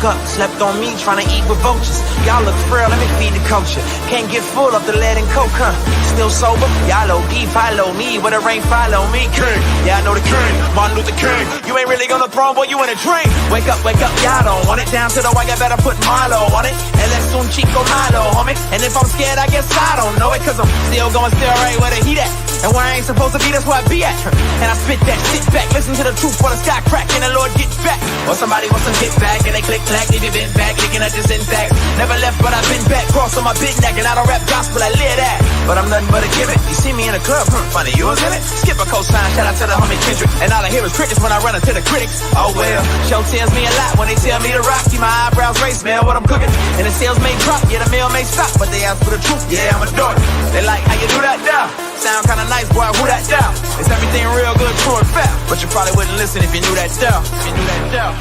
up, slept on me, trying to eat with vultures. Y'all look frail, let me feed the culture. Can't get full of the lead and coke, huh? Still sober? Y'all OD, follow me. Where the rain follow me, king. Yeah, I know the king, Martin Luther King. You ain't really gonna throw, boy, you in a dream. Wake up, y'all don't want it. Down to the wire, better put Milo on it. And let's soon Chico Milo, homie. And if I'm scared, I guess I don't know it. Cause I'm still going right where the heat at. And where I ain't supposed to be, that's where I be at. And I spit that shit back. Listen to the truth while the sky crack and the Lord get back. Or somebody wants some get back and they click clack, leave you bent back, looking at this intact. Never left, but I've been back. Cross on my big neck, and I don't rap gospel, I live that. But I'm nothing but a gimmick. You see me in the club, funny, you was in it. Skip a cosign, shout out to the homie Kendrick. And all I hear is crickets when I run into the critics. Oh well, show tells me a lot when they tell me to rock. See my eyebrows race, smell what I'm cooking. And the sales may drop, yeah, the mail may stop, but they ask for the truth, yeah, I'm a dork. They like how you do that now. Sound kinda nice, boy, who that down? Is everything real good, true and fair? But you probably wouldn't listen if you knew that down. If you knew that down.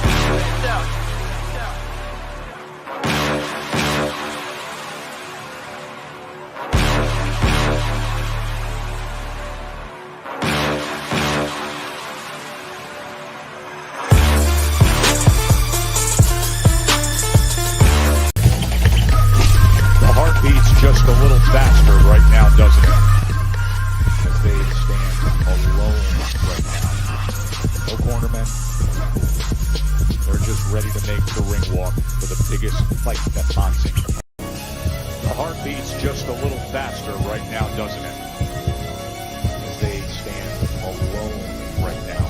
The heart beats just a little faster right now, doesn't it? As they stand alone right now. No cornermen. They're just ready to make the ring walk for the biggest fight that boxing. The heart beats just a little faster right now, doesn't it? As they stand alone right now.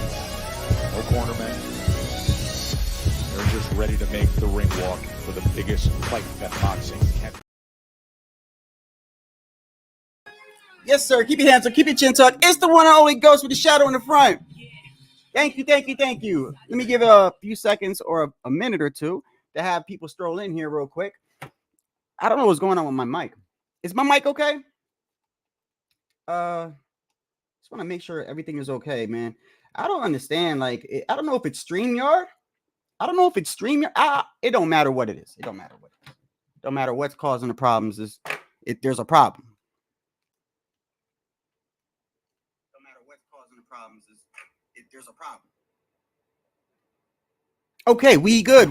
No cornermen. They're just ready to make the ring walk for the biggest fight that boxing can. Yes, sir. Keep your hands up. Keep your chin tucked. It's the one and only Ghost with the shadow in the front. Thank you, thank you, thank you. Let me give it a few seconds or a minute or two to have people stroll in here real quick. I don't know what's going on with my mic. Is my mic okay? Just want to make sure everything is okay, man. I don't understand. Like, I don't know if it's StreamYard. I don't know if it's StreamYard. It don't matter what it is. It don't matter what it is. Don't matter what's causing the problems. There's a problem. There's a problem. Okay, we good.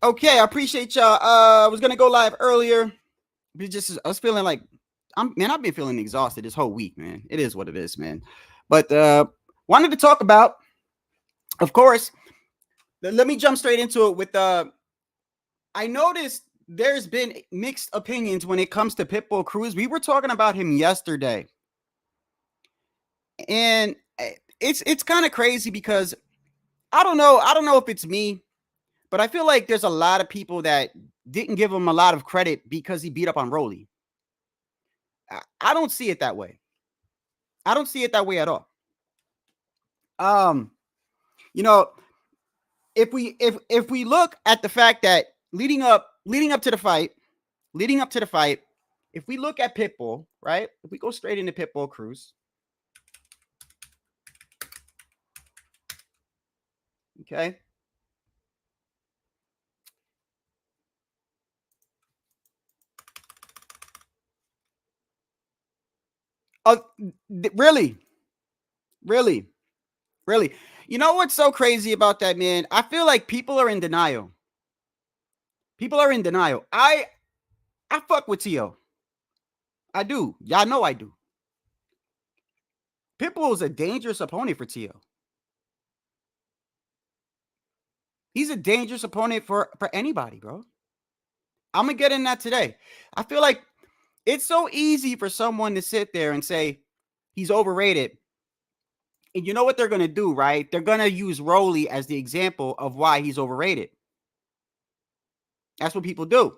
Okay, I appreciate y'all. I was gonna go live earlier. I was feeling like I've been feeling exhausted this whole week, man. It is what it is, man. But wanted to talk about, of course, let me jump straight into it with I noticed there's been mixed opinions when it comes to PitBull Cruz. We were talking about him yesterday. And it's kind of crazy because I don't know if it's me, but I feel like there's a lot of people that didn't give him a lot of credit because he beat up on Rolly. I don't see it that way. I don't see it that way at all. You know, if we look at the fact that leading up to the fight, if we look at PitBull, right? If we go straight into PitBull Cruz. Okay. Really? You know what's so crazy about that, man? I feel like people are in denial. I fuck with Tszyu. I do. Y'all know I do. PitBull is a dangerous opponent for Tszyu. He's a dangerous opponent for anybody, bro. I'm going to get in that today. I feel like it's so easy for someone to sit there and say he's overrated. And you know what they're going to do, right? They're going to use Rolly as the example of why he's overrated. That's what people do.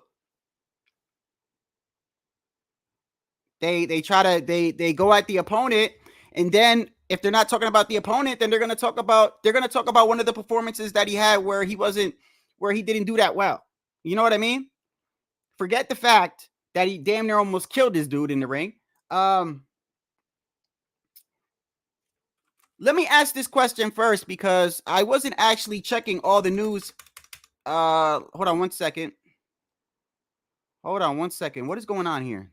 They go at the opponent, and then if they're not talking about the opponent, then they're going to talk about one of the performances that he had where he didn't do that well. You know what I mean? Forget the fact that he damn near almost killed this dude in the ring. Let me ask this question first because I wasn't actually checking all the news. Hold on one second. What is going on here?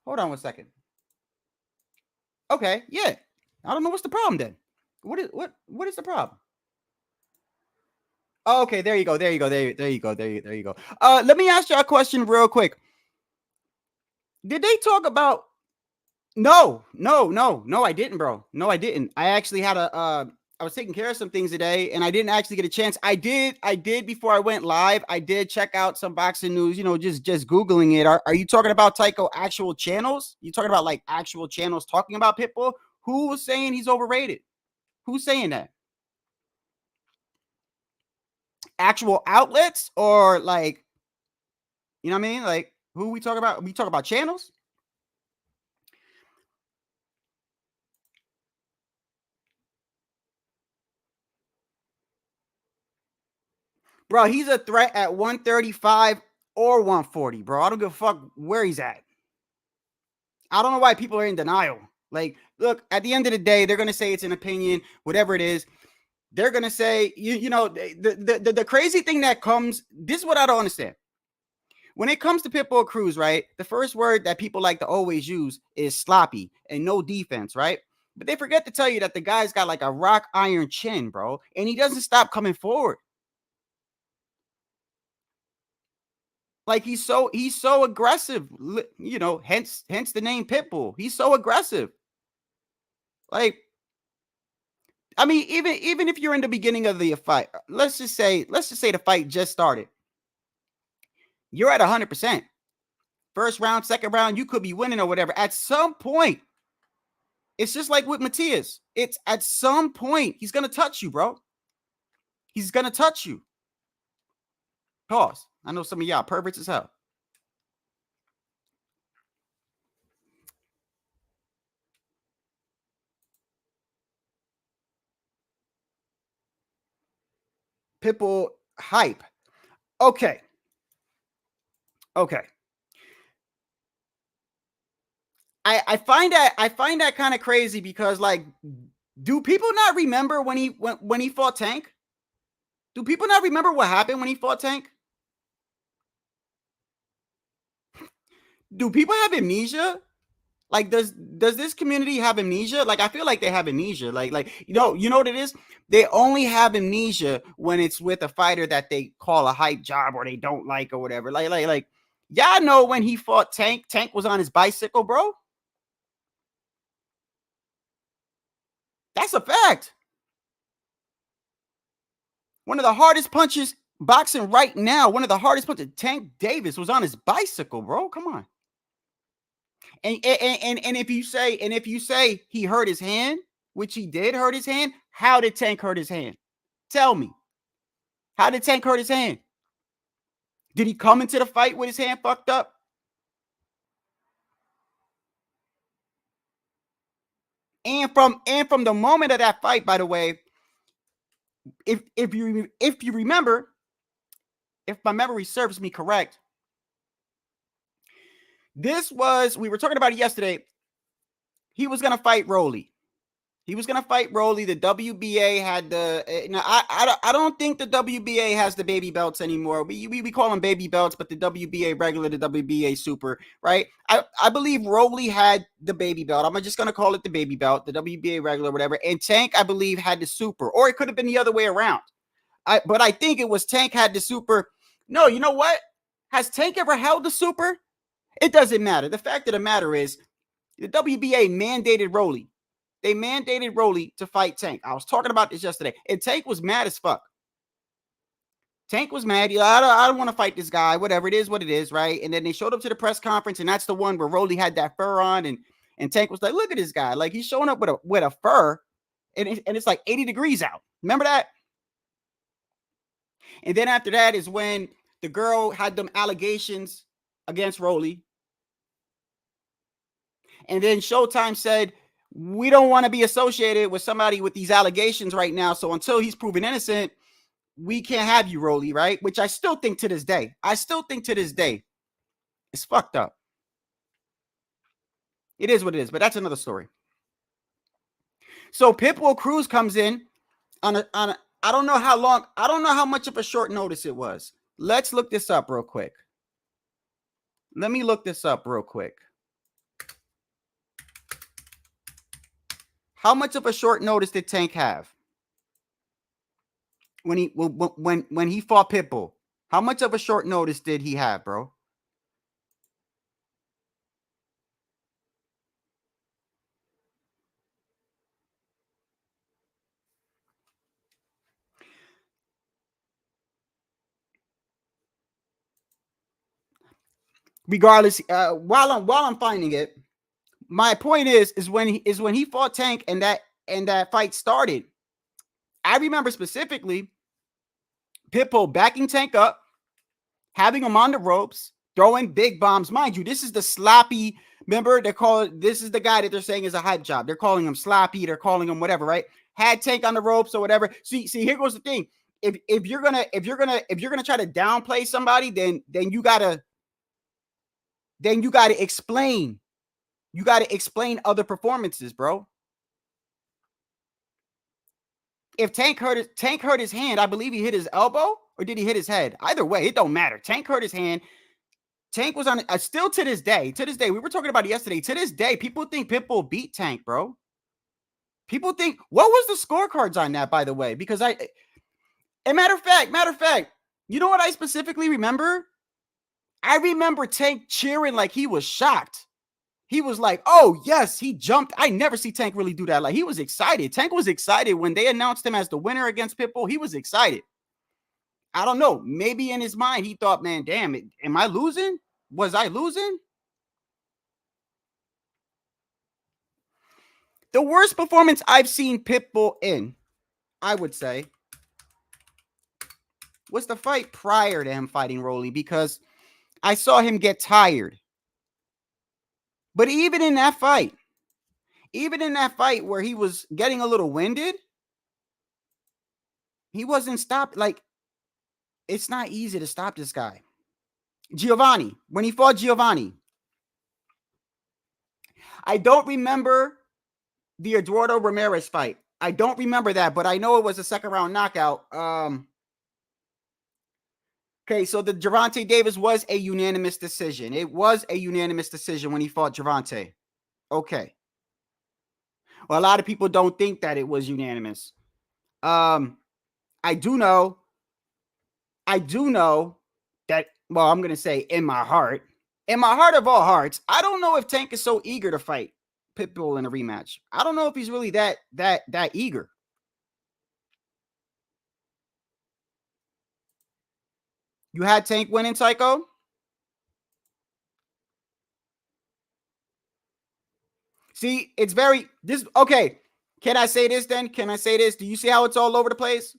Hold on one second. Okay, yeah. I don't know what's the problem then. What is the problem? Oh, okay, there you go. There you go. Let me ask you a question real quick. Did they talk about? No, I didn't, bro. No, I didn't. I actually had I was taking care of some things today, and I didn't actually get a chance. I did before I went live. I did check out some boxing news. Just googling it. Are you talking about Tycho actual channels? You talking about like actual channels talking about Pitbull? Who was saying he's overrated? Who's saying that? Actual outlets or like, you know what I mean? Like, who we talk about? We talk about channels. Bro, he's a threat at 135 or 140, bro. I don't give a fuck where he's at. I don't know why people are in denial. Like, look, at the end of the day, they're going to say it's an opinion, whatever it is. They're going to say, the crazy thing that comes, this is what I don't understand. When it comes to PitBull Cruz, right, the first word that people like to always use is sloppy and no defense, right? But they forget to tell you that the guy's got like a rock iron chin, bro, and he doesn't stop coming forward. Like he's so aggressive, hence the name Pitbull. He's so aggressive. Like, I mean, even if you're in the beginning of the fight, let's just say the fight just started. You're at 100%. First round, second round, you could be winning or whatever. At some point, it's just like with Matias. It's at some point, he's going to touch you, bro. He's going to touch you. Pause. I know some of y'all perverts as hell. Pitbull hype. Okay. I find that kind of crazy because, like, do people not remember when he fought Tank? Do people not remember what happened when he fought Tank? Do people have amnesia? Like, does this community have amnesia? Like, I feel like they have amnesia. Like you know what it is? They only have amnesia when it's with a fighter that they call a hype job or they don't like or whatever. Like y'all know when he fought Tank. Tank was on his bicycle, bro. That's a fact. One of the hardest punches boxing right now. One of the hardest punches. Tank Davis was on his bicycle, bro. Come on. And if you say he hurt his hand, which he did hurt his hand, how did Tank hurt his hand? Tell me. How did Tank hurt his hand? Did he come into the fight with his hand fucked up? And from the moment of that fight, by the way, if you remember, if my memory serves me correct, we were talking about it yesterday. He was gonna fight Rolly. The WBA had I don't think the WBA has the baby belts anymore. We call them baby belts, but the WBA regular, the WBA super, right? I believe Rolly had the baby belt. I'm just gonna call it the baby belt, the WBA regular, whatever. And Tank, I believe, had the super, or it could have been the other way around. But I think it was Tank had the super. No, you know what? Has Tank ever held the super? It doesn't matter. The fact of the matter is, the WBA mandated Rolly. They mandated Rolly to fight Tank. I was talking about this yesterday. And Tank was mad as fuck. Tank was mad. I don't want to fight this guy. Whatever. It is what it is, right? And then they showed up to the press conference, and that's the one where Rolly had that fur on, and Tank was like, look at this guy. Like, he's showing up with a fur, and it's like 80 degrees out. Remember that? And then after that is when the girl had them allegations against Rolly. And then Showtime said, we don't want to be associated with somebody with these allegations right now. So until he's proven innocent, we can't have you, Rolly, right? Which I still think to this day. It's fucked up. It is what it is, but that's another story. So PitBull Cruz comes in on a I don't know how much of a short notice it was. Let's look this up real quick. Let me look this up real quick. How much of a short notice did Tank have when he fought PitBull? How much of a short notice did he have, bro? Regardless, while I'm finding it, my point is when he fought Tank and that fight started. I remember specifically PitBull backing Tank up, having him on the ropes, throwing big bombs. Mind you, this is the sloppy. Remember, this is the guy that they're saying is a hype job. They're calling him sloppy. They're calling him whatever, right? Had Tank on the ropes or whatever. See, here goes the thing. If you're gonna try to downplay somebody, then you gotta explain. You gotta explain other performances, bro. If Tank hurt his hand, I believe he hit his elbow, or did he hit his head? Either way, it don't matter. Tank hurt his hand. Tank was on still to this day. We were talking about it yesterday. To this day, people think PitBull beat Tank, bro. People think, what was the scorecards on that, by the way? Because matter of fact, you know what I specifically remember? I remember Tank cheering like he was shocked. He was like, oh, yes, he jumped. I never see Tank really do that. Like, he was excited. Tank was excited when they announced him as the winner against PitBull. He was excited. I don't know. Maybe in his mind, he thought, man, damn it. Am I losing? Was I losing? The worst performance I've seen PitBull in, I would say, was the fight prior to him fighting Rolly, because I saw him get tired. But even in that fight where he was getting a little winded, he wasn't stopped. Like, it's not easy to stop this guy. Giovanni, when he fought Giovanni, I don't remember the Eduardo Ramirez fight. I don't remember that, but I know it was a second round knockout. Okay, so the Gervonta Davis was a unanimous decision. It was a unanimous decision when he fought Gervonta. Okay. Well, a lot of people don't think that it was unanimous. I do know that, well, I'm going to say in my heart of all hearts, I don't know if Tank is so eager to fight PitBull in a rematch. I don't know if he's really that eager. You had Tank winning, Psycho? See, it's very okay. Can I say this then? Do you see how it's all over the place?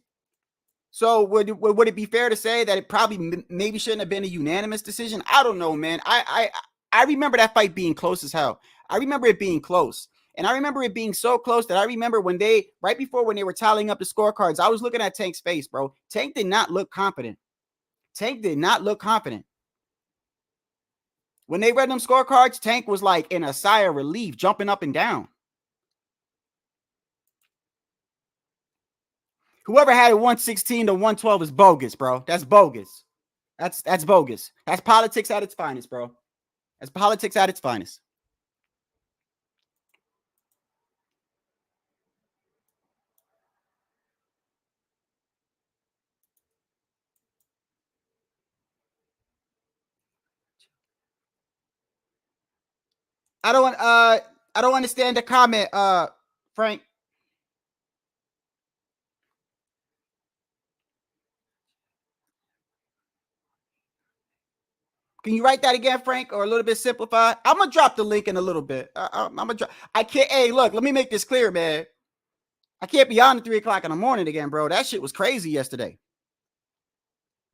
So would it be fair to say that it probably maybe shouldn't have been a unanimous decision? I don't know, man. I remember that fight being close as hell. I remember it being close. And I remember it being so close that I remember when they were tallying up the scorecards, I was looking at Tank's face, bro. Tank did not look confident. When they read them scorecards, Tank was like in a sigh of relief, jumping up and down. Whoever had it 116 to 112 is bogus, bro. That's bogus. That's bogus. That's politics at its finest, bro. That's politics at its finest. I don't understand the comment, Frank. Can you write that again, Frank, or a little bit simplified? I'm gonna drop the link in a little bit. I'm gonna drop. I can't. Hey, look, let me make this clear, man. I can't be on at 3 o'clock in the morning again, bro. That shit was crazy yesterday.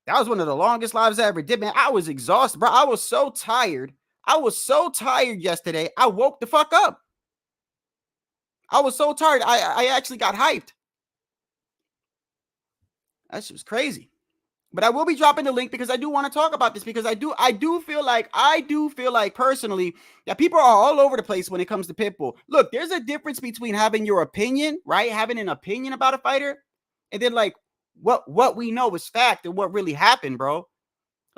That was one of the longest lives I ever did, man. I was exhausted, bro. I was so tired. Yesterday. I woke the fuck up. I was so tired. I actually got hyped. That shit was crazy. But I will be dropping the link because I do want to talk about this, because I do feel like personally that people are all over the place when it comes to PitBull. Look, there's a difference between having your opinion, right? Having an opinion about a fighter, and then like what we know is fact and what really happened, bro.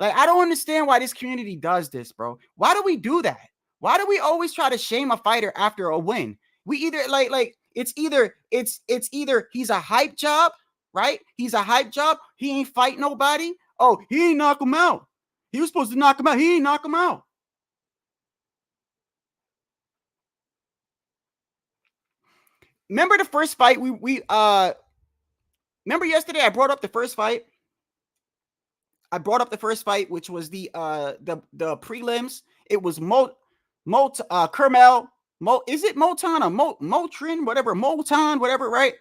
Like, I don't understand why this community does this, bro. Why do we do that? Why do we always try to shame a fighter after a win? We either like It's either he's a hype job, right? He's a hype job. He ain't fight nobody. Oh, he ain't knock him out. He was supposed to knock him out. He ain't knock him out. Remember the first fight remember yesterday I brought up the first fight. Which was the prelims. It was Kermel. Is it Moton or Motrin? Whatever, Moton, whatever, right?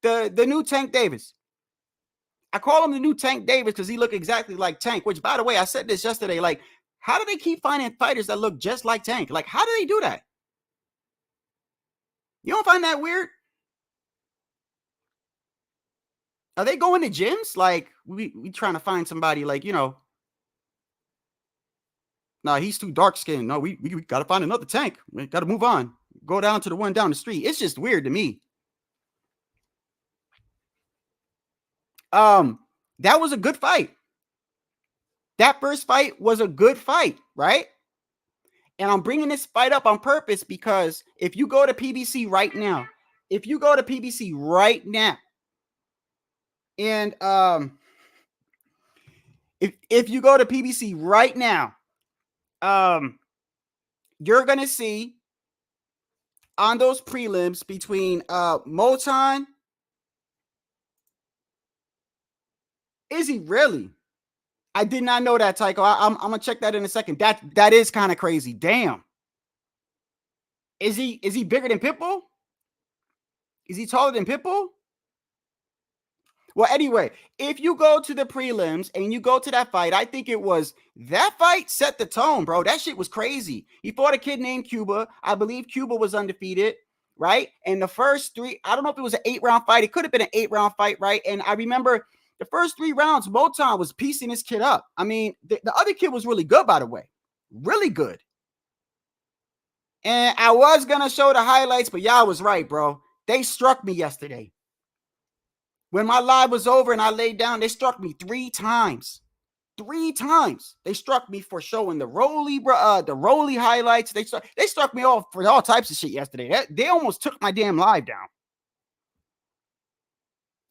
The new Tank Davis. I call him the new Tank Davis because he looked exactly like Tank, which, by the way, I said this yesterday. Like, how do they keep finding fighters that look just like Tank? Like, how do they do that? You don't find that weird? Are they going to gyms? Like, we trying to find somebody like, nah, he's too dark skinned. No, we got to find another Tank. We got to move on. Go down to the one down the street. It's just weird to me. That was a good fight. That first fight was a good fight, right? And I'm bringing this fight up on purpose because if you go to PBC right now, and you're going to see on those prelims between Moton. Is he really? I did not know that, Tycho. I'm gonna check that in a second. That is kind of crazy. Damn. Is he bigger than PitBull? Is he taller than PitBull? Well, anyway, if you go to the prelims and you go to that fight, I think that fight set the tone, bro. That shit was crazy. He fought a kid named Cuba. I believe Cuba was undefeated, right? And the first three, I don't know if it was an 8-round fight. It could have been an 8-round fight, right? And I remember the first 3 rounds, Moton was piecing this kid up. I mean, the other kid was really good, by the way. Really good. And I was going to show the highlights, but y'all was right, bro. They struck me yesterday. When my live was over and I laid down, they struck me 3 times. 3 times. They struck me for showing the Rolly highlights. They struck me off for all types of shit yesterday. They almost took my damn live down.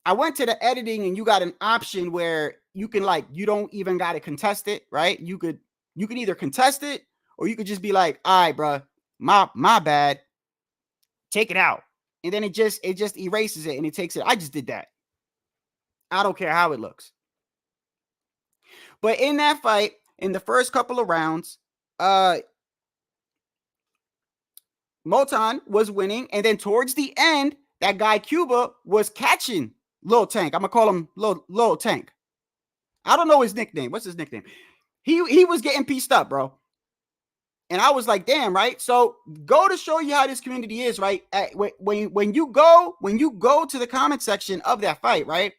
I went to the editing and you got an option where you can you don't even got to contest it, right? You could either contest it or you could just be like, all right, bro, my bad. Take it out. And then it just erases it and it takes it. I just did that. I don't care how it looks. But in that fight, in the first couple of rounds, Moton was winning. And then towards the end, that guy Cuba was catching Lil Tank. I'm going to call him Lil Tank. I don't know his nickname. What's his nickname? He was getting pieced up, bro. And I was like, damn, right? So go to show you how this community is, right? When you go to the comment section of that fight, right?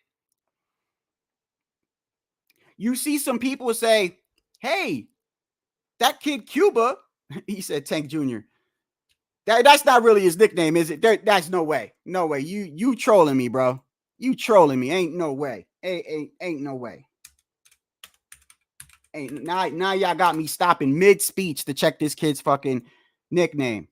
You see some people say, hey, that kid Cuba, he said Tank Jr. That's not really his nickname, is it? That's no way. No way. You trolling me, bro. You trolling me. Ain't no way. Ain't no way. Now y'all got me stopping mid-speech to check this kid's fucking nickname.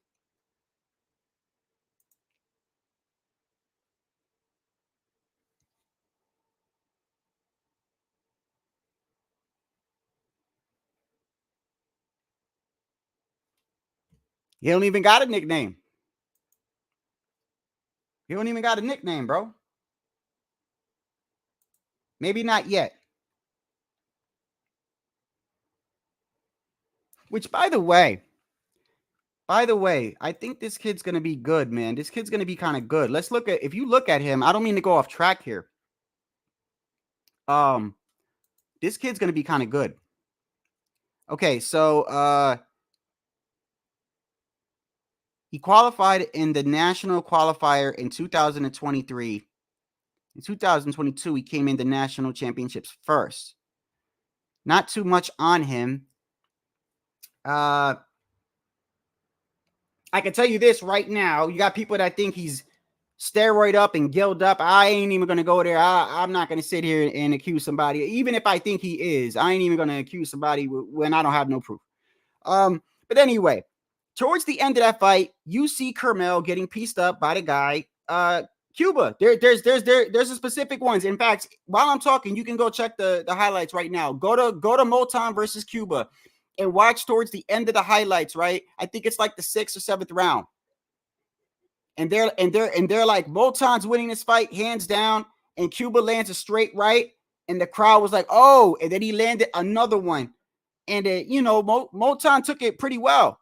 He don't even got a nickname. He don't even got a nickname, bro. Maybe not yet. Which, by the way, I think this kid's going to be good, man. This kid's going to be kind of good. Let's look at, if you look at him, I don't mean to go off track here. This kid's going to be kind of good. Okay, so he qualified in the national qualifier in 2023. In 2022, he came in the national championships first. Not too much on him. I can tell you this right now. You got people that think he's steroid up and gilled up. I ain't even going to go there. I'm not going to sit here and accuse somebody. Even if I think he is, I ain't even going to accuse somebody when I don't have no proof. But anyway, towards the end of that fight, you see Kermel getting pieced up by the guy, Cuba. There's a specific ones. In fact, while I'm talking, you can go check the highlights right now. Go to Moton versus Cuba and watch towards the end of the highlights, right? I think it's like the 6th or 7th round. And they're like, Moton's winning this fight hands down, and Cuba lands a straight right, and the crowd was like, oh, and then he landed another one. And Moton took it pretty well.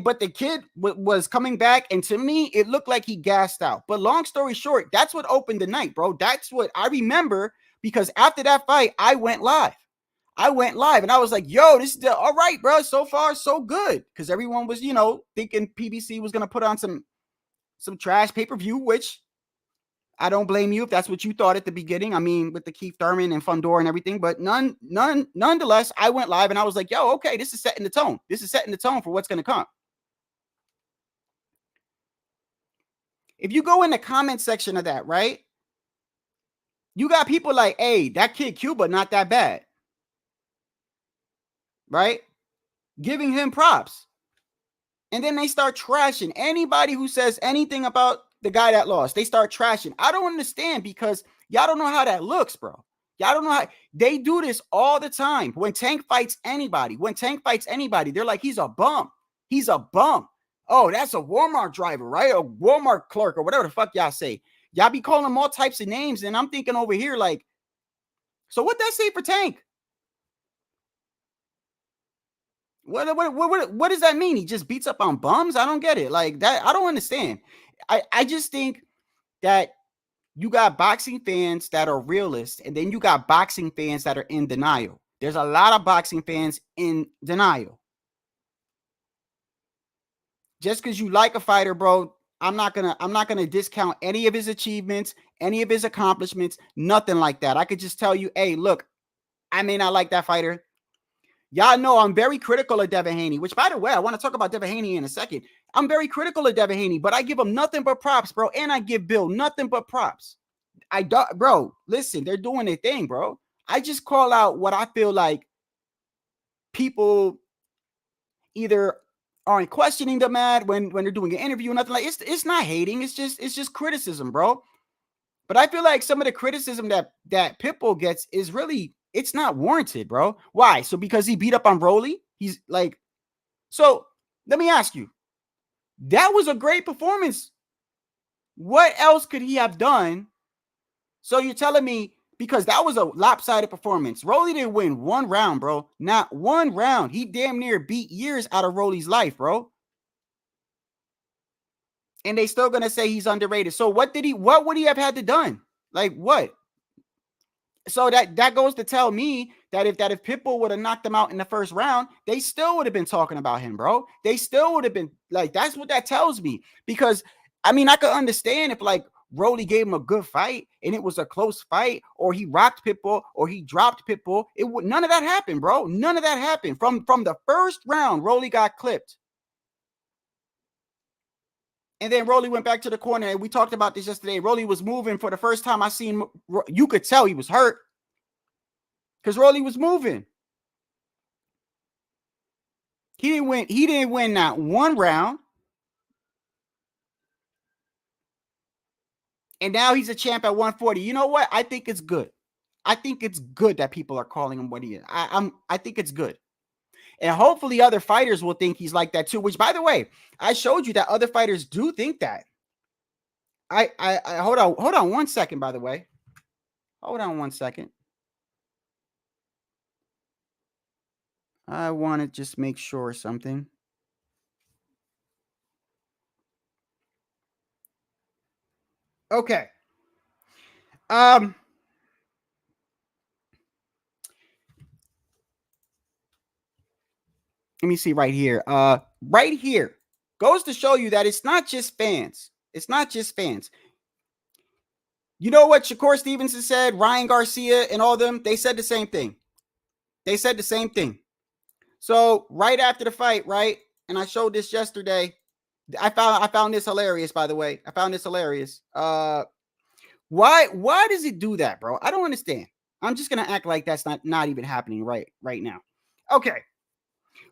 But the kid was coming back, and to me, it looked like he gassed out. But long story short, that's what opened the night, bro. That's what I remember, because after that fight, I went live, and I was like, yo, this is all right, bro. So far, so good. Because everyone was, thinking PBC was going to put on some trash pay-per-view, which I don't blame you if that's what you thought at the beginning. I mean, with the Keith Thurman and Fundor and everything, but nonetheless, I went live and I was like, yo, okay, this is setting the tone. This is setting the tone for what's going to come. If you go in the comment section of that, right, you got people like, hey, that kid Cuba, not that bad, right? Giving him props. And then they start trashing anybody who says anything about the guy that lost. They start trashing. I don't understand, because y'all don't know how that looks, bro. Y'all don't know how they do this all the time. When Tank fights anybody, they're like, he's a bum. He's a bum. Oh, that's a Walmart driver, right? A Walmart clerk or whatever the fuck y'all say. Y'all be calling them all types of names. And I'm thinking over here, like, so what that say for Tank? What does that mean? He just beats up on bums? I don't get it. Like that, I don't understand. I just think that you got boxing fans that are realists, and then you got boxing fans that are in denial. There's a lot of boxing fans in denial. Just because you like a fighter, bro, I'm not gonna discount any of his achievements, any of his accomplishments, nothing like that. I could just tell you, hey, look, I may not like that fighter. Y'all know I'm very critical of Devin Haney, which, by the way, I want to talk about Devin Haney in a second. I'm very critical of Devin Haney, but I give him nothing but props, bro. And I give Bill nothing but props. Bro, listen, they're doing their thing, bro. I just call out what I feel like people either aren't questioning them at when they're doing an interview or nothing like. It's not hating. It's just criticism, bro. But I feel like some of the criticism that PitBull gets is really, it's not warranted, bro. Why? So because he beat up on Broly? He's like, so let me ask you, that was a great performance. What else could he have done? So you're telling me, because that was a lopsided performance. Broly didn't win one round, bro. Not one round. He damn near beat years out of Broly's life, bro. And they still gonna say he's underrated. So what would he have had to done? Like what? So that goes to tell me that if PitBull would have knocked him out in the first round, they still would have been talking about him, bro. They still would have been like, that's what that tells me. Because I mean, I could understand if like Broly gave him a good fight and it was a close fight, or he rocked PitBull or he dropped PitBull. None of that happened, bro. None of that happened. From the first round, Broly got clipped. And then Broly went back to the corner, and we talked about this yesterday. Broly was moving for the first time I seen. You could tell he was hurt because Broly was moving. He didn't win not one round. And now he's a champ at 140. You know what? I think it's good. I think it's good that people are calling him what he is. I think it's good. And hopefully other fighters will think he's like that too, which, by the way, I showed you that other fighters do think that. I hold on 1 second, by the way. Hold on 1 second. I want to just make sure something. Okay. Let me see right here. Right here goes to show you that it's not just fans. It's not just fans. You know what Shakur Stevenson said, Ryan Garcia and all them? They said the same thing. They said the same thing. So right after the fight, right? And I showed this yesterday. I found this hilarious, by the way. I found this hilarious. Why does it do that, bro? I don't understand. I'm just gonna act like that's not even happening right now. Okay.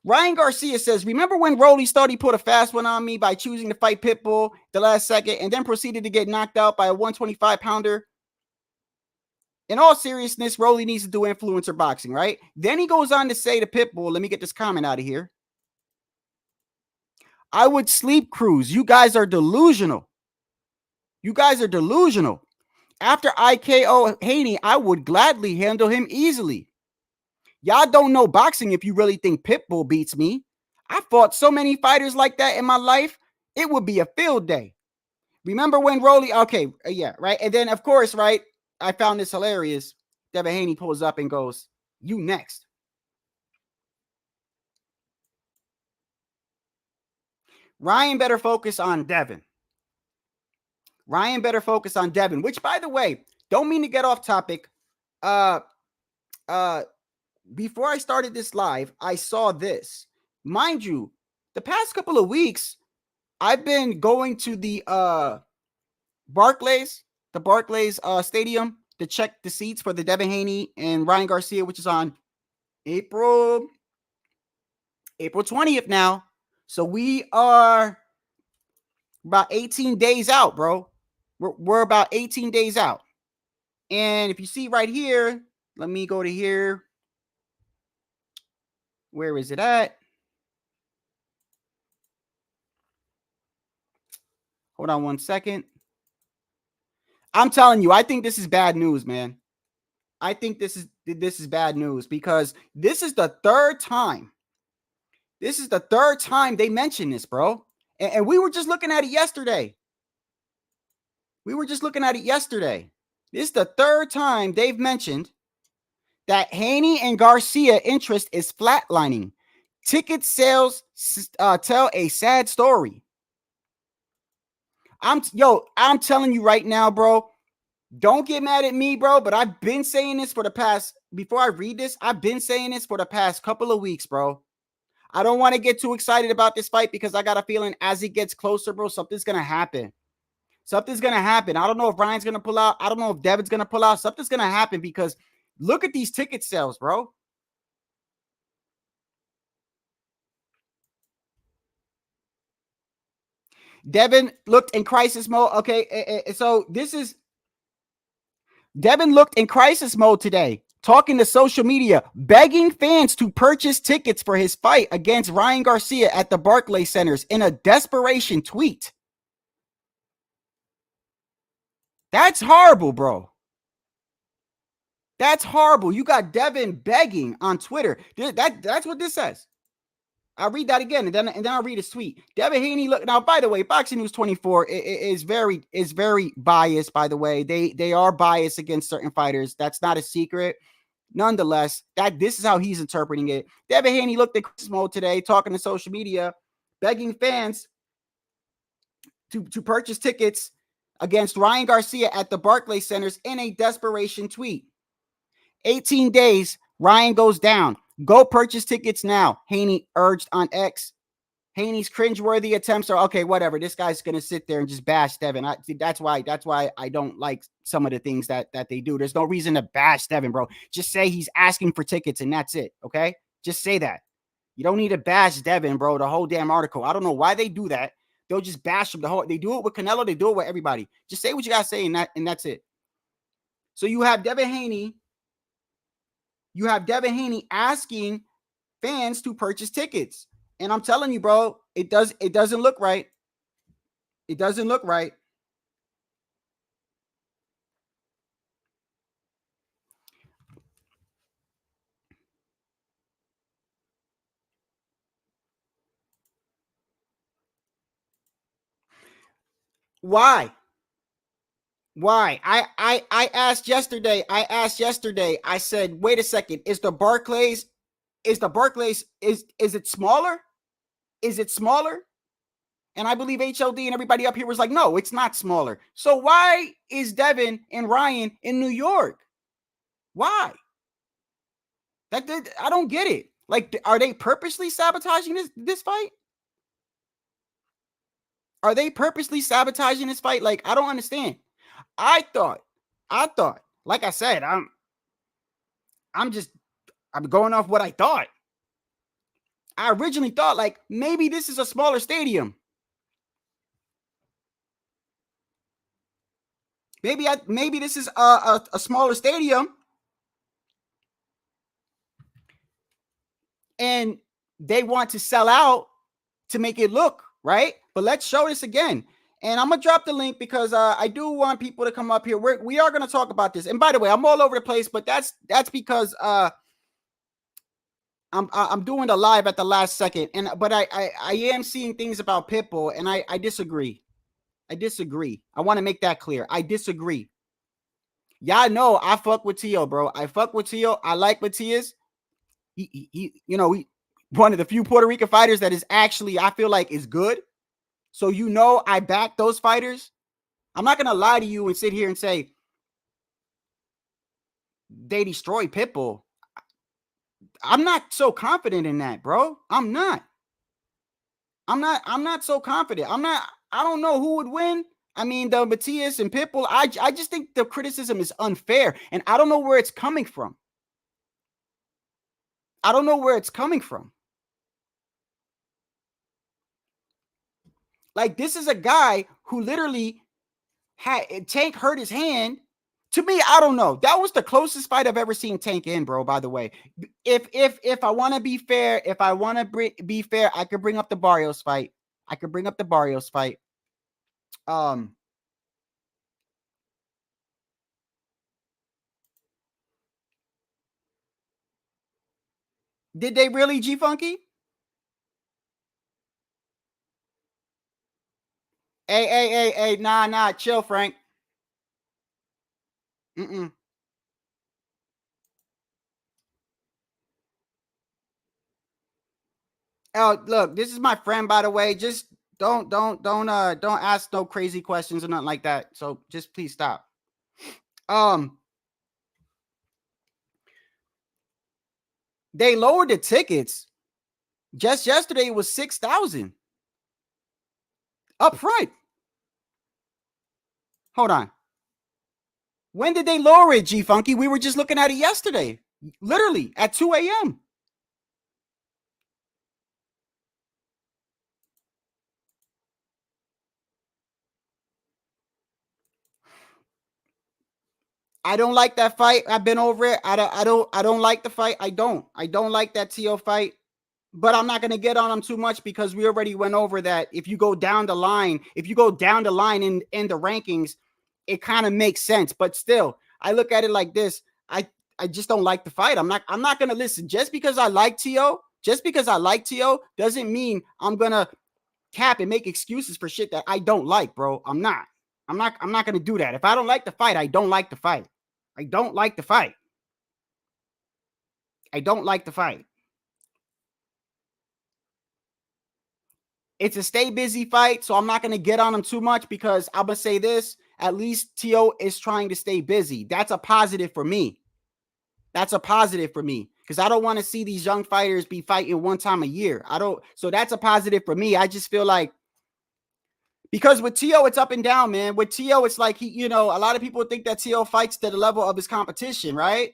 Ryan Garcia says, remember when Rolly thought he put a fast one on me by choosing to fight Pitbull the last second and then proceeded to get knocked out by a 125-pounder? In all seriousness, Rolly needs to do influencer boxing, right? Then he goes on to say to Pitbull, let me get this comment out of here. I would sleep Cruz. You guys are delusional. You guys are delusional. After I KO Haney, I would gladly handle him easily. Y'all don't know boxing if you really think Pitbull beats me. I fought so many fighters like that in my life. It would be a field day. Remember when Rolly, okay, yeah, right? And then, of course, right, I found this hilarious. Devin Haney pulls up and goes, you next. Ryan better focus on Devin. Ryan better focus on Devin, which, by the way, don't mean to get off topic. Before I started this live, I saw this. Mind you, the past couple of weeks, I've been going to the Barclays Stadium to check the seats for the Devin Haney and Ryan Garcia, which is on April 20th now. So we are about 18 days out, bro. We're about 18 days out. And if you see right here, let me go to here. Where is it at? Hold on one second. I'm telling you, I think this is bad news, man. I think this is bad news because this is the third time. This is the third time they mentioned this, bro. And we were just looking at it yesterday. This is the third time they've mentioned that Haney and Garcia interest is flatlining. Ticket sales tell a sad story. I'm telling you right now, bro. Don't get mad at me, bro. But I've been saying this for the past, before I read this, I've been saying this for the past couple of weeks, bro. I don't want to get too excited about this fight because I got a feeling as it gets closer, bro, something's going to happen. Something's going to happen. I don't know if Ryan's going to pull out. I don't know if Devin's going to pull out. Something's going to happen because look at these ticket sales, bro. Devin looked in crisis mode. Okay, so this is Devin looked in crisis mode today, talking to social media, begging fans to purchase tickets for his fight against Ryan Garcia at the Barclays Centers in a desperation tweet. That's horrible, bro. That's horrible. You got Devin begging on Twitter. That's what this says. I'll read that again, and then I'll read his tweet. Devin Haney, look now. By the way, Boxing News 24 is very biased. By the way, they are biased against certain fighters. That's not a secret. Nonetheless, this is how he's interpreting it. Devin Haney looked at Chris mode today, talking to social media, begging fans to purchase tickets against Ryan Garcia at the Barclays Centers in a desperation tweet. 18 days, Ryan goes down. Go purchase tickets now, Haney urged on X. Haney's cringeworthy attempts are okay, whatever. This guy's gonna sit there and just bash Devin. That's why I don't like some of the things that they do. There's no reason to bash Devin, bro. Just say he's asking for tickets and that's it. Okay, just say that. You don't need to bash Devin, bro. The whole damn article. I don't know why they do that. They'll just bash him. They do it with Canelo. They do it with everybody. Just say what you gotta say and that's it. So you have Devin Haney. You have Devin Haney asking fans to purchase tickets. And I'm telling you, bro, it doesn't look right. It doesn't look right. Why? I asked yesterday. I said, wait a second. Is it smaller? Is it smaller? And I believe HLD and everybody up here was like, no, it's not smaller. So why is Devin and Ryan in New York? Why? I don't get it. Like, are they purposely sabotaging this fight? Are they purposely sabotaging this fight? Like, I don't understand. I thought, like I said, I'm going off what I thought. I originally thought like maybe this is a smaller stadium. Maybe this is a smaller stadium, and they want to sell out to make it look right. But let's show this again. And I'm gonna drop the link because I do want people to come up here. We are gonna talk about this. And by the way, I'm all over the place, but that's because I'm doing the live at the last second. But I am seeing things about PitBull, and I disagree. I disagree. I want to make that clear. I disagree. Y'all know I fuck with Tszyu, bro. I fuck with Tszyu. I like what he is. He one of the few Puerto Rican fighters that is actually, I feel like, is good. So I back those fighters. I'm not gonna lie to you and sit here and say they destroy PitBull. I'm not so confident in that, bro. I'm not so confident. I don't know who would win. I mean, the Matias and PitBull, I just think the criticism is unfair, and I don't know where it's coming from. I don't know where it's coming from. Like, this is a guy who literally had Tank hurt his hand. To me, I don't know. That was the closest fight I've ever seen Tank in, bro, by the way. If I want to be fair, be fair, I could bring up the Barrios fight. Did they really, G Funky? Hey, nah, chill, Frank. Oh, look, this is my friend, by the way. Just don't ask no crazy questions or nothing like that. So just please stop. They lowered the tickets. Just yesterday it was 6,000 up front. Hold on. When did they lower it, G Funky? We were just looking at it yesterday. Literally at 2 a.m. I don't like that fight. I've been over it. I don't like the fight. I don't like that Tszyu fight. But I'm not going to get on him too much because we already went over that. If you go down the line in the rankings, it kind of makes sense. But still, I look at it like this. I just don't like the fight. I'm not going to listen. Just because I like Tszyu doesn't mean I'm going to cap and make excuses for shit that I don't like, bro. I'm not going to do that. If I don't like the fight, I don't like the fight. I don't like the fight. It's a stay busy fight, so I'm not going to get on him too much because I'm going to say this. At least Tszyu is trying to stay busy. That's a positive for me. Because I don't want to see these young fighters be fighting one time a year. So that's a positive for me. I just feel like, because with Tszyu, it's up and down, man. With Tszyu, it's like a lot of people think that Tszyu fights to the level of his competition, right?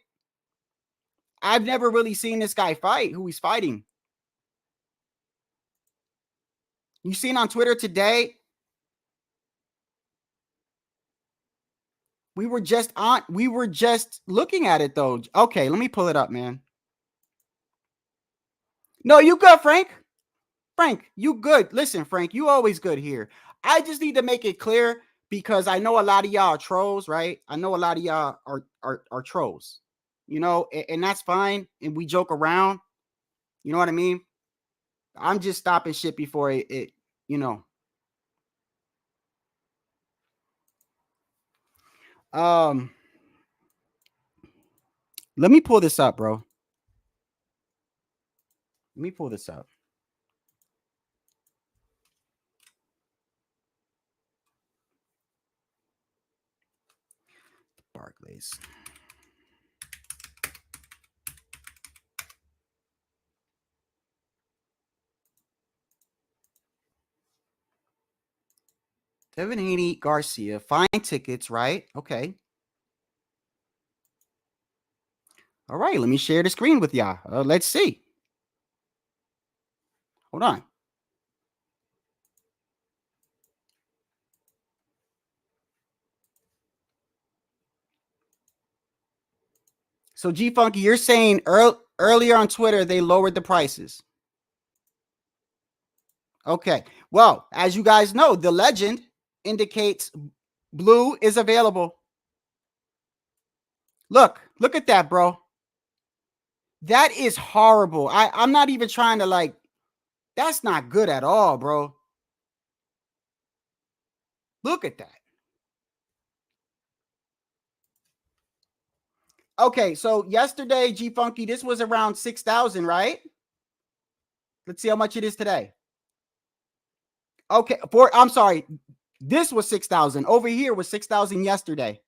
I've never really seen this guy fight who he's fighting. You seen on Twitter today, we were just looking at it though. Okay, let me pull it up, man. No, you good, Frank. Frank, you good. Listen, Frank, you always good here. I just need to make it clear because I know a lot of y'all are trolls, right? I know a lot of y'all are trolls, and that's fine. And we joke around. You know what I mean? I'm just stopping shit before it. Let me pull this up, bro. Let me pull this up. Barclays. Devin Haney, Garcia, fine tickets, right? Okay. All right, let me share the screen with y'all. Let's see. Hold on. So G Funky, you're saying earlier on Twitter they lowered the prices. Okay. Well, as you guys know, the legend indicates blue is available. Look at that, bro. That is horrible. I'm not even trying to like, that's not good at all, bro. Look at that. Okay, so yesterday, G Funky, this was around 6,000, right? Let's see how much it is today. Okay, I'm sorry. This was 6,000. Over here was 6,000 yesterday.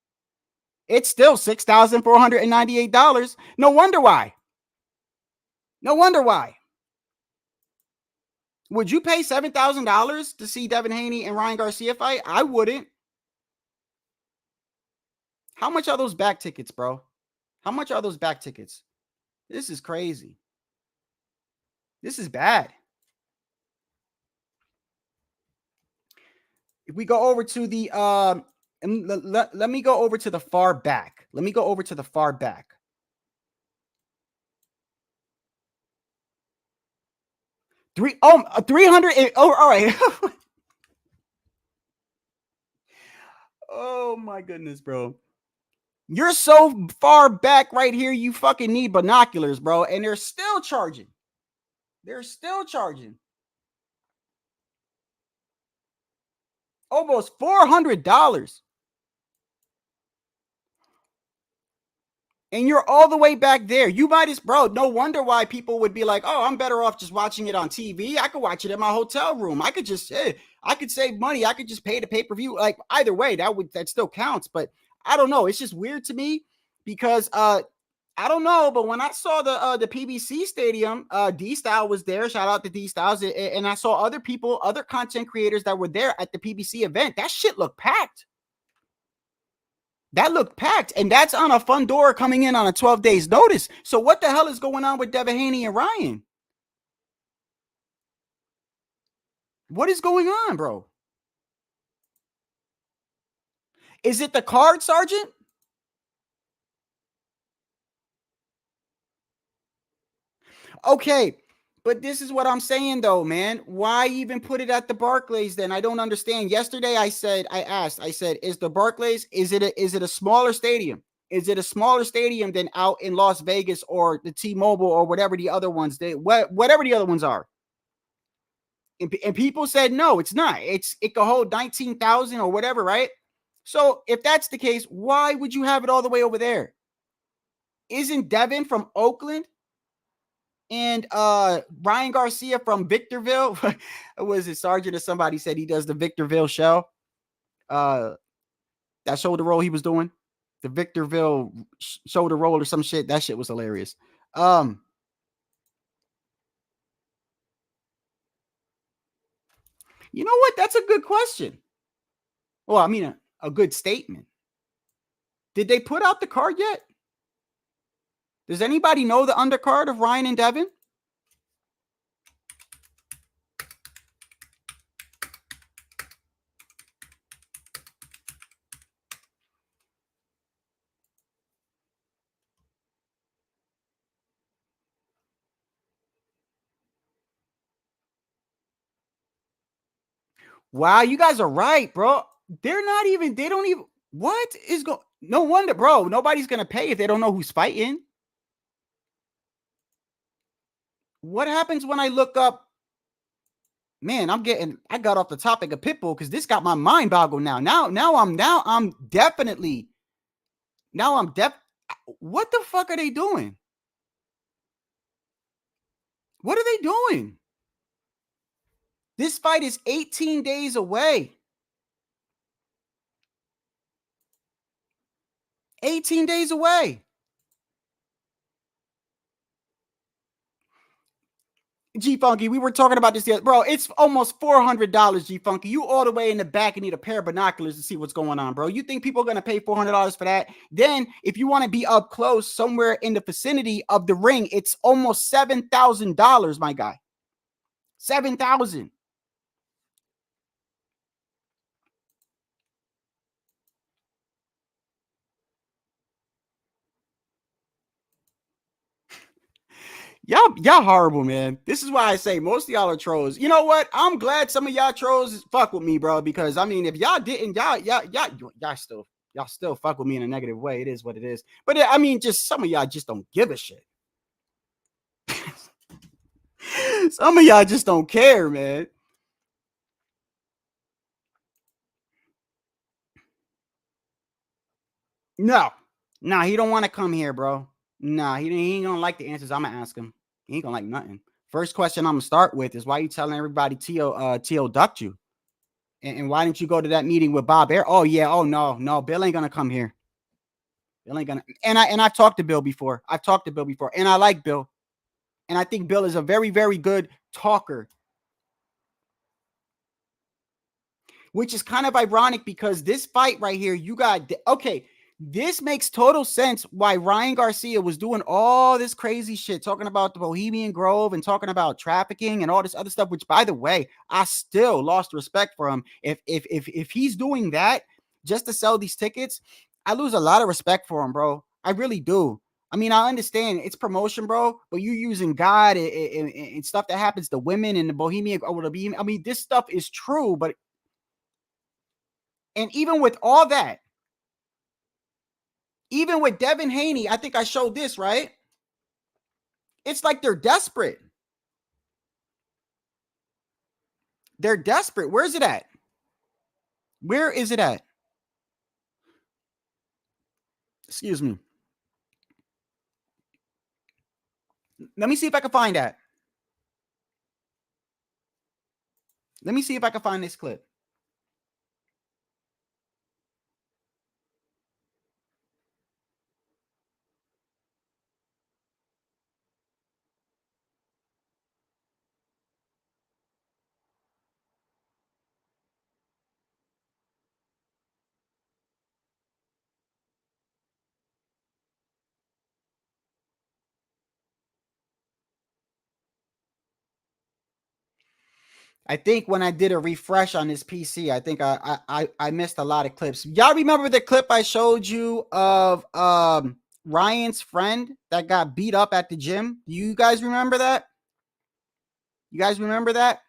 It's still $6,498. No wonder why. No wonder why. Would you pay $7,000 to see Devin Haney and Ryan Garcia fight? I wouldn't. How much are those back tickets, bro? How much are those back tickets? This is crazy. This is bad. If we go over to the let me go over to the far back. Let me go over to the far back. $300. Oh, all right. Oh my goodness, bro. You're so far back right here, you fucking need binoculars, bro. And they're still charging. They're still charging. Almost $400. And you're all the way back there. You might as, bro, no wonder why people would be like, oh, I'm better off just watching it on TV. I could watch it in my hotel room. I could just, I could save money. I could just pay the pay-per-view. Like either way, that still counts. But I don't know. It's just weird to me because I don't know. But when I saw the PBC Stadium, D-Style was there. Shout out to D-Styles. And I saw other people, other content creators that were there at the PBC event. That shit looked packed. That looked packed, and that's on a fun door coming in on a 12 days notice. So what the hell is going on with Devin Haney and Ryan? What is going on, bro? Is it the card, Sergeant? Okay, but this is what I'm saying, though, man. Why even put it at the Barclays then? I don't understand. Yesterday, I said, is the Barclays, is it a smaller stadium? Is it a smaller stadium than out in Las Vegas or the T-Mobile or whatever the other ones, whatever the other ones are? And people said, no, it's not. It can hold 19,000 or whatever, right? So if that's the case, why would you have it all the way over there? Isn't Devin from Oakland? And Ryan Garcia from Victorville, was it Sergeant or somebody said he does the Victorville show? That shoulder roll he was doing, the Victorville shoulder roll or some shit. That shit was hilarious. You know what? That's a good question. Well, I mean, a good statement. Did they put out the card yet? Does anybody know the undercard of Ryan and Devin? Wow, you guys are right, bro. They don't even, what is going, no wonder, bro. Nobody's going to pay if they don't know who's fighting. What happens when I look up? Man, I got off the topic of PitBull because this got my mind boggled now. Now I'm definitely, what the fuck are they doing? What are they doing? This fight is 18 days away. 18 days away. G Funky, we were talking about this the other, bro. It's almost $400, G Funky. You all the way in the back and need a pair of binoculars to see what's going on, bro. You think people are gonna pay $400 for that? Then, if you want to be up close, somewhere in the vicinity of the ring, it's almost $7,000, my guy. 7,000. Y'all horrible, man. This is why I say most of y'all are trolls. You know what? I'm glad some of y'all trolls fuck with me, bro. Because I mean, if y'all didn't, y'all still fuck with me in a negative way. It is what it is. But I mean, just some of y'all just don't give a shit. Some of y'all just don't care, man. No, he don't want to come here, bro. Nah, he ain't gonna like the answers I'm gonna ask him. He ain't gonna like nothing. First question I'm gonna start with is why you telling everybody Tszyu ducked you, and why didn't you go to that meeting with Bob Air? Oh yeah, oh no, Bill ain't gonna come here. Bill ain't gonna. And I've talked to Bill before. And I like Bill, and I think Bill is a very, very good talker. Which is kind of ironic because this fight right here, you got okay. This makes total sense why Ryan Garcia was doing all this crazy shit, talking about the Bohemian Grove and talking about trafficking and all this other stuff, which by the way, I still lost respect for him. If he's doing that just to sell these tickets, I lose a lot of respect for him, bro. I really do. I mean, I understand it's promotion, bro, but you're using God and stuff that happens to women in the Bohemian or the Bohemian. I mean, this stuff is true, but and even with all that, even with Devin Haney, I think I showed this, right? It's like they're desperate. They're desperate. Where's it at? Where is it at? Excuse me. Let me see if I can find that. Let me see if I can find this clip. I think when I did a refresh on this PC, I think I missed a lot of clips. Y'all remember the clip I showed you of Ryan's friend that got beat up at the gym? You guys remember that? You guys remember that?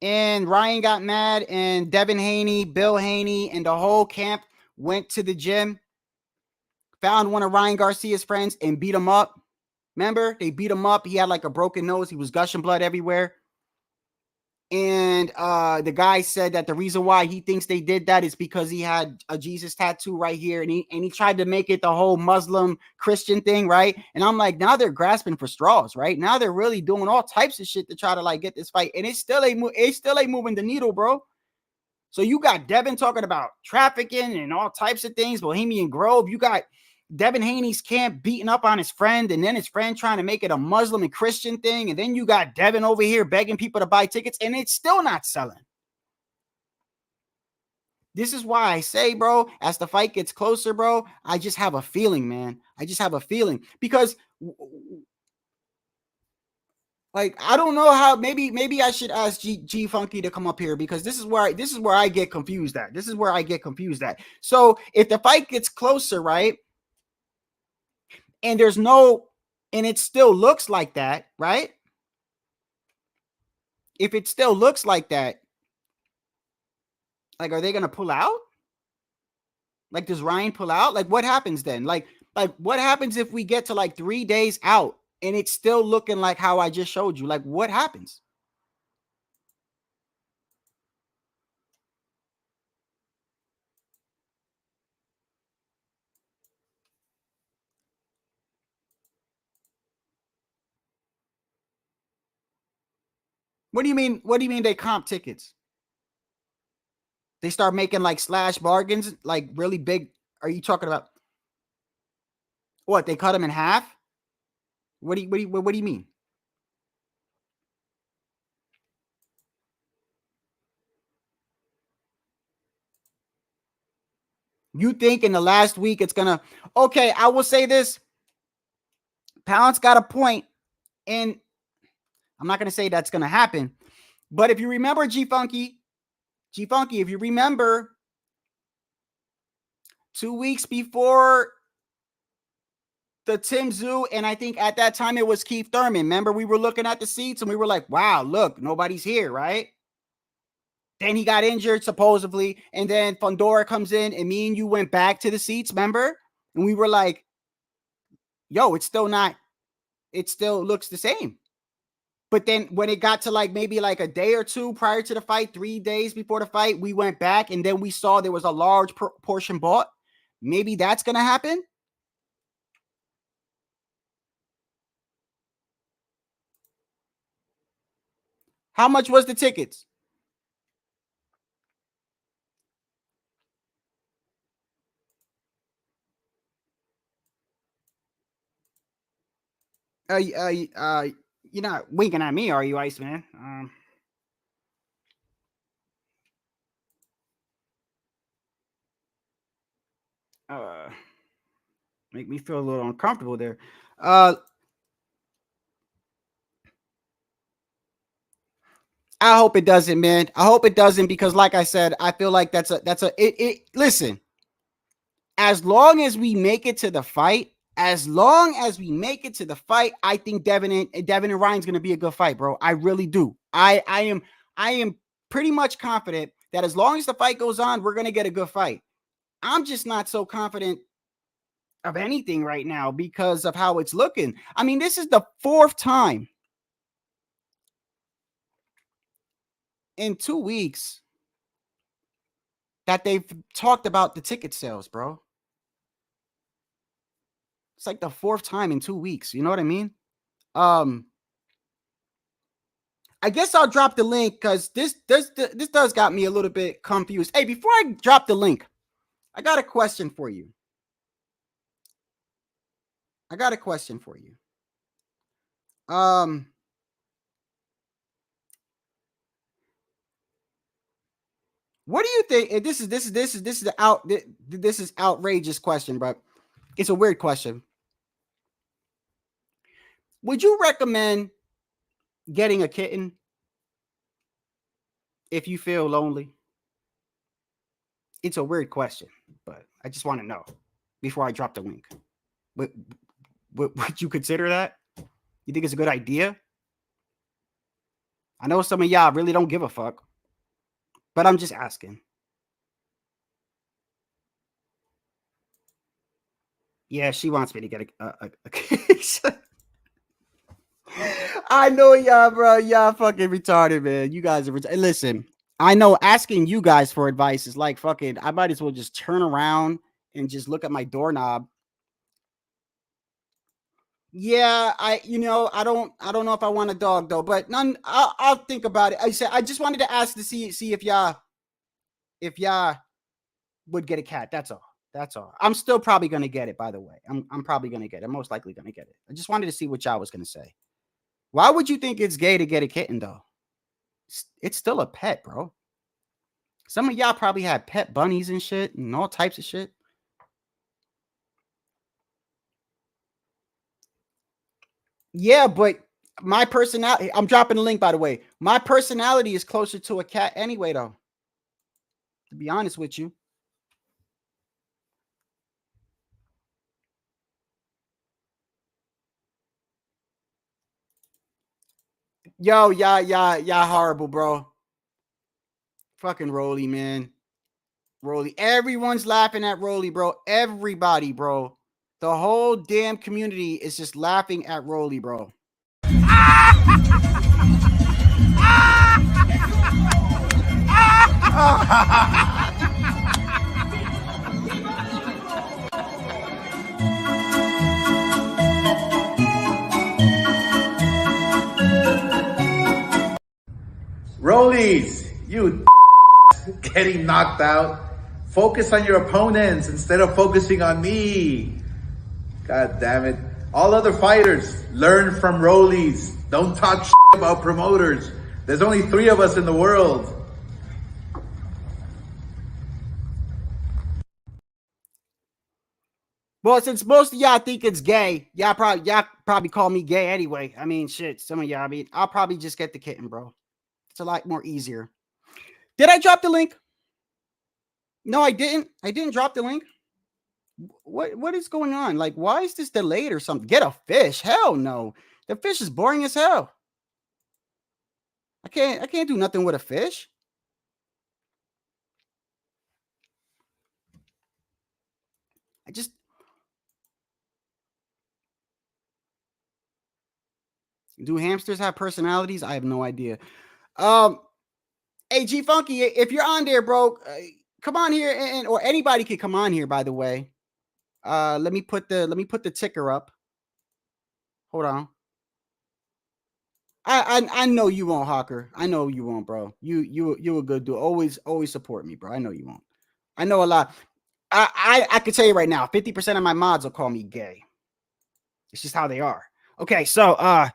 And Ryan got mad, and Devin Haney, Bill Haney, and the whole camp went to the gym, found one of Ryan Garcia's friends, and beat him up. Remember? They beat him up. He had like a broken nose. He was gushing blood everywhere. And the guy said that the reason why he thinks they did that is because he had a Jesus tattoo right here, and he tried to make it the whole Muslim Christian thing, right? And I'm like, now they're grasping for straws, right? Now they're really doing all types of shit to try to like get this fight, and it still ain't moving the needle, bro. So you got Devin talking about trafficking and all types of things, Bohemian Grove. You got Devin Haney's camp beating up on his friend, and then his friend trying to make it a Muslim and Christian thing. And then you got Devin over here begging people to buy tickets, and it's still not selling. This is why I say, bro, as the fight gets closer, bro, I just have a feeling, man. I just have a feeling because like I don't know how maybe I should ask G Funky to come up here because this is where I get confused at. This is where I get confused at. So if the fight gets closer, right? And there's no, and it still looks like that, right? If it still looks like that, like, are they going to pull out? Like, does Ryan pull out? Like, what happens then? Like, what happens if we get to like 3 days out and it's still looking like how I just showed you? Like, what happens? What do you mean? What do you mean they comp tickets? They start making like slash bargains, like really big. Are you talking about what? They cut them in half? What do you mean? You think in the last week it's gonna? Okay, I will say this. Pounds got a point, and I'm not going to say that's going to happen. But if you remember G-Funky, if you remember 2 weeks before the Tszyu, and I think at that time it was Keith Thurman. Remember, we were looking at the seats and we were like, wow, look, nobody's here, right? Then he got injured, supposedly, and then Fundora comes in, and me and you went back to the seats, remember? And we were like, yo, it still looks the same. But then when it got to like maybe like a day or two prior to the fight, 3 days before the fight, we went back, and then we saw there was a large portion bought. Maybe that's going to happen. How much was the tickets? You're not winking at me, are you, Iceman? Make me feel a little uncomfortable there. I hope it doesn't, man. I hope it doesn't, because like I said, I feel like listen, as long as we make it to the fight, I think Devin and Ryan's going to be a good fight, bro. I really do. I am pretty much confident that as long as the fight goes on, we're going to get a good fight. I'm just not so confident of anything right now because of how it's looking. I mean, this is the 4th time in 2 weeks that they've talked about the ticket sales, bro. It's like the 4th time in 2 weeks. You know what I mean? I guess I'll drop the link because this does got me a little bit confused. Hey, before I drop the link, I got a question for you. What do you think? This is outrageous question, but it's a weird question. Would you recommend getting a kitten if you feel lonely? It's a weird question, but I just want to know before I drop the link. Would you consider that? You think it's a good idea? I know some of y'all really don't give a fuck, but I'm just asking. Yeah, she wants me to get a I know y'all, bro. Y'all fucking retarded, man. You guys are retarded. Listen, I know asking you guys for advice is like fucking, I might as well just turn around and just look at my doorknob. Yeah, I don't know if I want a dog though, but I'll think about it. I just wanted to ask to see if y'all would get a cat. That's all. I'm still probably gonna get it, by the way. I'm probably gonna get it. I'm most likely gonna get it. I just wanted to see what y'all was gonna say. Why would you think it's gay to get a kitten though? It's still a pet, bro. Some of y'all probably had pet bunnies and shit and all types of shit. Yeah, but my personality, I'm dropping the link, by the way. My personality is closer to a cat anyway, though. To be honest with you. Yo, y'all horrible, bro. Fucking Rolly, man. Rolly. Everyone's laughing at Rolly, bro. Everybody, bro. The whole damn community is just laughing at Rolly, bro. Rollies, you getting knocked out. Focus on your opponents instead of focusing on me. God damn it. All other fighters, learn from Rollies. Don't talk about promoters. There's only 3 of us in the world. Well, since most of y'all think it's gay, y'all probably call me gay anyway. I mean, shit, some of y'all. I mean, I'll probably just get the kitten, bro. It's a lot more easier. Did I drop the link? No, I didn't. I didn't drop the link. What is going on? Like, why is this delayed or something? Get a fish? Hell no. The fish is boring as hell. I can't do nothing with a fish. Do hamsters have personalities? I have no idea. Hey, G Funky, if you're on there, bro, come on here, and or anybody can come on here. By the way, let me put the ticker up. Hold on. I know you won't, Hawker. I know you won't, bro. You a good dude. Always support me, bro. I know you won't. I know a lot. I can tell you right now, 50% of my mods will call me gay. It's just how they are. Okay, so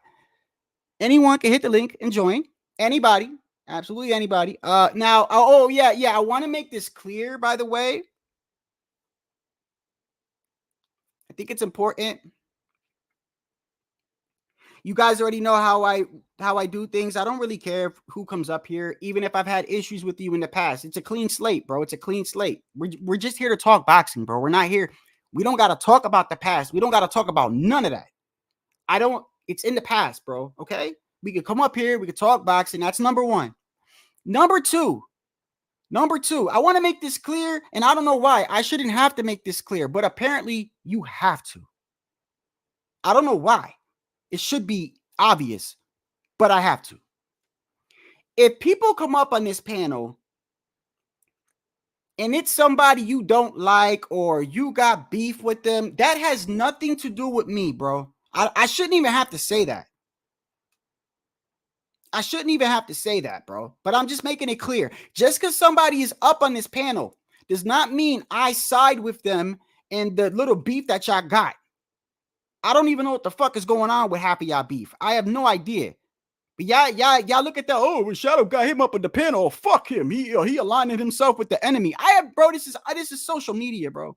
anyone can hit the link and join. Anybody, absolutely anybody. Now, yeah. I want to make this clear, by the way. I think it's important. You guys already know how I do things. I don't really care who comes up here, even if I've had issues with you in the past. It's a clean slate, bro. It's a clean slate. We're just here to talk boxing, bro. We're not here. We don't got to talk about the past. We don't got to talk about none of that. It's in the past, bro. Okay? We can come up here. We can talk boxing. That's number one. Number two, I want to make this clear, and I don't know why. I shouldn't have to make this clear, but apparently you have to. I don't know why. It should be obvious, but I have to. If people come up on this panel and it's somebody you don't like or you got beef with them, that has nothing to do with me, bro. I shouldn't even have to say that. I shouldn't even have to say that, bro. But I'm just making it clear. Just because somebody is up on this panel does not mean I side with them in the little beef that y'all got. I don't even know what the fuck is going on with half of y'all beef. I have no idea. But y'all look at that. Oh, when Shadow got him up in the panel, oh, fuck him. He aligned himself with the enemy. Bro, this is social media, bro.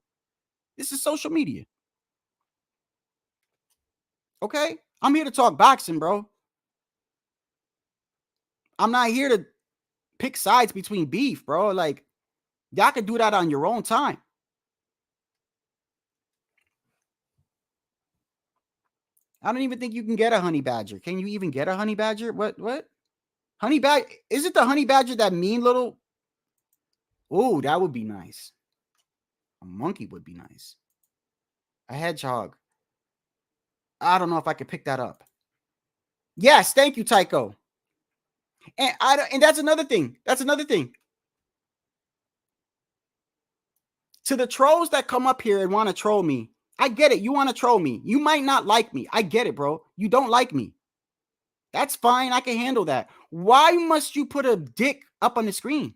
This is social media. Okay? I'm here to talk boxing, bro. I'm not here to pick sides between beef, bro. Like, y'all can do that on your own time. I don't even think you can get a honey badger. Can you even get a honey badger? What? Honey badger? Is it the honey badger that mean little? Oh, that would be nice. A monkey would be nice. A hedgehog. I don't know if I could pick that up. Yes, thank you, Tycho. And that's another thing. To the trolls that come up here and want to troll me, I get it. You want to troll me. You might not like me. I get it, bro. You don't like me. That's fine. I can handle that. Why must you put a dick up on the screen?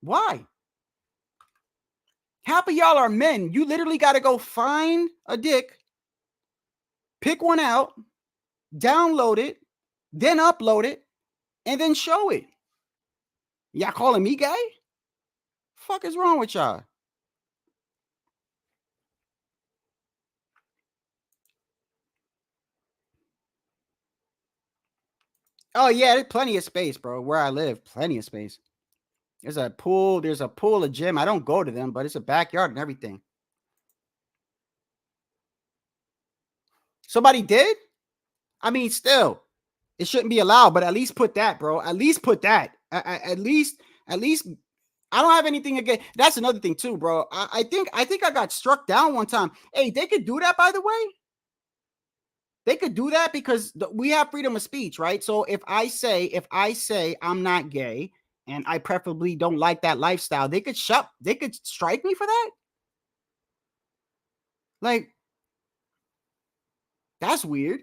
Why? Half of y'all are men. You literally got to go find a dick, pick one out, download it, then upload it, and then show it. Y'all calling me gay? Fuck is wrong with y'all? Oh, yeah, there's plenty of space, bro. Where I live, plenty of space. There's a pool, a gym. I don't go to them, but it's a backyard and everything. Somebody did? I mean, still, it shouldn't be allowed, but at least put that, bro. At least put that. At least, I don't have anything against. That's another thing too, bro. I think I got struck down one time. Hey, they could do that, by the way. They could do that because we have freedom of speech, right? So if I say I'm not gay and I preferably don't like that lifestyle, they could strike me for that. Like, that's weird.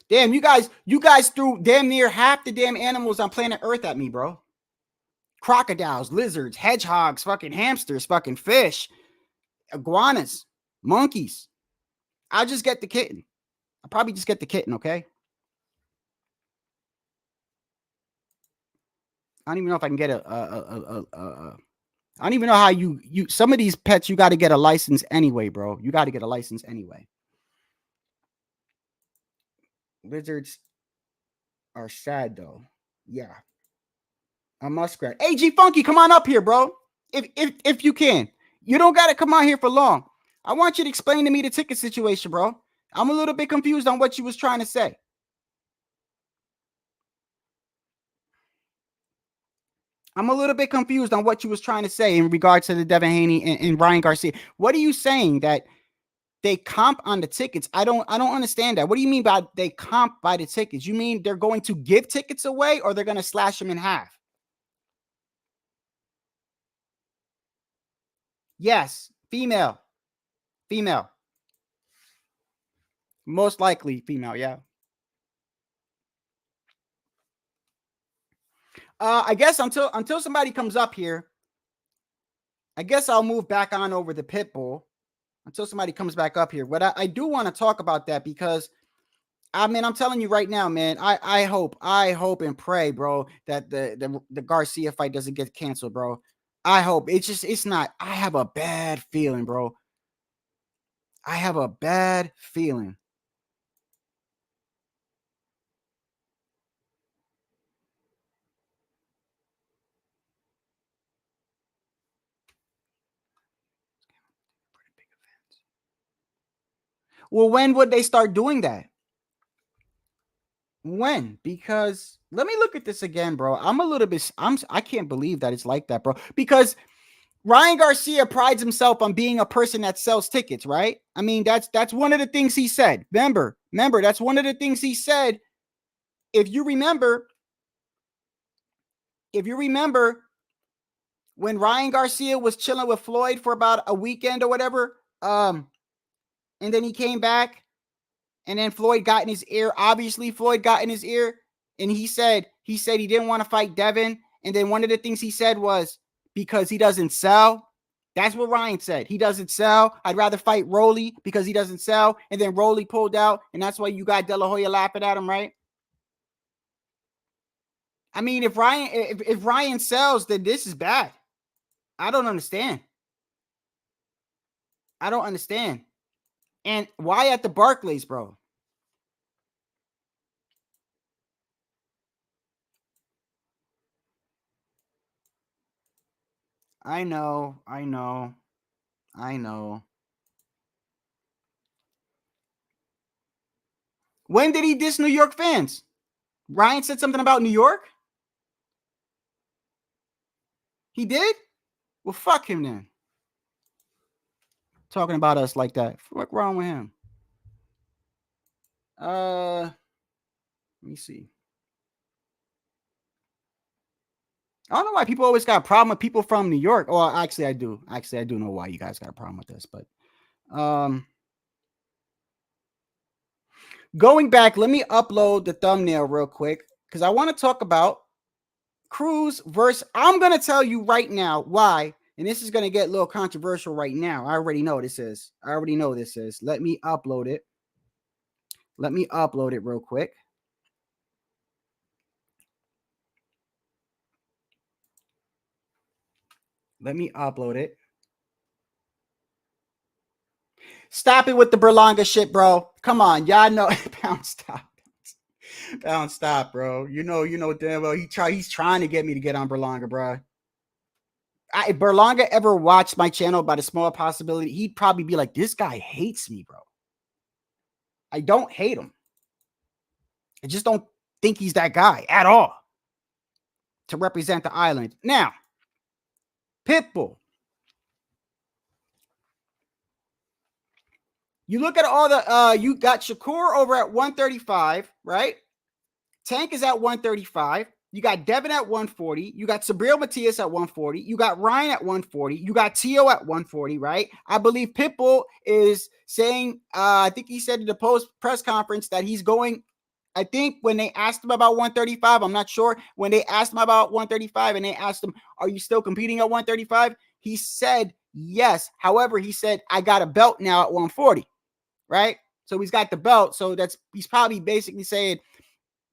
Damn, you guys threw damn near half the damn animals on planet Earth at me, bro. Crocodiles, lizards, hedgehogs, fucking hamsters, fucking fish, iguanas, monkeys. I'll just get the kitten. I'll probably just get the kitten, okay? I don't even know if I can get I don't even know how you some of these pets you got to get a license anyway, bro. You got to get a license anyway. Lizards are sad though. Yeah. A muskrat. Hey, G Funky, come on up here, bro. If you can. You don't got to come out here for long. I want you to explain to me the ticket situation, bro. I'm a little bit confused on what you was trying to say. I'm a little bit confused on what you was trying to say in regards to the Devin Haney and Ryan Garcia. What are you saying that they comp on the tickets? I don't understand that. What do you mean by they comp by the tickets? You mean they're going to give tickets away or they're going to slash them in half? Yes, female. Female. Most likely female, yeah. I guess until somebody comes up here, I guess I'll move back on over the PitBull until somebody comes back up here. But I do want to talk about that because, I mean, I'm telling you right now, man, I hope and pray, bro, that the Garcia fight doesn't get canceled, bro. I hope. It's not. I have a bad feeling, bro. I have a bad feeling. Well, when would they start doing that? When? Because let me look at this again, bro. I can't believe that it's like that, bro. Because Ryan Garcia prides himself on being a person that sells tickets, right? I mean, that's one of the things he said. Remember, that's one of the things he said. If you remember when Ryan Garcia was chilling with Floyd for about a weekend or whatever, and then he came back, and then Floyd got in his ear. Obviously, Floyd got in his ear, and he said he didn't want to fight Devin. And then one of the things he said was because he doesn't sell. That's what Ryan said. He doesn't sell. I'd rather fight Rolly because he doesn't sell. And then Rolly pulled out, and that's why you got De La Hoya laughing at him, right? I mean, if Ryan sells, then this is bad. I don't understand. And why at the Barclays, bro? I know. When did he diss New York fans? Ryan said something about New York? He did? Well, fuck him then. Talking about us like that. What's wrong with him? Let me see. I don't know why people always got a problem with people from New York. Well, actually, I do. I do know why you guys got a problem with this, but going back, let me upload the thumbnail real quick because I want to talk about Cruz versus. I'm going to tell you right now why, and this is going to get a little controversial right now. I already know this is. Let me upload it. Real quick. Let me upload it. Stop it with the Berlanga shit, bro. Come on, y'all know. Pound stop, bro. You know damn well he's trying to get me to get on Berlanga, bro. If Berlanga ever watched my channel by the small possibility, he'd probably be like, this guy hates me, bro. I don't hate him. I just don't think he's that guy at all to represent the island. Now, PitBull. You look at all the, you got Shakur over at 135, right? Tank is at 135. You got Devin at 140. You got Sabril Matias at 140. You got Ryan at 140. You got Tszyu at 140, right? I believe PitBull is saying, I think he said in the post press conference that he's going, I think when they asked him about 135, I'm not sure. When they asked him about 135 and they asked him, are you still competing at 135? He said yes. However, he said, I got a belt now at 140, right? So he's got the belt. So he's probably basically saying,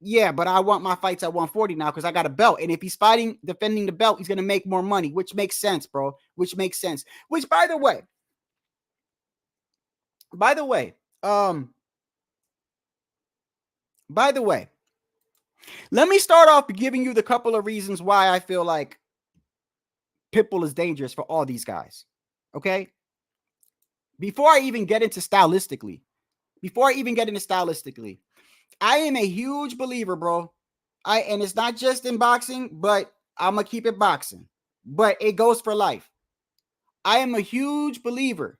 Yeah, but I want my fights at 140 now because I got a belt. And if he's fighting, defending the belt, he's going to make more money, which makes sense, bro. Which makes sense. Which, by the way, by the way, let me start off giving you the couple of reasons why I feel like PitBull is dangerous for all these guys. Okay? Before I even get into stylistically, I am a huge believer, bro. And it's not just in boxing, but I'm going to keep it boxing. But it goes for life. I am a huge believer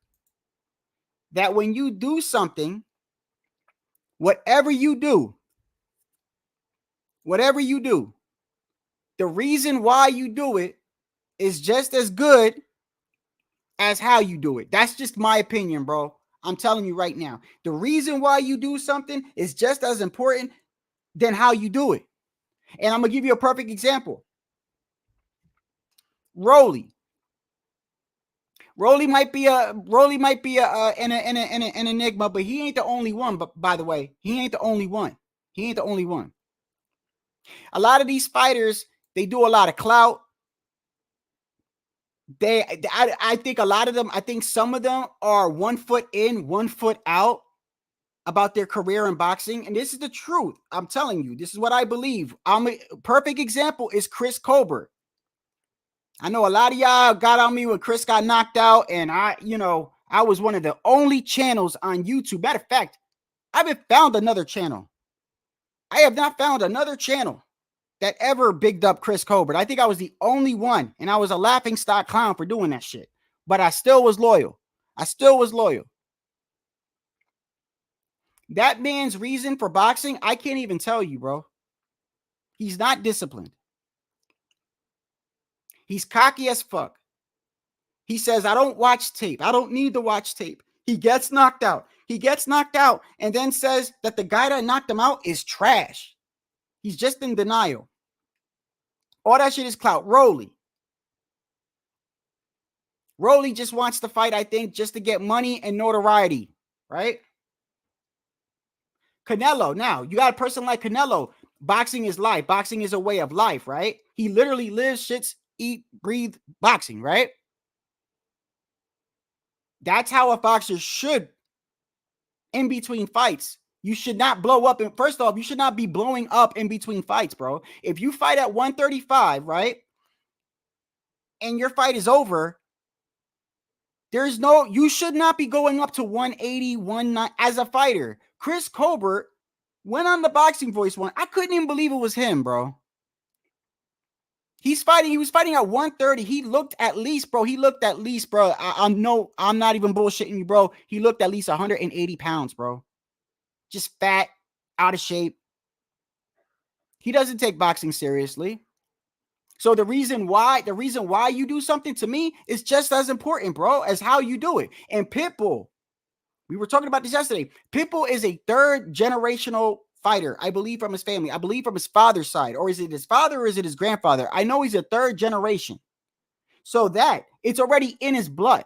that when you do something, whatever you do, the reason why you do it is just as good as how you do it. That's just my opinion, bro. I'm telling you right now. The reason why you do something is just as important than how you do it. And I'm going to give you a perfect example. Rolly might be an enigma, but he ain't the only one. But by the way, he ain't the only one. A lot of these fighters, they do a lot of clout. I think a lot of them, I think some of them are 1 foot in, 1 foot out about their career in boxing. And this is the truth. I'm telling you, this is what I believe. A perfect example is Chris Colbert. I know a lot of y'all got on me when Chris got knocked out, and I was one of the only channels on YouTube. Matter of fact, I haven't found another channel. I have not found another channel that ever bigged up Chris Colbert. I think I was the only one, and I was a laughing stock clown for doing that shit. But I still was loyal. That man's reason for boxing, I can't even tell you, bro. He's not disciplined. He's cocky as fuck. He says, I don't watch tape. I don't need to watch tape. He gets knocked out. And then says that the guy that knocked him out is trash. He's just in denial. All that shit is clout. Rolly just wants to fight, I think, just to get money and notoriety, right? Canelo, now, you got a person like Canelo. Boxing is life. Boxing is a way of life, right? He literally lives, shits, eat, breathe boxing, right? That's how a boxer should, in between fights. You should not blow up. And first off, you should not be blowing up in between fights, bro. If you fight at 135, right, and your fight is over, you should not be going up to 180, 190 as a fighter. Chris Colbert went on the Boxing Voice one. I couldn't even believe it was him, bro. He was fighting at 130. He looked at least, bro. I'm not even bullshitting you, bro. He looked at least 180 pounds, bro. Just fat, out of shape. He doesn't take boxing seriously. So the reason why you do something, to me, is just as important, bro, as how you do it. And PitBull, we were talking about this yesterday. PitBull is a third generational fighter, I believe, from his family. I believe from his father's side. Or is it his father or is it his grandfather? I know he's a third generation. So that it's already in his blood.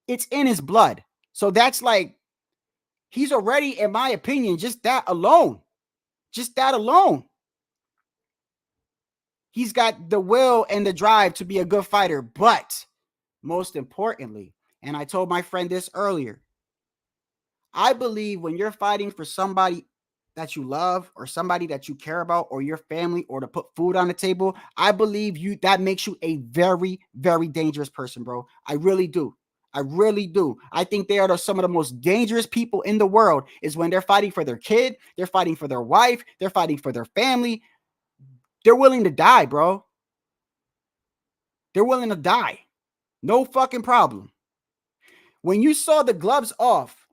It's in his blood. So that's like, he's already, in my opinion, just that alone. He's got the will and the drive to be a good fighter. But most importantly, and I told my friend this earlier, I believe when you're fighting for somebody that you love or somebody that you care about or your family or to put food on the table, I believe that makes you a very, very dangerous person, bro. I really do. I think they are some of the most dangerous people in the world is when they're fighting for their kid, they're fighting for their wife, they're fighting for their family. They're willing to die, bro. They're willing to die. No fucking problem. When you saw the gloves off,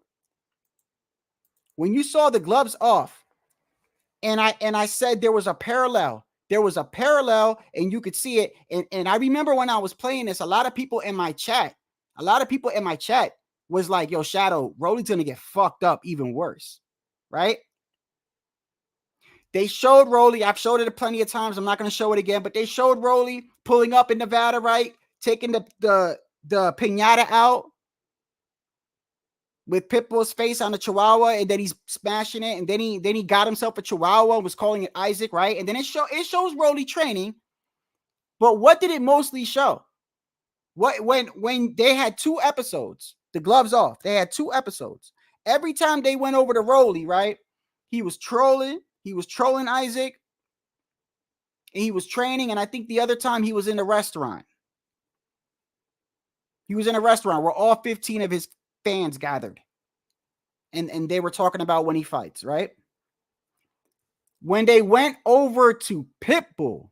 and I said there was a parallel, and you could see it. And I remember when I was playing this, a lot of people in my chat was like, yo, Shadow, Rolly's gonna get fucked up even worse, right? They showed Rolly. I've showed it plenty of times. I'm not going to show it again, but they showed Rolly pulling up in Nevada, right? Taking the piñata out. with PitBull's face on the Chihuahua, and then he's smashing it, and then he got himself a Chihuahua and was calling it Isaac, right? And then it shows Rolly training, but what did it mostly show? When they had 2 episodes, the gloves off, they had 2 episodes. Every time they went over to Rolly, right? He was trolling Isaac, and he was training, and I think the other time he was in a restaurant. He was in a restaurant where all 15 of his fans gathered. And they were talking about when he fights, right? When they went over to PitBull,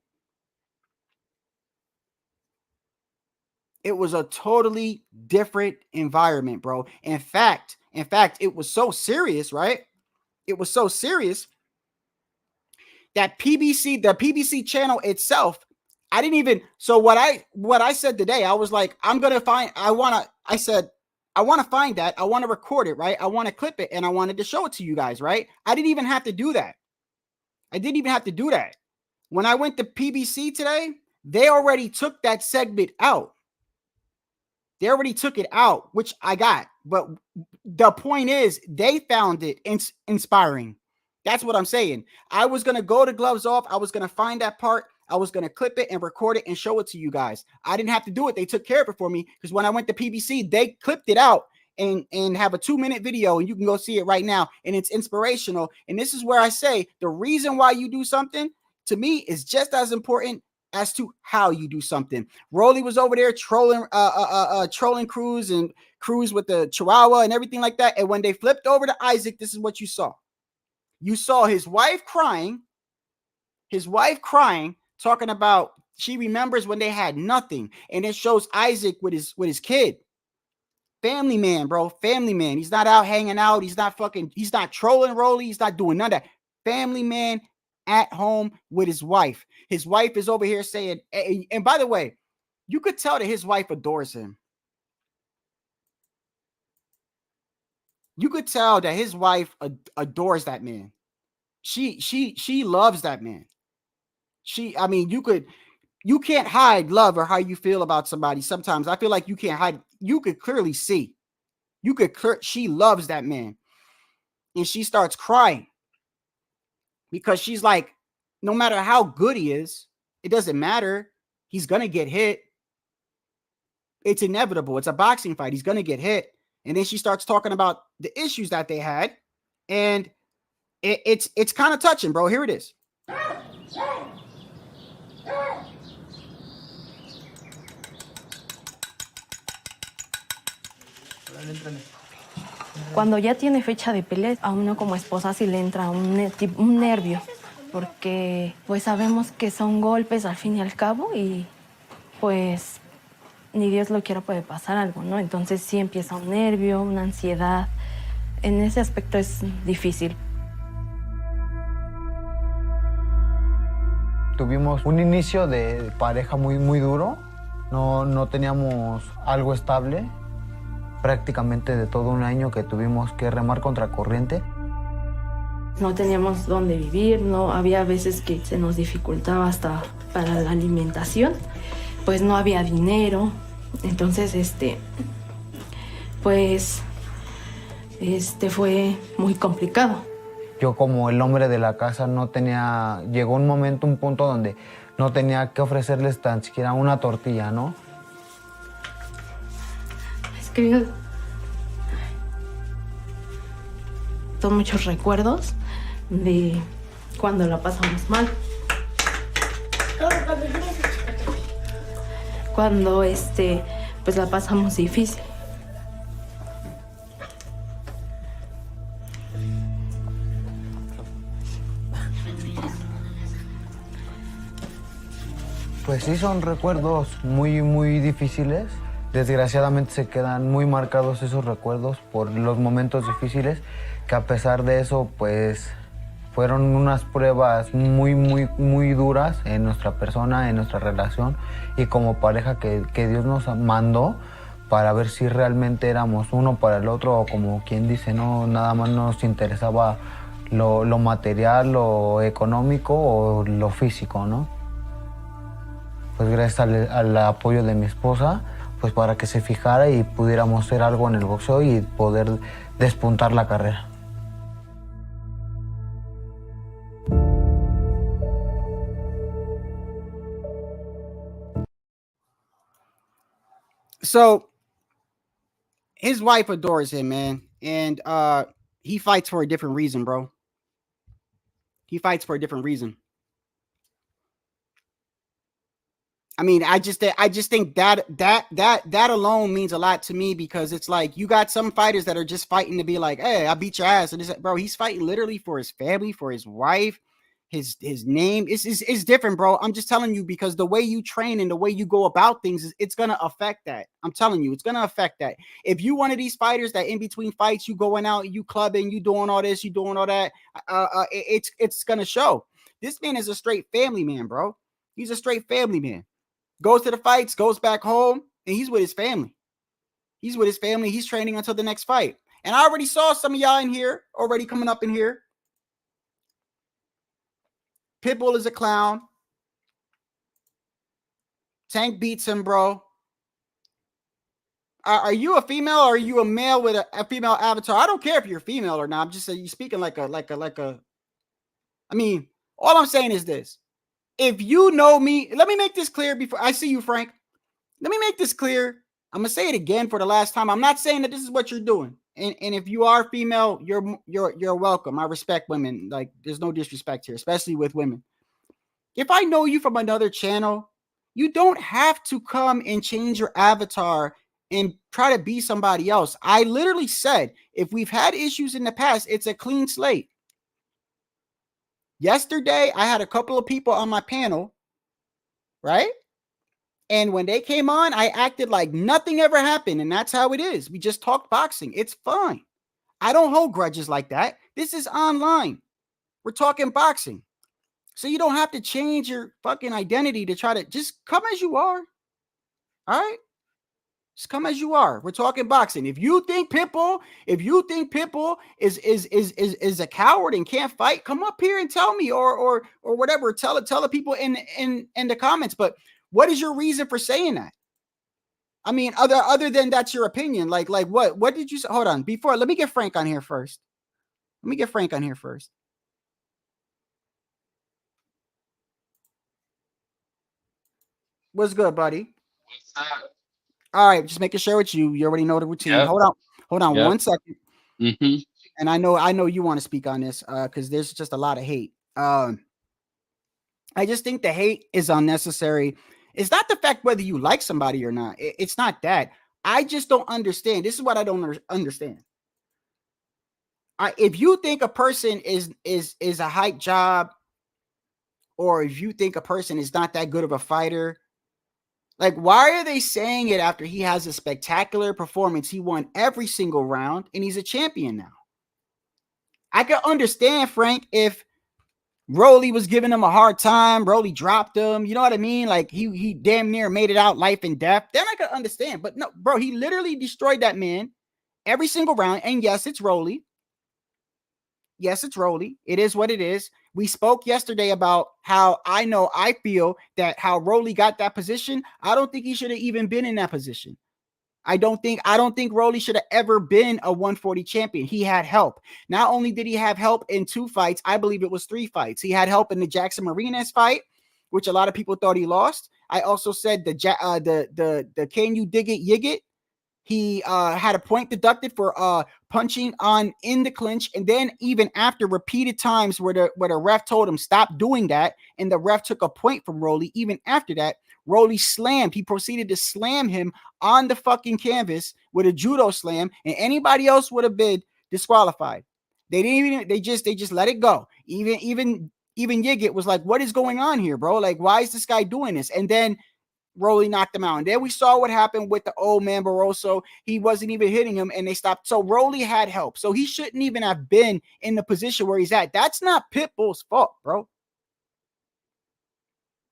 it was a totally different environment, bro. In fact, it was so serious, right? It was so serious that the PBC channel itself, I didn't even, so what I said today, I was like, I want to find that. I want to record it, right? I want to clip it, and I wanted to show it to you guys, right? I didn't even have to do that. When I went to PBC today, they already took that segment out. They already took it out, which I got. But the point is, they found it inspiring. That's what I'm saying. I was going to go to gloves off. I was going to find that part. I was going to clip it and record it and show it to you guys. I didn't have to do it. They took care of it for me, because when I went to PBC, they clipped it out and have a 2-minute video, and you can go see it right now. And it's inspirational. And this is where I say the reason why you do something, to me, is just as important as to how you do something. Rolly was over there trolling Cruz and Cruz with the Chihuahua and everything like that. And when they flipped over to Isaac, this is what you saw. You saw his wife crying, talking about she remembers when they had nothing. And it shows Isaac with his kid. Family man, bro. Family man. He's not out hanging out. He's not trolling Rolly. He's not doing none of that. Family man at home with his wife. His wife is over here saying, and by the way, you could tell that his wife adores him. You could tell that his wife adores that man. She loves that man. You can't hide love or how you feel about somebody. Sometimes I feel like you can't hide. You could clearly see. She loves that man. And she starts crying because she's like, no matter how good he is, it doesn't matter. He's going to get hit. It's inevitable. It's a boxing fight. He's going to get hit. And then she starts talking about the issues that they had. And it's kind of touching, bro. Here it is. Cuando ya tiene fecha de pelea, a uno como esposa sí le entra un nervio, porque pues sabemos que son golpes al fin y al cabo y pues ni Dios lo quiera puede pasar algo, ¿no? Entonces sí empieza un nervio, una ansiedad. En ese aspecto es difícil. Tuvimos un inicio de pareja muy duro. No teníamos algo estable. Prácticamente de todo un año que tuvimos que remar contra corriente. No teníamos dónde vivir, no había veces que se nos dificultaba hasta para la alimentación, pues no había dinero. Entonces fue muy complicado. Yo como el hombre de la casa llegó un punto donde no tenía que ofrecerles tan siquiera una tortilla, ¿no? Es que son muchos recuerdos de cuando la pasamos mal. Cuando pues la pasamos difícil. Pues sí, son recuerdos muy difíciles. Desgraciadamente se quedan muy marcados esos recuerdos por los momentos difíciles, que a pesar de eso, pues fueron unas pruebas muy duras en nuestra persona, en nuestra relación y como pareja que Dios nos mandó para ver si realmente éramos uno para el otro, o como quien dice, no, nada más nos interesaba lo material, lo económico o lo físico, ¿no? Pues gracias al apoyo de mi esposa pues para que se fijara y pudiéramos hacer algo en el boxeo y poder despuntar la carrera. So his wife adores him, man, and he fights for a different reason, bro. He fights for a different reason. I mean, I just think that alone means a lot to me, because it's like you got some fighters that are just fighting to be like, hey, I beat your ass. And this, bro, he's fighting literally for his family, for his wife, his name. It's different, bro. I'm just telling you, because the way you train and the way you go about things, it's gonna affect that. I'm telling you, it's gonna affect that. If you one of these fighters that in between fights, you going out, you clubbing, you doing all this, you doing all that, it's gonna show. This man is a straight family man, bro. He's a straight family man. Goes to the fights, goes back home, and he's with his family. He's with his family. He's training until the next fight. And I already saw some of y'all in here already coming up in here. PitBull is a clown. Tank beats him, bro. Are you a female or are you a male with a female avatar? I don't care if you're female or not. I'm just saying you're speaking like a. I mean, all I'm saying is this. If you know me, let me make this clear before I see you, Frank. Let me make this clear. I'm gonna say it again for the last time. I'm not saying that this is what you're doing. And if you are female, you're welcome. I respect women. Like, there's no disrespect here, especially with women. If I know you from another channel, you don't have to come and change your avatar and try to be somebody else. I literally said, if we've had issues in the past, it's a clean slate. Yesterday, I had a couple of people on my panel, right? And when they came on, I acted like nothing ever happened. And that's how it is. We just talked boxing. It's fine. I don't hold grudges like that. This is online. We're talking boxing. So you don't have to change your fucking identity to try to just come as you are. All right? Just come as you are. We're talking boxing. If you think PitBull is a coward and can't fight, come up here and tell me, or whatever. Tell the people in the comments. But what is your reason for saying that? I mean, other than that's your opinion. Like what did you say? Hold on. Let me get Frank on here first. What's good, buddy? What's up? All right, just making sure with you. You already know the routine. Yep. Hold on Yep. 1 second. Mm-hmm. And I know you want to speak on this because there's just a lot of hate. I just think the hate is unnecessary. It's not the fact whether you like somebody or not. It's not that. I just don't understand. This is what I don't understand. If you think a person is a hype job, or if you think a person is not that good of a fighter, like, why are they saying it after he has a spectacular performance? He won every single round and he's a champion now. I can understand, Frank, if Rolly was giving him a hard time, Rolly dropped him, you know what I mean? Like, he damn near made it out life and death. Then I can understand. But no, bro, he literally destroyed that man every single round. And yes, it's Rolly. Yes, it's Rolly. It is what it is. We spoke yesterday about how I feel that how Rolly got that position. I don't think he should have even been in that position. I don't think Rolly should have ever been a 140 champion. He had help. Not only did he have help in 2 fights, I believe it was 3 fights. He had help in the Jackson Marinas fight, which a lot of people thought he lost. I also said the Can You Dig It Yig It. He had a point deducted for punching on in the clinch, and then even after repeated times where the ref told him stop doing that, and the ref took a point from Rolly. Even after that, Rolly slammed. He proceeded to slam him on the fucking canvas with a judo slam, and anybody else would have been disqualified. They didn't even. They just let it go. Even Yigit was like, "What is going on here, bro? Like, why is this guy doing this?" And then Rolly knocked him out. And then we saw what happened with the old man Barroso. He wasn't even hitting him and they stopped. So Rolly had help. So he shouldn't even have been in the position where he's at. That's not PitBull's fault, bro.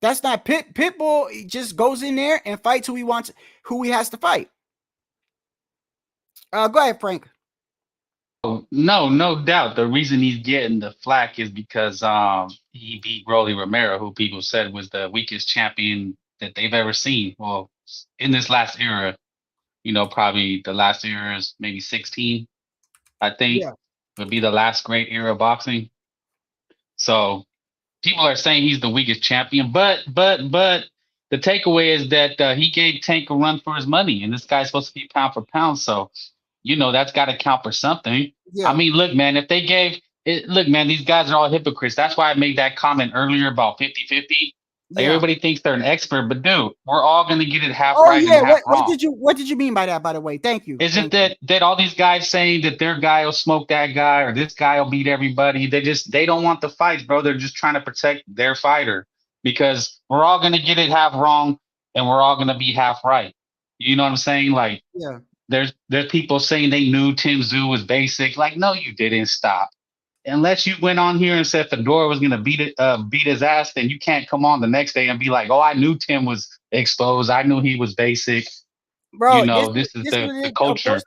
That's not PitBull. He just goes in there and fights who he has to fight. Go ahead, Frank. Oh, no doubt. The reason he's getting the flack is because he beat Rolly Romero, who people said was the weakest champion that they've ever seen. Well, in this last era, probably the last era is maybe 16, I think, Yeah. would be the last great era of boxing. So people are saying he's the weakest champion, but the takeaway is that he gave Tank a run for his money, and this guy's supposed to be pound for pound. So, that's got to count for something. Yeah. I mean, look, man, if they gave it, look, man, these guys are all hypocrites. That's why I made that comment earlier about 50-50. Like, everybody thinks they're an expert, but dude, we're all gonna get it half right and half wrong. What did you mean by that, by the way? Thank you. Is it that all these guys saying that their guy will smoke that guy or this guy will beat everybody? They don't want the fights, bro. They're just trying to protect their fighter, because we're all gonna get it half wrong and we're all gonna be half right. You know what I'm saying? Like, yeah. There's people saying they knew Tszyu was basic. Like, no, you didn't. Stop. Unless you went on here and said Fedora was gonna beat his ass, then you can't come on the next day and be like, "Oh, I knew Tim was exposed. I knew he was basic." Bro, this is the culture.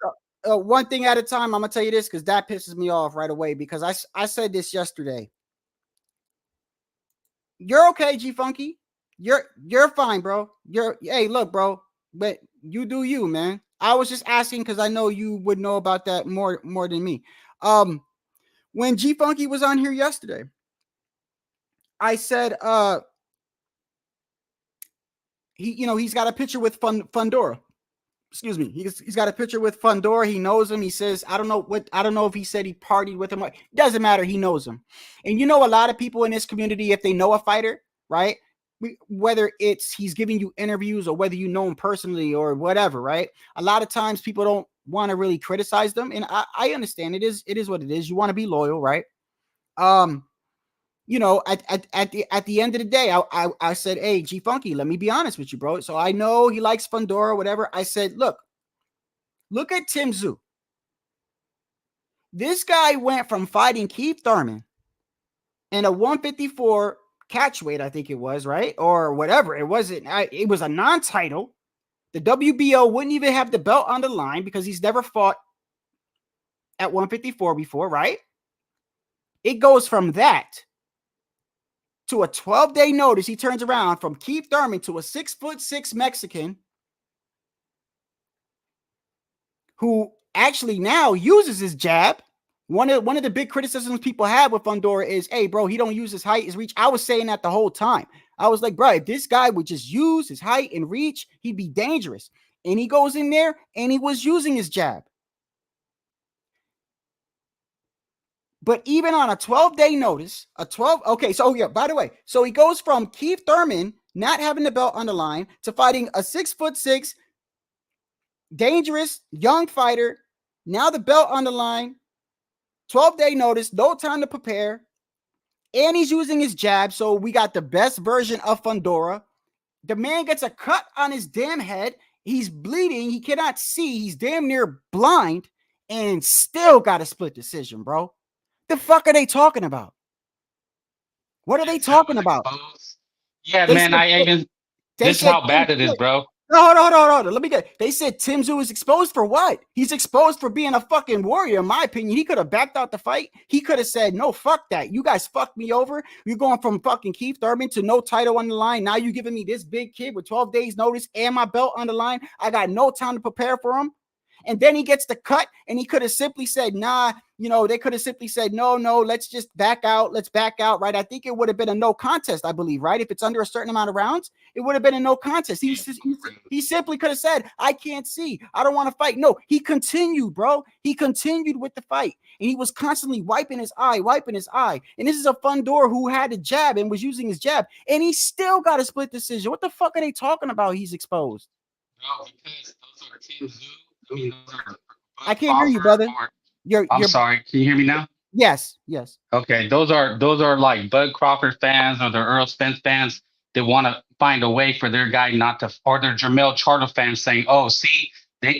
One thing at a time. I'm gonna tell you this because that pisses me off right away. Because I said this yesterday. You're okay, G Funky. You're fine, bro. Hey, look, bro. But you do you, man. I was just asking because I know you would know about that more than me. When G Funky was on here yesterday, I said, he's got a picture with Fundora. Excuse me. He's got a picture with Fundora. He knows him. He says, I don't know if he said he partied with him. It doesn't matter. He knows him. And a lot of people in this community, if they know a fighter, right? Whether it's he's giving you interviews or whether you know him personally or whatever, right? A lot of times people don't want to really criticize them, and I understand it is what it is. You want to be loyal, right? At the end of the day, I said, hey, G Funky, let me be honest with you, bro. So I know he likes Fundora, whatever. I said, look at Tszyu. This guy went from fighting Keith Thurman in a 154 catch weight, I think it was, right? Or whatever. It wasn't. It was a non-title. The WBO wouldn't even have the belt on the line because he's never fought at 154 before, right? It goes from that to a 12-day notice. He turns around from Keith Thurman to a 6'6" Mexican who actually now uses his jab. One of the big criticisms people have with Fundora is, hey, bro, he don't use his height, his reach. I was saying that the whole time. I was like, bro, if this guy would just use his height and reach, he'd be dangerous. And he goes in there and he was using his jab. But even on a 12-day notice, by the way, so he goes from Keith Thurman not having the belt on the line to fighting a 6'6" dangerous young fighter. Now the belt on the line. 12-day notice, no time to prepare, and he's using his jab, so we got the best version of Fundora. The man gets a cut on his damn head. He's bleeding. He cannot see. He's damn near blind, and still got a split decision, bro. The fuck are they talking about? What are they talking about? Yeah, man, this is how bad it is, bro. No, hold on. Let me get. They said Tszyu is exposed for what? He's exposed for being a fucking warrior, in my opinion. He could have backed out the fight. He could have said, no, fuck that. You guys fucked me over. You're going from fucking Keith Thurman to no title on the line. Now you're giving me this big kid with 12 days notice and my belt on the line. I got no time to prepare for him. And then he gets the cut, and he could have simply said, nah, they could have simply said, no, let's just back out. Let's back out, right? I think it would have been a no contest, I believe, right? If it's under a certain amount of rounds, it would have been a no contest. He simply could have said, I can't see. I don't want to fight. No, he continued, bro. He continued with the fight, and he was constantly wiping his eye. And this is a Fundora who had a jab and was using his jab, and he still got a split decision. What the fuck are they talking about? He's exposed. No, because those are Tszyu. I can't hear you, brother. I'm sorry. Can you hear me now? Yes. Okay, those are like Bud Crawford fans or the Earl Spence fans that want to find a way for their guy not to, or they're Jermell Charlo fans saying, "Oh, see,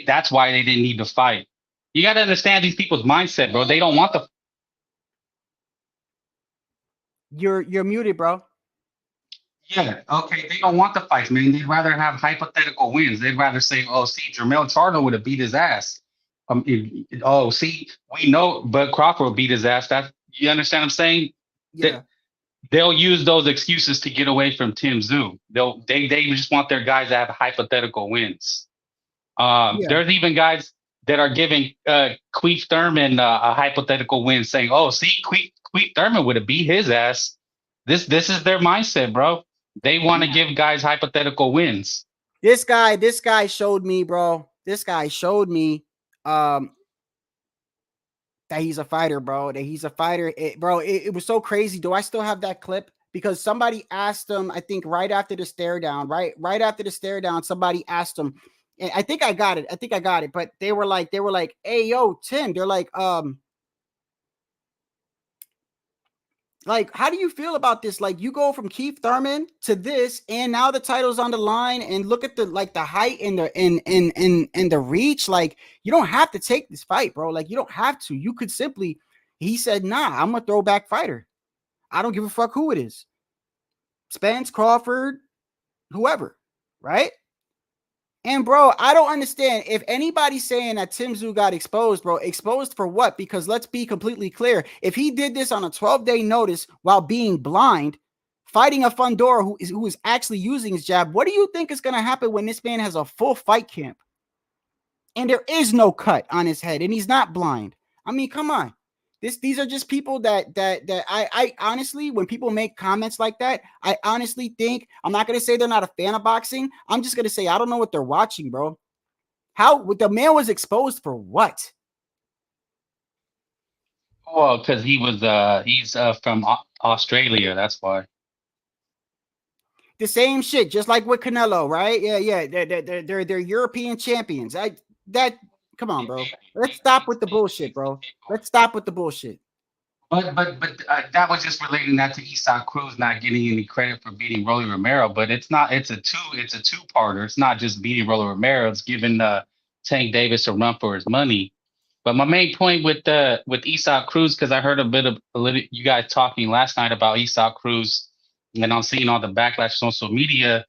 that's why they didn't need to fight." You got to understand these people's mindset, bro. They don't want the. You're muted, bro. Yeah, okay. They don't want the fights, man. They'd rather have hypothetical wins. They'd rather say, "Oh, see, Jermell Charlo would have beat his ass." See, we know Bud Crawford would beat his ass. You understand what I'm saying? Yeah. they'll use those excuses to get away from Tszyu. They just want their guys to have hypothetical wins. Yeah. There's even guys that are giving Queef Thurman a hypothetical win, saying, "Oh, see, Queef Thurman would have beat his ass." This is their mindset, bro. They want to give guys hypothetical wins. This guy showed me, bro. This guy showed me that he's a fighter, bro. That he's a fighter. It was so crazy. Do I still have that clip? Because somebody asked him, I think right after the stare down, right after the stare down, somebody asked him, and I think I got it. But they were like, "Hey, yo, Tim," they're like, how do you feel about this? Like, you go from Keith Thurman to this, and now the title's on the line, and look at the height and the reach. Like, you don't have to take this fight, bro. Like, you don't have to. You could simply, he said, "Nah, I'm a throwback fighter. I don't give a fuck who it is. Spence, Crawford, whoever," right? And bro, I don't understand if anybody's saying that Tszyu got exposed, bro. Exposed for what? Because let's be completely clear. If he did this on a 12-day notice while being blind, fighting a Fundora who is actually using his jab, what do you think is going to happen when this man has a full fight camp and there is no cut on his head and he's not blind? I mean, come on. These are just people that I honestly, when people make comments like that, I honestly think, I'm not going to say they're not a fan of boxing. I'm just going to say, I don't know what they're watching, bro. The man was exposed for what? Well, because he's from Australia. That's why. The same shit, just like with Canelo, right? Yeah. They're European champions. Come on, bro. Let's stop with the bullshit, bro. Let's stop with the bullshit. But that was just relating that to Isaac Cruz not getting any credit for beating Rolly Romero. But it's not. It's a two-parter. It's not just beating Rolly Romero. It's giving Tank Davis a run for his money. But my main point with Isaac Cruz, because I heard a little you guys talking last night about Isaac Cruz, and I'm seeing all the backlash on social media.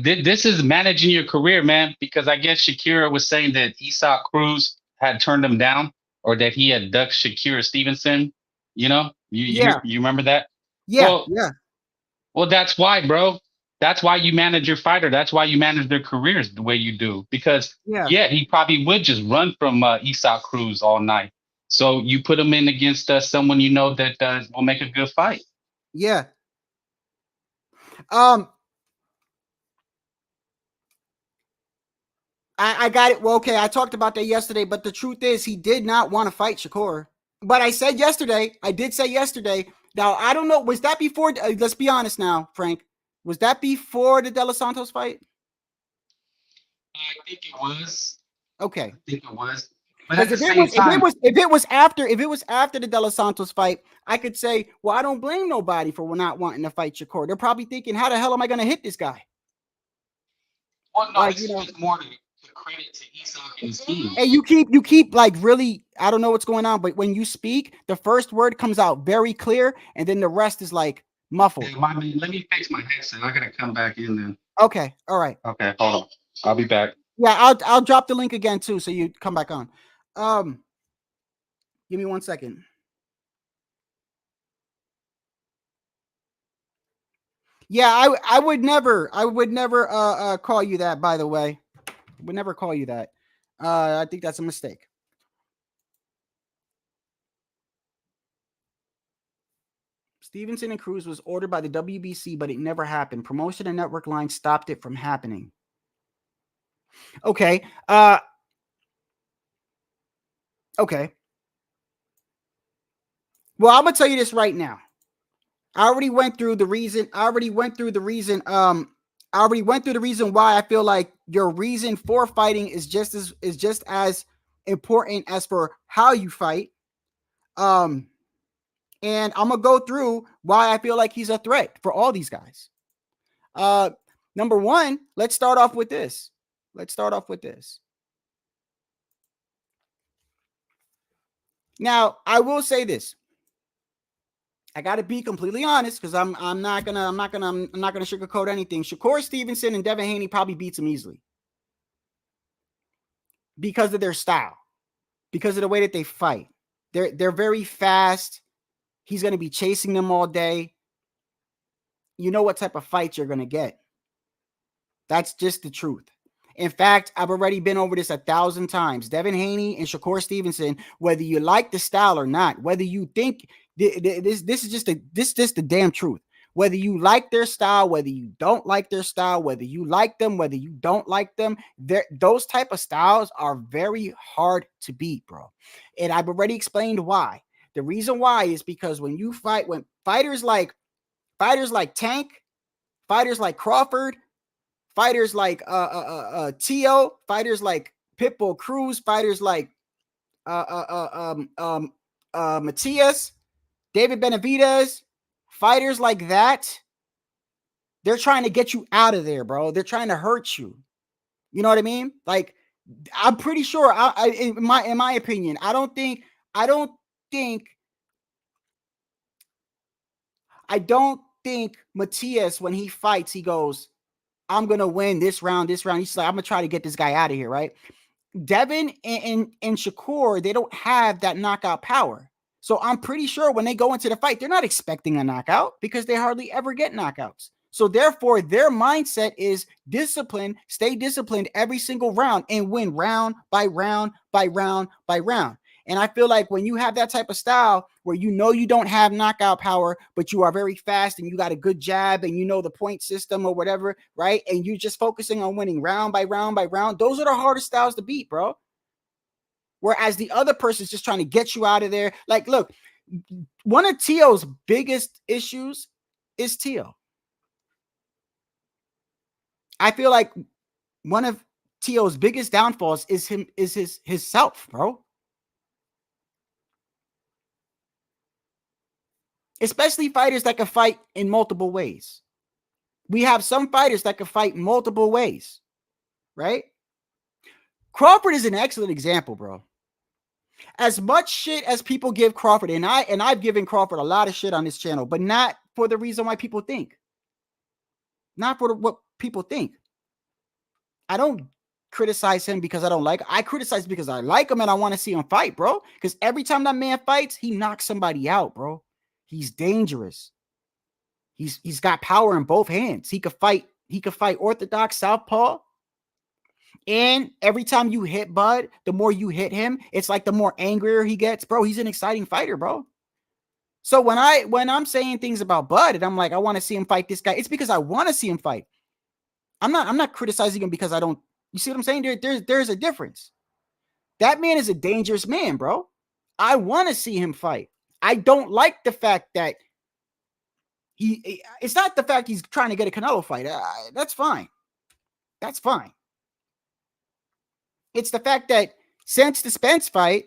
This is managing your career, man, because I guess Shakur was saying that Isaac Cruz had turned him down, or that he had ducked Shakur Stevenson. You know, you remember that? Yeah, Well, that's why, bro. That's why you manage your fighter. That's why you manage their careers the way you do. Because he probably would just run from Isaac Cruz all night. So you put him in against someone you know that will make a good fight. Yeah. I got it. Well, okay, I talked about that yesterday, but the truth is he did not want to fight Shakur. But I did say yesterday, now I don't know, was that before, let's be honest now, Frank, was that before the De Los Santos fight? I think it was. Okay. I think it was. But at the if same time, it was after the De Los Santos fight, I could say, well, I don't blame nobody for not wanting to fight Shakur. They're probably thinking, how the hell am I going to hit this guy? Well, no, like, it's more to credit to Isak and his team. And you keep like really, I don't know what's going on, but when you speak, the first word comes out very clear, and then the rest is like muffled. Hey, let me fix my headset. I gotta come back in then. Okay, all right. Okay, hold on. I'll be back. Yeah, I'll drop the link again too, so you come back on. Give me 1 second. Yeah, I would never call you that, by the way. Would never call you that. I think that's a mistake. Stevenson and Cruz was ordered by the WBC, but it never happened. Promotion and network line stopped it from happening. Okay. Okay. Well, I'm gonna tell you this right now. I already went through the reason why I feel like your reason for fighting is just as important as for how you fight. And I'm gonna go through why I feel like he's a threat for all these guys. Number one, let's start off with this. Now, I will say this. I got to be completely honest, because I'm not gonna sugarcoat anything. Shakur Stevenson and Devin Haney probably beats him easily because of their style, because of the way that they fight. They're very fast. He's going to be chasing them all day. you know what type of fight you're going to get. That's just the truth. In fact, I've already been over this 1,000 times. Devin Haney and Shakur Stevenson, whether you like the style or not, whether you think this is just the damn truth. Whether you like their style, whether you don't like their style, whether you like them, whether you don't like them, those type of styles are very hard to beat, bro. And I've already explained why. The reason why is because when you fight, when fighters like Tank, fighters like Crawford, fighters like Tszyu, fighters like PitBull Cruz, fighters like Matias, David Benavidez, fighters like that, they're trying to get you out of there, bro. They're trying to hurt you. You know what I mean? Like, I'm pretty sure. In my opinion, I don't think Matias, when he fights, he goes, I'm gonna win this round. He's like, I'm gonna try to get this guy out of here, right? Devin and Shakur, they don't have that knockout power. So I'm pretty sure when they go into the fight, they're not expecting a knockout because they hardly ever get knockouts. So therefore, their mindset is discipline, stay disciplined every single round and win round by round by round by round. And I feel like when you have that type of style where you know you don't have knockout power, but you are very fast and you got a good jab and you know the point system or whatever, right? And you're just focusing on winning round by round by round. Those are the hardest styles to beat, bro. Whereas the other person's just trying to get you out of there. Like, look, one of Tio's biggest issues is Tszyu. I feel like one of Tio's biggest downfalls is his self, bro. Especially fighters that can fight in multiple ways. We have some fighters that can fight multiple ways, right? Crawford is an excellent example, bro. As much shit as people give Crawford, and I've given Crawford a lot of shit on this channel, but not for the reason why people think. Not for what people think. I don't criticize him because I don't like him. I criticize because I like him and I want to see him fight, bro. Because every time that man fights, he knocks somebody out, bro. He's dangerous. He's got power in both hands. He could fight orthodox southpaw. And every time you hit Bud, the more you hit him, it's like the more angrier he gets, bro. He's an exciting fighter, bro. So when I'm saying things about Bud and I'm like, I want to see him fight this guy, it's because I want to see him fight. I'm not criticizing him because I don't. You see what I'm saying? There's a difference. That man is a dangerous man, bro. I want to see him fight. I don't like the fact that it's not the fact he's trying to get a Canelo fight. That's fine. That's fine. It's the fact that since the Spence fight,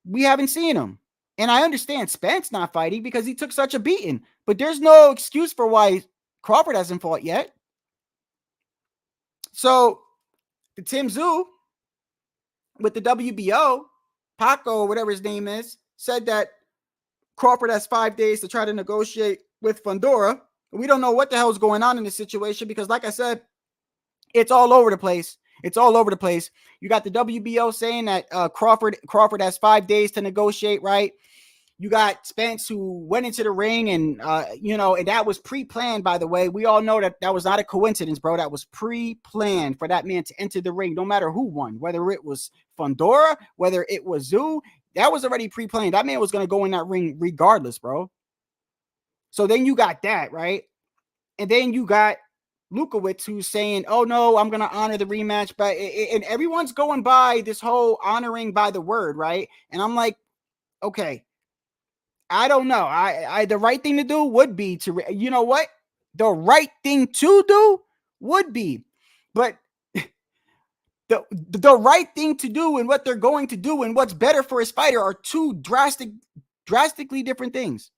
we haven't seen him. And I understand Spence not fighting because he took such a beating. But there's no excuse for why Crawford hasn't fought yet. So the Tszyu with the WBO, Paco, whatever his name is, said that Crawford has 5 days to try to negotiate with Fundora. We don't know what the hell is going on in this situation because, like I said, it's all over the place. It's all over the place. You got the WBO saying that Crawford has 5 days to negotiate, right? You got Spence who went into the ring and, and that was pre-planned, by the way. We all know that was not a coincidence, bro. That was pre-planned for that man to enter the ring, no matter who won, whether it was Fundora, whether it was Tszyu. That was already pre-planned. That man was going to go in that ring regardless, bro. So then you got that, right? And then you got Lukowitz who's saying, oh, no, I'm going to honor the rematch. And everyone's going by this whole honoring by the word, right? And I'm like, okay, I don't know. The right thing to do would be to, you know what? The right thing to do would be, but the right thing to do and what they're going to do and what's better for his fighter are two drastically different things.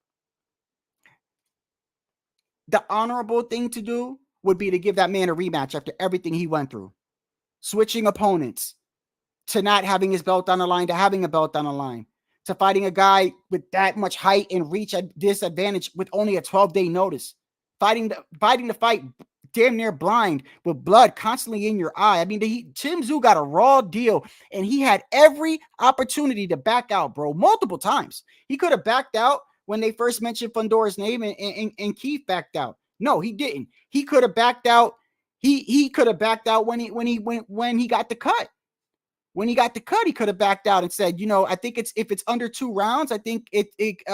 The honorable thing to do would be to give that man a rematch after everything he went through. Switching opponents, to not having his belt on the line, to having a belt on the line, to fighting a guy with that much height and reach at disadvantage with only a 12-day notice. Fighting the fight damn near blind with blood constantly in your eye. I mean, Tszyu got a raw deal and he had every opportunity to back out, bro, multiple times. He could have backed out when they first mentioned Fundora's name and Keith backed out. No, he didn't. He could have backed out. He could have backed out when he got the cut. When he got the cut, he could have backed out and said, I think if it's under 2 rounds, I think it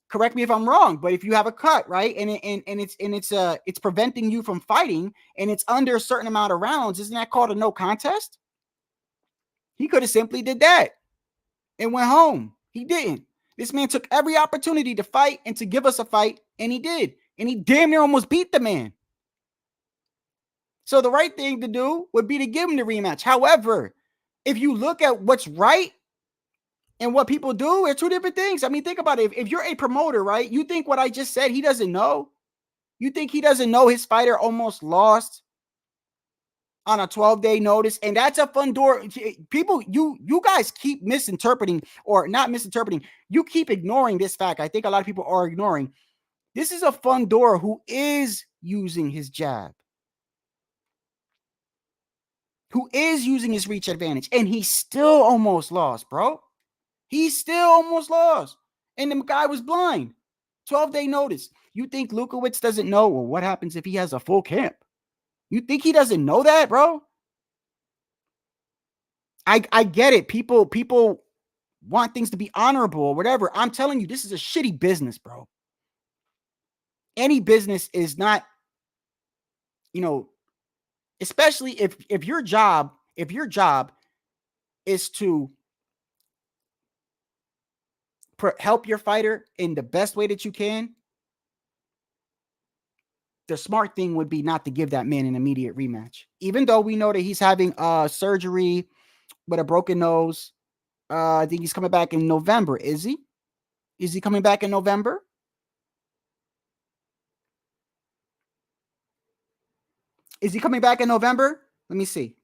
correct me if I'm wrong, but if you have a cut, right, and it's preventing you from fighting, and it's under a certain amount of rounds, isn't that called a no contest? He could have simply did that and went home. He didn't. This man took every opportunity to fight and to give us a fight, and he did. And he damn near almost beat the man. So the right thing to do would be to give him the rematch. However, if you look at what's right and what people do, it's 2 different things. I mean, think about it. If you're a promoter, right, you think what I just said, he doesn't know? You think he doesn't know his fighter almost lost on a 12-day notice? And that's a fun door. People, you guys keep misinterpreting, or not misinterpreting. You keep ignoring this fact. I think a lot of people are ignoring. This is a Fundora who is using his jab, who is using his reach advantage, and he still almost lost, bro. He still almost lost. And the guy was blind. 12-day notice. You think Lukowitz doesn't know? Well, what happens if he has a full camp? You think he doesn't know that, bro? I get it. People want things to be honorable or whatever. I'm telling you, this is a shitty business, bro. Any business is not, especially if your job is to help your fighter in the best way that you can, the smart thing would be not to give that man an immediate rematch. Even though we know that he's having surgery with a broken nose. I think he's coming back in November. Is he? Is he coming back in November? Is he coming back in November? Let me see.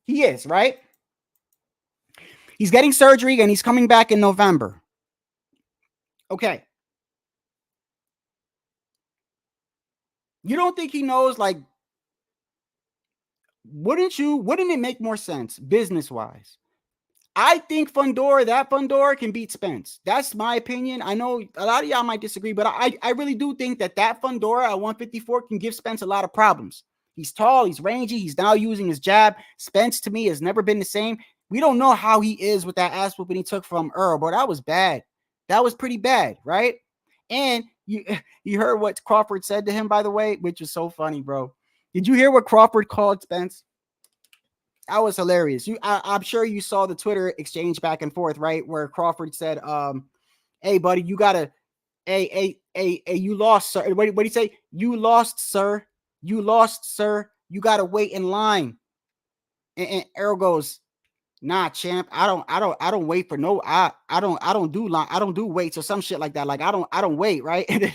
He is, right? He's getting surgery and he's coming back in November. Okay. You don't think he knows, like, wouldn't it make more sense business-wise? I think that Fundora can beat Spence. That's my opinion. I know a lot of y'all might disagree, but I really do think that Fundora at 154 can give Spence a lot of problems. He's tall, he's rangy, he's now using his jab. Spence, to me, has never been the same. We don't know how he is with that ass whooping he took from Earl, but that was bad. That was pretty bad, right? And you heard what Crawford said to him, by the way, which was so funny, bro. Did you hear what Crawford called Spence? That was hilarious. I'm sure you saw the Twitter exchange back and forth, right? Where Crawford said, hey, buddy, you gotta, you lost, sir. What did he say? You lost, sir. You lost, sir. You gotta wait in line. And Earl goes, nah, champ. I don't wait for no. I don't do line. I don't do weights or some shit like that. Like I don't wait, right? And then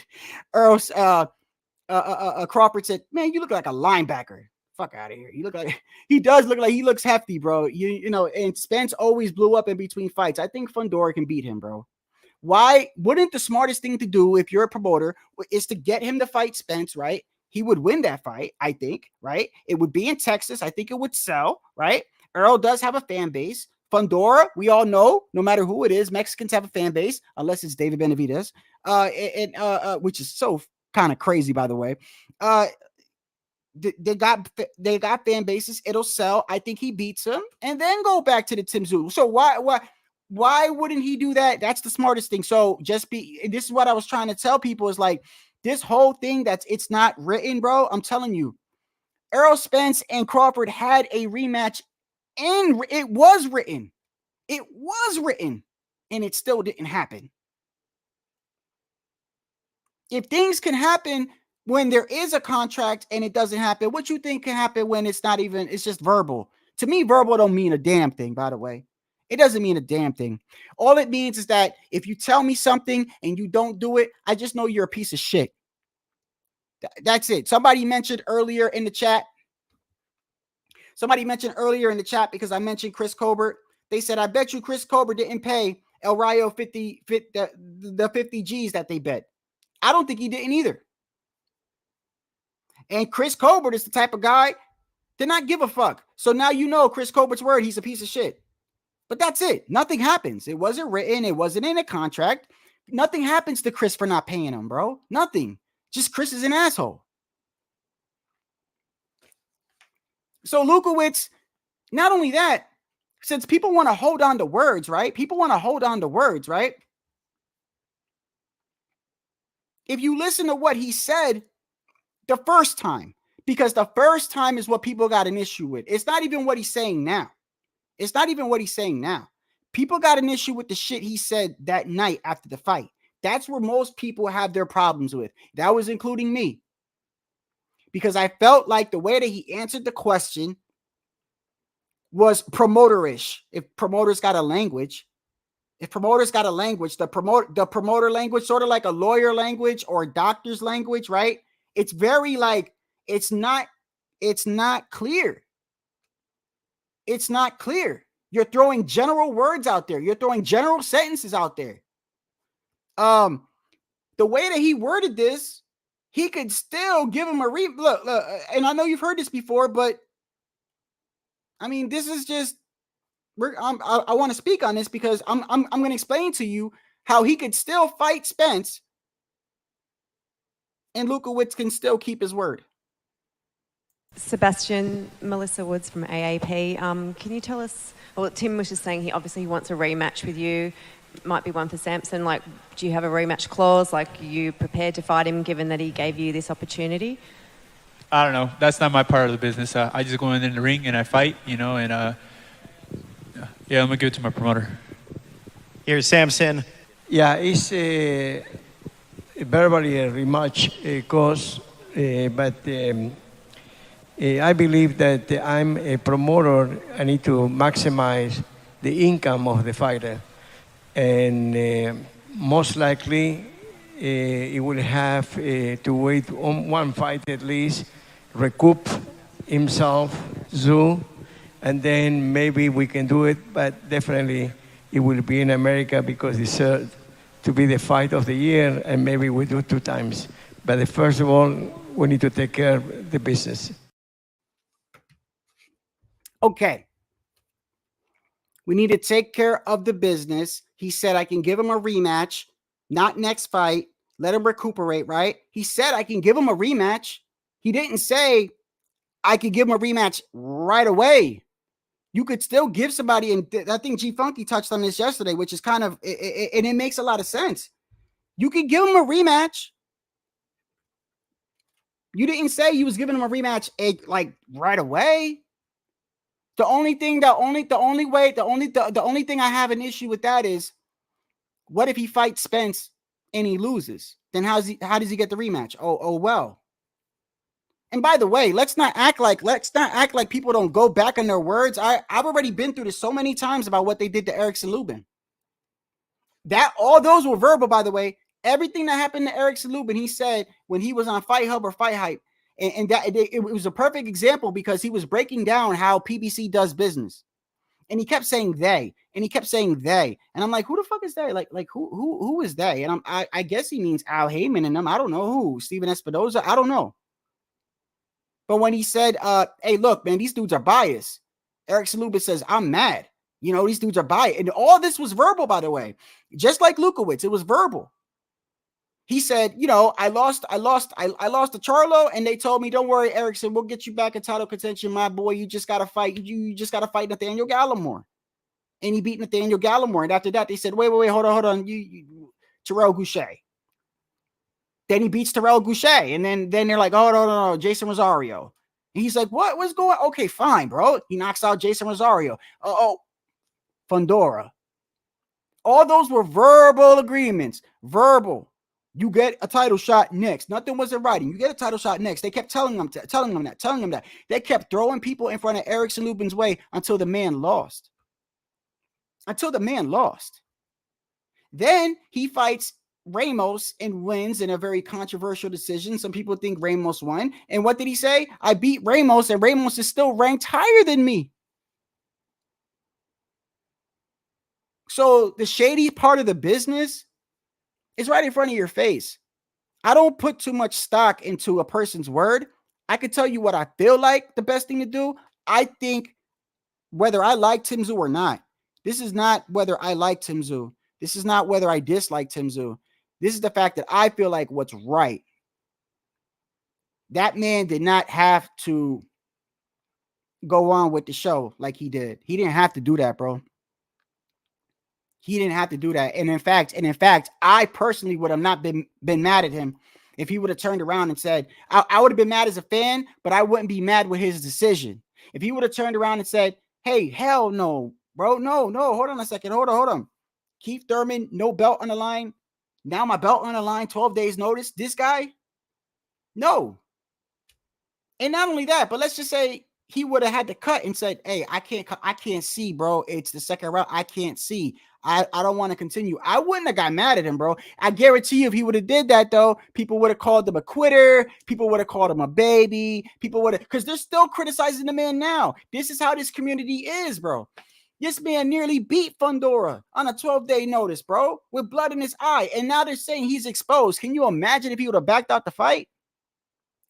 Earl, Crawford said, man, you look like a linebacker. Fuck out of here. He does look like he looks hefty, bro. You know, and Spence always blew up in between fights. I think Fundora can beat him, bro. Why wouldn't the smartest thing to do if you're a promoter is to get him to fight Spence, right? He would win that fight, I think, right? It would be in Texas. I think it would sell, right? Earl does have a fan base. Fundora, we all know, no matter who it is, Mexicans have a fan base, unless it's David Benavidez, which is so kind of crazy, by the way. They got fan bases. It'll sell. I think he beats him and then go back to the Tszyu. So why wouldn't he do that? That's the smartest thing. So this is what I was trying to tell people is like this whole thing it's not written, bro. I'm telling you, Errol Spence and Crawford had a rematch and it was written. It was written and it still didn't happen. If things can happen when there is a contract and it doesn't happen, what you think can happen when it's not even, it's just verbal? To me, verbal don't mean a damn thing, by the way. It doesn't mean a damn thing. All it means is that if you tell me something and you don't do it, I just know you're a piece of shit. That's it. Somebody mentioned earlier in the chat because I mentioned Chris Colbert. They said, I bet you Chris Colbert didn't pay El Rayo the 50 G's that they bet. I don't think he didn't either. And Chris Colbert is the type of guy to not give a fuck. So now you know Chris Colbert's word. He's a piece of shit. But that's it. Nothing happens. It wasn't written. It wasn't in a contract. Nothing happens to Chris for not paying him, bro. Nothing. Just Chris is an asshole. So Lukowitz, not only that, since people want to hold on to words, right? People want to hold on to words, right? If you listen to what he said the first time, because the first time is what people got an issue with. It's not even what he's saying now. It's not even what he's saying now. People got an issue with the shit he said that night after the fight. That's where most people have their problems with. That was including me. Because I felt like the way that he answered the question was promoterish. If promoters got a language, the promoter language, sort of like a lawyer language or a doctor's language, right? It's very like, it's not clear. It's not clear. You're throwing general words out there. You're throwing general sentences out there. The way that he worded this, he could still give him a look, and I know you've heard this before, but I mean, this is just I want to speak on this because I'm going to explain to you how he could still fight Spence, and Lukowitz can still keep his word. Sebastian, Melissa Woods from AAP. Can you tell us? Well, Tim was just saying he wants a rematch with you. Might be one for Samson. Like, do you have a rematch clause? Like, you prepared to fight him given that he gave you this opportunity? I don't know. That's not my part of the business. I just go in the ring and I fight, and yeah, I'm gonna give it to my promoter. Here's Samson. Yeah, it's verbally a rematch cause, but I believe that I'm a promoter. I need to maximize the income of the fighter. And most likely, he will have to wait on one fight at least, recoup himself, Tszyu, and then maybe we can do it, but definitely it will be in America because it's to be the fight of the year, and maybe we do 2 times. But first of all, we need to take care of the business. Okay. We need to take care of the business. He said I can give him a rematch, not next fight. Let him recuperate, right? He said I can give him a rematch. He didn't say I could give him a rematch right away. You could still give somebody, and I think G Funky touched on this yesterday, which is kind of, and it makes a lot of sense. You could give him a rematch. You didn't say you was giving him a rematch like right away. The only thing I have an issue with that is, what if he fights Spence and he loses? Then how does he get the rematch? Oh well. And by the way, let's not act like people don't go back on their words. I've already been through this so many times about what they did to Erickson Lubin. That all those were verbal, by the way. Everything that happened to Erickson Lubin, he said when he was on Fight Hub or Fight Hype. And that it was a perfect example because he was breaking down how PBC does business. And he kept saying they, and he kept saying they. And I'm like, who the fuck is they? Like who is they? And I guess he means Al Heyman and them. I don't know who. Steven Espinoza. I don't know. But when he said, hey, look, man, these dudes are biased. Erickson Lubin says, I'm mad. These dudes are biased. And all this was verbal, by the way. Just like Lukowitz, it was verbal. He said, I lost to Charlo, and they told me, don't worry, Erickson, we'll get you back in title contention, my boy. You just got to fight. You just got to fight Nathaniel Gallimore. And he beat Nathaniel Gallimore. And after that, they said, wait, hold on. Terrell Goucher. Then he beats Terrell Goucher. And then they're like, oh, no, Jason Rosario. And he's like, what's going on? Okay, fine, bro. He knocks out Jason Rosario. Fundora. All those were verbal agreements. Verbal. You get a title shot next. Nothing was in writing. You get a title shot next. They kept telling him that. They kept throwing people in front of Erickson Lubin's way until the man lost. Then he fights Ramos and wins in a very controversial decision. Some people think Ramos won. And what did he say? I beat Ramos, and Ramos is still ranked higher than me. So the shady part of the business is right in front of your face. I don't put too much stock into a person's word. I can tell you what I feel like the best thing to do. I think whether I like Tszyu or not, This is not whether I like Tszyu. This is not whether I dislike Tszyu. This is the fact that I feel like what's right. That man did not have to go on with the show like he did. He didn't have to do that, bro. He didn't have to do that. And in fact, I personally would have not been mad at him if he would have turned around and said, I would have been mad as a fan, but I wouldn't be mad with his decision. If he would have turned around and said, hey, hell no, bro. No, hold on a second. Hold on. Keith Thurman, no belt on the line. Now my belt on the line, 12 days notice. This guy? No. And not only that, but let's just say he would have had to cut and said, hey, I can't see, bro. It's the second round. I can't see. I don't want to continue. I wouldn't have got mad at him, bro. I guarantee you if he would have did that, though, people would have called him a quitter. People would have called him a baby. People would have, because they're still criticizing the man now. This is how this community is, bro. This man nearly beat Fundora on a 12-day notice, bro, with blood in his eye. And now they're saying he's exposed. Can you imagine if he would have backed out the fight?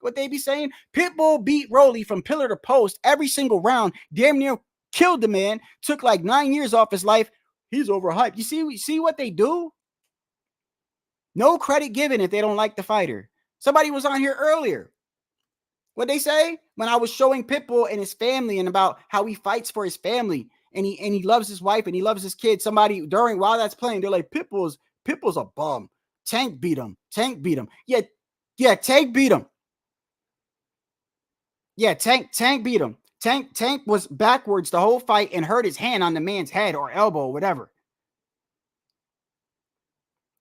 What they be saying? Pitbull beat Rolly from pillar to post every single round. Damn near killed the man. Took like 9 years off his life. He's overhyped. You see what they do? No credit given if they don't like the fighter. Somebody was on here earlier. What they say? When I was showing Pitbull and his family and about how he fights for his family and he loves his wife and he loves his kids. Somebody while that's playing, they're like, Pitbull's a bum. Tank beat him. Yeah, Tank beat him. Yeah, Tank beat him. Tank was backwards the whole fight and hurt his hand on the man's head or elbow or whatever.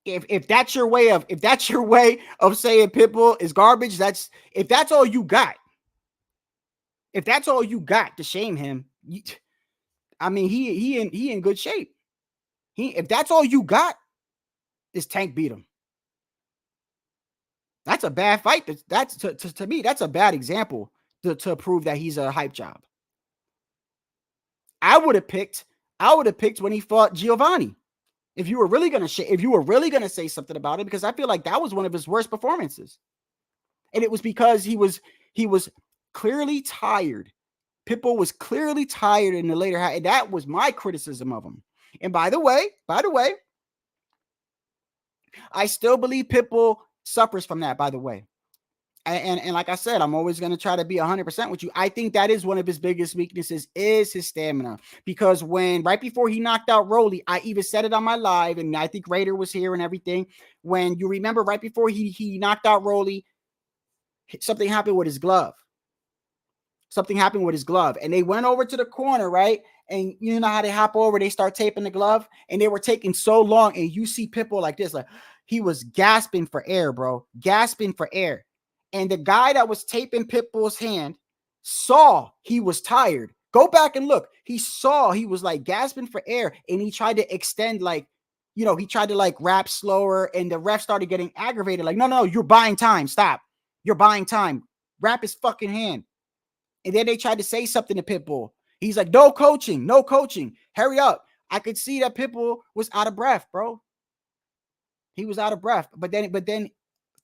If that's your way of saying Pitbull is garbage, if that's all you got. If that's all you got to shame him, he in good shape. If that's all you got, is Tank beat him. That's a bad fight. That's to me, that's a bad example to prove that he's a hype job. I would have picked when he fought Giovanni. If you were really gonna say something about it, because I feel like that was one of his worst performances, and it was because he was clearly tired. Pitbull was clearly tired in the later half, and that was my criticism of him. And by the way, I still believe Pitbull suffers from that. By the way. And like I said, I'm always going to try to be 100% with you. I think that is one of his biggest weaknesses is his stamina. Because right before he knocked out Rolly, I even said it on my live, and I think Raider was here and everything. When you remember right before he knocked out Rolly, something happened with his glove. And they went over to the corner, right? And you know how they hop over, they start taping the glove, and they were taking so long. And you see Pitbull like this, like he was gasping for air, bro. Gasping for air. And the guy that was taping Pitbull's hand saw he was tired. Go back and look. He saw he was like gasping for air, and he tried to extend, he tried to like rap slower, and the ref started getting aggravated. Like, no, you're buying time. Stop. You're buying time. Wrap his fucking hand. And then they tried to say something to Pitbull. He's like, no coaching. Hurry up. I could see that Pitbull was out of breath, bro. He was out of breath. But then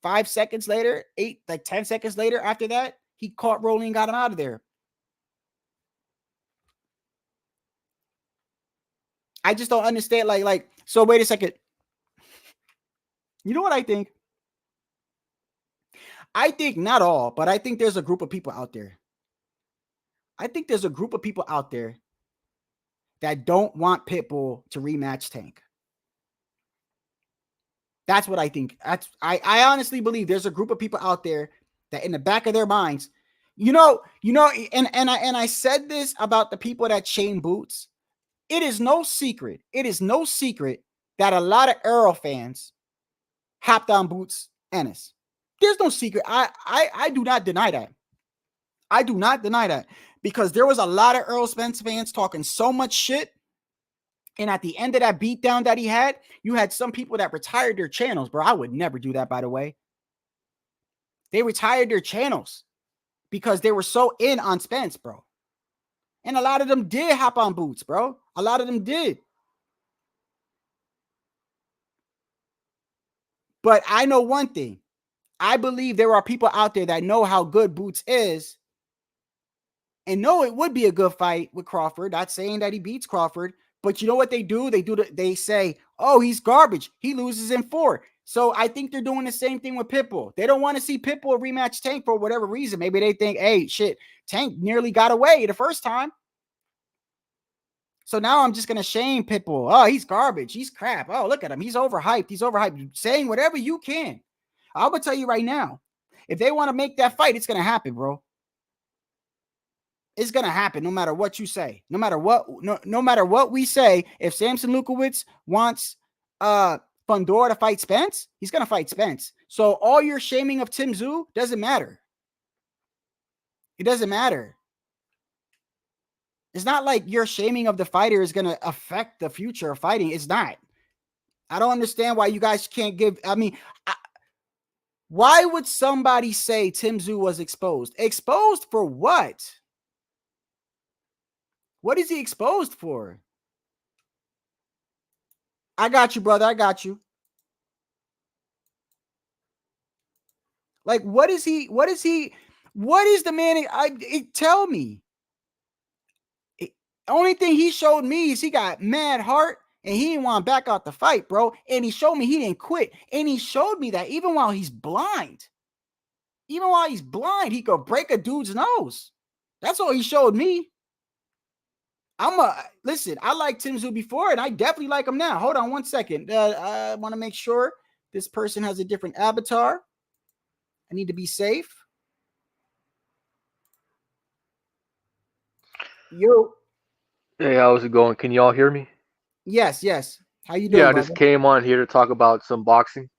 5 seconds later, 10 seconds later after that, he caught Rolly and got him out of there. I just don't understand. So wait a second. You know what I think? I think not all, but I think there's a group of people out there. That don't want Pitbull to rematch Tank. That's what I think. I honestly believe there's a group of people out there that in the back of their minds, and I said this about the people that chain boots. It is no secret that a lot of Earl fans hopped on Boots Ennis. There's no secret. I do not deny that. Because there was a lot of Earl Spence fans talking so much shit. And at the end of that beatdown that he had, you had some people that retired their channels, bro. I would never do that, by the way. They retired their channels because they were so in on Spence, bro. And a lot of them did hop on Boots, bro. A lot of them did. But I know one thing. I believe there are people out there that know how good Boots is and know it would be a good fight with Crawford. Not saying that he beats Crawford, But you know what they do? They say, oh, he's garbage. He loses in 4. So I think they're doing the same thing with PitBull. They don't want to see PitBull rematch Tank for whatever reason. Maybe they think, hey, shit, Tank nearly got away the first time. So now I'm just going to shame PitBull. Oh, he's garbage. He's crap. Oh, look at him. He's overhyped. He's overhyped. Saying whatever you can. I'm going to tell you right now, if they want to make that fight, it's going to happen, bro. It's going to happen no matter what you say. No matter what we say, if Samson Lukowicz wants Fundora to fight Spence, he's going to fight Spence. So all your shaming of Tszyu doesn't matter. It doesn't matter. It's not like your shaming of the fighter is going to affect the future of fighting. It's not. I don't understand why you guys can't give. I mean, why would somebody say Tszyu was exposed? Exposed for what? What is he exposed for? I got you, brother. I got you. Like, what is he? What is the man? Tell me. Only thing he showed me is he got mad heart and he didn't want to back out the fight, bro. And he showed me he didn't quit. And he showed me that even while he's blind, he could break a dude's nose. That's all he showed me. Listen, I liked Tszyu before and I definitely like him now. Hold on one second. I want to make sure this person has a different avatar. I need to be safe. Yo. Hey, how's it going? Can y'all hear me? Yes. How you doing? Yeah, I brother? just came on here to talk about some boxing.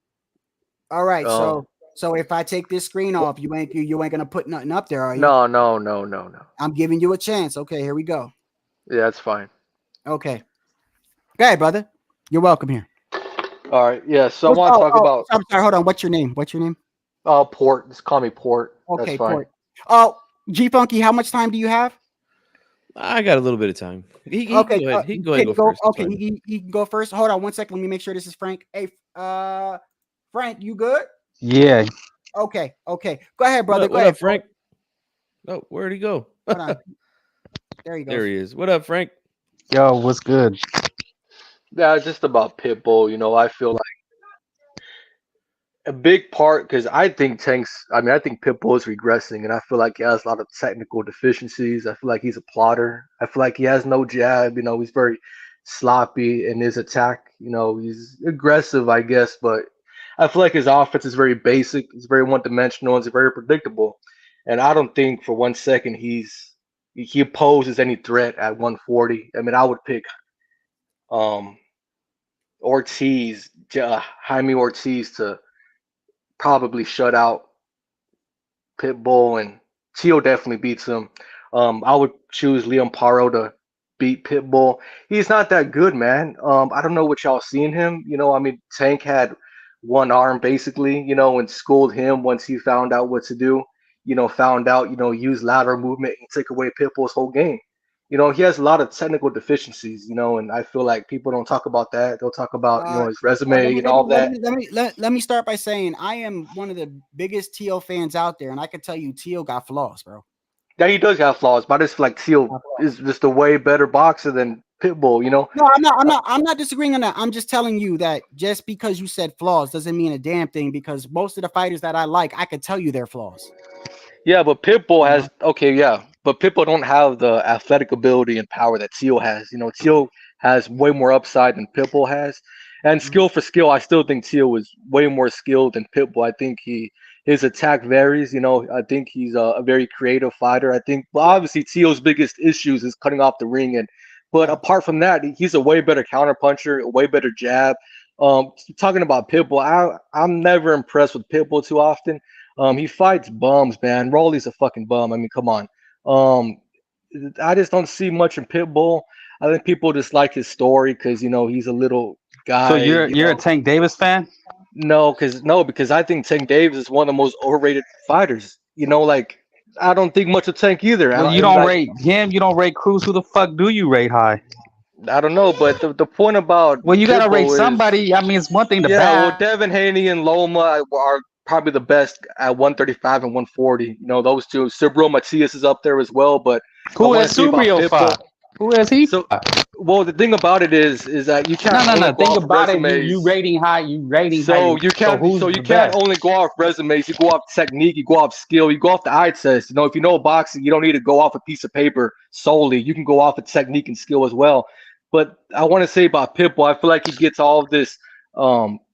All right, so if I take this screen off, you ain't gonna put nothing up there, are you? No. I'm giving you a chance. Okay, here we go. Yeah, that's fine. Okay. Go ahead, brother. You're welcome here. All right. Yeah, so I want to talk about. I'm sorry. Hold on. What's your name? Port. Just call me Port. Okay, that's fine. Port. Oh, G Funky, how much time do you have? I got a little bit of time. He can go ahead. He can go ahead and go first. Okay, he can go first. Hold on one second. Let me make sure this is Frank. Hey, Frank, you good? Yeah. Okay. Go ahead, brother. What up, Frank? Oh, where'd he go? Hold on. There he goes. There he is. What up, Frank? Yo, what's good? Yeah, just about PitBull. You know, I feel like a big part because I think PitBull is regressing, and I feel like he has a lot of technical deficiencies. I feel like he's a plotter. I feel like he has no jab. You know, he's very sloppy in his attack. You know, he's aggressive, I guess, but I feel like his offense is very basic. It's very one-dimensional. It's very predictable, and I don't think for 1 second he poses any threat at 140. I mean, I would pick Ortiz, Jaime Ortiz to probably shut out PitBull, and Tszyu definitely beats him. I would choose Liam Paro to beat PitBull. He's not that good, man. I don't know what y'all seen him. You know, I mean, Tank had one arm basically, you know, and schooled him once he found out what to do. You know, use lateral movement and take away PitBull's whole game. You know, he has a lot of technical deficiencies, you know, and I feel like people don't talk about that. They'll talk about, his resume and all that. Let me start by saying I am one of the biggest Tszyu fans out there, and I can tell you Tszyu got flaws, bro. Yeah, he does have flaws, but I just feel like Tszyu is just a way better boxer than PitBull, you know? No, I'm not disagreeing on that. I'm just telling you that just because you said flaws doesn't mean a damn thing, because most of the fighters that I like, I could tell you their flaws. Yeah, but PitBull has but PitBull don't have the athletic ability and power that Tszyu has. You know, Tszyu has way more upside than PitBull has, and skill for skill, I still think Tszyu is way more skilled than PitBull. I think his attack varies. You know, I think he's a very creative fighter. I think, well, obviously Tszyu's biggest issues is cutting off the ring, but apart from that, he's a way better counterpuncher, a way better jab. Talking about PitBull, I'm never impressed with PitBull too often. He fights bums, man. Rolly's a fucking bum. I mean, come on. I just don't see much in PitBull. I think people just like his story because, you know, he's a little guy. So you're a Tank Davis fan? No, because I think Tank Davis is one of the most overrated fighters. You know, like, I don't think much of Tank either. Well, you don't rate him. You don't rate Cruz. Who the fuck do you rate high? I don't know, but the point about you gotta rate is, somebody. I mean, it's one thing to well, Devin Haney and Loma are probably the best at 135 and 140. You know, those two. Subriel Matias is up there as well, but who has Subriel fought? Who has he? So, well, the thing about it is that you can't. No. Think about it. resumes. You rating high. You rating high. So you can't. So you can't only go off resumes. You go off technique. You go off skill. You go off the eye test. You know, if you know boxing, you don't need to go off a piece of paper solely. You can go off of technique and skill as well. But I want to say about Pitbull, I feel like he gets all of this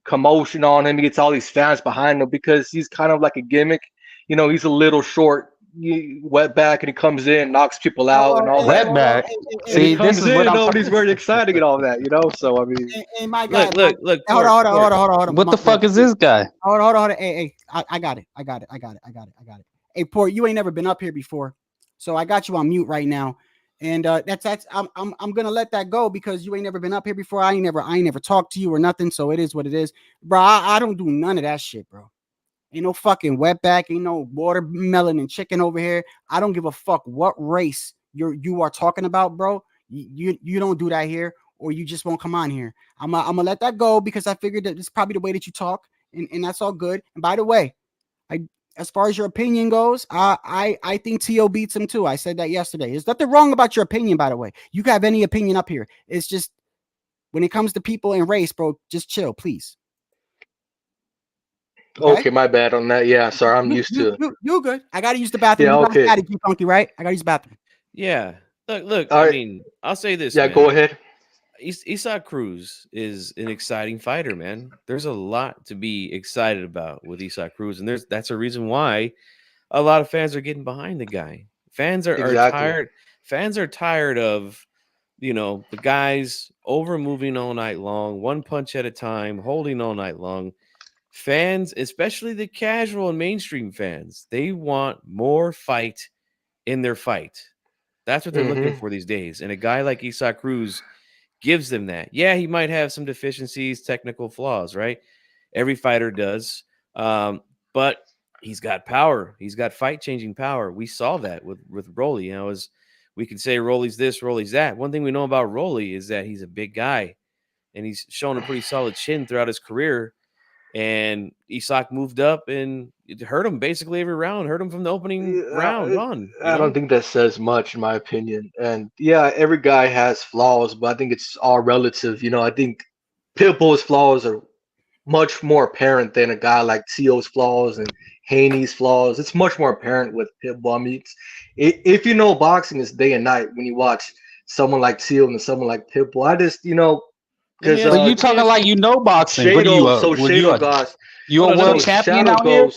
commotion on him. He gets all these fans behind him because he's kind of like a gimmick. You know, he's a little short. Wet back, and he comes in, knocks people out, and all that. Wet back. See, this is what nobody's very exciting and all that, you know. So I mean, Hey, my guy, Look. hold on. What the fuck is this guy? Hold on. Hey, I got it. Hey, Port, you ain't never been up here before, so I got you on mute right now, and that's I'm gonna let that go because you ain't never been up here before. I ain't never talked to you or nothing, so it is what it is, bro. I don't do none of that shit, bro. Ain't no fucking wetback, ain't no watermelon and chicken over here. I don't give a fuck what race you are talking about, bro. You don't do that here, or you just won't come on here. I'm gonna let that go because I figured that it's probably the way that you talk, and that's all good. And by the way, as far as your opinion goes, I think Tszyu beats him too. I said that yesterday. There's nothing wrong about your opinion, by the way. You can have any opinion up here. It's just when it comes to people and race, bro, just chill, please. Okay, my bad on that. Yeah, sorry, I'm used to it. You're good. I gotta use the bathroom. Yeah, okay. Gotta keep funky, right? I gotta use the bathroom. Yeah. Look. All I right. mean, I'll say this. Yeah, man. go ahead. Tszyu Cruz is an exciting fighter, man. There's a lot to be excited about with Tszyu Cruz, and that's a reason why a lot of fans are getting behind the guy. Fans are tired. Fans are tired of, you know, the guys over moving all night long, one punch at a time, holding all night long. Fans, especially the casual and mainstream fans, they want more fight in their fight. That's what they're looking for these days. And a guy like Tszyu Cruz gives them that. Yeah, he might have some deficiencies, technical flaws, right? Every fighter does. But he's got power. He's got fight-changing power. We saw that with Rolly. You know, as we could say Rolly's this, Rolly's that. One thing we know about Rolly is that he's a big guy, and he's shown a pretty solid chin throughout his career. And Tszyu moved up and it hurt him basically every round, hurt him from the opening round on. I don't think that says much, in my opinion. And yeah, every guy has flaws, but I think it's all relative. You know, I think Pitbull's flaws are much more apparent than a guy like Tszyu's flaws and Haney's flaws. It's much more apparent with Pitbull. I mean, if you know boxing is day and night when you watch someone like Tszyu and someone like Pitbull. I just, you know, because you talking like you know boxing. Shadow Ghost. You a world champion out here?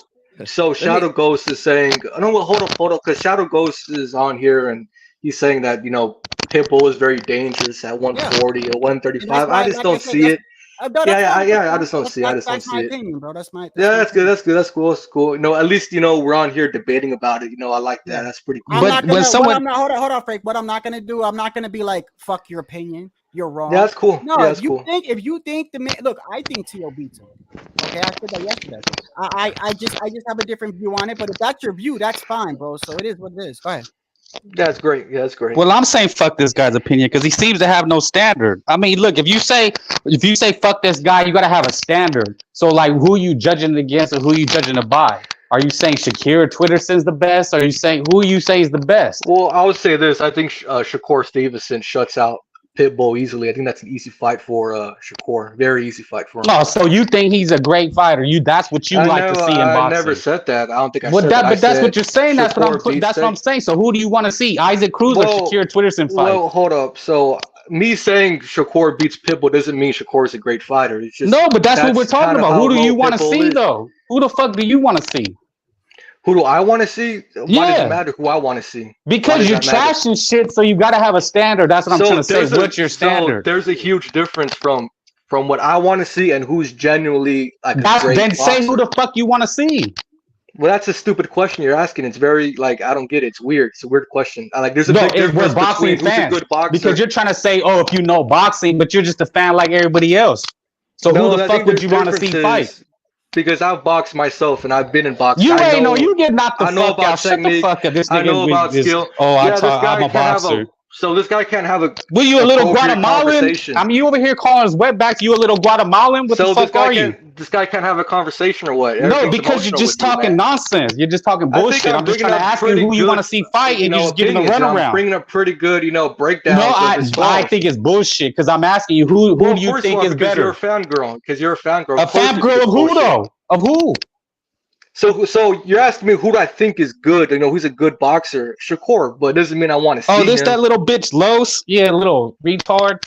So Shadow Ghost is saying, no, well, hold up, because Shadow Ghost is on here and he's saying that, you know, Pitbull is very dangerous at 140 or 135. I just don't see it. I just don't see it. That's my opinion, bro. That's cool. That's cool. You know, at least, you know, we're on here debating about it. You know, I like that. That's pretty cool. Hold on, Frank. What I'm not gonna do, I'm not gonna be like, fuck your opinion. You're wrong. Yeah, that's cool. No, yeah, if you think the man, look, I think Tszyu beats him. Okay, I said that yesterday. I just have a different view on it, but if that's your view, that's fine, bro. So it is what it is. Go ahead. That's great. Yeah, that's great. Well, I'm saying fuck this guy's opinion because he seems to have no standard. I mean, look, if you say fuck this guy, you gotta have a standard. So like, who are you judging it against, or who are you judging it by? Are you saying Shakur Twitterson's the best? Or are you saying who you say is the best? Well, I would say this. I think Shakur Stevenson shuts out Pitbull easily. I think that's an easy fight for Shakur. Very easy fight for him. No, so you think he's a great fighter? That's what you like to see in boxing. I never said that. I don't think I said that. But that's what you're saying. That's what I'm saying. So who do you want to see? Isaac Cruz or Shakur Twitterson fight? Well, hold up. So me saying Shakur beats Pitbull doesn't mean Shakur is a great fighter. It's just no, but that's what we're talking about. Who do you want to see though? Who the fuck do you want to see? Who do I want to see? Why does it matter who I want to see? Because you're trashing shit, so you got to have a standard. That's what I'm trying to say. What's your standard? So there's a huge difference from what I want to see and who's genuinely like a great then boxer. Say who the fuck you want to see. Well, that's a stupid question you're asking. It's very like I don't get it. It's weird. It's a weird question. Like there's a big difference between who's a good boxer. Because you're trying to say, oh, if you know boxing, but you're just a fan like everybody else. So who the fuck would you want to see fight? Because I've boxed myself and I've been in boxing. You ain't know. You get knocked the fuck out. Shut the fuck up. This nigga I know about skill. Oh, I'm a boxer. So this guy can't have a. Were you a little Guatemalan? I mean, you over here calling us wetbacks. You a little Guatemalan? What the fuck are you? this guy can't have a conversation or what? No, Everything's because you're emotional just with you, talking man. nonsense. You're just talking I think bullshit. I'm just bringing trying to up ask you pretty who you want to good, see fight, and you're just giving a opinions. I'm runaround. bringing up pretty good, breakdowns No, of his I flaws. think it's bullshit because I'm asking you who Well, do you first think of all, is because you're a better? fangirl. Because you're a fangirl. A Of course you think fangirl it's of who bullshit. though? Of who? So you're asking me who do I think is good? Who's a good boxer? Shakur, but it doesn't mean I want to see Oh, this him. that little bitch Los? Yeah, little retard.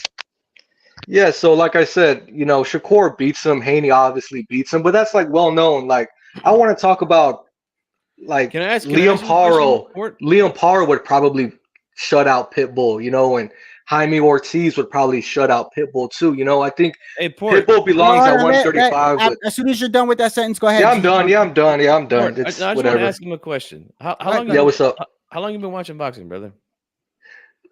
Yeah, so like I said, Shakur beats him. Haney obviously beats him, but that's like well known. Like I want to talk about like Can I ask Liam you a question? Paro. Liam Paro would probably shut out Pitbull, and Jaime Ortiz would probably shut out Pitbull too. I think Pitbull belongs at 135. But As soon as you're done with that sentence, go ahead. yeah, I'm done. Yeah, I'm done. Yeah, I'm done. Port, I It's just want whatever. to ask him a question. How long? Yeah, what's up? How long you been watching boxing, brother?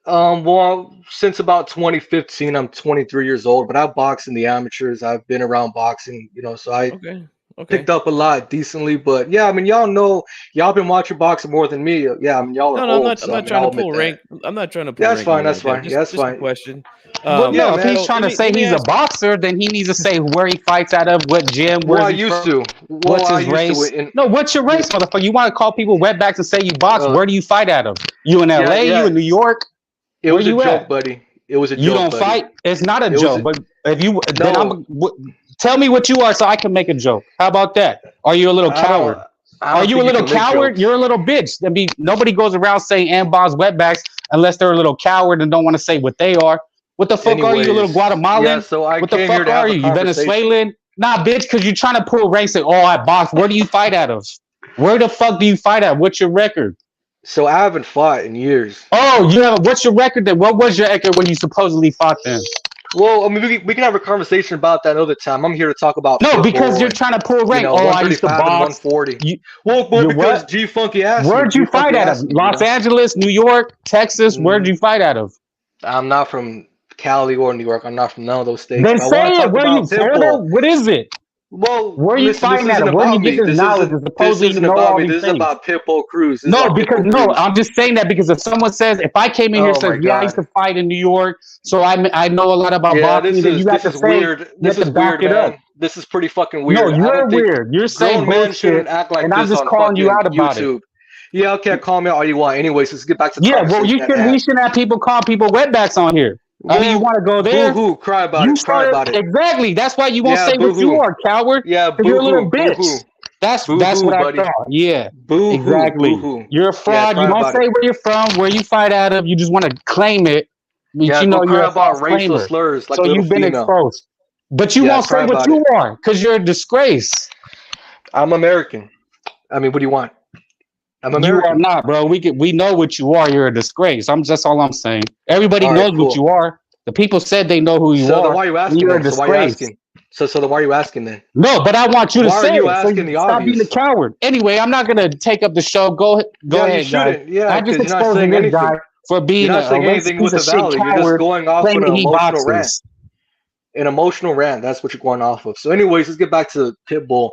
Well, since about 2015, I'm 23 years old, but I box in the amateurs. I've been around boxing, so I Okay. picked up a lot decently. But yeah, y'all know, y'all been watching boxing more than me. Yeah, y'all are No, old. I'm not trying to pull rank. I'm not trying to pull Yeah, that's rank. fine. or That's anything. fine. Yeah, that's Just fine. a question. Well, no, yeah, if he's man. trying to say let me he's a ask- boxer, then he needs to say where he fights out of, what gym, Well, where's I he used from, to. what's Well, I his used race. to. No, what's your race, motherfucker? You want to call people wetbacks and say you box? Where do you fight out of? You in LA? Yeah. You in New York? It Where was a you joke, at? buddy. It was a You joke, don't buddy. fight? It's not a It was joke. a- But if you, then No. tell me what you are so I can make a joke. How about that? Are you a little coward? I Are don't you a think little can make coward? jokes. You're a little bitch. Nobody goes around saying Ambon's wetbacks unless they're a little coward and don't want to say what they are. What the fuck are you, a little Anyways, Guatemalan? yeah, so I What the came here fuck to have are a you? You conversation. Venezuelan? Nah, bitch, because you're trying to pull ranks and I box. Where do you fight out of? Where the fuck do you fight at? What's your record? So I haven't fought in years. Oh, you have. What's your record then? What was your record when you supposedly fought then? Well, we can have a conversation about that another time. I'm here to talk about No, Pitbull because you're and, trying to pull rank. I used to 135 and box. 140. Well, because what? G Funky asked me. Where'd you fight out of? Los Angeles, New York, Texas? Where'd you fight out of? I'm not from Cali or New York. I'm not from none of those states. Then But I say want to it. talk Where about you, Florida? Pitbull. What is it? Well, Where are you fighting this at? isn't Where do you about get me. this This knowledge? isn't, To supposedly this isn't know about all me. these This is things? about Pitbull Cruz. This is No, about because Pitbull no, Cruz. I'm just saying that because if someone says, if I came in here and Oh says, my yeah, I used God. to fight in New York, so I know a lot about Yeah, boxing, then you have to this is say, weird. you This have to is back weird, it up. man. This is pretty fucking No, weird. I you're don't think weird. You're saying grown men shouldn't bullshit, act like and I'm this just on calling you fucking out about YouTube. it. Yeah, okay, call me all you want. Anyways, let's get back to the Yeah, well, conversation at hand. we shouldn't have people call people wetbacks on here. I mean, you want to go there? Boo-hoo, cry about You it, cry about it. exactly. That's why you won't Yeah, say what you boo-hoo. are, coward. Yeah, Because you're a little boo-hoo, bitch. boo-hoo. That's Boo-hoo, what I buddy. thought. Yeah, Boo-hoo, exactly. boo-hoo. You're a Yeah, fraud. cry You won't about say it. where you're from, where you fight out of. You just want to claim it, but Yeah, you go know cry you're a about false racial claimer. slurs like So a little you've been female. exposed. But you Yeah, won't cry say what about you it. are because you're a disgrace. I'm American. I mean, what do you want? I'm You are American. not, bro. We know what you are. You're a disgrace. That's all I'm saying. Everybody All right, knows what cool. you are. The people said they know who you So then are. why are you And asking you're a then? So why are you disgrace. asking? So then why are you asking then? No, but I want you to Why are say you it. So asking you the stop being a obvious? coward. Anyway, I'm not gonna take up the show. Go Yeah, you ahead, guys. shouldn't. Yeah, I'm just because you're not exposing saying this anything. guy for You're being not a saying racist anything piece with of a shit value. You're just coward going off on claiming an he emotional rant. boxes. An emotional rant. That's what you're going off of. So, anyways, let's get back to Pitbull.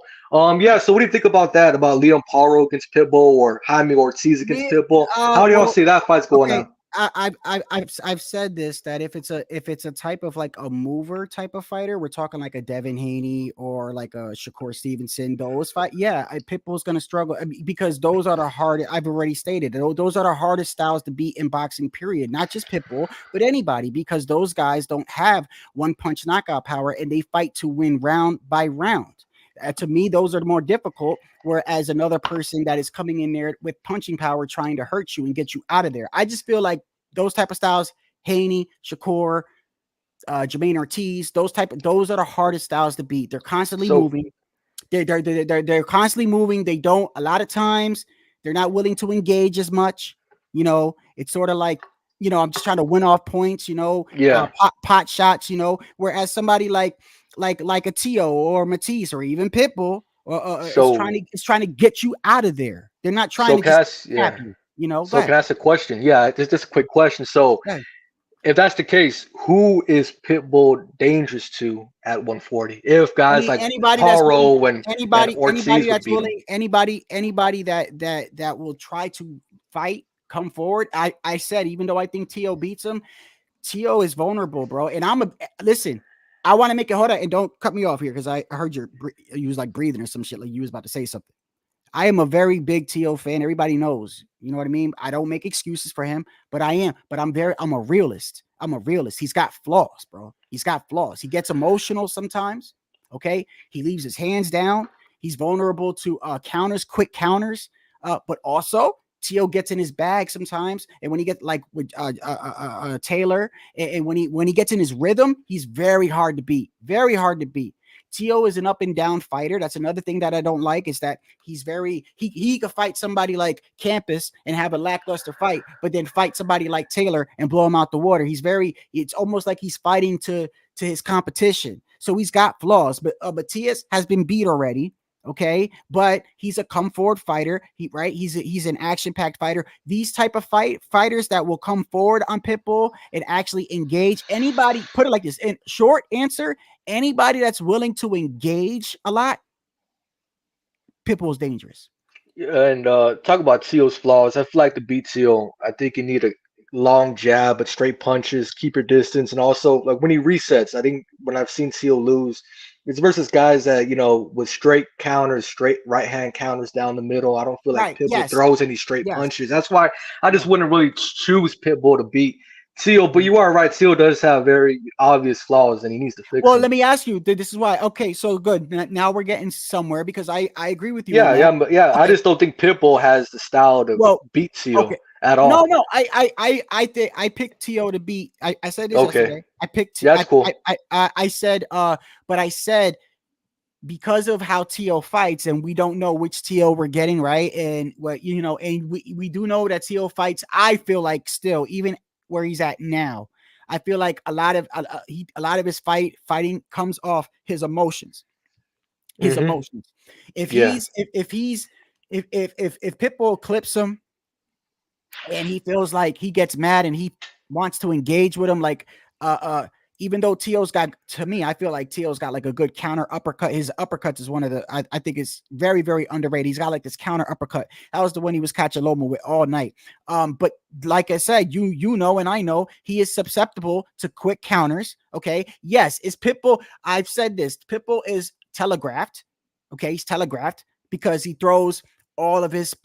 Yeah. So, what do you think about that? About Liam Paro against Pitbull or Jaime Ortiz against Pitbull? How do y'all see that fight's going okay. on? I've said this, that if it's a type of like a mover type of fighter, we're talking like a Devin Haney or like a Shakur Stevenson, those fight. Yeah, Pitbull's gonna struggle because those are the hardest. I've already stated those are the hardest styles to beat in boxing. Period. Not just Pitbull, but anybody, because those guys don't have one punch knockout power and they fight to win round by round. To me, those are the more difficult. Whereas another person that is coming in there with punching power, trying to hurt you and get you out of there. I just feel like those type of styles, Haney, Shakur, Jermaine Ortiz, those are the hardest styles to beat. They're constantly moving. They're constantly moving. They don't. A lot of times, they're not willing to engage as much. It's sort of like, I'm just trying to win off points. Pot shots. Whereas somebody like a Tszyu or Matisse or even Pitbull is trying to get you out of there. They're not trying to just tap you. So can I ask a question? Yeah, just a quick question. So if that's the case, who is Pitbull dangerous to at 140? If guys like Paro and Ortiz would beat him? Anybody that will try to fight, come forward. I said, even though I think Tszyu beats him, Tszyu is vulnerable, bro. And listen, I want to make it, hold on, and don't cut me off here because I heard you was like breathing or some shit, like you was about to say something. I am a very big Tszyu fan. Everybody knows, you know what I mean? I don't make excuses for him, but I am. But I'm a realist. I'm a realist. He's got flaws, bro. He's got flaws. He gets emotional sometimes. Okay. He leaves his hands down. He's vulnerable to counters, quick counters. But also Tszyu gets in his bag sometimes. And when he gets like with Taylor, and when he gets in his rhythm, he's very hard to beat. Very hard to beat. Tszyu is an up and down fighter. That's another thing that I don't like, is that he's very, he could fight somebody like Campus and have a lackluster fight, but then fight somebody like Taylor and blow him out the water. It's almost like he's fighting to his competition. So he's got flaws, but Matias has been beat already. Okay, but he's a come forward fighter. He's an action packed fighter. These type of fighters that will come forward on Pitbull and actually engage anybody. Put it like this: in short answer, anybody that's willing to engage a lot, Pitbull is dangerous. And talk about Tszyu's flaws. I feel like to beat Tszyu, I think you need a long jab, but straight punches, keep your distance, and also like when he resets. I think when I've seen Tszyu lose, it's versus guys that, you know, with straight counters, straight right hand counters down the middle. I don't feel like Pitbull throws any straight punches. That's why I just wouldn't really choose Pitbull to beat Tszyu. But you are right, Tszyu does have very obvious flaws, and he needs to fix them. Let me ask you. This is why. Okay, so good. Now we're getting somewhere because I agree with you. Yeah. Okay. I just don't think Pitbull has the style to beat Tszyu at all. No. I picked Tszyu to beat. I said this yesterday. I picked. Yeah, that's cool. I said, but I said because of how Tszyu fights, and we don't know which Tszyu we're getting, right? And what and we do know that Tszyu fights. I feel like still, even where he's at now, I feel like a lot of his fighting comes off his emotions. His emotions. If Pitbull clips him and he feels like he gets mad and he wants to engage with him, like even though Tszyu's got, to me, I feel like Tszyu's got like a good counter uppercut. His uppercuts is one of the, I think is very, very underrated. He's got like this counter uppercut. That was the one he was catching Loma with all night. But like I said, you know, and I know he is susceptible to quick counters. Okay. Yes. Is Pitbull, I've said this, Pitbull is telegraphed. Okay. He's telegraphed because he throws all of his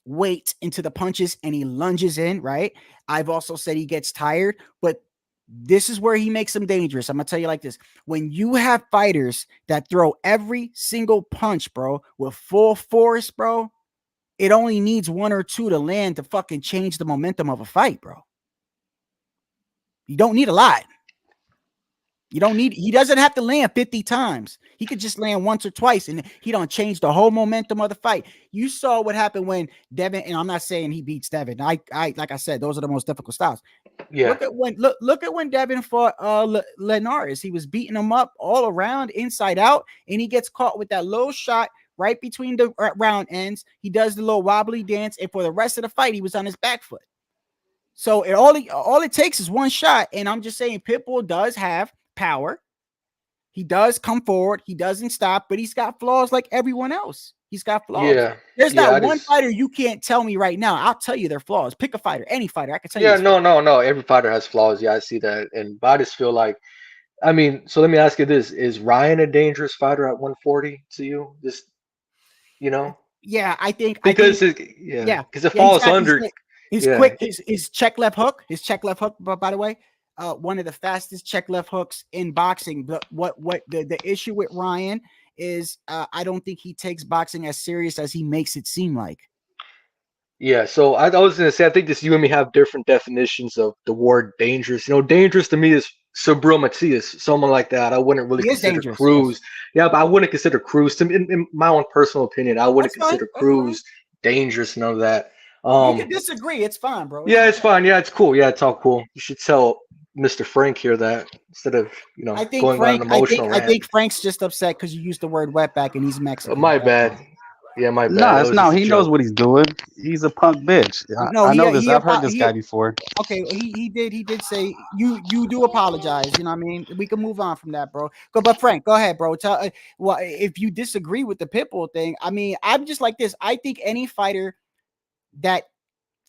weight into the punches and he lunges in, right? I've also said he gets tired, but this is where he makes them dangerous. I'm gonna tell you like this: when you have fighters that throw every single punch, bro, with full force, bro, it only needs one or two to land to fucking change the momentum of a fight, bro. You don't need a lot. He doesn't have to land 50 times. He could just land once or twice and he don't change the whole momentum of the fight. You saw what happened when Devin, and I'm not saying he beats Devin. I like I said, those are the most difficult styles. Yeah. Look at when Devin fought Linares. He was beating him up all around, inside out, and he gets caught with that little shot right between the round ends. He does the little wobbly dance, and for the rest of the fight, he was on his back foot. So all it takes is one shot, and I'm just saying Pitbull does have power. He does come forward. He doesn't stop, but he's got flaws like everyone else. He's got flaws. Yeah. There's not one fighter you can't tell me right now. I'll tell you their flaws. Pick a fighter, any fighter. I can tell you. Yeah, no. Every fighter has flaws. Yeah, I see that. But I just feel like, I mean, so let me ask you this: is Ryan a dangerous fighter at 140 to you? Just, you know? Yeah, I think because it falls under. He's quick. His check left hook. By the way, one of the fastest check left hooks in boxing. But what the issue with Ryan is, I don't think he takes boxing as serious as he makes it seem like. Yeah, so I was gonna say, I think you and me have different definitions of the word dangerous. You know, dangerous to me is Subriel Matias, someone like that. I wouldn't really consider Cruz. Yeah, but I wouldn't consider Cruz. In my own personal opinion, I wouldn't consider Cruz dangerous. None of that. You can disagree. It's fine, bro. Yeah, it's fine. Yeah, it's cool. Yeah, it's all cool. You should tell Mr. Frank here that instead of going on an emotional rant. I think Frank's just upset because you used the word wetback and he's Mexican. My bad. Yeah, my bad. No, he knows what he's doing. He's a punk bitch. I know this. I've heard this guy before. Okay, he did say you do apologize. You know what I mean? We can move on from that, bro. But Frank, go ahead, bro. Tell if you disagree with the Pitbull thing. I mean, I'm just like this. I think any fighter that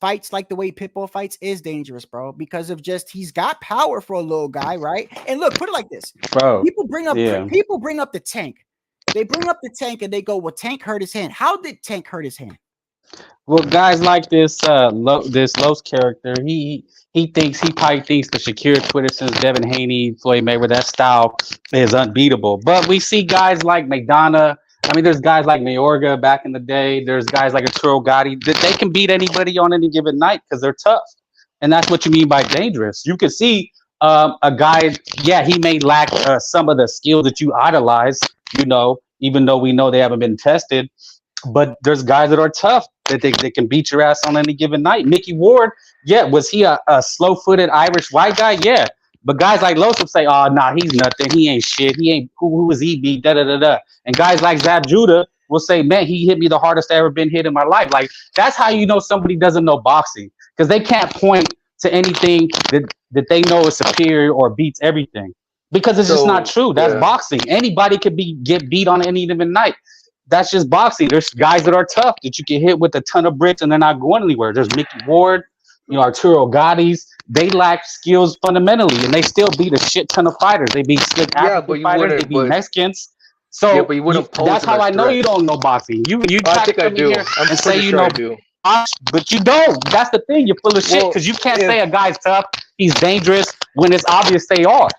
fights like the way PitBull fights is dangerous, bro, because of just he's got power for a little guy, right? And look, put it like this, bro. People bring up the Tank. They bring up the Tank and they go, "Well, Tank hurt his hand." How did Tank hurt his hand? Well, guys like this Los character, he probably thinks the Shakur Twitter since Devin Haney, Floyd Mayweather, that style is unbeatable. But we see guys like McDonough. I mean, there's guys like Mayorga back in the day. There's guys like Arturo Gotti that they can beat anybody on any given night because they're tough. And that's what you mean by dangerous. You can see a guy, yeah, he may lack some of the skill that you idolize, you know, even though we know they haven't been tested. But there's guys that are tough that they can beat your ass on any given night. Mickey Ward, yeah, was he a slow-footed Irish white guy? Yeah. But guys like Los will say, "Oh, nah, he's nothing. He ain't shit. He ain't who is he beat? Da da da da." And guys like Zab Judah will say, "Man, he hit me the hardest I ever been hit in my life." Like that's how you know somebody doesn't know boxing, because they can't point to anything that they know is superior or beats everything, because it's just not true. That's boxing. Anybody could get beat on any given night. That's just boxing. There's guys that are tough that you can hit with a ton of bricks and they're not going anywhere. There's Mickey Ward, you know, Arturo Gotti's. They lack skills fundamentally, and they still beat a shit ton of fighters. They beat slick African fighters. They beat Mexicans. So that's how I know you don't know boxing. You try to come in here and say you know, but you don't. That's the thing. You're full of shit because you can't say a guy's tough, he's dangerous when it's obvious they are.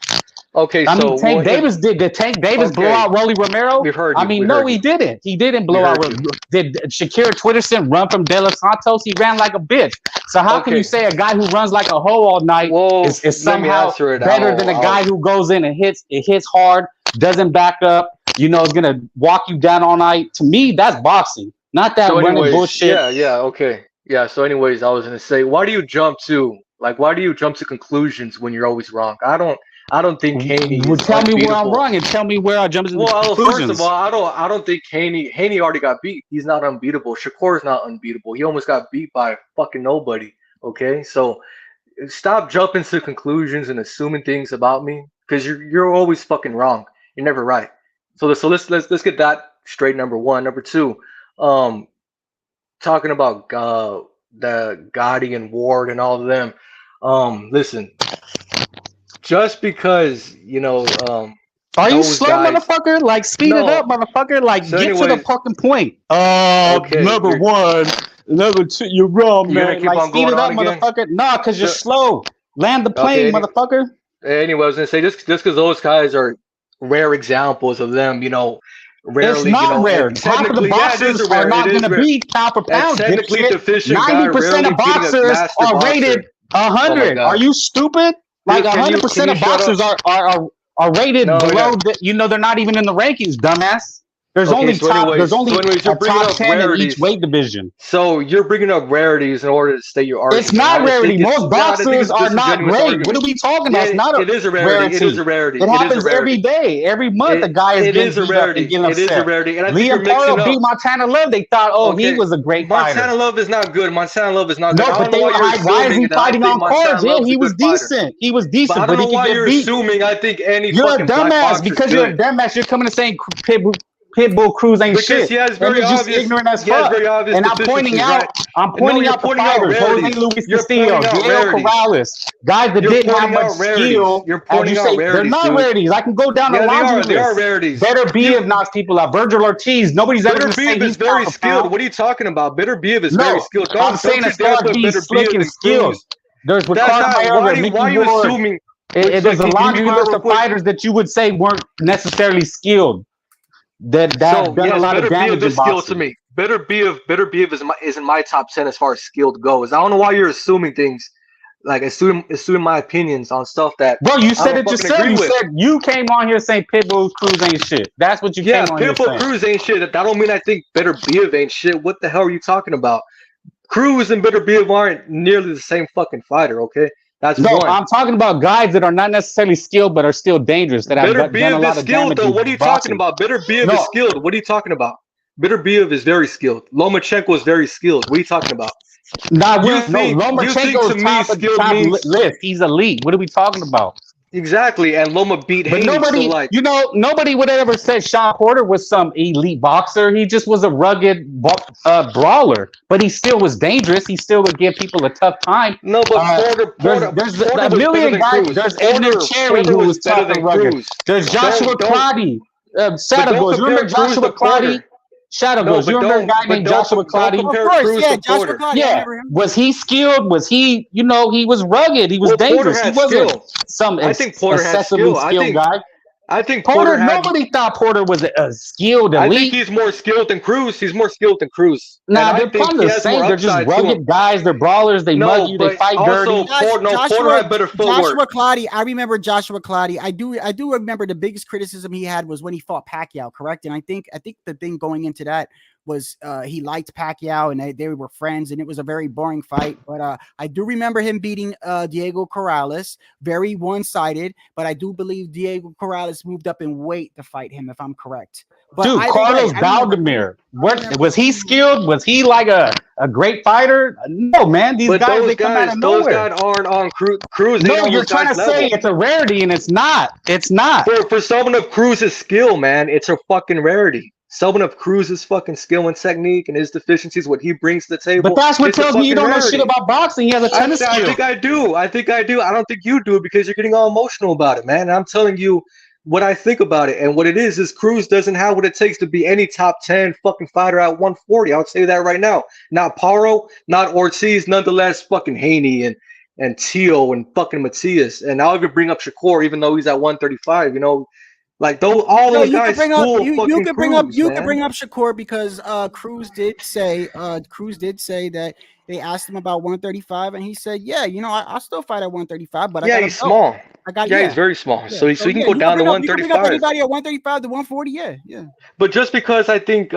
Okay, I mean, Tank Davis did Tank Davis blow out Rolly Romero? I mean, no, he didn't. He didn't blow out. Did Shakur Twitterson run from De Los Santos? He ran like a bitch. So how can you say a guy who runs like a hoe all night is somehow better than a guy who goes in and hits hard, doesn't back up, you know, is gonna walk you down all night? To me, that's boxing, not that running bullshit. Yeah. So anyways, I was gonna say, why do you jump to conclusions when you're always wrong? I don't think Haney. Well, tell me where I'm wrong and tell me where I jump into conclusions. First of all, I don't think Haney already got beat. He's not unbeatable. Shakur's not unbeatable. He almost got beat by fucking nobody. Okay, so stop jumping to conclusions and assuming things about me, because you're always fucking wrong. You're never right. So let's get that straight. Number one. Number two, talking about the Gotti and Ward and all of them. Listen. Just because, you know, are you slow, motherfucker? Like, speed it up, motherfucker. Like, so get to the fucking point. Number one, number two, you're wrong, man. Like, speed it up, motherfucker. Nah, because you're slow. Land the plane, motherfucker. Anyway, I was gonna say, just because those guys are rare examples of them, you know, rarely. It's not rare. Half of the boxers are not going to be pound for pound. 90% of boxers are rated 100. Are you stupid? Like 100% of boxers are rated below. You know, they're not even in the rankings, dumbass. There's only a top 10 in each weight division. So you're bringing up rarities in order to state your argument. It's not rarity. Most boxers are not great. What are we talking about? It's not it is a rarity. It is a rarity. It happens every day. Every month, a guy is getting beat up and getting upset. It is a rarity. And I think Leopardo beat Montana Love. They thought, he was a great fighter. Montana Love is not good. Montana Love is not good. No, but they were like, why is he fighting on cards? Yeah, he was decent. He was decent, but he could get beat. Assuming I think any you're a dumbass because you're a dumbass. You're coming and saying PitBull Cruz ain't shit. Because very just ignorant as fuck. And I'm pointing out the fighters. Jose Luis Castillo, Diego Corrales, guys that didn't have much skill. You're pointing out rarities. They're not rarities. I can go down the laundry list. They are rarities. Better Biev knocks people out. Virgil Ortiz. Nobody's ever going to say he's very skilled. What are you talking about? Bitter Biev is very skilled. I'm saying as far as being slick and skilled. There's Ricardo Mayorga, Mickey Ward. There's a laundry list of fighters that you would say weren't necessarily skilled. That done a lot of damage in boxing. To me. Bitter Biev is in my top 10 as far as skilled goes. I don't know why you're assuming things, like assuming my opinions on stuff that. Bro, you said it yourself. You said you came on here saying PitBull Cruz ain't shit. That's what you came on here saying. PitBull Cruz ain't shit. That don't mean I think Bitter Biev ain't shit. What the hell are you talking about? Cruz and Bitter Biev aren't nearly the same fucking fighter. Okay. That's one. I'm talking about guys that are not necessarily skilled but are still dangerous. That Bitter have done a lot of damage. Though. What are you talking about? Bitter Biev is skilled. What are you talking about? Bitter Biev is very skilled. Lomachenko is very skilled. What are you talking about? Lomachenko is top list. He's elite. What are we talking about? Exactly, and Loma beat But Haney. nobody, so like, nobody would ever say Shawn Porter was some elite boxer. He just was a rugged brawler. But he still was dangerous. He still would give people a tough time. no, but Porter There's was a better million than guys. Cruz. There's Edmund Cherry, who was better tough than and rugged. Cruz. There's Joshua Clottey. Shadow don't Goes. You remember compare Cruz Joshua to Porter. Clottey? Shadow No, Goes. You but remember a guy named Joshua Clottey? Of compare course, Cruz yeah, to Joshua Porter. Clottey. I Yeah. remember him. Was he skilled? Was he, he was rugged. He was Well, Porter dangerous. He had wasn't skill. some I think Porter had excessively skill. skilled guy. I think Porter, had. nobody thought Porter was a skilled I elite. think he's more skilled than Cruz. He's more skilled than Cruz. Nah, And I they're think probably he the has same. more They're just upside to him. rugged guys. They're brawlers. They mug you. They but fight also, dirty. Porter had better footwork. Joshua Clottey. I remember Joshua Clottey. I do remember the biggest criticism he had was when he fought Pacquiao, correct? And I think the thing going into that was he liked Pacquiao and they were friends, and it was a very boring fight. But I do remember him beating Diego Corrales, very one-sided. But I do believe Diego Corrales moved up in weight to fight him, if I'm correct. But Dude, Carlos Valdemir. What was he skilled? Was he like a great fighter? No, man. These guys, they come out of those nowhere. guys aren't on Cruz. No, you're trying to say it's a rarity, and it's not. It's not. For someone of Cruz's skill, man, it's a fucking rarity. Someone of Cruz's fucking skill and technique and his deficiencies, what he brings to the table. But that's what it's a tells me you fucking don't know shit rarity. about boxing. He has a ton of skill. I think I do. I don't think you do because you're getting all emotional about it, man. And I'm telling you what I think about it. And what it is Cruz doesn't have what it takes to be any top 10 fucking fighter at 140. I'll tell you that right now. Not Paro, not Ortiz, nonetheless fucking Haney and Tszyu and fucking Matias. And I'll even bring up Shakur, even though he's at 135, Like those, all those guys. You could bring up Shakur because Cruz did say that they asked him about 135 and he said, yeah, I'll still fight at 135, but he's small. He's very small. Yeah. So he can go down to 135. Anybody at 135 to 140, yeah. But just because I think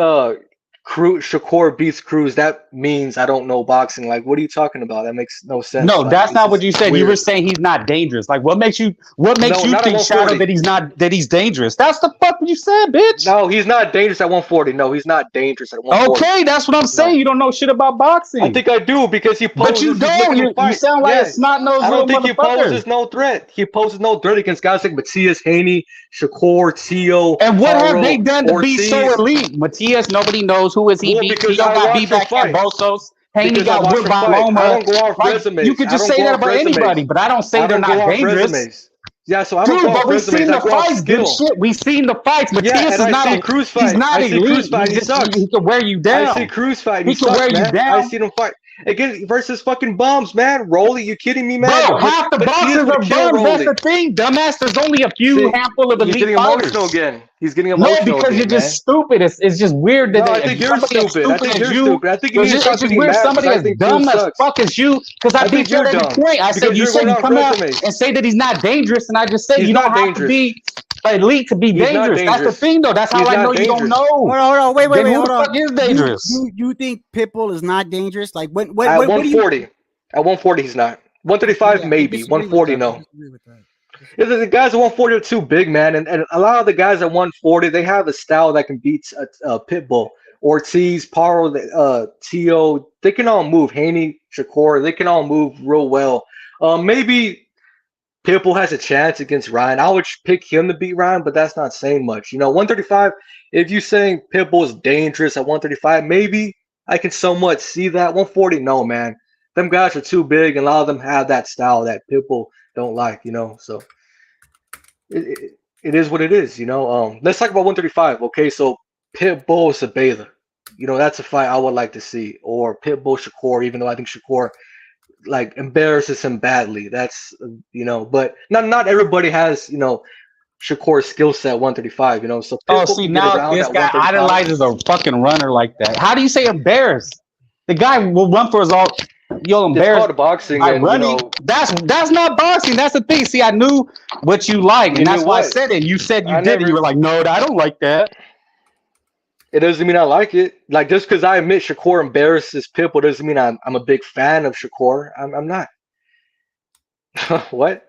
Shakur beats Cruz, that means I don't know boxing. Like, what are you talking about? That makes no sense. No, like, that's not what you said. weird. You were saying he's not dangerous. Like, what makes you think, Shadow, that he's dangerous? That's the fuck you said, bitch. No, he's not dangerous at 140. No, he's not dangerous at 140. Okay, that's what I'm saying. No. You don't know shit about boxing. I think I do because he poses. But you don't. You sound like a snot-nosed I don't little think he poses no threat. He poses no threat against guys like Matias, Haney, Shakur, Tszyu. And what have they done to be so elite? Matias, nobody knows who is he. Tszyu got beat back at Bosos. Haney got whipped by Loma. I don't go off resumes. You could just say that about anybody, but I don't say they're not dangerous. Yeah, so I don't go off but we've seen the fights, good shit. We've seen the fights. Matias is not a Cruz fight. He's not elite. He can wear you down. I see Cruz fight. He can wear you down. I see them fight. Again, versus fucking bums, man. Rolly, you kidding me, man? Bro, half the boxers are bums. That's the thing, dumbass. There's only a few handful of elite He's getting fighters. emotional again. He's getting emotional. No, because again, you're just stupid. It's just weird that I think you're stupid. I think you're stupid. I think you need to stop getting weird mad somebody as dumb as fuck as you. Because I think you're dumb. Point. I said you come out and say that he's not dangerous, and I just say you don't have to be elite to be dangerous. That's the thing, though. That's how I know you don't know. Hold on, wait, who hold the on. fuck is dangerous? You think PitBull is not dangerous? Like when at 140. At 140, he's not. 135, maybe. 140, no. The guys at 140 are too big, man. And a lot of the guys at 140, they have a style that can beat PitBull. Ortiz, Paro, Tszyu, they can all move. Haney, Shakur, they can all move real well. Maybe PitBull has a chance against Ryan. I would pick him to beat Ryan, but that's not saying much. 135, if you're saying PitBull is dangerous at 135, maybe I can somewhat see that. 140, no, man. Them guys are too big, and a lot of them have that style that people don't like, So it is what it is, Let's talk about 135. Okay, so PitBull Sabela, that's a fight I would like to see, or PitBull Shakur, even though I think Shakur embarrasses him badly. That's but not everybody has Shakur's skill set 135. So see now this guy idolizes a fucking runner like that. How do you say embarrassed? The guy will run for his all. You'll embarrass. It's called boxing. And, running. That's not boxing. That's the thing. See, I knew what you like, and that's why I said it. You said you did. You were like, no, I don't like that. It doesn't mean I like it. Like, just because I admit Shakur embarrasses PitBull doesn't mean I'm a big fan of Shakur. I'm not. What?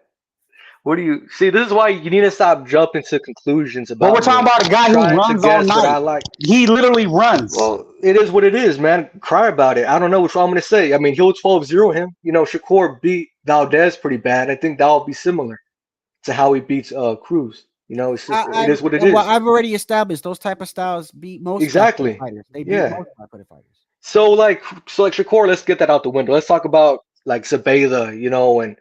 What do you see? This is why you need to stop jumping to conclusions about. But we're talking about a guy who runs all night. He literally runs. Well, it is what it is, man. Cry about it. I don't know what I'm going to say. I mean, he'll 12-0 him. Shakur beat Valdez pretty bad. I think that'll be similar to how he beats Cruz. You know, it's just it is what it is. Well, I've already established those type of styles beat most Exactly. fighters. They beat most fighters. So like Shakur, let's get that out the window. Let's talk about like Zabela, you know, and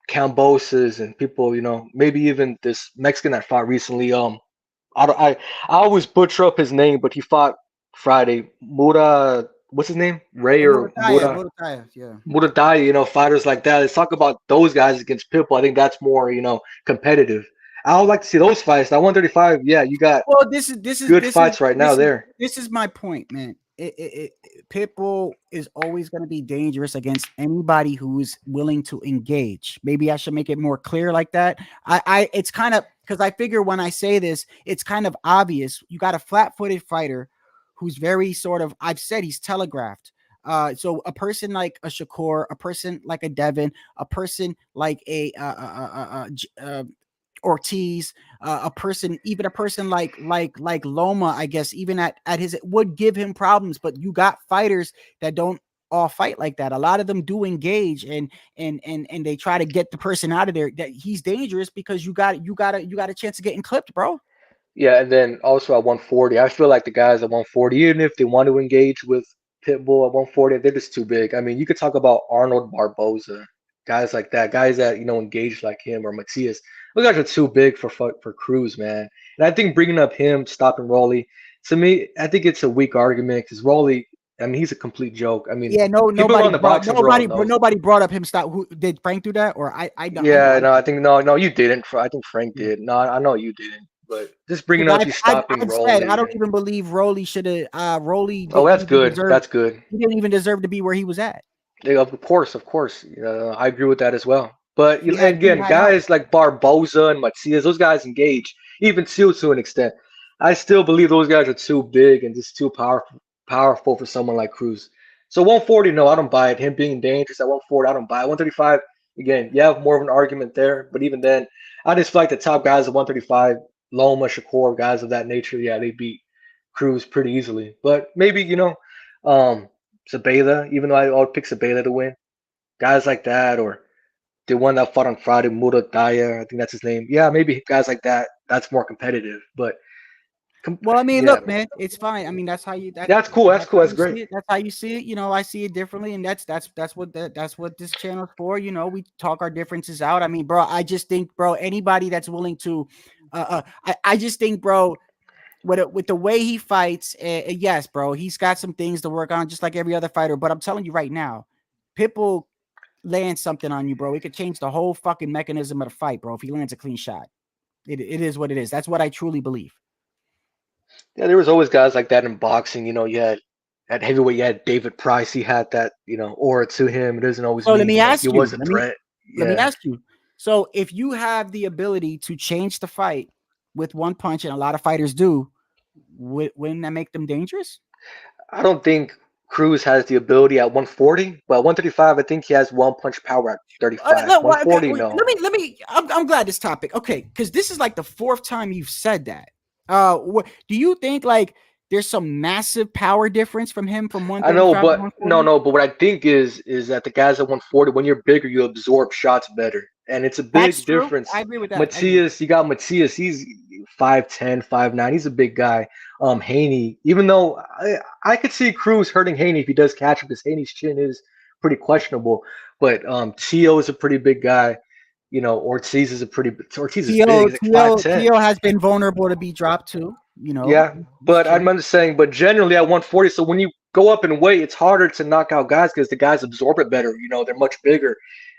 Cambosis and people, you know, maybe even this Mexican that fought recently. I always butcher up his name, but he fought Friday. Mura, what's his name? Ray or Murataya, yeah. Murataya, you know, fighters like that. Let's talk about those guys against PitBull. I think that's more, you know, competitive. I would like to see those fights. That 135, yeah, you got this is good fights right now there. This is my point, man. PitBull is always going to be dangerous against anybody who's willing to engage. Maybe I should make it more clear like that. It's kind of because I figure when I say this, it's kind of obvious. You got a flat-footed fighter who's very sort of, I've said he's telegraphed. So a person like a Shakur, a person like a Devin, a person like a Ortiz, even a person like Loma, I guess, even at his, it would give him problems. But you got fighters that don't all fight like that. A lot of them do engage and they try to get the person out of there. That he's dangerous because you got a chance of getting clipped, bro. Yeah, and then also at 140, I feel like the guys at 140, even if they want to engage with PitBull at 140, they're just too big. I mean, you could talk about Arnold Barboza, guys like that, guys that, you know, engage like him or Matias. Those guys are too big for Cruz, man. And I think bringing up him, stopping Rolly, to me, I think it's a weak argument because Rolly, I mean, he's a complete joke. I mean, yeah, nobody brought up him. Stop. Who did Frank do that? Or I think no, you didn't. I think Frank did. No, I know you didn't. But just bringing up you stopping Rolly. I don't even believe Rolly should have. Rolly. Oh, that's good. That's good. He didn't even deserve to be where he was at. Yeah, of course. I agree with that as well. But again, guys like Barboza and Matias, those guys engage. Even Tszyu to an extent. I still believe those guys are too big and just too powerful for someone like Cruz. So 140, no, I don't buy it. Him being dangerous at 140, I don't buy it. 135, again, you have more of an argument there. But even then, I just feel like the top guys at 135, Loma, Shakur, guys of that nature, yeah, they beat Cruz pretty easily. But maybe, you know, Zabela, even though I would pick Zabela to win. Guys like that, or the one that fought on Friday, Murataya, I think that's his name. Yeah, maybe guys like that, that's more competitive. But well, I mean, look, man, it's fine. I mean, that's how you. That's cool. That's great. That's how you see it. You know, I see it differently, and that's what this channel is for. You know, we talk our differences out. I mean, bro, I just think, bro, anybody that's willing to, I just think, bro, with the way he fights, yes, bro, he's got some things to work on, just like every other fighter. But I'm telling you right now, PitBull lands something on you, bro. It could change the whole fucking mechanism of the fight, bro. If he lands a clean shot, it is what it is. That's what I truly believe. Yeah, there was always guys like that in boxing. You know, you had at heavyweight, you had David Price. He had that, you know, aura to him. It doesn't always. So let me ask you. He was a threat. Let me ask you. So if you have the ability to change the fight with one punch, and a lot of fighters do, wouldn't that make them dangerous? I don't think Cruz has the ability at 140, but at 135, I think he has one punch power at 35. 140, no. Let me. I'm glad this topic. Okay, because this is like the fourth time you've said that. Do you think like there's some massive power difference from him from 135? I know, but no. But what I think is that the guys at 140, when you're bigger, you absorb shots better, and it's a big difference. I agree with that. Matias, you got Matias. He's 5'10", 5'9". He's a big guy. Haney, even though I could see Cruz hurting Haney if he does catch him, because Haney's chin is pretty questionable. But Tszyu is a pretty big guy. You know, Ortiz is big. He's like 5'10". Tszyu has been vulnerable to be dropped too. You know. Yeah, but I'm just saying. But generally at 140, so when you go up in weight, it's harder to knock out guys because the guys absorb it better. You know, they're much bigger,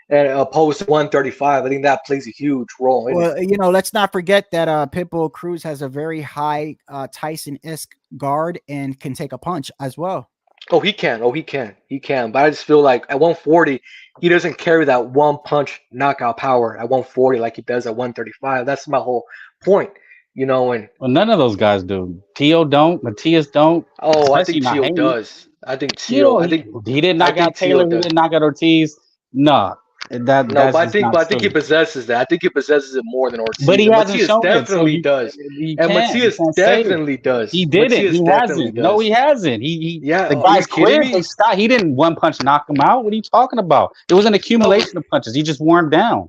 and opposed to 135. I think that plays a huge role. Well, you know, let's not forget that PitBull Cruz has a very high Tyson-esque guard and can take a punch as well. Oh, he can. But I just feel like at 140, he doesn't carry that one punch knockout power at 140 like he does at 135. That's my whole point, you know. And well, none of those guys do. Tszyu don't. Matias don't. Oh, I think Tszyu does. I think Tszyu. He didn't knock out Taylor. He didn't knock out Ortiz. No. But I think he possesses that. I think he possesses it more than Ortiz. But he hasn't shown it. Definitely does. And Matias definitely does. He didn't. He hasn't. No, he hasn't. The guy's clear. He didn't one punch knock him out. What are you talking about? It was an accumulation of punches. He just wore him down.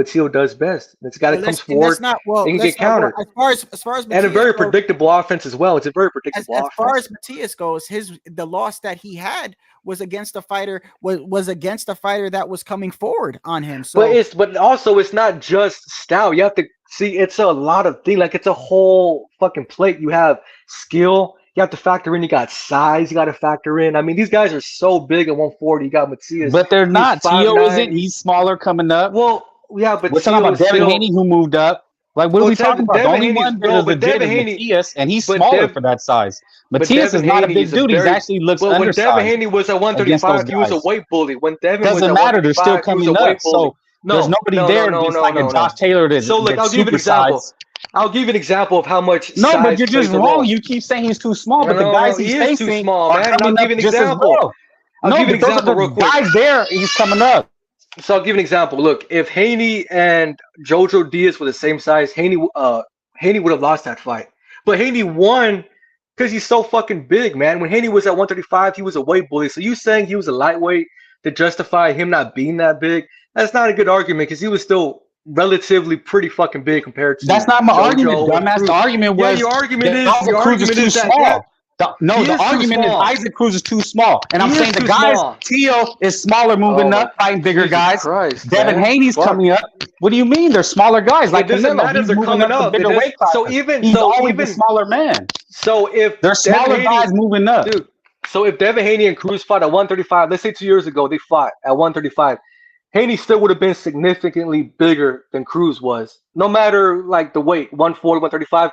what Tszyu does best. It's a guy that comes And forward that's not well. and can That's get not, well, countered. as far as And a Matias very goes, predictable offense as well. It's a very predictable as far offense. as Matias goes, the loss that he had was against a fighter was against a fighter that was coming forward on him. So But also it's not just style. You have to see, it's a lot of things. Like, it's a whole fucking plate. You have skill. You have to factor in. You got size. You got to factor in. I mean, these guys are so big at 140. You got Matias. But they're not. He's Tszyu 5'9". isn't. He's smaller coming up. Well, yeah, but we're talking about Devin Haney who moved up. Like, what are we talking about? The only one that is legit is Matias, and he's smaller for that size. Matias is not a big dude. He actually looks undersized. When Devin Haney was at 135, he was a weight bully. When Devin doesn't matter. They're still coming up. So there's nobody there just like a Josh Taylor that's so look, I'll give you an example. I'll give you an example of how much. No, but you're just wrong. You keep saying he's too small, but the guys he's facing are coming up just as well. No, but those are the guys there. He's coming up. So I'll give an example. Look, if Haney and Jojo Diaz were the same size, Haney would have lost that fight. But Haney won because he's so fucking big, man. When Haney was at 135, he was a weight bully. So you saying he was a lightweight to justify him not being that big? That's not a good argument because he was still relatively pretty fucking big compared to. That's not my Jojo argument, dumbass. The argument was the argument is too small. The argument is Isaac Cruz is too small. And I'm saying the guys, Tszyu is smaller moving up, fighting bigger guys. Devin Haney's coming up. What do you mean? They're smaller guys. Like Canelo, he's moving up to bigger weight classes. So he's always a smaller man. So if they're smaller guys moving up. Dude, so if Devin Haney and Cruz fought at 135, let's say 2 years ago they fought at 135, Haney still would have been significantly bigger than Cruz was. No matter like the weight, 140, 135.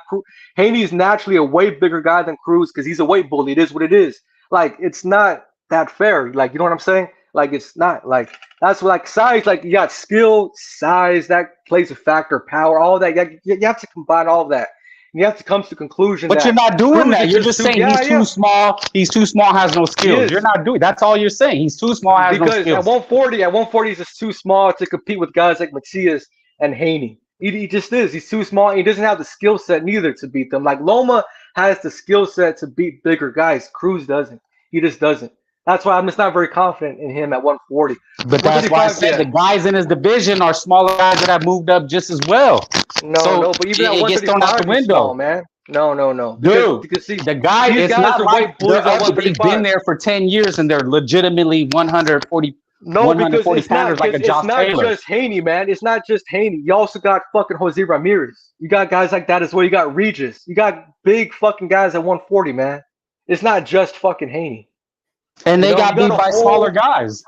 Haney's naturally a way bigger guy than Cruz because he's a weight bully. It is what it is. Like, it's not that fair. Like, you know what I'm saying? Like, it's not like that's like size. Like, you got skill, size that plays a factor, power, all that. You have to combine all of that. You have to come to the conclusion. But you're not doing that. You're just saying he's too small. He's too small, has no skills. You're not doing. That's all you're saying. He's too small, has no skills. Because at 140, he's just too small to compete with guys like Matias and Haney. He just is. He's too small. And he doesn't have the skill set neither to beat them. Like Loma has the skill set to beat bigger guys. Cruz doesn't. He just doesn't. That's why I'm just not very confident in him at 140. But that's why I said the guys in his division are smaller guys that have moved up just as well. No, but even at 135, gets thrown out the window, small, man. No. Dude, because see, the guy is not like they've been there for 10 years and they're legitimately 140. No, because it's not, like it's not just Haney, man. It's not just Haney. You also got fucking Jose Ramirez. You got guys like that as well. You got Regis. You got big fucking guys at 140, man. It's not just fucking Haney. And they got beat by smaller guys.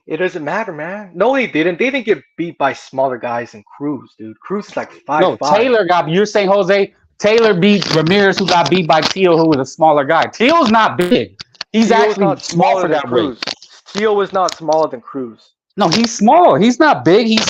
It doesn't matter, man. No, they didn't. They didn't get beat by smaller guys than Cruz, dude. Cruz is like 5'5". No, Taylor got. You're saying Jose Taylor beat Ramirez, who got beat by Tszyu, who was a smaller guy. Tszyu's not big. He's actually small for that weight. Tszyu is not smaller than Cruz. No, he's small. He's not big. He's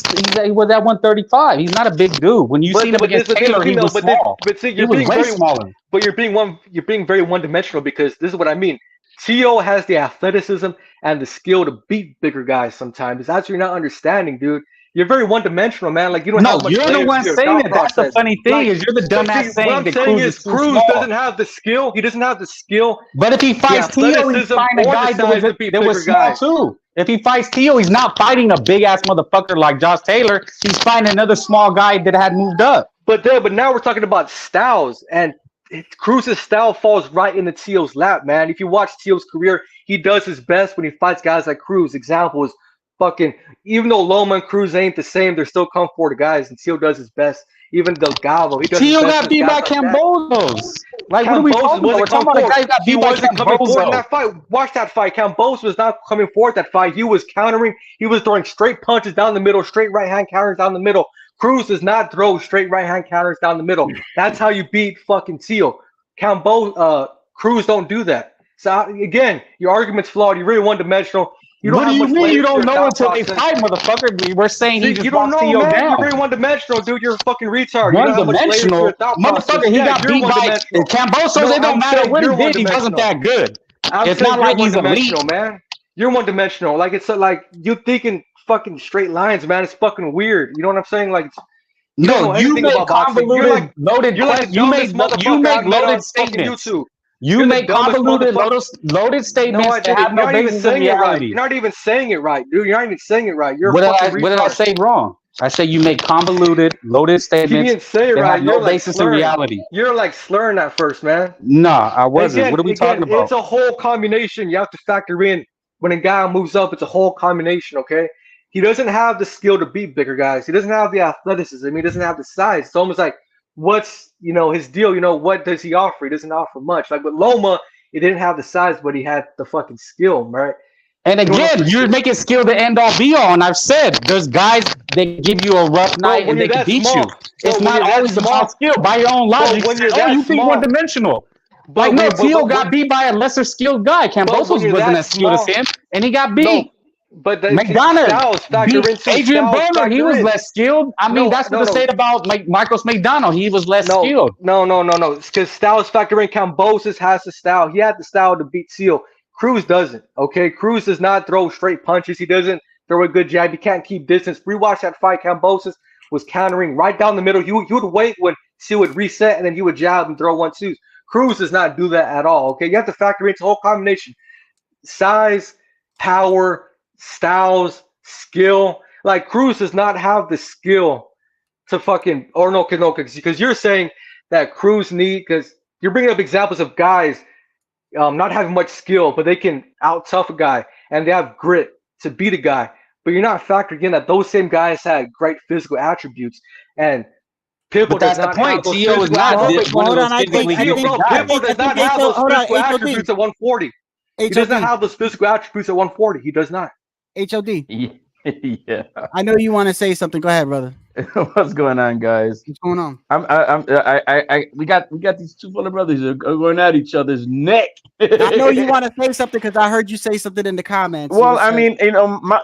with that 135. He's not a big dude. When you see him against Taylor, he was small. But see, you're being way smaller. But you're being very one-dimensional because this is what I mean. Tszyu has the athleticism and the skill to beat bigger guys sometimes. That's what you're not understanding, dude. You're very one-dimensional, man. Like, you don't have much. No, you're the one saying it. That's the funny thing is you're the dumbass saying that Cruz doesn't have the skill. He doesn't have the skill. But if he fights Tszyu, he's fighting a guy that was small too. If he fights Tszyu, he's not fighting a big-ass motherfucker like Josh Taylor. He's fighting another small guy that had moved up. But now we're talking about styles, and Cruz's style falls right into Tszyu's lap, man. If you watch Tszyu's career, he does his best when he fights guys like Cruz. Example is fucking, even though Loma and Cruz ain't the same, they're still come for the guys, and Tszyu does his best. Even Delgado, he does his best. Tszyu got beat by Cambosos. Like, what are we talking about? We're talking about a guy who got beat by Cambosos. That fight, watch that fight. Cambosos was not coming forward that fight. He was countering. He was throwing straight punches down the middle, straight right-hand counters down the middle. Cruz does not throw straight right-hand counters down the middle. That's how you beat fucking Tszyu. Cruz don't do that. So again, your argument's flawed. You're really one-dimensional. What do you mean you don't know until they fight, motherfucker? We're saying he just don't know, Tszyu man. down. You're very one-dimensional, dude. You're a fucking retard. One-dimensional? Motherfucker, he got beat by Cambosos. It don't matter what he did. He wasn't that good. It's not like he's elite, man. You're one-dimensional. Like, it's like you thinking fucking straight lines, man. It's fucking weird. You know what I'm saying? Like, you make convoluted, loaded. You make loaded statements. You make convoluted, loaded statements that have no basis in reality. You're not even saying it right, dude. You're not even saying it right. You're what did I say wrong? I say you make convoluted, loaded statements you didn't say it that right. have no basis in reality. You're like slurring at first, man. Nah, I wasn't. What are we talking about? It's a whole combination. You have to factor in when a guy moves up. It's a whole combination, okay? he doesn't have the skill to beat bigger guys. He doesn't have the athleticism. He doesn't have the size. It's almost like, what's his deal? What does he offer? He doesn't offer much. Like with Loma, he didn't have the size, but he had the fucking skill, right? And again, you're making skill the end all be all. And I've said there's guys that give you a rough night and they can beat you. It's not always about skill. By your own logic, you think one dimensional. Like no, Tszyu got beat by a lesser skilled guy. Cambosos wasn't as skilled as him, and he got beat. But McDonough beat Adrian Burner. He was less skilled. I mean, that's what they said about Marcos McDonald. He was less skilled. No. Because styles factor in. Cambosos has the style. He had the style to beat Tszyu. Cruz doesn't. Okay, Cruz does not throw straight punches. He doesn't throw a good jab. He can't keep distance. Rewatch that fight. Cambosos was countering right down the middle. He would wait when Tszyu would reset, and then he would jab and throw 1-2s. Cruz does not do that at all. Okay, you have to factor into the whole combination: size, power, styles, skill. Like Cruz does not have the skill to fucking because you're saying that Cruz because you're bringing up examples of guys not having much skill, but they can out tough a guy and they have grit to beat a guy. But you're not factoring in that those same guys had great physical attributes and PitBull does not have those physical attributes. PitBull does not have those physical attributes at 140. He does not have those physical attributes at 140. He does not. HOD. Yeah. I know you want to say something. Go ahead, brother. What's going on, guys? What's going on? We got these two fellow brothers are going at each other's neck. I know you want to say something because I heard you say something in the comments. Well, I mean,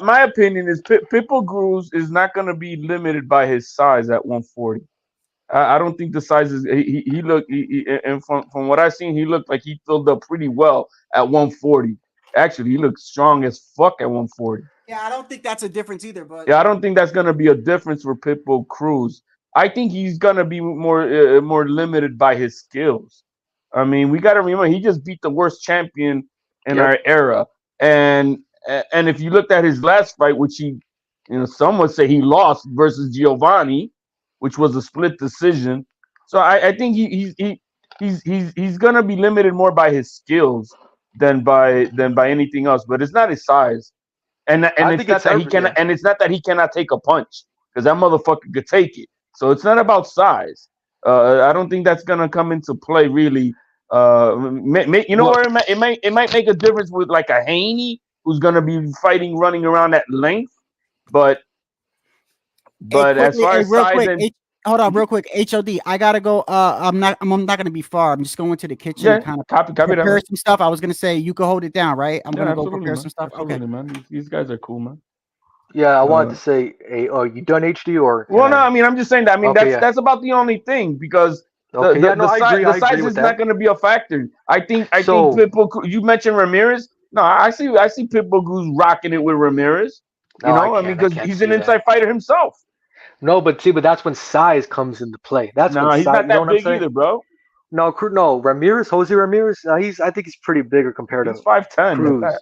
my opinion is PitBull Cruz is not going to be limited by his size at 140. I don't think the size is. He looked, and from what I've seen, he looked like he filled up pretty well at 140. Actually, he looked strong as fuck at 140. Yeah, I don't think that's a difference either. But yeah, I don't think that's gonna be a difference for PitBull Cruz. I think he's gonna be more limited by his skills. I mean, we got to remember he just beat the worst champion in our era, and if you looked at his last fight, which he, some would say he lost versus Giovanni, which was a split decision. So I think he's gonna be limited more by his skills than by anything else. But it's not his size. And it's not that he cannot, and it's not that he cannot take a punch because that motherfucker could take it. So it's not about size. I don't think that's gonna come into play really. Where it might make a difference with like a Haney who's gonna be fighting running around at length, but as far as size hold on real quick, HOD. I gotta go. I'm not gonna be far. I'm just going to the kitchen and kind of prepare some stuff. I was gonna say you can hold it down, right? I'm gonna go prepare some stuff. Okay, man. These guys are cool, man. Yeah, I wanted to say, are you done HD or? Well, no, I mean I'm just saying that. I mean that's about the only thing because the size is not gonna be a factor. I think PitBull. You mentioned Ramirez. No, I see PitBull Cruz rocking it with Ramirez. Because he's an inside fighter himself. No, but that's when size comes into play. That's when he's not that big either, bro. No, Ramirez, Jose Ramirez. I think he's pretty bigger compared to 5'10". Cruz.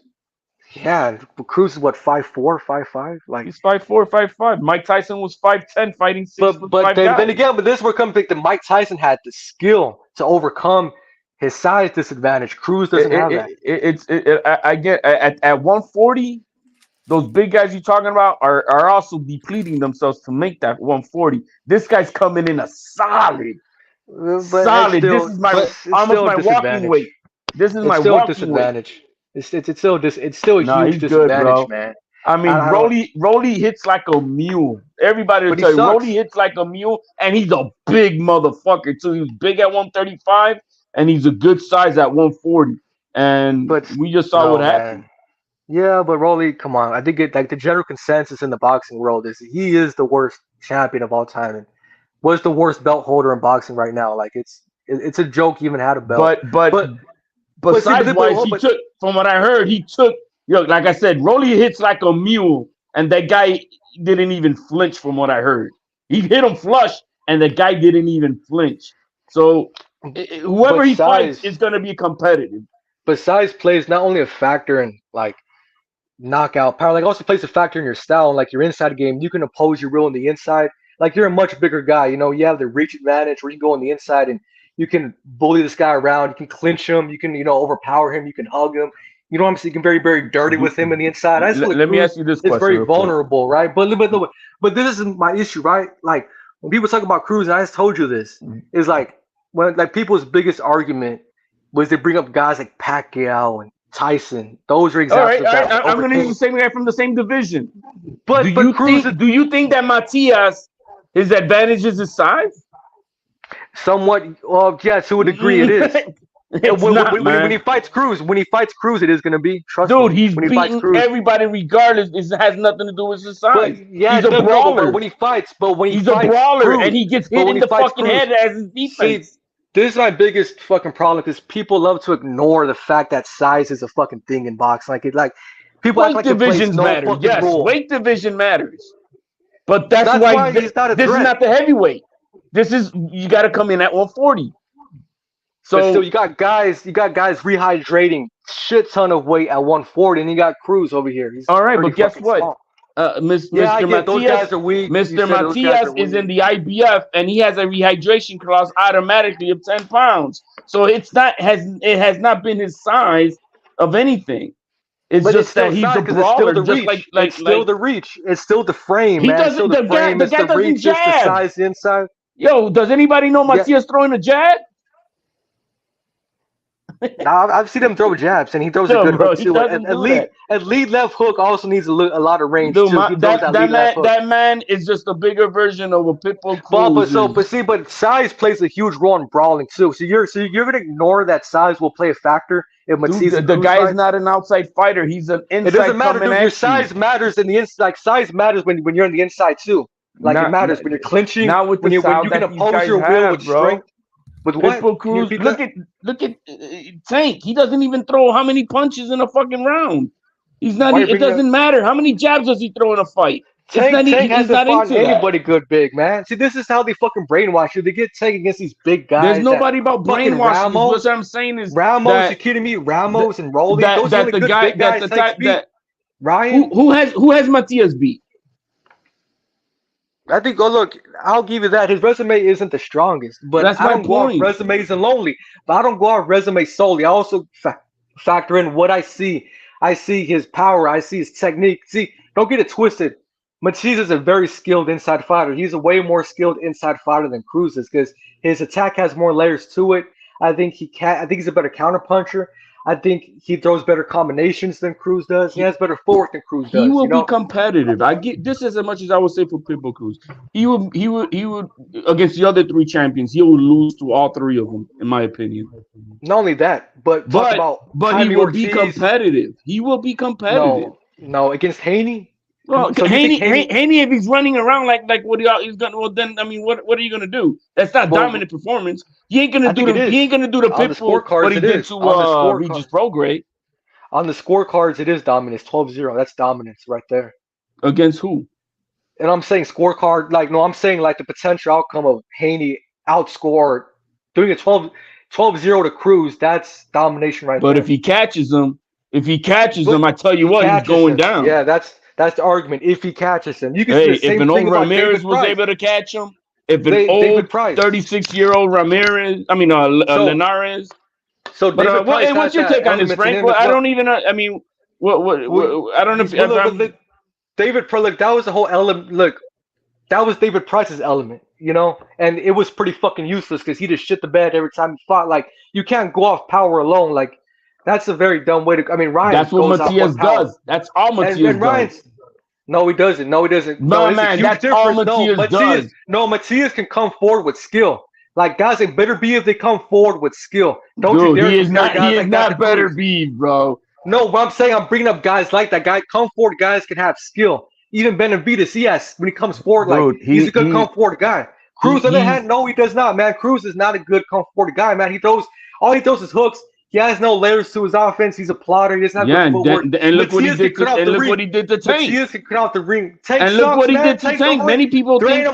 Yeah, Cruz is what 5'4", 5'5". Like he's 5'4", 5'5". Mike Tyson was 5'10", fighting 6 foot. But then again, this is where comes the Mike Tyson had the skill to overcome his size disadvantage. Cruz doesn't have that. I get at 140. Those big guys you're talking about are also depleting themselves to make that 140. This guy's coming in a solid. Solid. This is almost my walking weight. This is my walking disadvantage. Weight. It's still a huge disadvantage, man. I mean, Rolly hits like a mule. Everybody will tell you, Rolly hits like a mule, and he's a big motherfucker too. He was big at 135, and he's a good size at 140. And we just saw what happened. Yeah, but Rolly, come on. I think the general consensus in the boxing world is he is the worst champion of all time and was the worst belt holder in boxing right now. Like it's a joke he even had a belt. But size-wise, he took, from what I heard, like I said, Rolly hits like a mule, and that guy didn't even flinch from what I heard. He hit him flush, and the guy didn't even flinch. So whoever he fights is going to be competitive. But size plays not only a factor in like knockout power, like also plays a factor in your style and like your inside game. You can oppose your will on the inside. Like you're a much bigger guy, you have the reach advantage where you can go on the inside and you can bully this guy around. You can clinch him. You can, overpower him. You can hug him. You know what I'm saying? You can very, very dirty with him in the inside. I just Let me ask you this question. It's very real quick. vulnerable, right? But this isn't my issue, right? Like when people talk about Cruz, and I just told you this, is like when like people's biggest argument was they bring up guys like Pacquiao and Tyson. Those are examples. All right. I'm going to use the same guy from the same division. But do you think that Matias, his advantage is his size? Somewhat. Well, yeah, to a degree, it is. When he fights Cruz, it is going to be. Trust me. Dude, he's beating everybody regardless. It has nothing to do with his size. But, yeah, he's a brawler. But when he fights, he's a brawler, Cruz, and he gets hit in the fucking head as his defense. See, this is my biggest fucking problem because people love to ignore the fact that size is a fucking thing in boxing. Like people act like divisions matter. Yes, weight division matters. But that's why this is not the heavyweight. This is you got to come in at 140. So but still, you got guys rehydrating shit ton of weight at 140, and you got Cruz over here. He's all right, but guess what? Small. Mr. Matias, those guys are weak. Mr. Matias is in the IBF, and he has a rehydration clause automatically of 10 pounds. So it has not been his size of anything. It's just that he's a brawler. It's still the reach. It's still the frame. He man. doesn't. The guy doesn't jab. The size inside. Yo, does anybody know Matias throwing a jab? Nah, I've seen him throw jabs, and he throws a good hook too. And lead left hook also needs a lot of range too. That man is just a bigger version of a PitBull Cruz. But size plays a huge role in brawling too. So you're gonna ignore that size will play a factor if Matias. The guy is not an outside fighter. He's an inside. It doesn't matter. Dude, your size matters in the inside. Like size matters when you're in the inside too. Like it matters when you're clinching. Not with when you can oppose your will with strength. With PitBull Cruz, look at Tank. He doesn't even throw how many punches in a fucking round. He's not. It doesn't matter how many jabs does he throw in a fight. Tank hasn't fought anybody good big, man. See, this is how they fucking brainwash you. They get Tank against these big guys. There's nobody about brainwashing. What I'm saying is Ramos. You kidding me? Ramos and Rolly. Those are the good big guys. That Ryan. Who has Matias beat? I think. Oh, look, I'll give you that. His resume isn't the strongest, but that's I don't go off resumes alone. But I don't go off resume solely. I also factor in what I see. I see his power. I see his technique. See, don't get it twisted. Matias is a very skilled inside fighter. He's a way more skilled inside fighter than Cruz is because his attack has more layers to it. I think he's a better counter puncher. I think he throws better combinations than Cruz does. He has better footwork than Cruz does. He will be competitive. I get this as much as I would say for PitBull Cruz. He would against the other three champions. He will lose to all three of them, in my opinion. Not only that, but he will be competitive. He will be competitive. No, against Haney. Well, so Haney, if he's running around like what he's gonna. Well, then I mean, what are you gonna do? That's not dominant performance. He ain't gonna do the PitBull what he did to Regis Prograde. On the scorecards, it is dominance. 12-0. That's dominance right there. Against who? And I'm saying scorecard. I'm saying the potential outcome of Haney outscored doing a 12-0 to Cruz. That's domination right there. But if he catches him, I tell you what, he's going down. Yeah, that's the argument. If he catches him, you can say the same if an old Ramirez was able to catch him, if an old 36-year-old Ramirez, Linares. So, what's your take on this, Frank? Well, I don't even. I mean, what? I don't know if David Price. That was the whole element. Look, that was David Price's element, and it was pretty fucking useless because he just shit the bed every time he fought. Like, you can't go off power alone. Like, that's a very dumb way to. I mean, Ryan. That's what Matias does. That's all Matias does. No, he doesn't. No, man, that's all Matias does. No, Matias can come forward with skill. Like, guys, it better be if they come forward with skill. He is not better be, bro. No, what I'm saying, I'm bringing up guys like that. Come forward guys can have skill. Even Benavidez, yes, when he comes forward, he's a good come forward guy. Cruz, on the other hand, no, he does not, man. Cruz is not a good come forward guy, man. All he throws is hooks. He has no layers to his offense. He's a plotter. He doesn't have good footwork. And look what he did to Tank. Matias can cut out the ring. And look what he did to Tank. Many people think.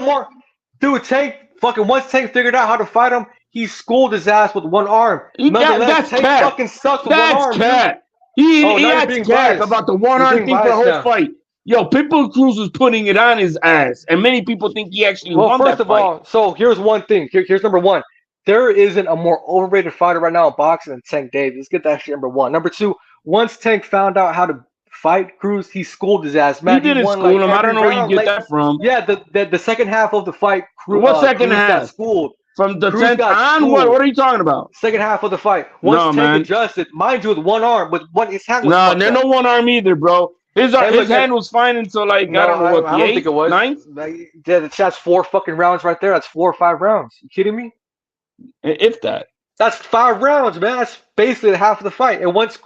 Dude, Tank, once Tank figured out how to fight him, he schooled his ass with one arm. That's Tank fucking sucks with one arm. That's cat. He acts cat about the one arm thing for the whole fight. Yo, PitBull Cruz was putting it on his ass. And many people think he actually won that fight. First of all, so here's one thing. Here's number one. There isn't a more overrated fighter right now in boxing than Tank Davis. Let's get that shit number one. Number two, once Tank found out how to fight Cruz, he schooled his ass. Man, He didn't won, school him. I every don't know where you round, get that from. Yeah, the second half of the fight, What second Cruz half? got schooled. From the Cruz 10th got on? schooled. What are you talking about? Second half of the fight. Once No, Tank man. adjusted, mind you, with one arm, his hand was No, fucked there's up. no one arm either, bro. His hand was fine until like No, I don't know what I don't think it was. ninth. That's 4 fucking rounds right there. That's 4 or 5 rounds. You kidding me? If that. That's 5 rounds, man. That's basically half of the fight. And once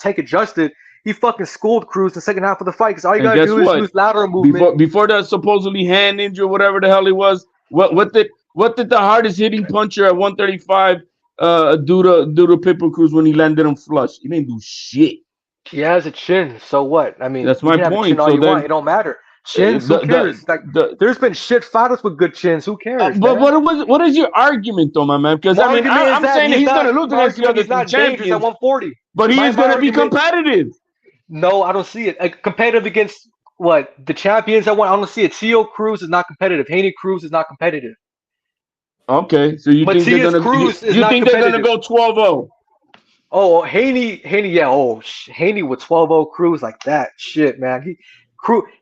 Tank adjusted, he fucking schooled Cruz the second half of the fight because all you gotta do is use lateral movement. Before that supposedly hand injury, whatever the hell he was, what did the hardest hitting puncher at 135 do to PitBull Cruz when he landed him flush? He didn't do shit. He has a chin, so what? I mean, that's you my can have a point. chin all So you then, want. It don't matter. Chins, who cares? There's been shit fighters with good chins. Who cares? But man? what is your argument, though, my man? Because I mean, I'm saying that he's gonna lose against the other not champions at 140. but he is gonna be competitive. No, I don't see it. Competitive against what? The champions I want. I don't see it. Tszyu Cruz is not competitive. Haney Cruz is not competitive. Okay, so you think they're gonna go 12-0? Oh, Haney, yeah. Oh, Haney with 12-0 Cruz like that. Shit, man.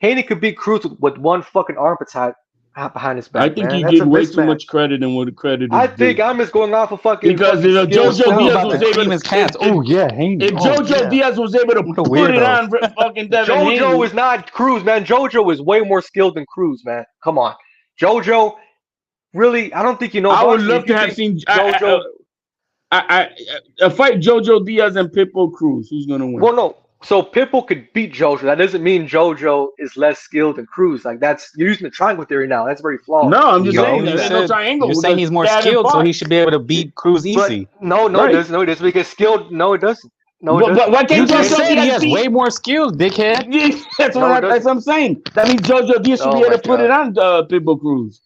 Haney could beat Cruz with one fucking arm behind his back. I think man. he gave way too much credit than what the credit is. I think I'm just going off of fucking because if JoJo Diaz was able to pants. Oh yeah, Haney. If JoJo Diaz was able to put it on fucking Devin Haney. JoJo is not Cruz, man. JoJo is way more skilled than Cruz, man. Come on, JoJo. Really, I don't think you know. I would love to have seen JoJo. A fight JoJo Diaz and PitBull Cruz. Who's gonna win? Well, no. So PitBull could beat JoJo. That doesn't mean JoJo is less skilled than Cruz. Like you're using the triangle theory now. That's very flawed. No, I'm just saying there's no triangle. You're saying he's more skilled, so he should be able to beat Cruz easy. No, it doesn't. No, it doesn't because skilled. No, it doesn't. No, it doesn't. But why can't you just say he has way more skills, dickhead? Yeah, that's what I'm saying. That means JoJo Diaz should be able to put it on PitBull Cruz.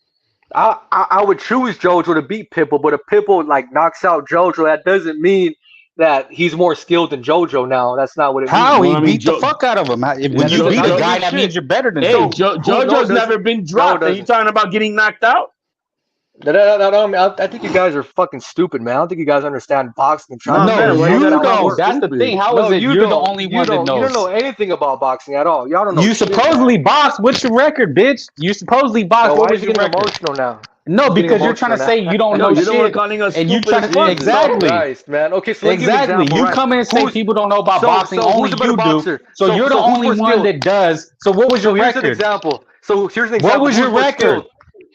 I would choose JoJo to beat PitBull, but if PitBull like knocks out JoJo, that doesn't mean that he's more skilled than JoJo now. That's not what it means. How? He beat the fuck out of him. When you beat a guy, that means you're better than him. JoJo's never been dropped. Are you talking about getting knocked out? I think you guys are fucking stupid, man. I don't think you guys understand boxing. No, you don't. That's the thing. How is it you're the only one that knows? You don't know anything about boxing at all. Y'all don't know. You supposedly box. What's your record, bitch? You supposedly box. Why what are was you your getting record? emotional now? No, because you're trying to say you don't know shit. You're calling us and you trying to exactly. Christ, man. Okay, so exactly. You come in and say people don't know about boxing. Only you do. So you're the only one that does. So what was your record? Here's an example. So here's an example. What was your record?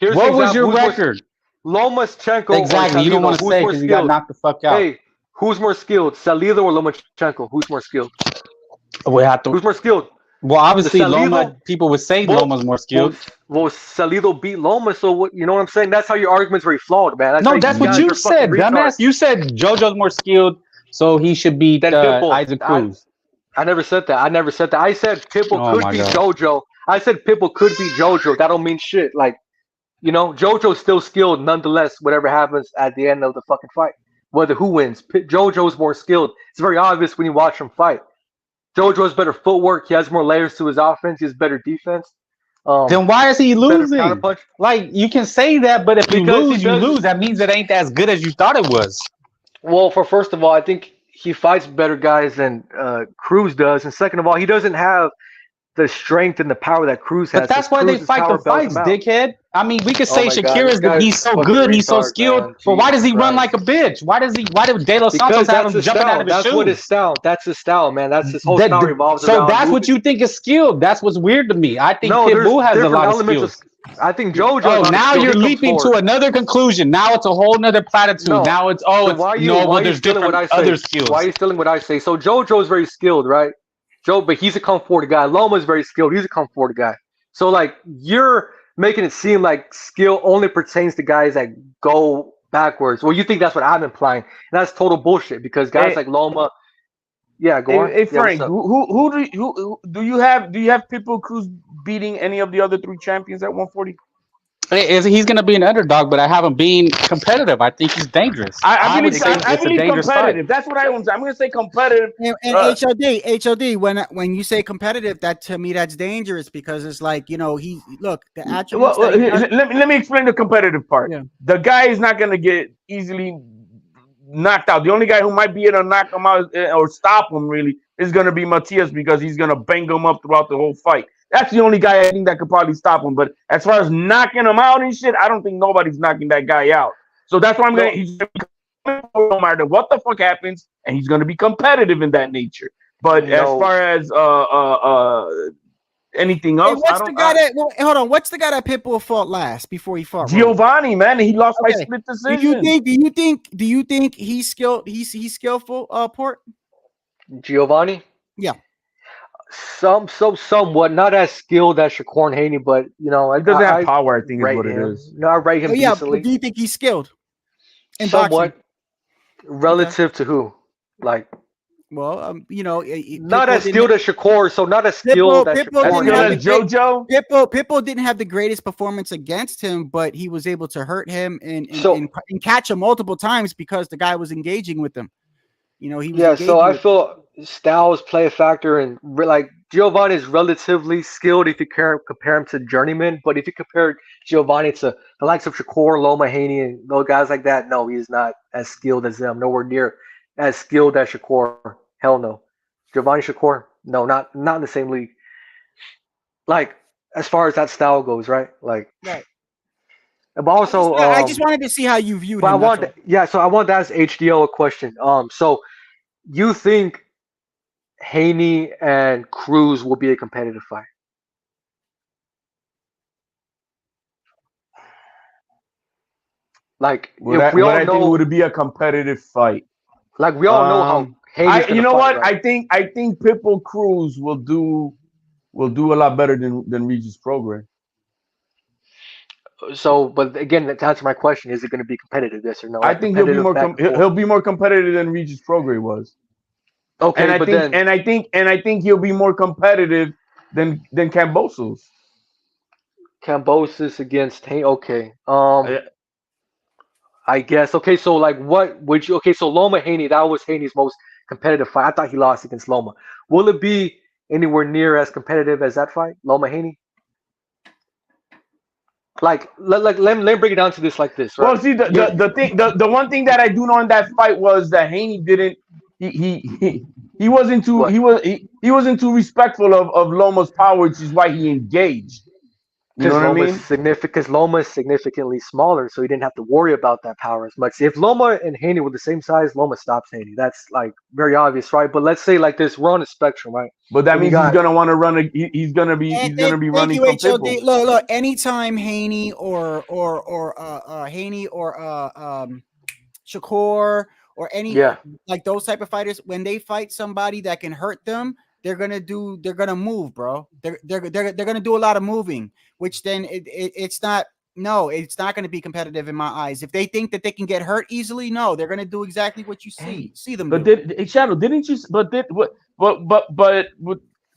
What was your record? Lomachenko. Exactly. You don't want to say because you got knocked the fuck out. Hey, who's more skilled, Salido or Lomachenko? Who's more skilled? Who's more skilled? Well, obviously, Loma. People would say Loma's more skilled. Well, Salido beat Loma, so what? You know what I'm saying? That's how your argument's very flawed, man. That's what you said, dumbass. You said JoJo's more skilled, so he should beat Isaac Cruz. I never said that. I said PitBull could beat JoJo. I said PitBull could beat JoJo. That don't mean shit. Like, you know, JoJo's still skilled nonetheless, whatever happens at the end of the fucking fight. Whether who wins. JoJo's more skilled. It's very obvious when you watch him fight. JoJo has better footwork. He has more layers to his offense. He has better defense. Then why is he losing? Like, you can say that, but if you lose, that means it ain't as good as you thought it was. Well, first of all, I think he fights better guys than Cruz does. And second of all, he doesn't have the strength and the power that Cruz has. But that's why they fight the fights, dickhead. I mean, we could say Shakur is that he's so good, he's so skilled, but why does he run like a bitch? Why did De Los Santos have him jumping out of his shoes? That's what his style. That's his style, man. That's his whole style revolves around. So that's what you think is skilled. That's what's weird to me. I think PitBull has a lot of skills. I think JoJo. Oh, now you're leaping to another conclusion. Now it's a whole nother platitude. Now it's there's different other skills. Why are you stealing what I say? So JoJo is very skilled, right? But he's a Kung Fu guy. Loma is very skilled. He's a Kung Fu guy. So like you're making it seem like skill only pertains to guys that go backwards. Well, you think that's what I'm implying. And that's total bullshit because guys like Loma. Yeah, go on. Hey Frank, who do you have PitBull Cruz beating any of the other 3 champions at 140? He's going to be an underdog, but I have him being competitive. I think he's dangerous. I believe competitive. That's what I want. I'm going to say competitive. And HOD. When you say competitive, that to me that's dangerous because it's like the attributes. Let me explain the competitive part. Yeah. The guy is not going to get easily knocked out. The only guy who might be able to knock him out or stop him really is going to be Matias because he's going to bang him up throughout the whole fight. That's the only guy I think that could probably stop him. But as far as knocking him out and shit, I don't think nobody's knocking that guy out. So that's why he's going to be no matter what the fuck happens, and he's going to be competitive in that nature. But as far as anything else, what's the guy that Pitbull fought last before he fought Giovanni, man? He lost by split decision. Do you think he's skilled? He's skillful, Port? Giovanni? Yeah. Somewhat, not as skilled as Shakur and Haney, but you know, it doesn't have power. I think is what it is. No, I rate him decently. But do you think he's skilled? In somewhat, boxing? relative to who? Like, well, you know, not as skilled as Shakur, so not as skilled as JoJo. Pitbull didn't have the greatest performance against him, but he was able to hurt him and catch him multiple times because the guy was engaging with him. You know, he was so I feel styles play a factor, and like Giovanni is relatively skilled if you compare him to journeyman, but if you compare Giovanni to the likes of Shakur, Loma, Haney, and those guys like that, no, he's not as skilled as them. Nowhere near as skilled as Shakur. Hell no. Giovanni, Shakur, no, not in the same league. Like as far as that style goes, right? Like, right. But also, I just wanted to see how you viewed him. So I wanted to ask HDL a question. So you think Haney and Cruz will be a competitive fight? Like, I think would it be a competitive fight? Like we all know how Haney's you know fight, what? right? I think PitBull Cruz will do a lot better than Regis Prograis. So, but again, to answer my question, is it going to be competitive? Yes or no? I think he'll be more competitive than Regis Prograis was. Okay, and I think he'll be more competitive than Kambosos. Kambosos against Haney. Okay. I guess. Okay, so like, what would you? Okay, so Loma Haney, that was Haney's most competitive fight. I thought he lost against Loma. Will it be anywhere near as competitive as that fight, Loma Haney? Like, let me break it down to this like this. Right? Well, see, the one thing that I do know in that fight was that Haney didn't. He wasn't too he wasn't too respectful of Loma's power, which is why he engaged. You know what I mean? Because Loma is significantly smaller, so he didn't have to worry about that power as much. If Loma and Haney were the same size, Loma stops Haney. That's like very obvious, right? But let's say like this, we're on a spectrum, right? But that means he's gonna want to run. He's gonna be running from Pitbull. Look, anytime Haney or Shakur or any like those type of fighters, when they fight somebody that can hurt them, they're gonna move, bro. They're gonna do a lot of moving, which then it's not gonna be competitive in my eyes. If they think that they can get hurt easily, no, they're gonna do exactly what you see them. But Shadow, didn't you? But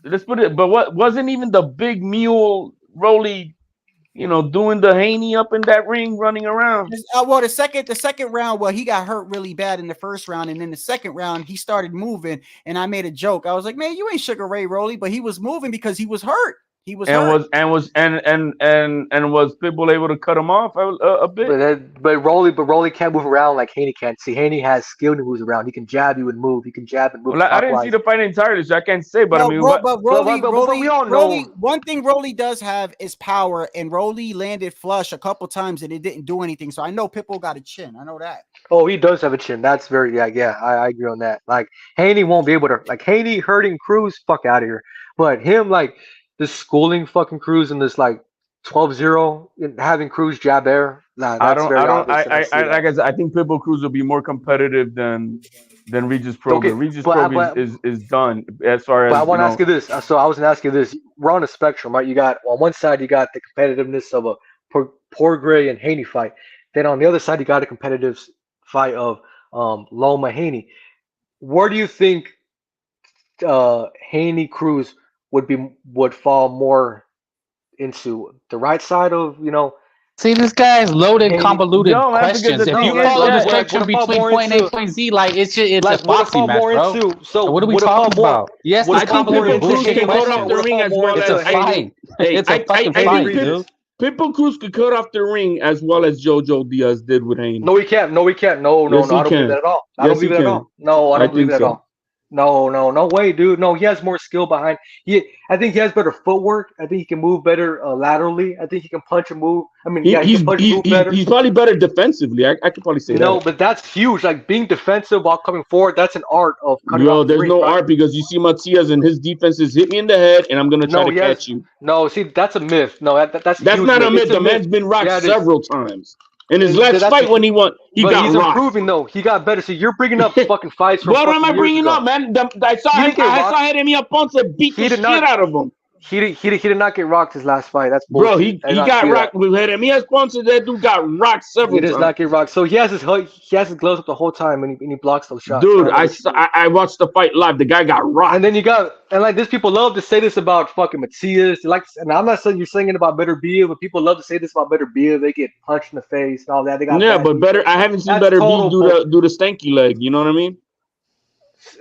let's put it. But what wasn't even the big mule Rolly? You know, doing the Haney up in that ring, running around. Well, the second round, well, he got hurt really bad in the first round, and then the second round, he started moving, and I made a joke. I was like, "Man, you ain't Sugar Ray Rolly," but he was moving because he was hurt. He was hurt. Was Pitbull able to cut him off a bit? But Rolly can't move around like Haney can. See, Haney has skill to move around. He can jab you and move. He can jab and move. Well, I didn't see the fight entirely, so I can't say. But we all know. Rolly, one thing Rolly does have is power, and Rolly landed flush a couple times, and it didn't do anything. So I know Pitbull got a chin. I know that. Oh, he does have a chin. That's very I agree on that. Like Haney won't be able to. Like Haney hurting Cruz, fuck out of here. But him like. This schooling fucking Cruz in this like 12-0 and having Cruz jab air. Nah, I think Pitbull Cruz will be more competitive than Regis Prograis. Okay, Regis Prograis is done as far as. But I want to ask you this. So I was going to ask you this. We're on a spectrum, right? You got on one side you got the competitiveness of a Prograis and Haney fight. Then on the other side you got a competitive fight of Loma Haney. Where do you think Haney Cruz would fall more into the right side of, you know? See, this guy's loaded, convoluted questions. If you follow the structure between point A, point Z, like it's a boxing match, bro. So what are we talking about? Yes, I think Pitbull Cruz can go off the ring as well as it's a fight. It's a fucking fight, dude. Pitbull Cruz could cut off the ring as well as JoJo Diaz did with Haney. No, he can't. No, he can't. No, Yes, I he don't believe can. that at all. I Yes, don't believe he that at can. all. No, I I don't believe think that at so. all. No way, dude. No, he has more skill behind. I think he has better footwork. I think he can move better laterally. I think he can punch and move. I mean, he He's can punch and move better. he's probably better defensively. I could probably say No, that. but that's huge. Like being defensive while coming forward, that's an art of cutting Yo, off the there's ring, no right? art because you see Matias and his defenses hit me in the head and I'm gonna try No, to he has. catch you. No, see, that's a myth. No, that's That's huge not a myth. It's The man's been rocked Yeah, it is. several times. In his And last that's fight when he won, he but got he's rocked. improving though. He got better. So you're bringing up fucking fights from What am fucking I years bringing ago. up, man? I saw He him. didn't get I saw rocked. Haney Ponce beat the He did shit not- out of him. He did not get rocked his last fight. That's Bro, bullshit. he got rocked with Jeremias Ponce. That dude got rocked several He does times. not get rocked. So he has his gloves up the whole time and he blocks those shots. Dude, I watched the fight live. The guy got rocked. And then like this, people love to say this about fucking Matias. And I'm not saying you're saying it about Better Bia, but people love to say this about Better Bia. They get punched in the face and all that. They got Yeah, bad but knees. better. I haven't seen That's Better total Beef do the stanky leg. You know what I mean?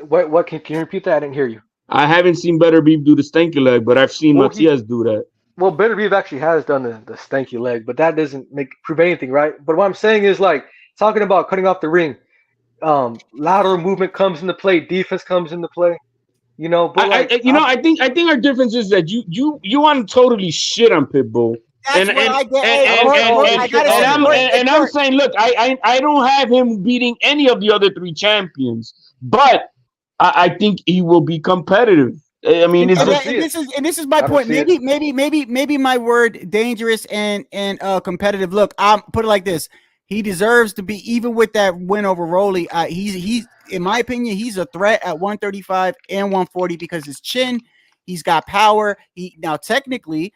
What can you repeat that? I didn't hear you. I haven't seen Better Beef do the stanky leg, but I've seen Well, Matias do that. Well, Better Beef actually has done the stanky leg, but that doesn't prove anything, right? But what I'm saying is like talking about cutting off the ring, lateral movement comes into play, defense comes into play, you know. But I think our difference is that you want to totally shit on Pitbull. That's what I get. And I'm saying, look, I don't have him beating any of the other three champions, but I think he will be competitive. I mean, this is my point. Maybe my word dangerous and competitive. Look, I'll put it like this: he deserves to be, even with that win over Rolly. He's in my opinion, he's a threat at 135 and 140 because his chin. He's got power. Now technically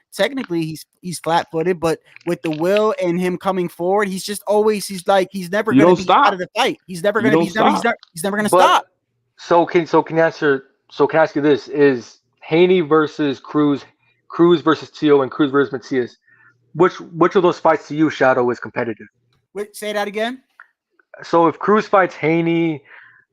he's flat-footed, but with the will and him coming forward, he's never going to be out of the fight. He's never going to be. He's never going to stop. So can I ask you this: is Haney versus Cruz versus Tszyu, and Cruz versus Matias? Which of those fights to you, Shadow, is competitive? Wait, say that again. So if Cruz fights Haney,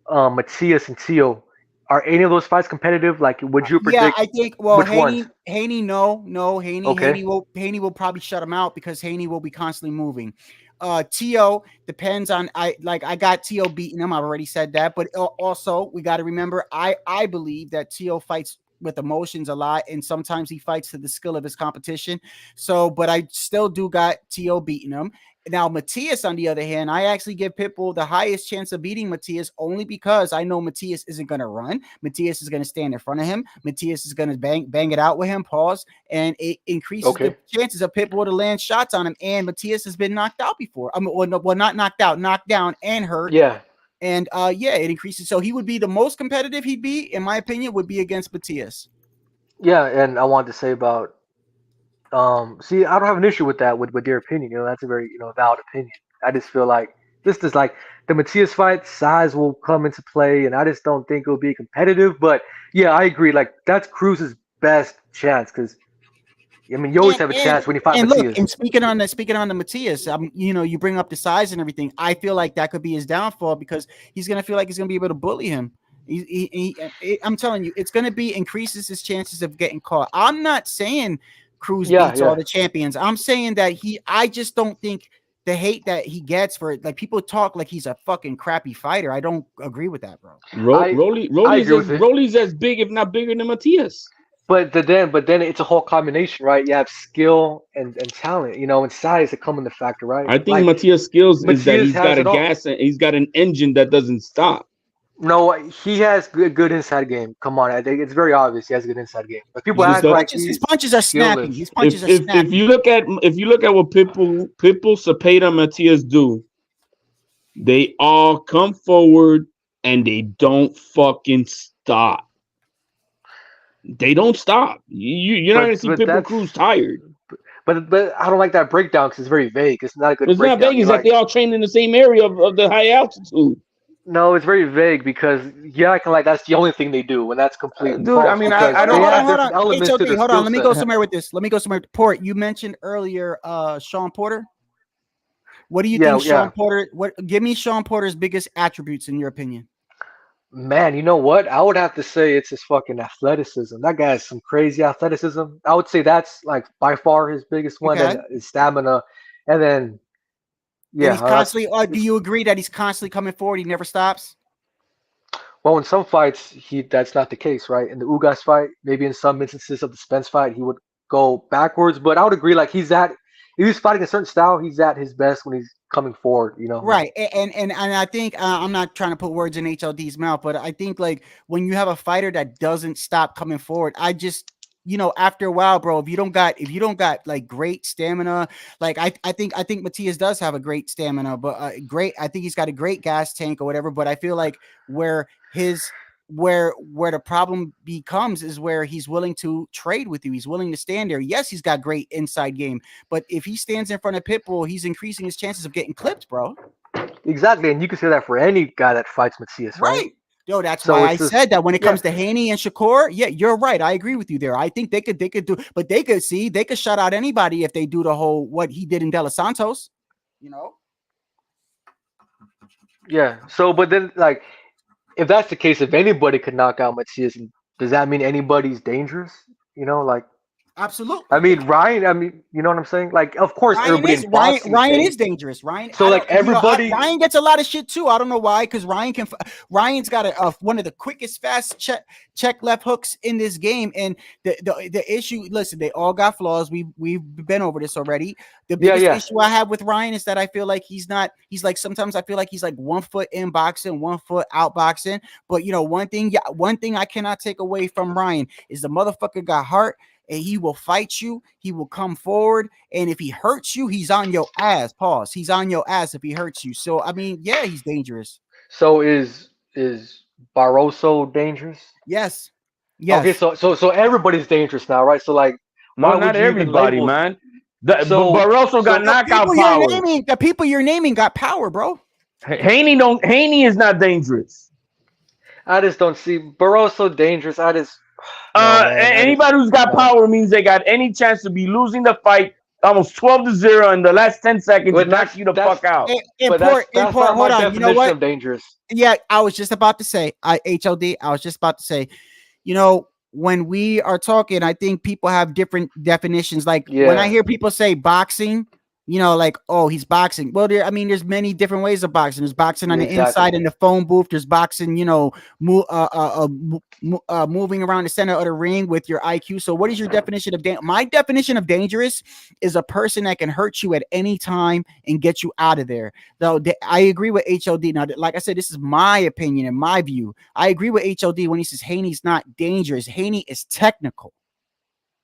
Matias, and Tszyu, are any of those fights competitive? Like, would you predict? Yeah, I think. Well, Haney, Haney. Okay. Haney will probably shut him out because Haney will be constantly moving. Tszyu depends on. I got Tszyu beating him. I've already said that, but also we got to remember. I believe that Tszyu fights with emotions a lot, and sometimes he fights to the skill of his competition. So, but I still do got Tszyu beating him. Now, Matias, on the other hand, I actually give Pitbull the highest chance of beating Matias only because I know Matias isn't going to run. Matias is going to stand in front of him. Matias is going to bang it out with him, pause, and it increases the chances of Pitbull to land shots on him. And Matias has been knocked out before. Not knocked out, knocked down and hurt. Yeah. And it increases. So he would be the most competitive he'd be, in my opinion, would be against Matias. Yeah, and I wanted to say about see, I don't have an issue with that with your opinion. You know, that's a very valid opinion. I just feel like this is like the Matias fight, size will come into play, and I just don't think it'll be competitive. But yeah, I agree. Like that's Cruz's best chance because I mean you always have a chance when you fight Matias. Look, and speaking on the Matias, you bring up the size and everything. I feel like that could be his downfall because he's gonna feel like he's gonna be able to bully him. I'm telling you, it's gonna be increases his chances of getting caught. I'm not saying Cruz beats all the champions. I'm saying that I just don't think the hate that he gets for it. Like people talk like he's a fucking crappy fighter. I don't agree with that, bro. Rolly's as big, if not bigger than Matias. But then it's a whole combination, right? You have skill and talent, and size that come into factor, right? I think Matias' skills is that he's got a gas and he's got an engine that doesn't stop. No, he has good inside game. Come on, I think it's very obvious he has a good inside game. But people act like his punches are snappy. His punches are snappy. If you look at what Pitbull, Cepeda, Matias do, they all come forward and they don't fucking stop. They don't stop. You're not gonna see Pitbull Cruz tired. But I don't like that breakdown because it's very vague. It's not a good. It's breakdown. not vague. It's like they all train in the same area of the high altitude. No, it's very vague because I can that's the only thing they do, and that's completely dude. False I mean, I don't. Hold on. It's okay. Hold on. Let me go somewhere with this. Port, you mentioned earlier, Sean Porter. What do you think, Sean Porter? Give me Sean Porter's biggest attributes in your opinion. Man, you know what? I would have to say it's his fucking athleticism. That guy has some crazy athleticism. I would say that's like by far his biggest one, Okay. and his stamina. And then, And he's yeah, constantly. Do you agree that he's constantly coming forward? He never stops. well, in some fights, that's not the case, right? In the Ugas fight, maybe in some instances of the Spence fight, he would go backwards. But I would agree, like if he's fighting a certain style, he's at his best when he's coming forward, you know? Right, and I think I'm not trying to put words in HLD's mouth, but I think like when you have a fighter that doesn't stop coming forward, I just after a while, bro, if you don't got like great stamina, like I think Matias does have a great stamina, but I think he's got a great gas tank or whatever. But I feel like where the problem becomes is where he's willing to trade with you. He's willing to stand there. Yes, he's got great inside game, but if he stands in front of Pitbull, he's increasing his chances of getting clipped, bro. Exactly, and you can say that for any guy that fights Matthias, right? Yo, that's So why I it's just- said that when it comes to Haney and Shakur, yeah, you're right. I agree with you there. I think they could do, but they could shut out anybody if they do the whole what he did in De Los Santos, Yeah. So, but then, like, if that's the case, if anybody could knock out Matthias, does that mean anybody's dangerous? Like, Absolutely. I mean, Ryan. I mean, you know what I'm saying? Like, of course, everybody in boxing Ryan is is dangerous. Ryan. So, like, everybody. Ryan gets a lot of shit too. I don't know why, because Ryan's got one of the quickest fast check left hooks in this game. And the issue, listen, they all got flaws. We've been over this already. The biggest issue I have with Ryan is that I feel like he's like sometimes I feel like he's like 1 foot in boxing, 1 foot out boxing. But one thing I cannot take away from Ryan is the motherfucker got heart. And he will fight you. He will come forward. And if he hurts you, he's on your ass. Pause. He's on your ass if he hurts you. So, I mean, yeah, he's dangerous. So is Barroso dangerous? Yes. Yes. Okay, so everybody's dangerous now, right? So, like, why not would you even everybody, label- man. Barroso got knockout power. The people you're naming got power, bro. Haney is not dangerous. I just don't see Barroso dangerous. Anybody who's got power means they got any chance to be losing the fight almost 12-0 in the last 10 seconds and knock you the fuck out. But that's not hold my on. definition You know what? of dangerous. Yeah, I was just about to say, HLD, I was just about to say, when we are talking, I think people have different definitions. Like when I hear people say boxing, like, oh, he's boxing. Well, there's many different ways of boxing. There's boxing on the inside in the phone booth. There's boxing, moving around the center of the ring with your IQ. So what is your definition of my definition of dangerous is a person that can hurt you at any time and get you out of there. Though I agree with HLD. Now, like I said, this is my opinion and my view. I agree with HLD when he says Haney's not dangerous. Haney is technical.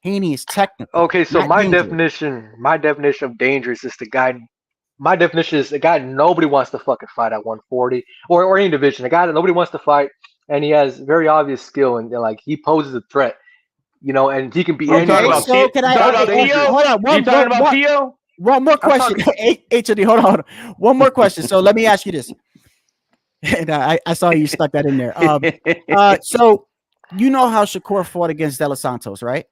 Haney is technical. Okay, so my definition of dangerous is the guy. My definition is a guy nobody wants to fucking fight at 140 or any division. A guy that nobody wants to fight, and he has very obvious skill and like he poses a threat, and he can be anybody. So can I? Hold on. You talking about Tszyu? One more question. HOD, hold on. One more question. So let me ask you this. And I saw you stuck that in there. So you know how Shakur fought against De Los Santos, right?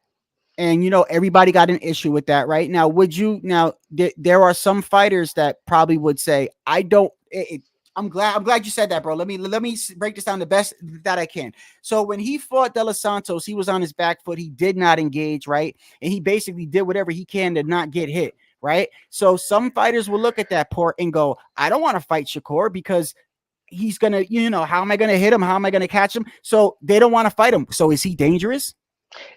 And everybody got an issue with that, right? Now, there are some fighters that probably would say, I'm glad you said that, bro. Let me break this down the best that I can. So when he fought De Los Santos, he was on his back foot. He did not engage, right? And he basically did whatever he can to not get hit, right? So some fighters will look at that part and go, I don't want to fight Shakur because he's gonna, how am I gonna hit him? How am I gonna catch him? So they don't want to fight him. So is he dangerous?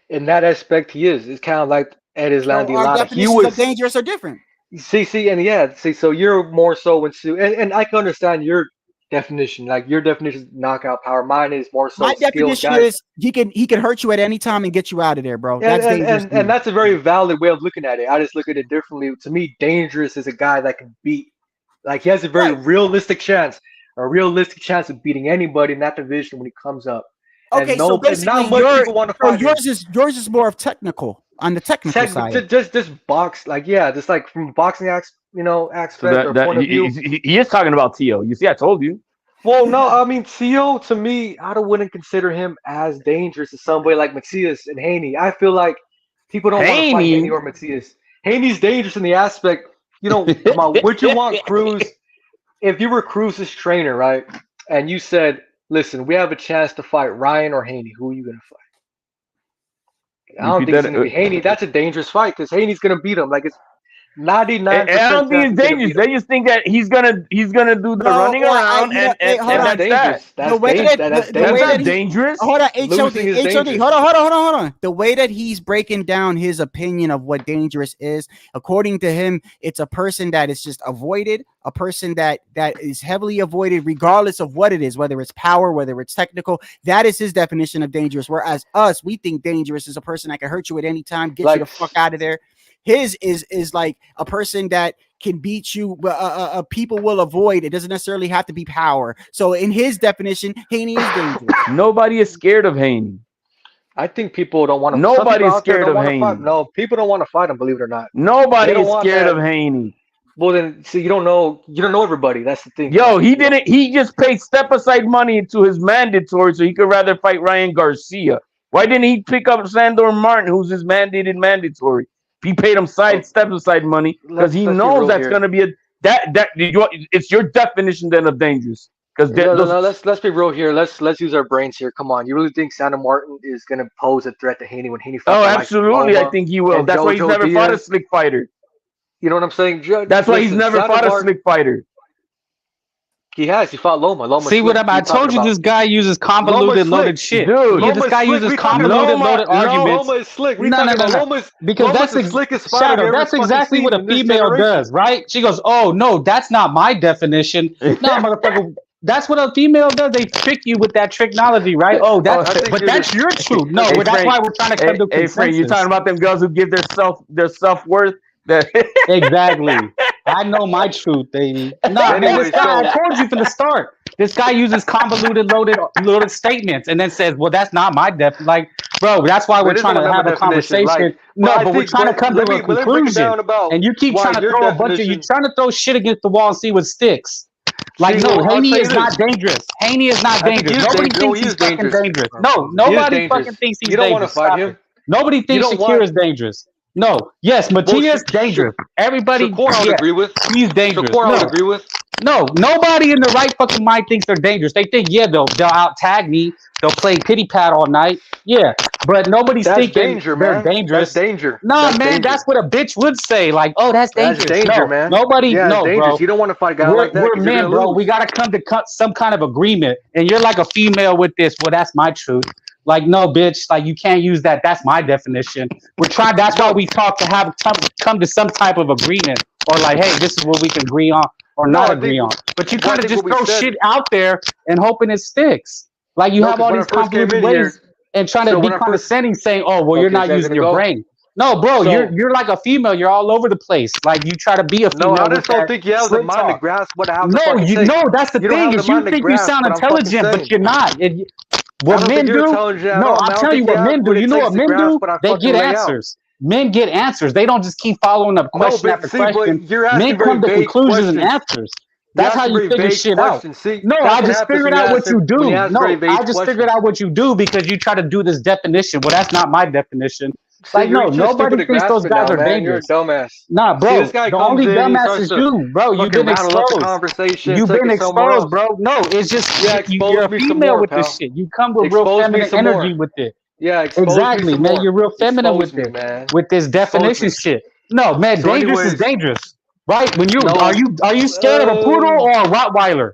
In that aspect, he is. It's kind of like Ed Islandi Our Lara. definitions of dangerous are different. See, so you're more so when and I can understand your definition. Like your definition is knockout power. Mine is more so. My definition is he can hurt you at any time and get you out of there, bro. That's dangerous. And that's a very valid way of looking at it. I just look at it differently. To me, dangerous is a guy that can beat. Like he has a very realistic chance of beating anybody in that division when he comes up. Okay, so basically, yours is more of technical on the technical side. Just box, just like from boxing aspect point of view. He is talking about Tszyu. You see, I told you. Well, no, I mean Tszyu to me, I wouldn't consider him as dangerous as somebody like Matthias and Haney. I feel like people don't want to fight Haney or Matthias. Haney's dangerous in the aspect, would you want Cruz? If you were Cruz's trainer, right, and you said, Listen, we have a chance to fight Ryan or Haney. Who are you gonna fight? I don't think it's gonna be Haney. That's a dangerous fight because Haney's gonna beat him. Like it's 99%. I don't think it's dangerous. They just think that he's gonna do the running around and that's dangerous. that. That's not dangerous. Hold on, HOD. dangerous. Hold on. The way that he's breaking down his opinion of what dangerous is, according to him, it's a person that is just avoided, a person that is heavily avoided, regardless of what it is, whether it's power, whether it's technical. That is his definition of dangerous. Whereas us, we think dangerous is a person that can hurt you at any time, get you the fuck out of there. His is like a person that can beat you, but people will avoid. It doesn't necessarily have to be power. So in his definition, Haney is dangerous. Nobody is scared of Haney. I think people don't want to. Nobody is scared of Haney. No, people don't want to fight him. Believe it or not. Nobody is scared of Haney. Well, then, see, you don't know everybody. That's the thing. Yo, he didn't. He just paid step aside money into his mandatory, so he could rather fight Ryan Garcia. Why didn't he pick up Sandor Martin, who's his mandated mandatory? He paid him step aside money because he knows that's going to be it's your definition then of dangerous. Because let's be real here. Let's use our brains here. Come on, you really think Sandor Martin is going to pose a threat to Haney when Haney fights? Oh, absolutely, I think he will. That's why he's never fought a slick fighter. You know what I'm saying? That's why he's never fought a slick fighter. He has. He fought Loma. See what I told you? This guy uses convoluted, loaded shit. Dude, this guy uses convoluted, loaded arguments. Loma is slick. No. Because that's the slickest Shadow. That's exactly what a female does, right? She goes, "Oh no, that's not my definition." No, motherfucker. That's what a female does. They trick you with that tricknology, right? Oh, that's that's your truth. No, hey, that's Frank, why we're trying to come to consensus. Hey, Frank, you're talking about them girls who give their self-worth. Exactly. I know my truth, baby. No, man, this guy, I told you from the start. This guy uses convoluted, loaded statements and then says, well, that's not my def. Like, bro, that's why we're trying to have a conversation. Right. No, but we're trying to come to a conclusion. And you keep trying to throw a bunch of, you're trying to throw shit against the wall and see what sticks. Like, no, Haney is not dangerous. Haney is not dangerous. Nobody thinks he's fucking dangerous. No, nobody fucking thinks he's dangerous. You don't want to fight him? Nobody thinks Shakur is dangerous. No. Yes, Matias dangerous. Everybody. Shakur I would agree with. He's dangerous. Shakur I would agree with. No, nobody in the right fucking mind thinks they're dangerous. They think, yeah, they'll out tag me. They'll play pity pat all night. Yeah, but nobody's thinking they're dangerous. That's danger. Nah, man, that's what a bitch would say. Like, oh, that's dangerous. That's danger, man. Nobody, no, bro. You don't want to fight a guy like that. We're men, bro. We gotta come to some kind of agreement. And you're like a female with this. Well, that's my truth. Like, no, bitch, like you can't use that. That's my definition. We're trying, that's why we talk to come to some type of agreement. Or like, hey, this is what we can agree on or not agree on. But you kind of just throw shit out there and hoping it sticks. Like you have all these convoluted ways and trying to be condescending, saying, oh, well, you're not using your brain. No, bro, you're like a female. You're all over the place. Like you try to be a female. No, I just don't think you have the mind to grasp what I have to that's the thing. Is you think you sound intelligent, but you're not. What men do? No, I'll tell you what men do. You know what men do? They get answers. Men get answers. They don't just keep following up question after question. Men come to conclusions and answers. That's how you figure shit out. No, I just figured out what you do. No, I just figured out what you do because you try to do this definition. Well, that's not my definition. Like, no, nobody thinks those guys are dangerous. You're a dumbass. Nah, bro, the only dumbass is you, bro. You've been exposed. You've been exposed, bro. No, it's just you're a female with this shit. You come with real feminine energy with it. Yeah, exactly, man. You're real feminine with it, with this definition shit. No, man, dangerous is dangerous, right? When you are you scared of a poodle or a Rottweiler?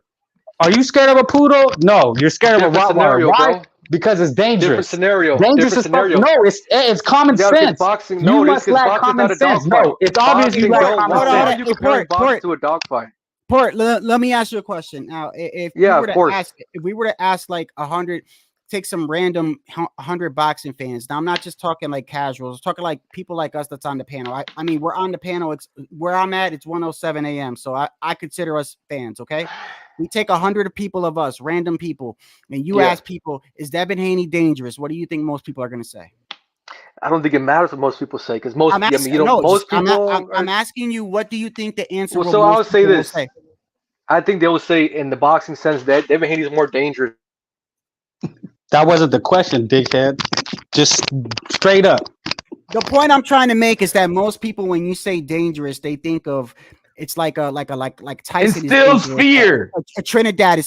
Are you scared of a poodle? No, you're scared of a Rottweiler. Why? Because it's dangerous. Different scenario. Dangerous scenario. No, it's common sense. Boxing, you must lack common sense. No, it's obvious you lack common sense. You compare boxing to a dogfight. Port, let me ask you a question. Now, if we were to ask like 100, take some random 100 boxing fans. Now, I'm not just talking like casuals. I'm talking like people like us that's on the panel. I mean, we're on the panel. It's where I'm at. It's 1:07 a.m. So I consider us fans. Okay. We take 100 people of us, random people, and you ask people, is Devin Haney dangerous? What do you think most people are going to say? I don't think it matters what most people say because I'm asking you, what do you think the answer will be? So I would say this. I think they will say in the boxing sense that Devin Haney is more dangerous. That wasn't the question, dickhead. Just straight up. The point I'm trying to make is that most people, when you say dangerous, they think of It's like Tyson instills is fear. A Trinidad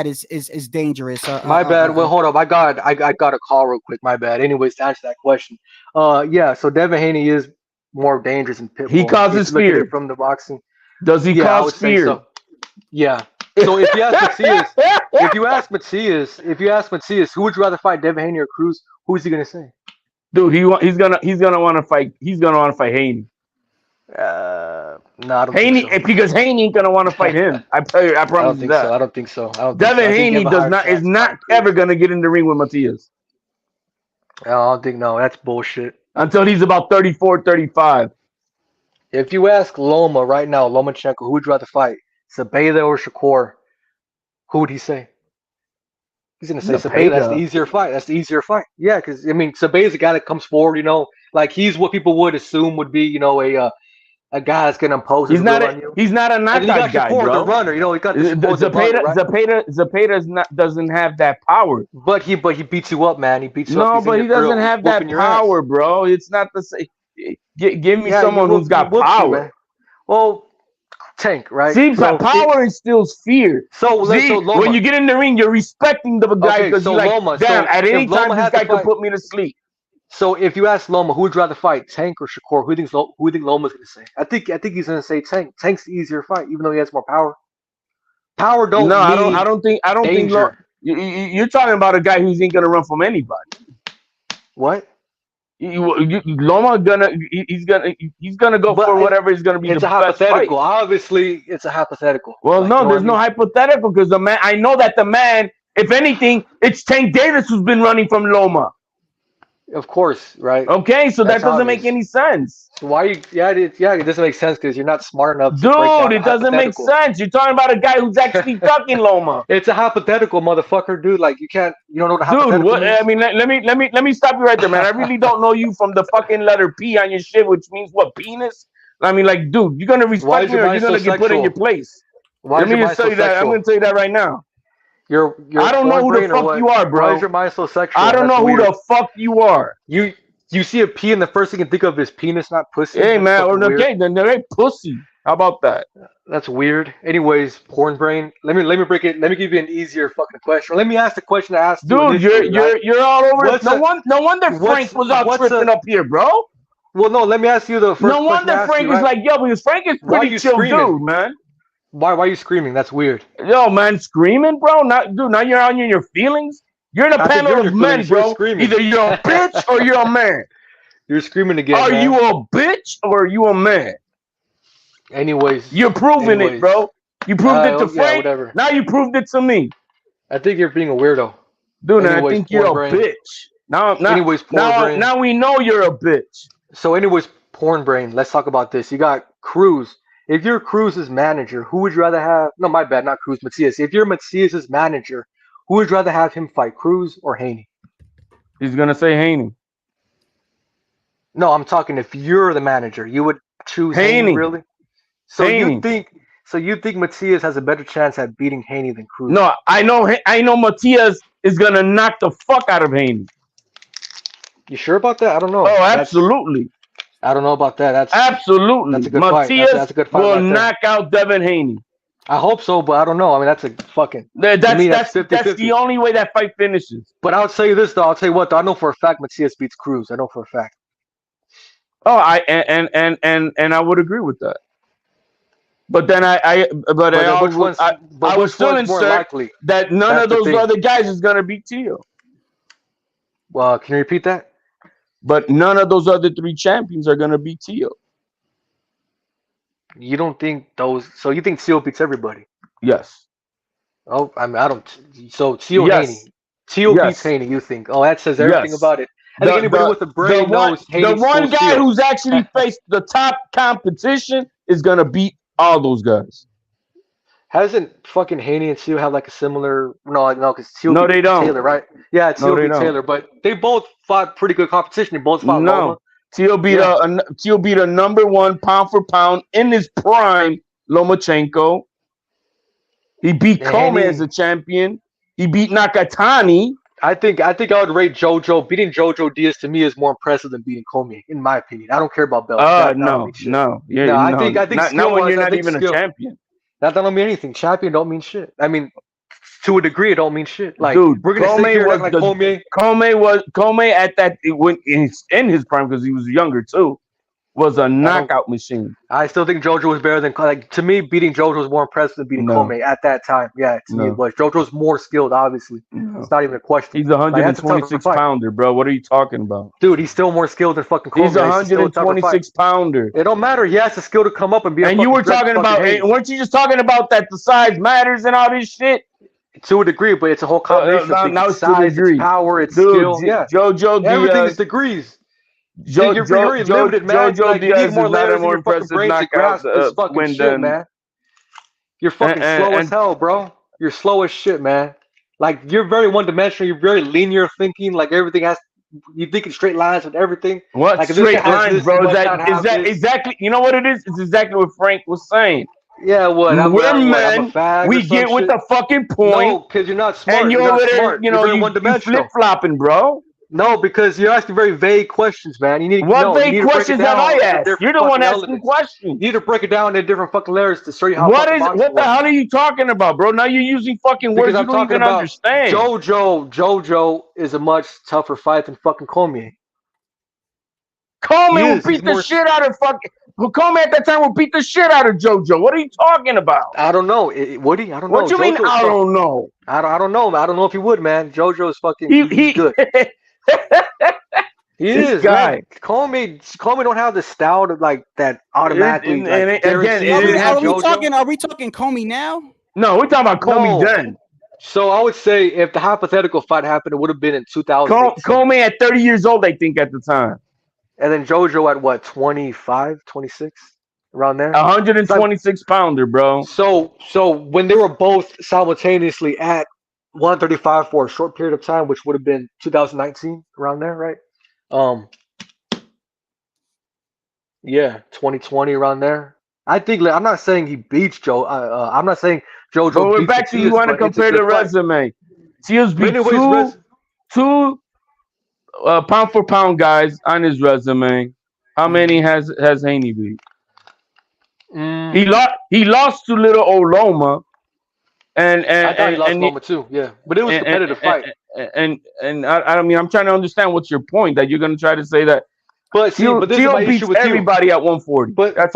is dangerous. My bad. Well, hold up. I got a call real quick. My bad. Anyways, to answer that question, yeah. So Devin Haney is more dangerous than Pitbull. He causes If you look at fear it from the boxing. Does he Yeah, I cause would say fear? so. Yeah. So if you ask Matthias, who would you rather fight, Devin Haney or Cruz? Who is he gonna say? Dude, he's gonna want to fight. He's gonna want to fight Haney. No, I don't Haney, think so. because Haney ain't gonna want to fight him. I promise you that. I don't think so. Devin Haney is not ever gonna get in the ring with Matthias. I don't think no. That's bullshit. Until he's about 34, 35. If you ask Loma right now, Lomachenko, who would you rather fight, Zepeda or Shakur? Who would he say? He's gonna say Zepeda. That's the easier fight. That's the easier fight. Yeah, because I mean, Zepeda's a guy that comes forward. You know, like he's what people would assume would be, you know, a guy that's gonna impose his will on you. He's not a knockout guy, Shakur, bro. the runner. You know, he got the Zepeda doesn't have that power. But he beats you up, man. He beats you up. No, but he doesn't have that power, bro. It's not the same. Give me someone who's got power. Well, Tank, right? See, power instills fear. So Loma, when you get in the ring, you're respecting the guy because you're like, Loma, damn, at any time this guy can put me to sleep. So if you ask Loma, who would you rather fight, Tank or Shakur? Who do you think Loma's gonna say? I think he's gonna say Tank. Tank's the easier fight, even though he has more power. Power don't. No, I don't think. You're talking about a guy who ain't gonna run from anybody. What? Loma he's gonna go for whatever is gonna be. It's the a hypothetical. Best Obviously, it's a hypothetical. Well, no, there's no hypothetical because the man. I know that the man. If anything, it's Tank Davis who's been running from Loma. Of course, right? Okay, so that doesn't make any sense. So why you? Yeah, it doesn't make sense because you're not smart enough. Dude, it doesn't make sense. You're talking about a guy who's actually ducking Loma. It's a hypothetical, motherfucker, dude. Like you don't know what a hypothetical is. I mean, let me stop you right there, man. I really don't know you from the fucking letter P on your shit, which means what, penis? I mean, like, dude, you're gonna respect me or you're gonna get put in your place. Let me just tell you that. I'm gonna tell you that right now. I don't know who the fuck you are, bro. Why is your mind so sexual? I don't know who the fuck you are. You see a P and the first thing you can think of is penis, not pussy. Hey, man, okay, then they're pussy. How about that? That's weird. Anyways, porn brain. Let me break it. Let me give you an easier fucking question. Let me ask the question I asked. Dude, you're all over. No wonder Frank was out tripping up here, bro. Well, no. Let me ask you the first. No wonder Frank is like, yo, because Frank is pretty chill dude, man. Why are you screaming? That's weird. Yo, man, screaming, bro. Now you're on your feelings. You're in a panel of men, bro. Either you're a bitch or you're a man. You're screaming again. Are you a bitch or are you a man? Anyways, you're proving it, bro. You proved it to Frank. Whatever. Now you proved it to me. I think you're being a weirdo. Dude, I think you're a bitch. Now we know you're a bitch. So, anyways, porn brain. Let's talk about this. You got Cruz. If you're Cruz's manager, who would you rather have? No, my bad, not Cruz, Matthias. If you're Matthias's manager, who would you rather have him fight, Cruz or Haney? He's gonna say Haney. No, I'm talking if you're the manager, you would choose Haney, really? So Haney. you think Matthias has a better chance at beating Haney than Cruz? No, I know Matthias is gonna knock the fuck out of Haney. You sure about that? I don't know. Oh, absolutely. I don't know about that. That's absolutely. That's a good Matthias fight. That's a good fight will knock out Devin Haney. I hope so, but I don't know. I mean, that's a fucking. That's the only way that fight finishes. But I'll tell you this, though. I'll tell you what, though. I know for a fact Matthias beats Cruz. I know for a fact. Oh, I would agree with that. But then I would still insert that none of those other guys is gonna beat Tszyu. Well, can you repeat that? But none of those other three champions are gonna beat Tszyu. You don't think those? So you think Tszyu beats everybody? Yes. Oh, I mean, I don't. So Tszyu Haney. Tszyu beats Haney. You think? Oh, that says everything about it. I think anybody with a brain knows the one guy who's actually faced the top competition is gonna beat all those guys. Hasn't fucking Haney and Tszyu have like a similar? No, because Tszyu no, they don't. Taylor, right? Yeah, Tszyu beat Taylor, but they both fought pretty good competition. They both fought Loma. Tszyu beat a number one pound for pound in his prime, Lomachenko. He beat Coleman as a champion. He beat Nakatani. I think I would rate JoJo. Beating JoJo Diaz to me is more impressive than beating Comey, in my opinion. I don't care about belts. That don't mean shit. Yeah, I think not when you're not even a champion. That don't mean anything. Champion don't mean shit. I mean, to a degree, it don't mean shit. Like, dude, we're gonna sit here and act like Comey at that when in his prime, because he was younger too, was a knockout machine. I still think JoJo was better than, like, to me, beating JoJo was more impressive than beating Comey at that time. Yeah, to me it was. JoJo's more skilled, obviously. It's not even a question. He's a 126 pounder, bro. What are you talking about? Dude, he's still more skilled than fucking Comey. He's a 126 pounder. It don't matter. He has the skill to come up and be. And you were talking about, weren't you just talking about that the size matters and all this shit? To a degree, but it's a whole combination of now it's size, it's power, it's skill. Yeah, JoJo everything is degrees. You're limited, man. JoJo you need more is not layers a in more your fucking impressive brain to grasp this fucking shit, man. You're fucking slow as hell, bro. You're slow as shit, man. Like, you're very one-dimensional. You're very linear thinking. Like, everything has. You think in straight lines with everything. What like, straight lines, bro? Is that exactly? You know what it is? It's exactly what Frank was saying. Yeah, what? We're men. We get with the fucking point. No, because you're not smart. And you're over there, you flip-flopping, bro. No, because you're asking very vague questions, man. You need what vague questions have I asked? You're the one asking questions. You need to break it down into different fucking layers to show you how. What the hell are you talking about, bro? Now you're using fucking words you don't even understand. JoJo is a much tougher fight than fucking Comey. Comey will beat the shit out of fucking. Comey at that time will beat the shit out of JoJo. What are you talking about? I don't know. Would he? I don't know. What you mean? I don't know. I don't know. I don't know if he would, man. JoJo is fucking. He's good. He is, guy. Man. Comey don't have the style to, like, that automatically. Are we talking Comey now? No, we're talking about Comey then. So I would say if the hypothetical fight happened, it would have been in 2000. Comey at 30 years old, I think, at the time. And then JoJo at what, 25, 26? Around there? 126 pounder, bro. So when they were both simultaneously at 135 for a short period of time, which would have been 2019, around there, right? Yeah, 2020, around there. I think, I'm not saying he beats Joe. I'm not saying JoJo. But we're back to you want to compare the resume. Tszyu beat two pound for pound guys on his resume. How many has Haney beat? He lost to little old Loma. And I thought he lost Loma too, yeah. But it was a competitive fight. And I mean, I'm trying to understand what's your point, that you're going to try to say that. But see, but this is my issue with everybody at 140. I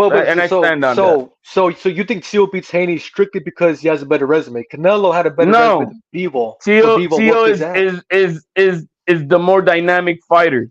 stand on that. So you think Tszyu beats Haney strictly because he has a better resume? Canelo had a better resume than Bivol. Tszyu is the more dynamic fighter.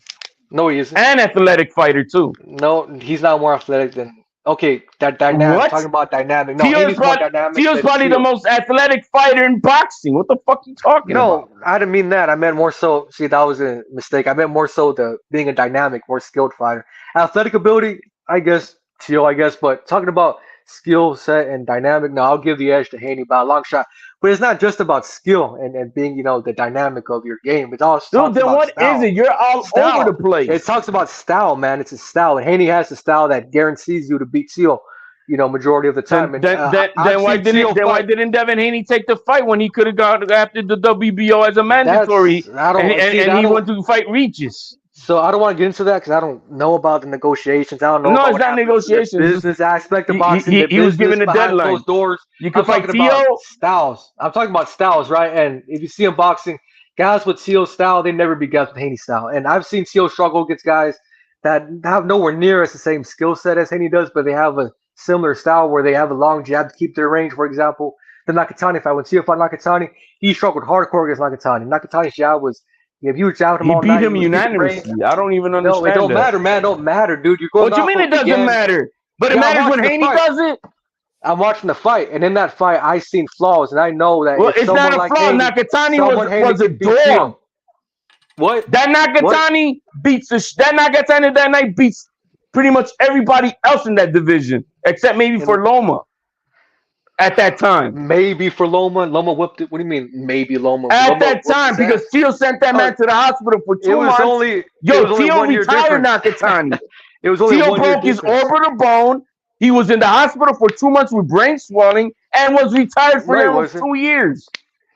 No, he isn't. And athletic fighter too. No, he's not more athletic than. Okay, that dynamic. What? Talking about dynamic. No, Tszyu is probably the most athletic fighter in boxing. What the fuck are you talking about? No, I didn't mean that. I meant more so. See, that was a mistake. I meant more so the being a dynamic, more skilled fighter. Athletic ability, I guess, Tszyu, but talking about skill set and dynamic, no, I'll give the edge to Haney by a long shot. But it's not just about skill and being, the dynamic of your game. It's also then what style. Is it? You're all over the place. It talks about style, man. It's a style, and Haney has the style that guarantees you to beat Tszyu, majority of the time. Then why didn't Devin Haney take the fight when he could have gone after the WBO as a mandatory? And he went to fight Regis. So I don't want to get into that because I don't know about the negotiations. I don't know. No, it's not negotiations. The business aspect of boxing. He was given a deadline. Those doors. You can fight Tszyu. Styles. I'm talking about styles, right? And if you see in boxing, guys with Tszyu style, they never beat guys with Haney style. And I've seen Tszyu struggle against guys that have nowhere near as the same skill set as Haney does, but they have a similar style where they have a long jab to keep their range. For example, the Nakatani fight. When Tszyu fought Nakatani, he struggled hardcore against Nakatani. Nakatani's jab was. If you jabbed him all night, beat him unanimously. I don't even understand. No, it don't matter, man. It don't matter, dude. You're going. What you mean it doesn't matter? But it matters when Haney does it. I'm watching the fight, and in that fight, I seen flaws, and I know that. Well, it's not a flaw. Nakatani was a dog. What? That Nakatani beats that Nakatani that night beats pretty much everybody else in that division, except maybe for Loma. At that time, maybe for Loma whipped it. What do you mean, maybe Loma? At that time, because Tszyu sent that man to the hospital for 2 months. Tszyu retired Nakatani. It was only Tszyu broke his orbital bone. He was in the hospital for 2 months with brain swelling and was retired for 2 years.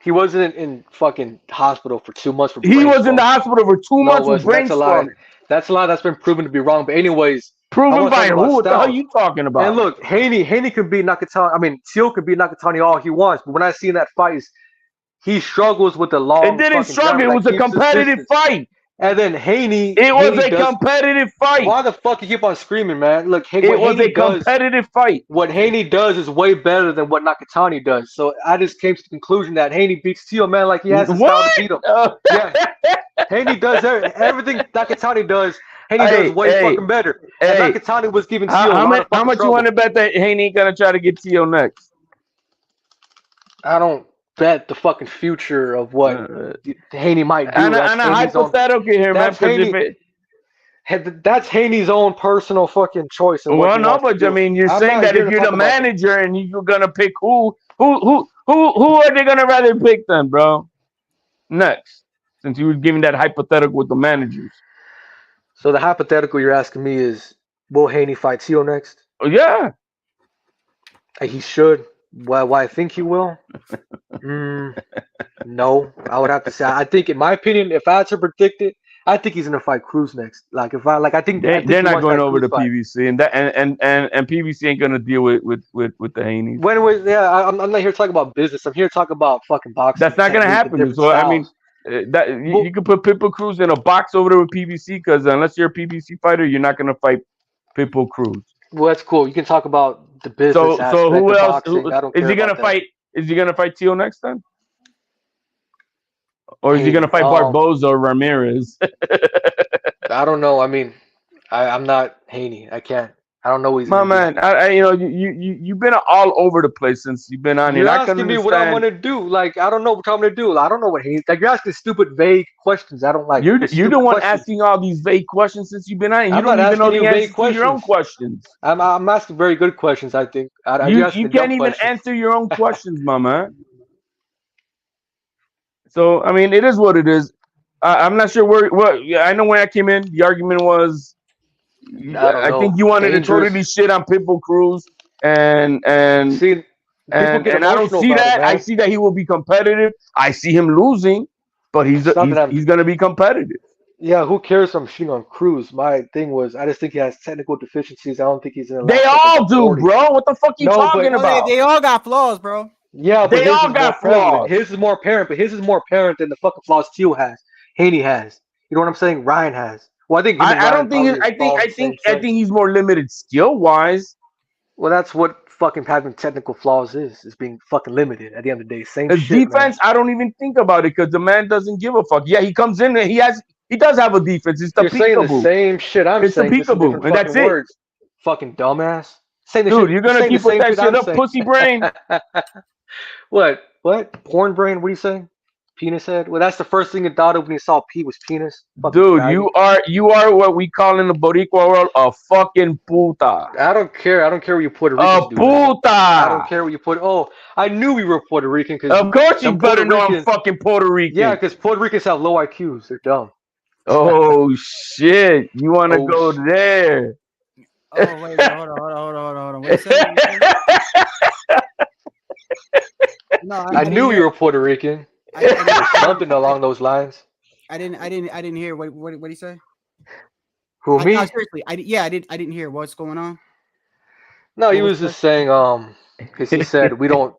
He wasn't in fucking hospital for 2 months for He brain was in the stroke. hospital for 2 No, it months with wasn't. brain That's a lie. stroke. That's a lie. That's been proven to be wrong. But anyways, I Proven want to by talk who? about What the hell are styles. you talking about? And look, Haney could beat Nakatani. I mean, Tszyu could beat Nakatani all he wants. But when I see in that fight, he struggles with the long It didn't fucking struggle. jab, It like was a keeps his competitive distance. fight. And then Haney was a does, competitive fight. Why the fuck you keep on screaming, man? Look, It was a competitive fight. What Haney does is way better than what Nakatani does. So I just came to the conclusion that Haney beats Tszyu, man, like he has the style to beat him. Yeah, Haney does everything Nakatani does. Haney does way fucking better. And Nakatani was giving Tszyu a lot of how much trouble. you want to bet that Haney ain't gonna try to get Tszyu next? I don't bet the fucking future of what Haney might do. And a hypothetical here, man. That's Haney's own personal fucking choice. Well, no, but I mean, you're saying that if you're the manager and you're gonna pick who are they gonna rather pick then, bro? Next, since you were giving that hypothetical with the managers. So the hypothetical you're asking me is, will Haney fight Tszyu next? Oh, yeah. He should. Why I think he will? No, I would have to say. I think, in my opinion, if I had to predict it, I think he's gonna fight Cruz next. I think they're not going over to PBC, and PBC ain't gonna deal with the Haney. I'm not here to talk about business. I'm here to talk about fucking boxing. That's not gonna happen. So I mean, you can put PitBull Cruz in a box over there with PBC, because unless you're a PBC fighter, you're not gonna fight PitBull Cruz. Well, that's cool. You can talk about the business. So who else? Is he gonna fight? Is he gonna fight Tszyu next then? Or is he gonna fight Barboza or Ramirez? I don't know. I mean, I'm not Haney. I can't. I don't know what he's. My man, you've been all over the place since you've been on here. You're asking me what I'm gonna do. Like, I don't know what I'm gonna do. I don't know what Haney. Like, you're asking stupid, vague questions. I don't like. You're the one asking all these vague questions since you've been on. You don't even know the answers to your own questions. I'm asking very good questions. I think. You can't even answer your own questions, my man. So I mean, it is what it is. I'm not sure what. I know when I came in, the argument was. I think you wanted to totally shit on PitBull Cruz, and I don't see that. I see that he will be competitive. I see him losing, but he's gonna be competitive. Yeah, who cares if I'm shitting on Cruz? My thing was, I just think he has technical deficiencies. I don't think he's in. They all do, bro. What the fuck you talking about? They all got flaws, bro. Yeah, but they all got flaws. His is more apparent, but his is more apparent than the fucking flaws Tszyu has, Haney has. You know what I'm saying? Ryan has. Well, I think I think he's more limited skill wise. Well, that's what fucking having technical flaws is being fucking limited at the end of the day. Same His shit, defense, man. I don't even think about it because the man doesn't give a fuck. Yeah, he comes in and he does have a defense. It's the You're saying the same shit I'm saying. It's the peekaboo, and that's words. Fucking dumbass. Dude, you're gonna keep with that shit up, pussy brain. What? Porn brain? What are you saying? Penis head? Well, that's the first thing he thought of when he saw P was penis. Fucking dude, faggot. you are what we call in the Boricua world a fucking puta. I don't care. I don't care where you Puerto Rican. Puta. I don't care where you put. Oh, I knew we were Puerto Rican. Of course you better know I'm fucking Puerto Rican. Yeah, because Puerto Ricans have low IQs. They're dumb. Oh shit! You want to go there? Oh wait, hold on. Wait a second. No, I knew you were Puerto Rican. Something along those lines. I didn't hear what did he say? Who, me? No, seriously, I didn't hear what's going on. No, he was just saying because he said we don't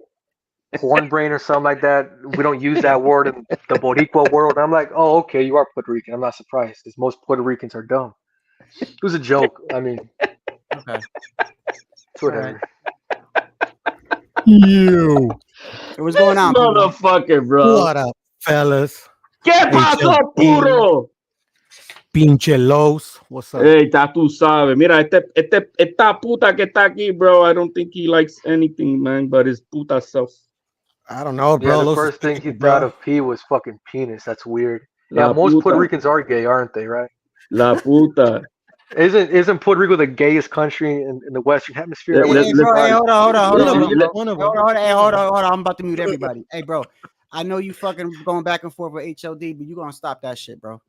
porn brain or something like that. We don't use that word in the Boricua world. And I'm like, oh, okay, you are Puerto Rican. I'm not surprised because most Puerto Ricans are dumb. It was a joke. I mean, okay, it's whatever. You. What's going on, motherfucker, bro? What up, fellas? ¿Qué pasó, puro? Pinche Los. What's up? Hey, ya tú sabes. Mira, esta puta que está aquí, bro. I don't think he likes anything, man, but his puta self. I don't know, bro. Yeah, the first thing he thought of P was fucking penis. That's weird. Yeah, most Puerto Ricans are gay, aren't they? Right? La puta. Isn't Puerto Rico the gayest country in the Western Hemisphere? Hold on. I'm about to mute everybody. Hey, bro, I know you fucking going back and forth with HLD, but you gonna stop that shit, bro.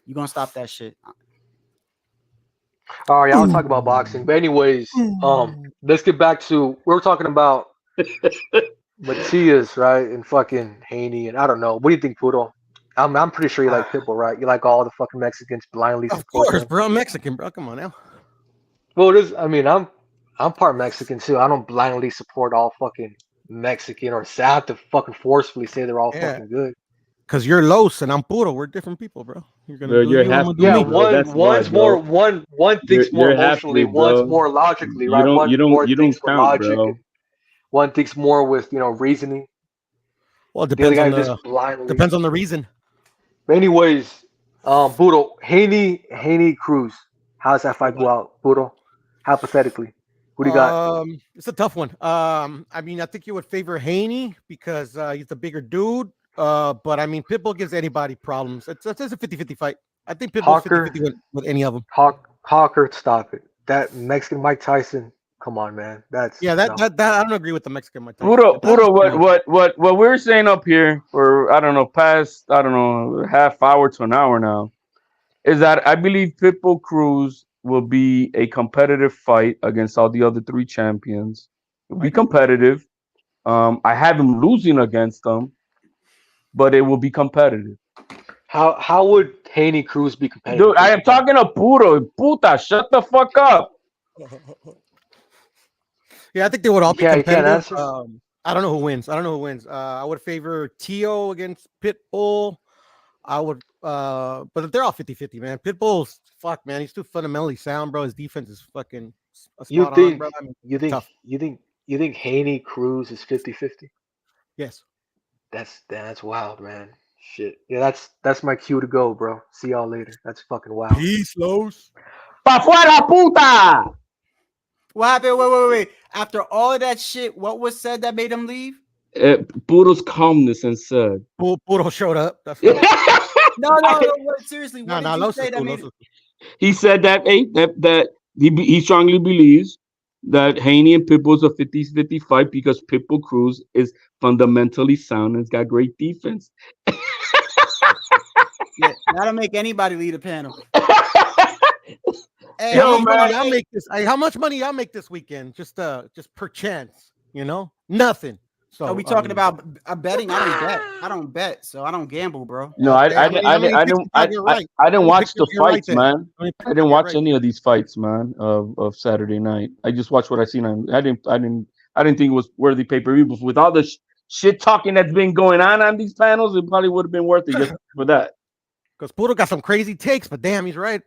You gonna stop that shit. All right, I'll talk about boxing. But anyways, let's get back to we were talking about Matias, right, and fucking Haney, and I don't know. What do you think, Poodle? I'm pretty sure you like Pitbull, right? You like all the fucking Mexicans blindly Of support course, them. bro. I'm Mexican, bro. Come on now. Well, it is. I mean, I'm part Mexican too. I don't blindly support all fucking Mexican or I have to fucking forcefully say they're all Yeah. fucking good. Because you're Los and I'm Puro. We're different people, bro. You're gonna Bro, do you're you, I'm gonna do Yeah, half-breed, me. bro. That's why, one's more bro. one thinks more You're emotionally, half-breed, one's bro. more logically, You right? don't One more you thinks don't with count, logic, and bro. one thinks more with reasoning. Well, it The other depends guy on just blindly. the reason. But anyways, Budo, Haney Cruz. How's that fight go out, Budo? Hypothetically, who do you got? It's a tough one. I mean, I think you would favor Haney because he's the bigger dude. But I mean, Pitbull gives anybody problems. It's a 50-50 fight. I think Pitbull's Hawker, 50-50 with any of them. Hawker, stop it. That Mexican Mike Tyson. Come on, man. That's Yeah, no. that I don't agree with the Mexican Mike Tyson. Puro, what we're saying up here for past half hour to an hour now is that I believe Pitbull Cruz will be a competitive fight against all the other three champions. It'll be competitive. I have him losing against them, but it will be competitive. How would Haney Cruz be competitive? Dude, I am talking to Puro. Puta, shut the fuck up. Yeah, I think they would all be You can't competitive. answer? I don't know who wins. I would favor Tszyu against Pitbull. I would, but they're all 50-50, man. Pitbull's fuck, man. He's too fundamentally sound, bro. His defense is fucking spot on, bro. I mean, tough. You think Haney Cruz is 50-50? Yes. That's wild, man. Shit. Yeah, that's my cue to go, bro. See y'all later. That's fucking wild. Peace, Los. Pa fuera, puta! What happened? Wait. After all of that shit, what was said that made him leave? Puro's calmness and said. Puro showed up. That's right. No. Seriously, what did you say that made him? He said that that he strongly believes that Haney and Pitbull's a 50-50 fight because Pitbull Cruz is fundamentally sound and has got great defense. Yeah, that'll make anybody lead a panel. Hey, Yo, man, I'll make this. How much money y'all make this weekend? Just per chance, nothing. So are we talking about betting? I don't bet, so I don't gamble, bro. No, I didn't watch the fights, man. I didn't watch any of these fights, man, of Saturday night. I just watched what I seen. I didn't think it was worthy pay-per-view. But with all the shit talking that's been going on these panels, it probably would have been worth it just for that. Because Puro got some crazy takes, but damn, he's right.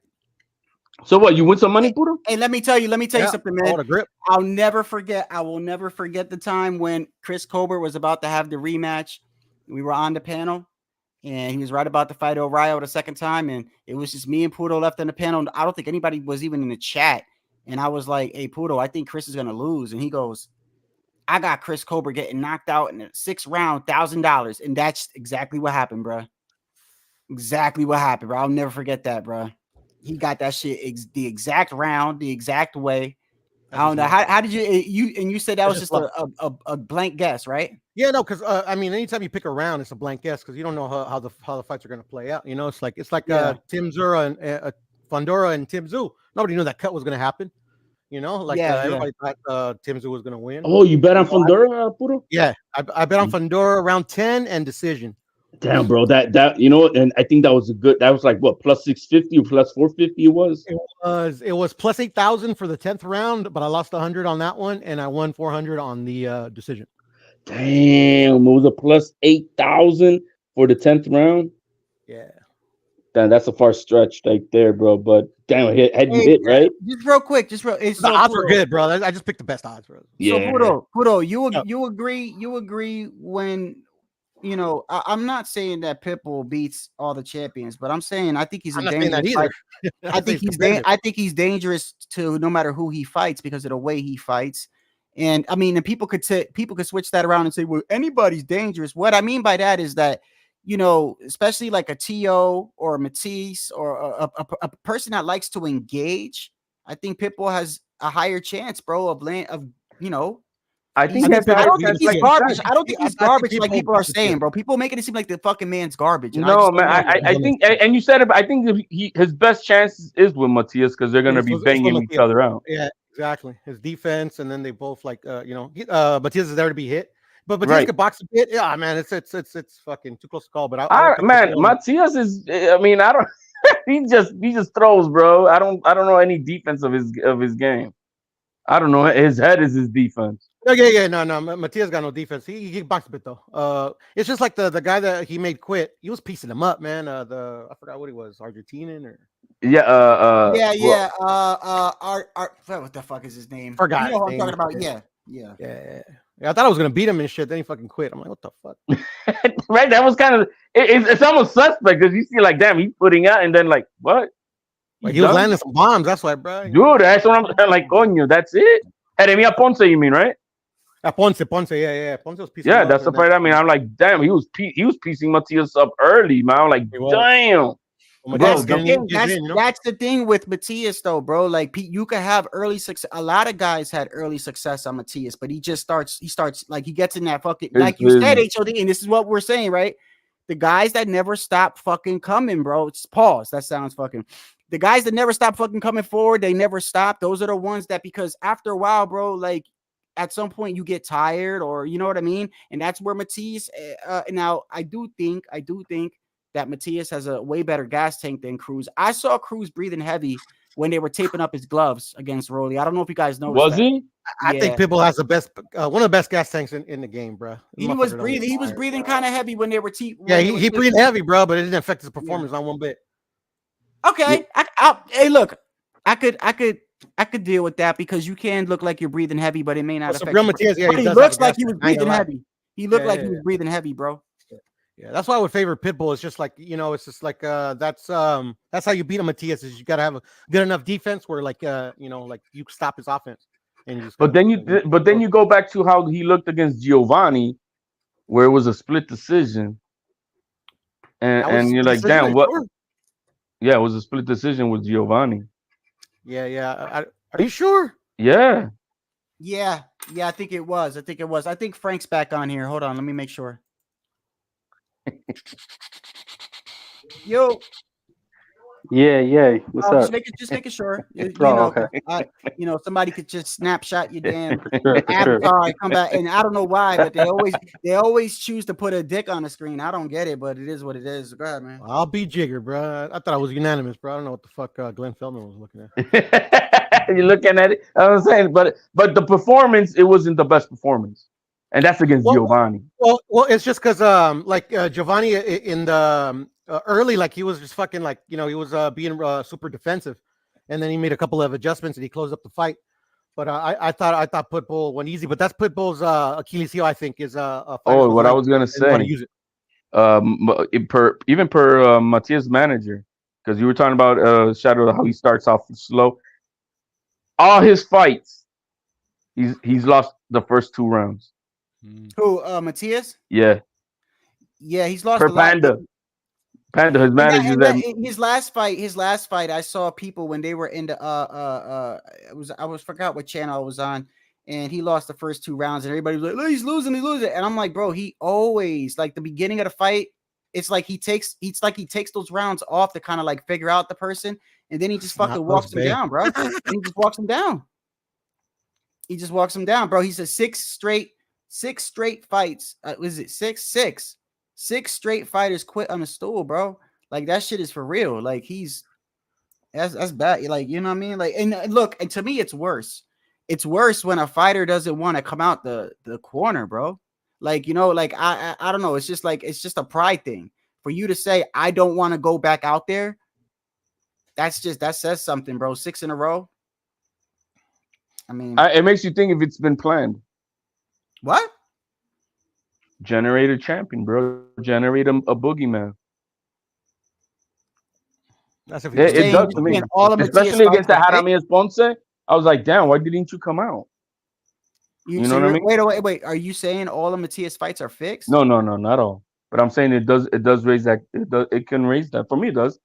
So what? You win some money, Puro? Hey, let me tell you something, man. Grip. I will never forget the time when Chris Colbert was about to have the rematch. We were on the panel, and he was right about to fight O'Reilly the second time, and it was just me and Pudo left on the panel. I don't think anybody was even in the chat, and I was like, "Hey, Pudo, I think Chris is gonna lose," and he goes, "I got Chris Colbert getting knocked out in the 6th round, $1,000," and that's exactly what happened, bro. Exactly what happened, bro. I'll never forget that, bro. He got that shit the exact round, the exact way. I don't know. How did you said that was just a blank guess, right? Yeah, no, because I mean, anytime you pick a round, it's a blank guess because you don't know how the fights are going to play out. It's like Tim Zura and Fundora and Tim Tszyu. Nobody knew that cut was going to happen. Everybody thought Tim Tszyu was going to win. Oh, you bet on Fundora, Puro? Yeah, I bet on Fundora round 10 and decision. Damn, bro, that and I think that was like what, plus 650 or plus 450 it was? It was plus 8,000 for the 10th round, but I lost 100 on that one and I won 400 on the decision. Damn, it was a plus 8,000 for the 10th round. Yeah. Damn, that's a far stretch right there, bro. But damn, you hit, right? Just real quick, the odds were good, bro. I just picked the best odds, bro. Yeah. So Pudo, you agree when I'm not saying that Pitbull beats all the champions, but I'm saying I think he's a dangerous fighter. I think he's dangerous to no matter who he fights because of the way he fights. And I mean, and people could switch that around and say, well, anybody's dangerous. What I mean by that is that, especially like a Tszyu or a Matisse or a person that likes to engage, I think Pitbull has a higher chance, bro, I think I don't think he's garbage. I don't think he's garbage like people are saying, bro. People making it seem like the fucking man's garbage. No, man. I think, and you said it, but I think his best chance is with Matias because they're going to be banging each other out. Yeah, exactly. His defense, and then they both Matias is there to be hit. But Matias Right. could box a bit. Yeah, man, it's fucking too close to call. But I would pick Man, Pitbull. Matias is. I mean, I don't. he just throws, bro. I don't know any defense of his game. I don't know. His head is his defense. Oh, yeah. No. Matias got no defense. He boxed a bit though. It's just like the guy that he made quit. He was piecing him up, man. I forgot what he was, Argentinian or. Yeah. Yeah. What the fuck is his name? Forgot. You know what I'm his talking about? name. Yeah. I thought I was gonna beat him and shit. Then he fucking quit. I'm like, what the fuck? Right. That was kind of. It's almost suspect because you see, like, damn, he's putting out, and then like, what? Like he was landing some bombs. That's why, bro. Dude, that's what I'm like. Coño, that's it. Jeremia Ponce, you mean, right? Ponce, yeah. Ponce was piecing. Yeah, that's the part. I mean, I'm like, damn, he was piecing Matias up early, man. I'm like, damn. That's the thing with Matias, though, bro. Like, you could have early success. A lot of guys had early success on Matias, but he starts like he gets in that fucking, like you said, HOD, and this is what we're saying, right? The guys that never stop fucking coming, bro. It's pause. That sounds fucking. The guys that never stop fucking coming forward, they never stop. Those are the ones that, because after a while, bro, like at some point you get tired, or you know what I mean? And that's where Matias, now I do think that Matias has a way better gas tank than Cruz. I saw Cruz breathing heavy when they were taping up his gloves against Rolly. I don't know if you guys noticed. Was he? I think Pitbull has the best, one of the best gas tanks in the game, bro. He was breathing kind of heavy when they were he breathed heavy, bro, but it didn't affect his performance on one bit. Okay, hey, look, I could deal with that because you can look like you're breathing heavy, but it may not affect. But he looks like he was breathing heavy. He looked like he was breathing heavy, bro. Yeah, that's why I would favor Pitbull. It's just like, it's just like that's how you beat a Matias, is you gotta have a good enough defense where like like you stop his offense. And you just but then you go back to how he looked against Giovanni, where it was a split decision, and you're like, damn, what? Sure. Yeah, it was a split decision with Giovanni. Yeah. Are you sure? Yeah. I think it was. I think Frank's back on here. Hold on, let me make sure. Yo. Yeah. What's up? Just making sure. Okay. Somebody could just snapshot your damn avatar and come back. And I don't know why, but they always choose to put a dick on the screen. I don't get it, but it is what it is. Go ahead, man. I'll be jigger, bro. I thought I was unanimous, bro. I don't know what the fuck Glenn Feldman was looking at. You're looking at it. I was saying, but the performance, it wasn't the best performance. And that's against Giovanni. Well, it's just because Giovanni in the early, like he was just fucking like, he was being super defensive, and then he made a couple of adjustments and he closed up the fight. But I thought Pitbull went easy, but that's Pitbull's Achilles heel, I think, is what I was gonna say. Even per Matias' manager, because you were talking about Shadow, how he starts off slow. All his fights, he's lost the first 2 rounds. Who, Matias? Yeah, he's lost per a lot. Panda, his manager. His last fight, I saw people when they were in the I forgot what channel I was on, and he lost the first 2 rounds, and everybody was like, oh, he's losing, and I'm like, bro, he always, like, the beginning of the fight, it's like he takes those rounds off to kind of like figure out the person, and then he just fucking walks him down, bro. And he just walks him down. Bro. He said 6 straight fights. Was it 6 straight fighters quit on the stool, bro. Like, that shit is for real. Like, that's bad. Like, you know what I mean? Like, and look, and to me, it's worse. It's worse when a fighter doesn't want to come out the corner, bro. Like, like I don't know. It's just a pride thing for you to say, I don't want to go back out there. That says something, bro. 6 in a row. I mean, it makes you think if it's been planned. What? Generate a champion, bro. Generate a boogeyman. That's if it does to me. Especially against the Jaramillas Ponce. I was like, damn, why didn't you come out? You know what I mean? Wait. Are you saying all of Matias fights are fixed? No, not all. But I'm saying it does raise that. It can raise that. For me, it does.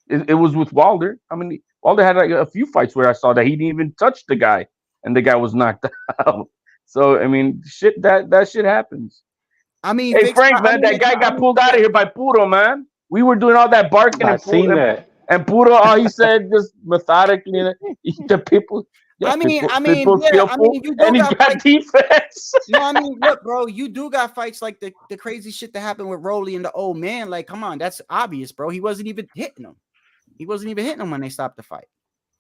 It was with Wilder. I mean, Wilder had like a few fights where I saw that he didn't even touch the guy, and the guy was knocked out. So I mean, that shit happens. I mean, hey Frank, man, that guy got pulled out of here by Puro, man. We were doing all that barking and Puro, and Puro, all he said just methodically, the people, I mean, Pitbull's yeah, I skillful, mean, you and do he's got got fights. defense. No, I mean, look, bro, you do got fights like the crazy shit that happened with Rolly and the old man. Like, come on, that's obvious, bro. He wasn't even hitting him. He wasn't even hitting him when they stopped the fight.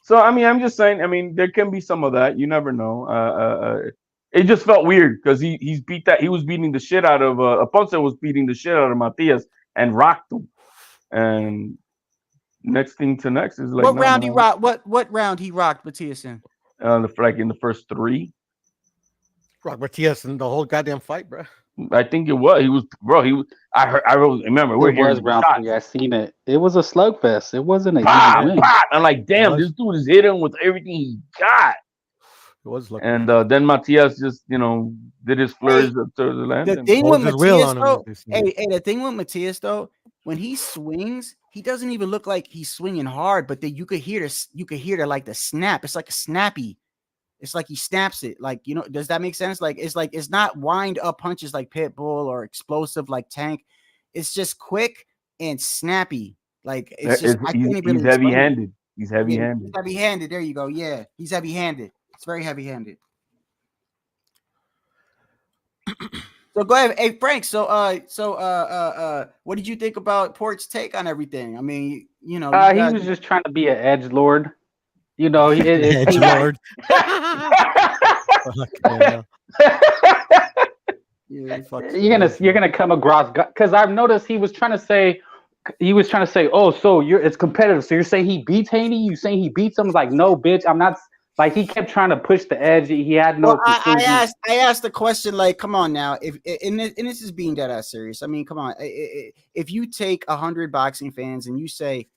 So I mean, I'm just saying. I mean, there can be some of that. You never know. It just felt weird because he was beating the shit out of Aponte was beating the shit out of Matias and rocked him. And next thing to next is like What no, round he no. rocked? What round he rocked Matias in? Like in the first 3. Rock Matias in the whole goddamn fight, bro. I think it was. He was, bro. He was. I remember we're It hearing was round shots. 3. I seen it. It was a slugfest. It wasn't an easy Pop, win. pop. I'm like, damn, this dude is hitting with everything he got. It was lucky. And then Matias just, did his flurries up to the land. The thing with Matias, though, hey, the thing with Matias, though, when he swings, he doesn't even look like he's swinging hard, but then you could hear the snap. It's like a snappy. It's like he snaps it. Like, does that make sense? Like it's not wind up punches like Pitbull or explosive like Tank. It's just quick and snappy. Like it's just he's heavy-handed. He's heavy-handed. He's heavy-handed. There you go. Yeah, he's heavy-handed. It's very heavy-handed. So go ahead, hey Frank. So what did you think about Port's take on everything? I mean, he was just trying to be an edgelord. Edgelord. You're gonna come across because I've noticed he was trying to say, oh, so it's competitive. So you're saying he beats Haney? You saying he beats him? Like, no, bitch, I'm not. Like, he kept trying to push the edge. He had no. Well, I asked the question, like, come on now, if and this is being dead ass serious. I mean, come on, if you take 100 boxing fans and you say,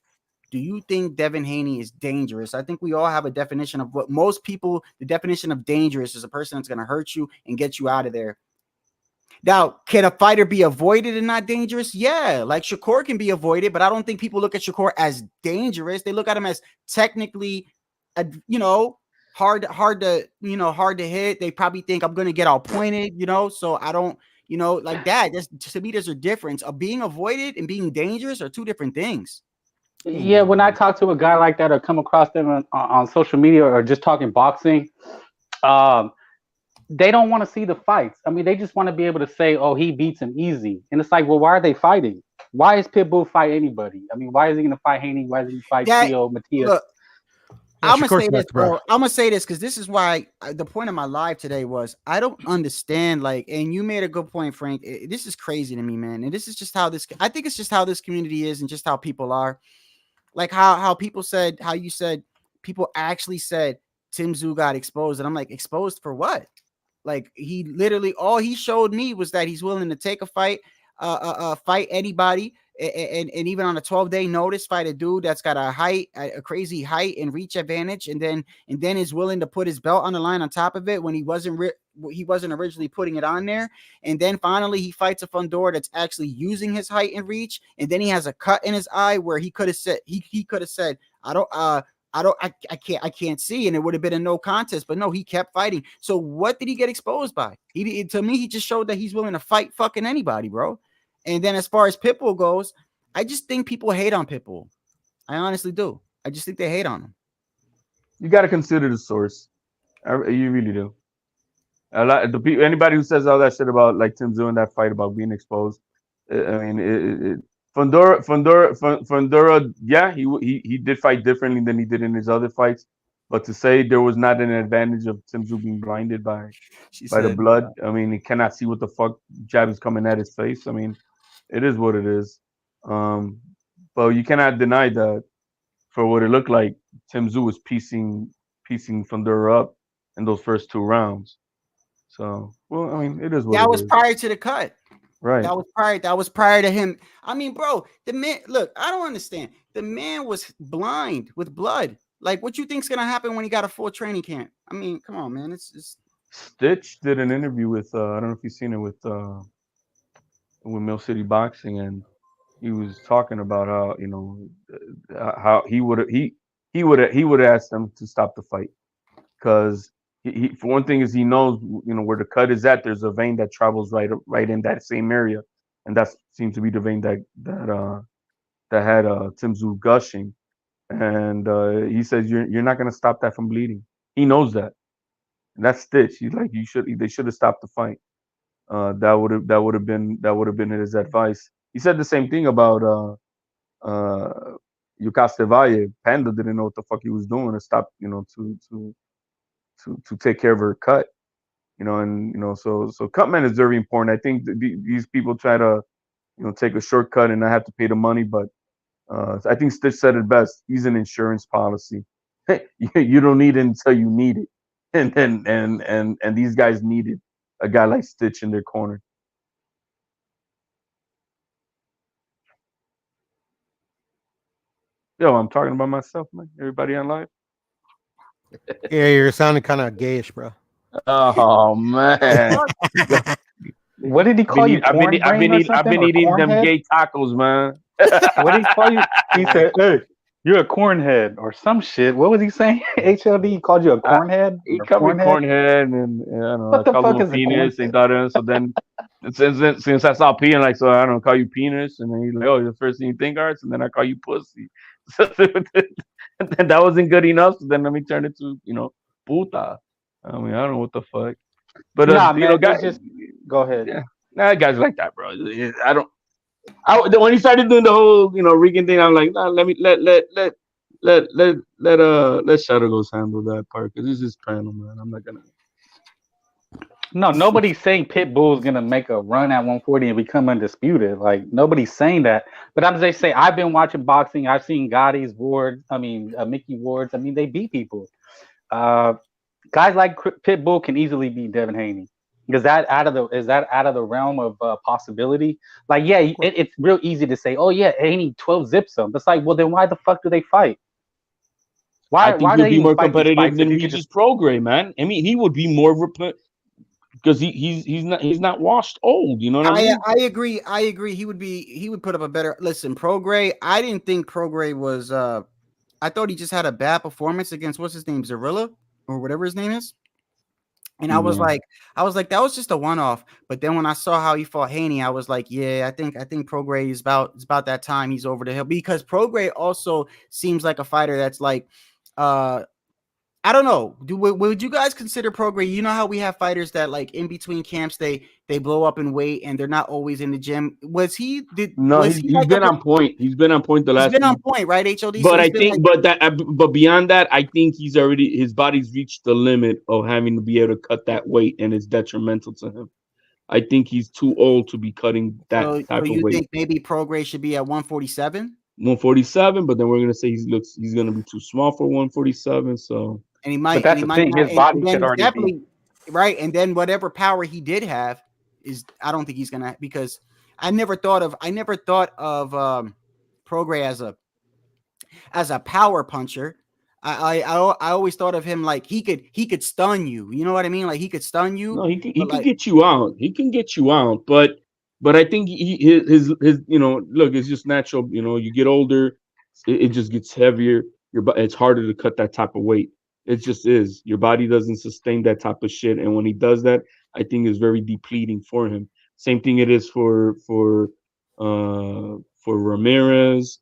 do you think Devin Haney is dangerous? I think we all have a definition of what most people, the definition of dangerous is a person that's going to hurt you and get you out of there. Now, can a fighter be avoided and not dangerous? Yeah, like Shakur can be avoided, but I don't think people look at Shakur as dangerous. They look at him as technically, hard to hit. They probably think I'm going to get all pointed, so I don't, like that. To me, there's a difference of being avoided and being dangerous are two different things. Yeah, when I talk to a guy like that or come across them on social media or just talking boxing, they don't want to see the fights. I mean, they just want to be able to say, oh, he beats him easy. And it's like, well, why are they fighting? Why is Pitbull fight anybody? I mean, why is he going to fight Haney? Why is he fight Tszyu, Matias? Look, I'm going to say this, bro. I'm going to say this because this is why the point of my live today was I don't understand, and you made a good point, Frank. This is crazy to me, man. And this is just how I think it's just how this community is and just how people are. Like how people said, how you said, people actually said Tszyu got exposed. And I'm like, exposed for what? Like he literally, all he showed me was that he's willing to take a fight, fight anybody. And even on a 12-day notice, fight a dude that's got a crazy height and reach advantage. And then is willing to put his belt on the line on top of it when he wasn't originally putting it on there. And then finally he fights a Fundora that's actually using his height and reach. And then he has a cut in his eye where he could have said, I can't see. And it would have been a no contest, but no, he kept fighting. So what did he get exposed by? To me, he just showed that he's willing to fight fucking anybody, bro. And then as far as Pitbull goes, I just think people hate on Pitbull. I honestly do. I just think they hate on him. You got to consider the source. You really do. A lot the people, anybody who says all that shit about like Tszyu in that fight about being exposed. I mean, Fundora, yeah, he did fight differently than he did in his other fights. But to say there was not an advantage of Tszyu being blinded by the blood, I mean, he cannot see what the fuck jab is coming at his face. I mean, it is what it is. But you cannot deny that for what it looked like, Tszyu was piecing Fundora up in those first 2 rounds. So, well, I mean, it is what that was prior to the cut. Right. That was prior to him. I mean, bro, the man, look, I don't understand. The man was blind with blood. Like, what you think's gonna happen when he got a full training camp? I mean, come on, man. It's Stitch did an interview with I don't know if you've seen it with Mill City Boxing, and he was talking about how he would have asked them to stop the fight because he for one thing is he knows where the cut is at. There's a vein that travels right in that same area, and that seems to be the vein that had Tszyu gushing. And he says you're not gonna stop that from bleeding. He knows that. And that's Stitch. He's like, they should have stopped the fight. That would have been his advice. He said the same thing about Yukaste Valle. Panda didn't know what the fuck he was doing to stop, to take care of her cut. And so Cutman is very important. I think these people try to take a shortcut and not have to pay the money, but I think Stitch said it best. He's an insurance policy. You don't need it until you need it, and these guys needed a guy like Stitch in their corner. Yo, I'm talking about myself, man. Everybody on live? Yeah, you're sounding kind of gayish, bro. Oh man. What did he call you? I've been eating them cornhead? gay tacos, man. What did he call you? He said, "Hey, you're a cornhead or some shit." What was he saying? HLD he called you a cornhead. He Or called me cornhead? cornhead, and I don't know. What the I called fuck him a is a penis. cornhead? They thought it. So then, since I saw P, and like, so I don't call you penis, and then he's like, oh, the first thing you think, Arts, and then I call you pussy. So then that wasn't good enough. So then let me turn it to puta. I mean, I don't know what the fuck. But Nah, man, guys, just go ahead. yeah, nah, guys like that, bro. I don't. When he started doing the whole Regan thing, I'm like, nah, let Shadow Ghost handle that part because this is panel, man. I'm not gonna. No, nobody's saying Pitbull's gonna make a run at 140 and become undisputed. Like nobody's saying that. But I'm just saying I've been watching boxing. I've seen Gotti's Ward. I mean Mickey Ward's. I mean they beat people. Guys like Pitbull can easily beat Devin Haney. Is that out of the realm of possibility? Like, yeah, it's real easy to say, oh yeah, Haney 12 zips him. It's like, well, then why the fuck do they fight? I think why he'll they be even more fight these competitive fights than if you could Regis Prograis, man. I mean, he would be more because he's not washed old. You know what I mean? I agree. He would put up a better. Listen, Prograis. I didn't think Prograis was. I thought he just had a bad performance against what's his name, Zarilla or whatever his name is. And I was like, that was just a one-off. But then when I saw how he fought Haney, I was like, yeah, I think Prograis is about that time he's over the hill, because Prograis also seems like a fighter that's like, I don't know. Would you guys consider Prograis? You know how we have fighters that like in between camps they blow up in weight and they're not always in the gym. He's been on point. He's been on point the last. He's been on point, right? HOD. But I think, but beyond that, I think his body's reached the limit of having to be able to cut that weight, and it's detrimental to him. I think he's too old to be cutting that type of weight. You think maybe Prograis should be at 147? 147, but then we're gonna say he's gonna be too small for 147. So. And he might. But that's the thing. His body could already be right. And then whatever power he did have I don't think he's gonna, because I never thought of Prograis as a power puncher. I always thought of him like he could stun you. You know what I mean? Like he could stun you. No, he can get you out. He can get you out. But I think his look, it's just natural. You get older, it just gets heavier. It's harder to cut that type of weight. It just is. Your body doesn't sustain that type of shit, and when he does that, I think it's very depleting for him. Same thing it is for Ramirez,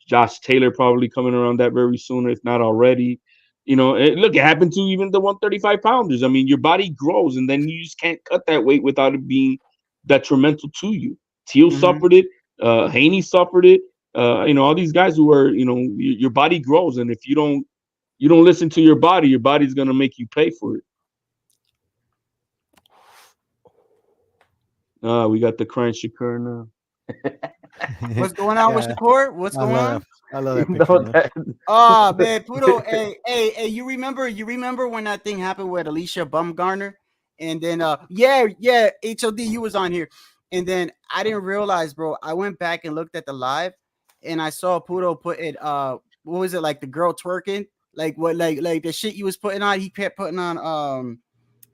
Josh Taylor probably coming around that very soon, if not already. Look, it happened to even the 135 pounders. I mean, your body grows, and then you just can't cut that weight without it being detrimental to you. Tszyu suffered it. Haney suffered it. All these guys who are, your body grows, and if you don't listen to your body's gonna make you pay for it. We got the crying Shakur now. What's going on with Shakur? What's going on? I love that picture. Man. Oh man, Pudo, hey, you remember when that thing happened with Alicia Bumgarner? And then yeah, HOD, you was on here. And then I didn't realize, bro. I went back and looked at the live, and I saw Pudo put it. What was it, like the girl twerking? Like what? Like the shit you was putting on. He kept putting on.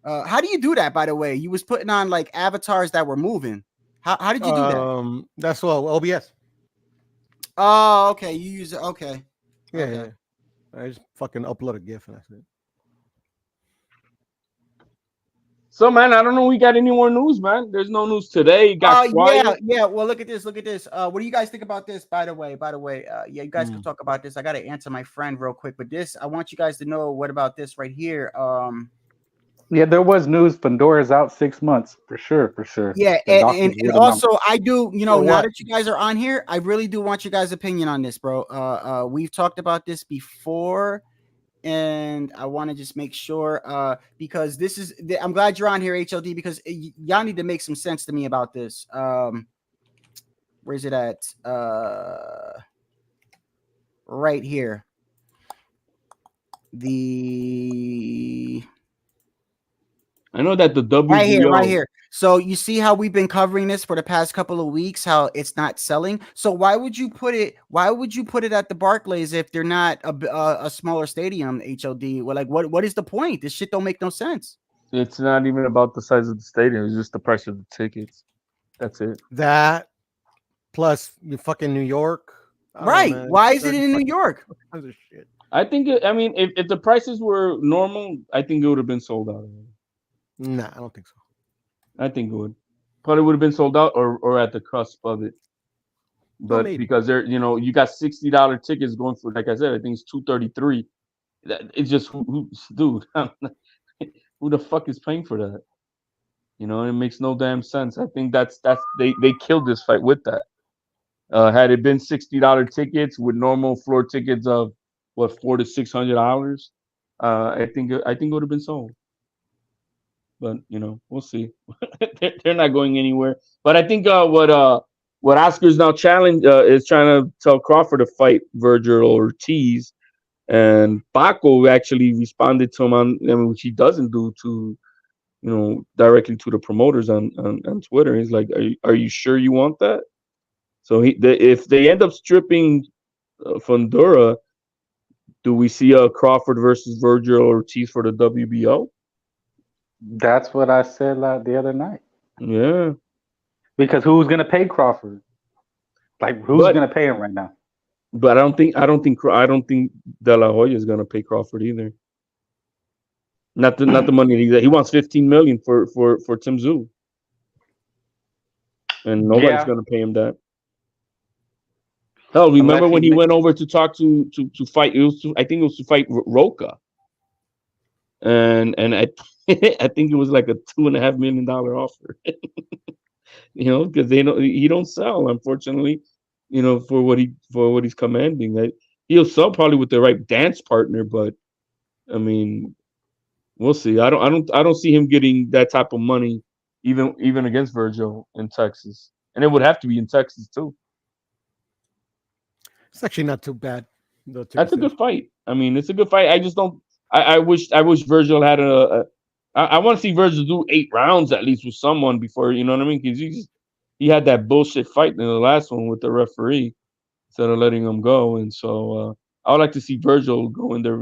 How do you do that? By the way, you was putting on like avatars that were moving. How did you do that? That's OBS. Oh, okay. You use it. Okay. Yeah, okay. Yeah. I just fucking upload a GIF and that's it. So, man, I don't know. We got any more news, man? There's no news today. It got quiet. Yeah. Well, look at this. Look at this. What do you guys think about this? By the way, yeah, you guys can talk about this. I got to answer my friend real quick, but this, I want you guys to know what about this right here. Yeah, there was news. Pandora's out 6 months for sure. Yeah, The doctors and ruled him also out. I do, For now what? that you guys are on here, I really do want your guys' opinion on this, bro. We've talked about this before, and I want to just make sure, because this is, I'm glad you're on here, HLD, because y'all need to make some sense to me about this. Where's it at? Right here. I know that the WBO right here. So you see how we've been covering this for the past couple of weeks, how it's not selling. So why would you put it at the Barclays if they're not a smaller stadium, HLD? Well, like what is the point? This shit don't make no sense. It's not even about the size of the stadium. It's just the price of the tickets. That's it. That plus you fucking New York. Right. Why is it in New York? Shit. I think, if the prices were normal, I think it would have been sold out. Nah, I don't think so. I think it would. Probably would have been sold out or at the cusp of it. But because they're, you got $60 tickets going for, like I said, I think it's $233. It's just, dude, who the fuck is paying for that? It makes no damn sense. I think they killed this fight with that. Had it been $60 tickets with normal floor tickets of what, $400 to $600, I think it would have been sold. But we'll see. They're not going anywhere. But I think what Oscar's now challenge is trying to tell Crawford to fight Virgil or Ortiz, and Paco actually responded to him which he doesn't do to directly to the promoters on Twitter. He's like, "Are you sure you want that?" So if they end up stripping Fundora, do we see a Crawford versus Virgil Ortiz for the WBO? That's what I said the other night. Yeah. Because who's gonna pay Crawford? Like who's gonna pay him right now? But I don't think De La Hoya is gonna pay Crawford either. Not the money he wants $15 million for Tszyu. And nobody's gonna pay him that. Hell, remember when he went over to talk to fight? I think it was to fight Roca. And I I think it was like a $2.5 million offer. Because he don't sell, unfortunately. For what he's commanding. He'll sell probably with the right dance partner, but I mean, we'll see. I don't see him getting that type of money, even against Virgil in Texas, and it would have to be in Texas too. It's actually not too bad. That's a good fight. I mean, it's a good fight. I just don't. I wish Virgil had I want to see Virgil do 8 rounds at least with someone before, you know what I mean? Because he had that bullshit fight in the last one with the referee instead of letting him go. And so I would like to see Virgil go in there,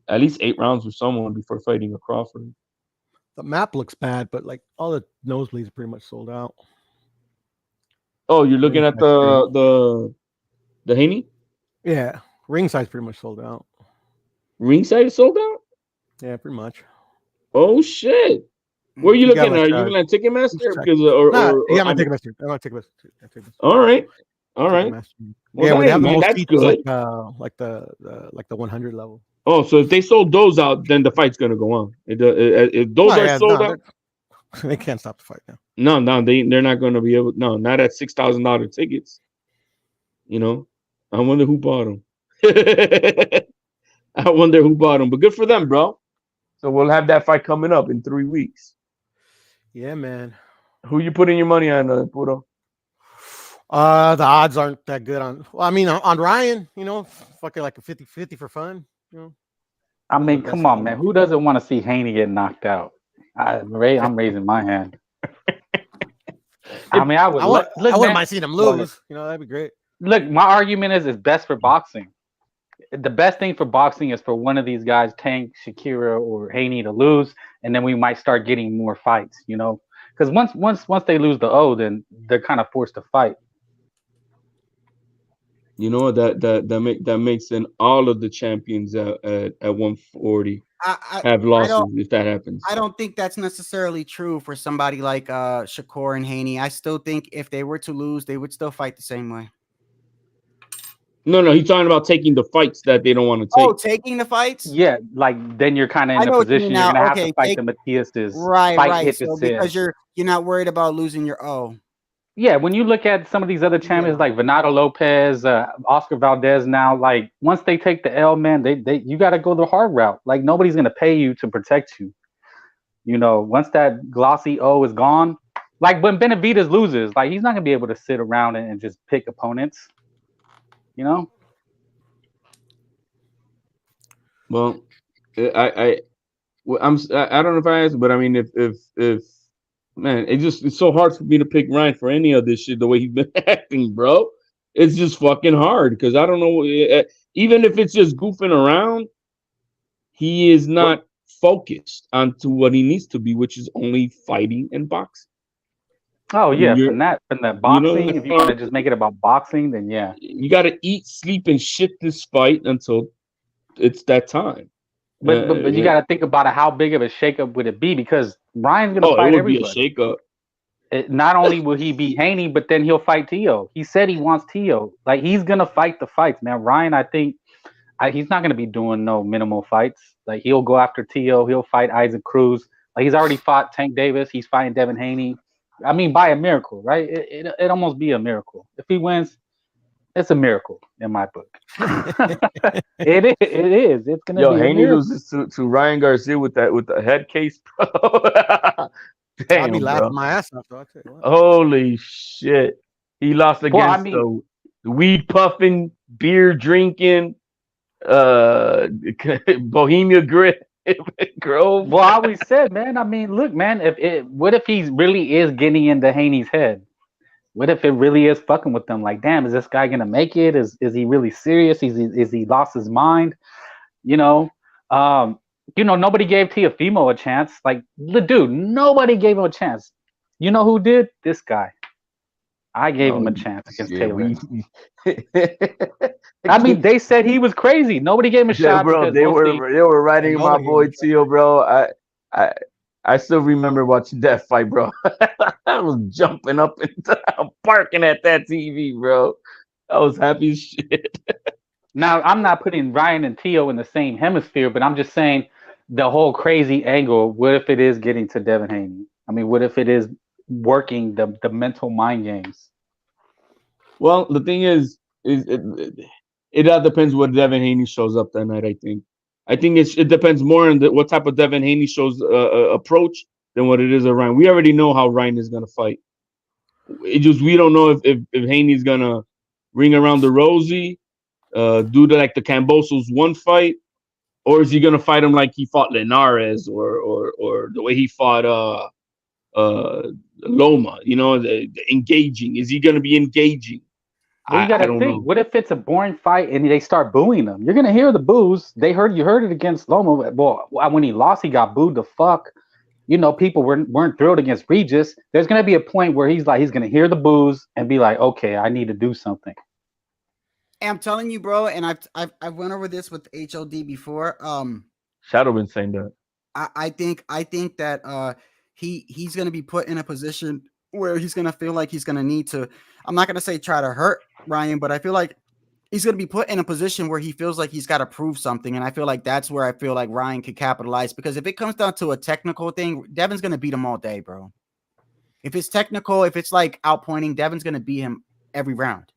at least 8 rounds with someone before fighting a Crawford. The map looks bad, but like all the nosebleeds are pretty much sold out. Oh, you're looking at the Haney? Yeah, ringside's pretty much sold out. Ringside is sold out? Yeah, pretty much. Oh shit! Where are you looking at? Are you looking at Ticketmaster? Because yeah, I'm on Ticketmaster. All right. Well, yeah, we have the most seats like the 100 level. Oh, so if they sold those out, then the fight's gonna go on. If those are sold out, they can't stop the fight now. No, they're not gonna be able. No, not at $6,000 tickets. I wonder who bought them. I wonder who bought them, but good for them, bro. So we'll have that fight coming up in 3 weeks. Yeah, man. Who you putting your money on, Puro? The odds aren't that good on. Well, I mean, on Ryan, fucking like a 50-50 for fun. I mean, come on, man. Who doesn't want to see Haney get knocked out? I'm raising my hand. I mean, I wouldn't mind seeing him lose. That'd be great. Look, my argument is it's best for boxing. The best thing for boxing is for one of these guys, Tank, Shakira, or Haney, to lose, and then we might start getting more fights. Because once they lose the O, then they're kind of forced to fight. That makes then all of the champions at 140 I losses don't, if that happens. I don't think that's necessarily true for somebody like Shakur and Haney. I still think if they were to lose, they would still fight the same way. No, he's talking about taking the fights that they don't want to take. Oh, taking the fights? Yeah, like then you're kind of in I a know what you mean position you're now. gonna have Okay, to fight the Matias's right. fight if So it's because you're not worried about losing your Yeah, when you look at some of these other champions like Venado Lopez, Oscar Valdez now, like once they take the L, man, they you got to go the hard route. Like nobody's gonna pay you to protect you. You know, once that glossy O is gone, like when Benavidez loses, like he's not gonna be able to sit around and just pick opponents. You know. Well, I don't know if I asked, but I mean, if man, it's so hard for me to pick Ryan for any of this shit the way he's been acting, bro. It's just fucking hard because I don't know. Even if it's just goofing around, he is not focused onto what he needs to be, which is only fighting and boxing. Oh yeah, from that boxing, if you want to just make it about boxing, then yeah, you got to eat, sleep, and shit this fight until it's that time. But you got to think about it. How big of a shakeup would it be? Because Ryan's gonna fight it would everybody. Be a shakeup. Not only will he beat Haney, but then he'll fight Tszyu. He said he wants Tszyu. Like he's gonna fight the fights, man. Ryan, I think he's not gonna be doing no minimal fights. Like he'll go after Tszyu. He'll fight Isaac Cruz. Like he's already fought Tank Davis. He's fighting Devin Haney. I mean, by a miracle, right? It almost be a miracle if he wins. It's a miracle in my book. It is. It's gonna be. Haney loses to Ryan Garcia with the head case, bro. Damn, I'll be laughing bro. my ass off, though. Holy shit! He lost against the weed puffing, beer drinking, Bohemia Grove. Well, I always said, man. I mean, look, man. What if he really is getting into Haney's head? What if it really is fucking with them? Like, damn, is this guy gonna make it? Is he really serious? Is he lost his mind? You know, nobody gave Teofimo a chance. Like, the dude, nobody gave him a chance. You know who did? This guy. I gave him a chance against Taylor. I mean, they said he was crazy. Nobody gave him a shot. Bro, they were writing my boy Tszyu, bro. I still remember watching that fight, bro. I was jumping up and down, barking at that TV, bro. I was happy as shit. Now, I'm not putting Ryan and Tszyu in the same hemisphere, but I'm just saying the whole crazy angle. What if it is getting to Devin Haney? I mean, what if it is working the mental mind games? Well, the thing is it all depends what Devin Haney shows up that night, I think. I think it depends more on what type of Devin Haney shows approach than what it is of Ryan. We already know how Ryan is gonna fight. We don't know if Haney's gonna ring around the rosy, do like the Cambosos one fight, or is he gonna fight him like he fought Linares or the way he fought Loma? You know, the engaging. Is he gonna be engaging? Well, you got to think. Know. What if it's a boring fight and they start booing him? You're gonna hear the boos. You heard it against Loma. Well, when he lost, he got booed the fuck. You know, people weren't thrilled against Regis. There's gonna be a point where he's gonna hear the boos and be like, okay, I need to do something. And I'm telling you, bro, and I've went over this with HOD before. Shadow been saying that. I think that he's gonna be put in a position where he's gonna feel like he's gonna need to. I'm not gonna say try to hurt Ryan, but I feel like he's going to be put in a position where he feels like he's got to prove something. And I feel like that's where I feel like Ryan could capitalize, because if it comes down to a technical thing, Devin's going to beat him all day, bro. If it's technical, if it's like outpointing, Devin's going to beat him every round.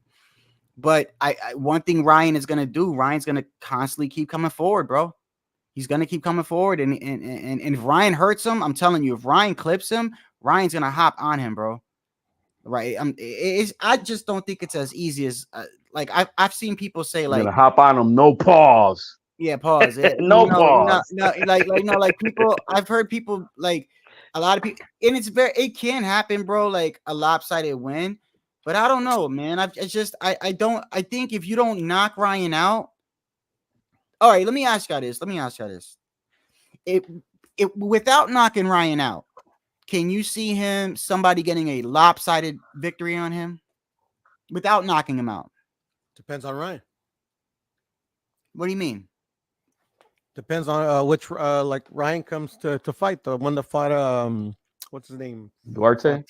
But one thing Ryan is going to do, Ryan's going to constantly keep coming forward, bro. He's going to keep coming forward. And if Ryan hurts him, I'm telling you, if Ryan clips him, Ryan's going to hop on him, bro. Right. I just don't think it's as easy as like I've seen people say like gonna hop on them, no pause. Yeah, pause. Pause. No, like people. I've heard people like a lot of people, and it can happen, bro. Like a lopsided win, but I don't know, man. I think if you don't knock Ryan out, all right. Let me ask you this. It without knocking Ryan out, can you see somebody getting a lopsided victory on him without knocking him out? Depends on Ryan. What do you mean? Depends on which like Ryan comes to fight. The one that fought what's his name? Duarte.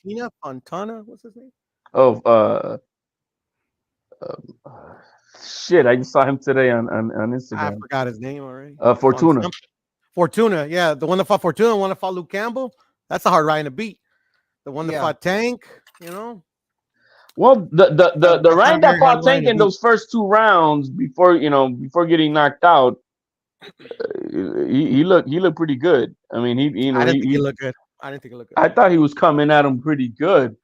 Fontana. What's his name? Oh, shit! I just saw him today on I Instagram. forgot his name already. Fortuna. Fortuna, yeah, the one that fought Fortuna, the one that fought Luke Campbell. That's a hard Ryan to beat. The one that fought Tank, you know. Well, the Ryan that fought Tank in those first 2 rounds before getting knocked out, he looked pretty good. I mean, he think he looked good. I didn't think it looked good. I thought he was coming at him pretty good.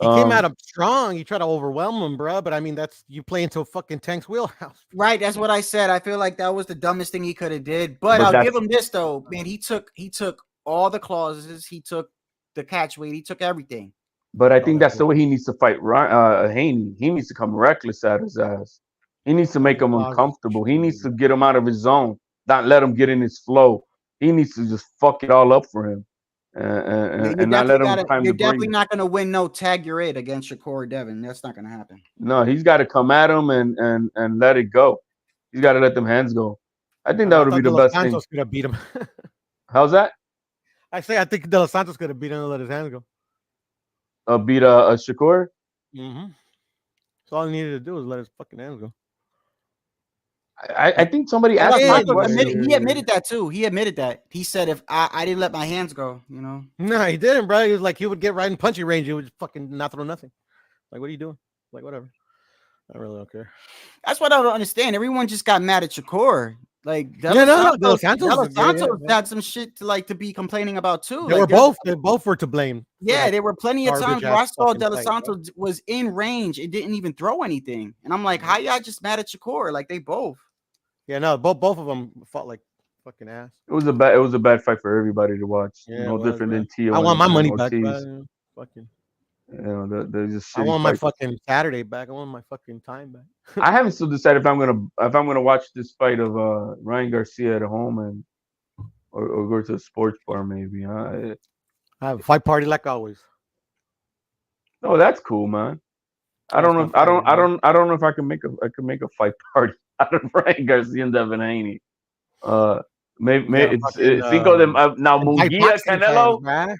He came at him strong. He tried to overwhelm him, bro. But I mean, that's you play into fucking Tank's wheelhouse. Right, that's what I said. I feel like that was the dumbest thing he could have did. But I'll give him this though, man. He took all the clauses. He took the catch weight. He took everything. But I think that's the way he needs to fight Haney. He needs to come reckless at his ass. He needs to make him uncomfortable. He needs to get him out of his zone, not let him get in his flow. He needs to just fuck it all up for him. And not let him time You're to definitely breathe. not going to win no tag your eight against Shakur or Devin. That's not going to happen. No, he's got to come at him and let it go. He's got to let them hands go. I think that would be the best thing. Santos could have beat him. How's that? I think De Los Santos could have beat him and let his hands go. Beat a Shakur? Mm-hmm. So all he needed to do was let his fucking hands go. I think somebody asked him. He admitted that too. He admitted that. He said, if I didn't let my hands go, you know. No, he didn't, bro. He was like, he would get right in punching range. He would just fucking not throw nothing. Like, what are you doing? Like, whatever. I really don't care. That's what I don't understand. Everyone just got mad at Shakur. Like, De Los Santos had some shit to be complaining about too. They both were to blame. Yeah, there were plenty of times where I saw De Los Santos was in range. It didn't even throw anything, and I'm like, how y'all just mad at Shakur? Like, they both. Yeah, no, both of them fought like fucking ass. It was a bad fight for everybody to watch. Yeah, no different than Tszyu. I want my money back, bro. Fucking. You know, they're just. I want my fucking Saturday back. I want my fucking time back. I haven't still decided if I'm gonna watch this fight of Ryan Garcia at home or go to a sports bar maybe. I have a fight party like always. No, that's cool, man. I don't know. I don't know if I can make a fight party out of Ryan Garcia and Devin Haney. Maybe it's Cinco de now Munguia Canelo.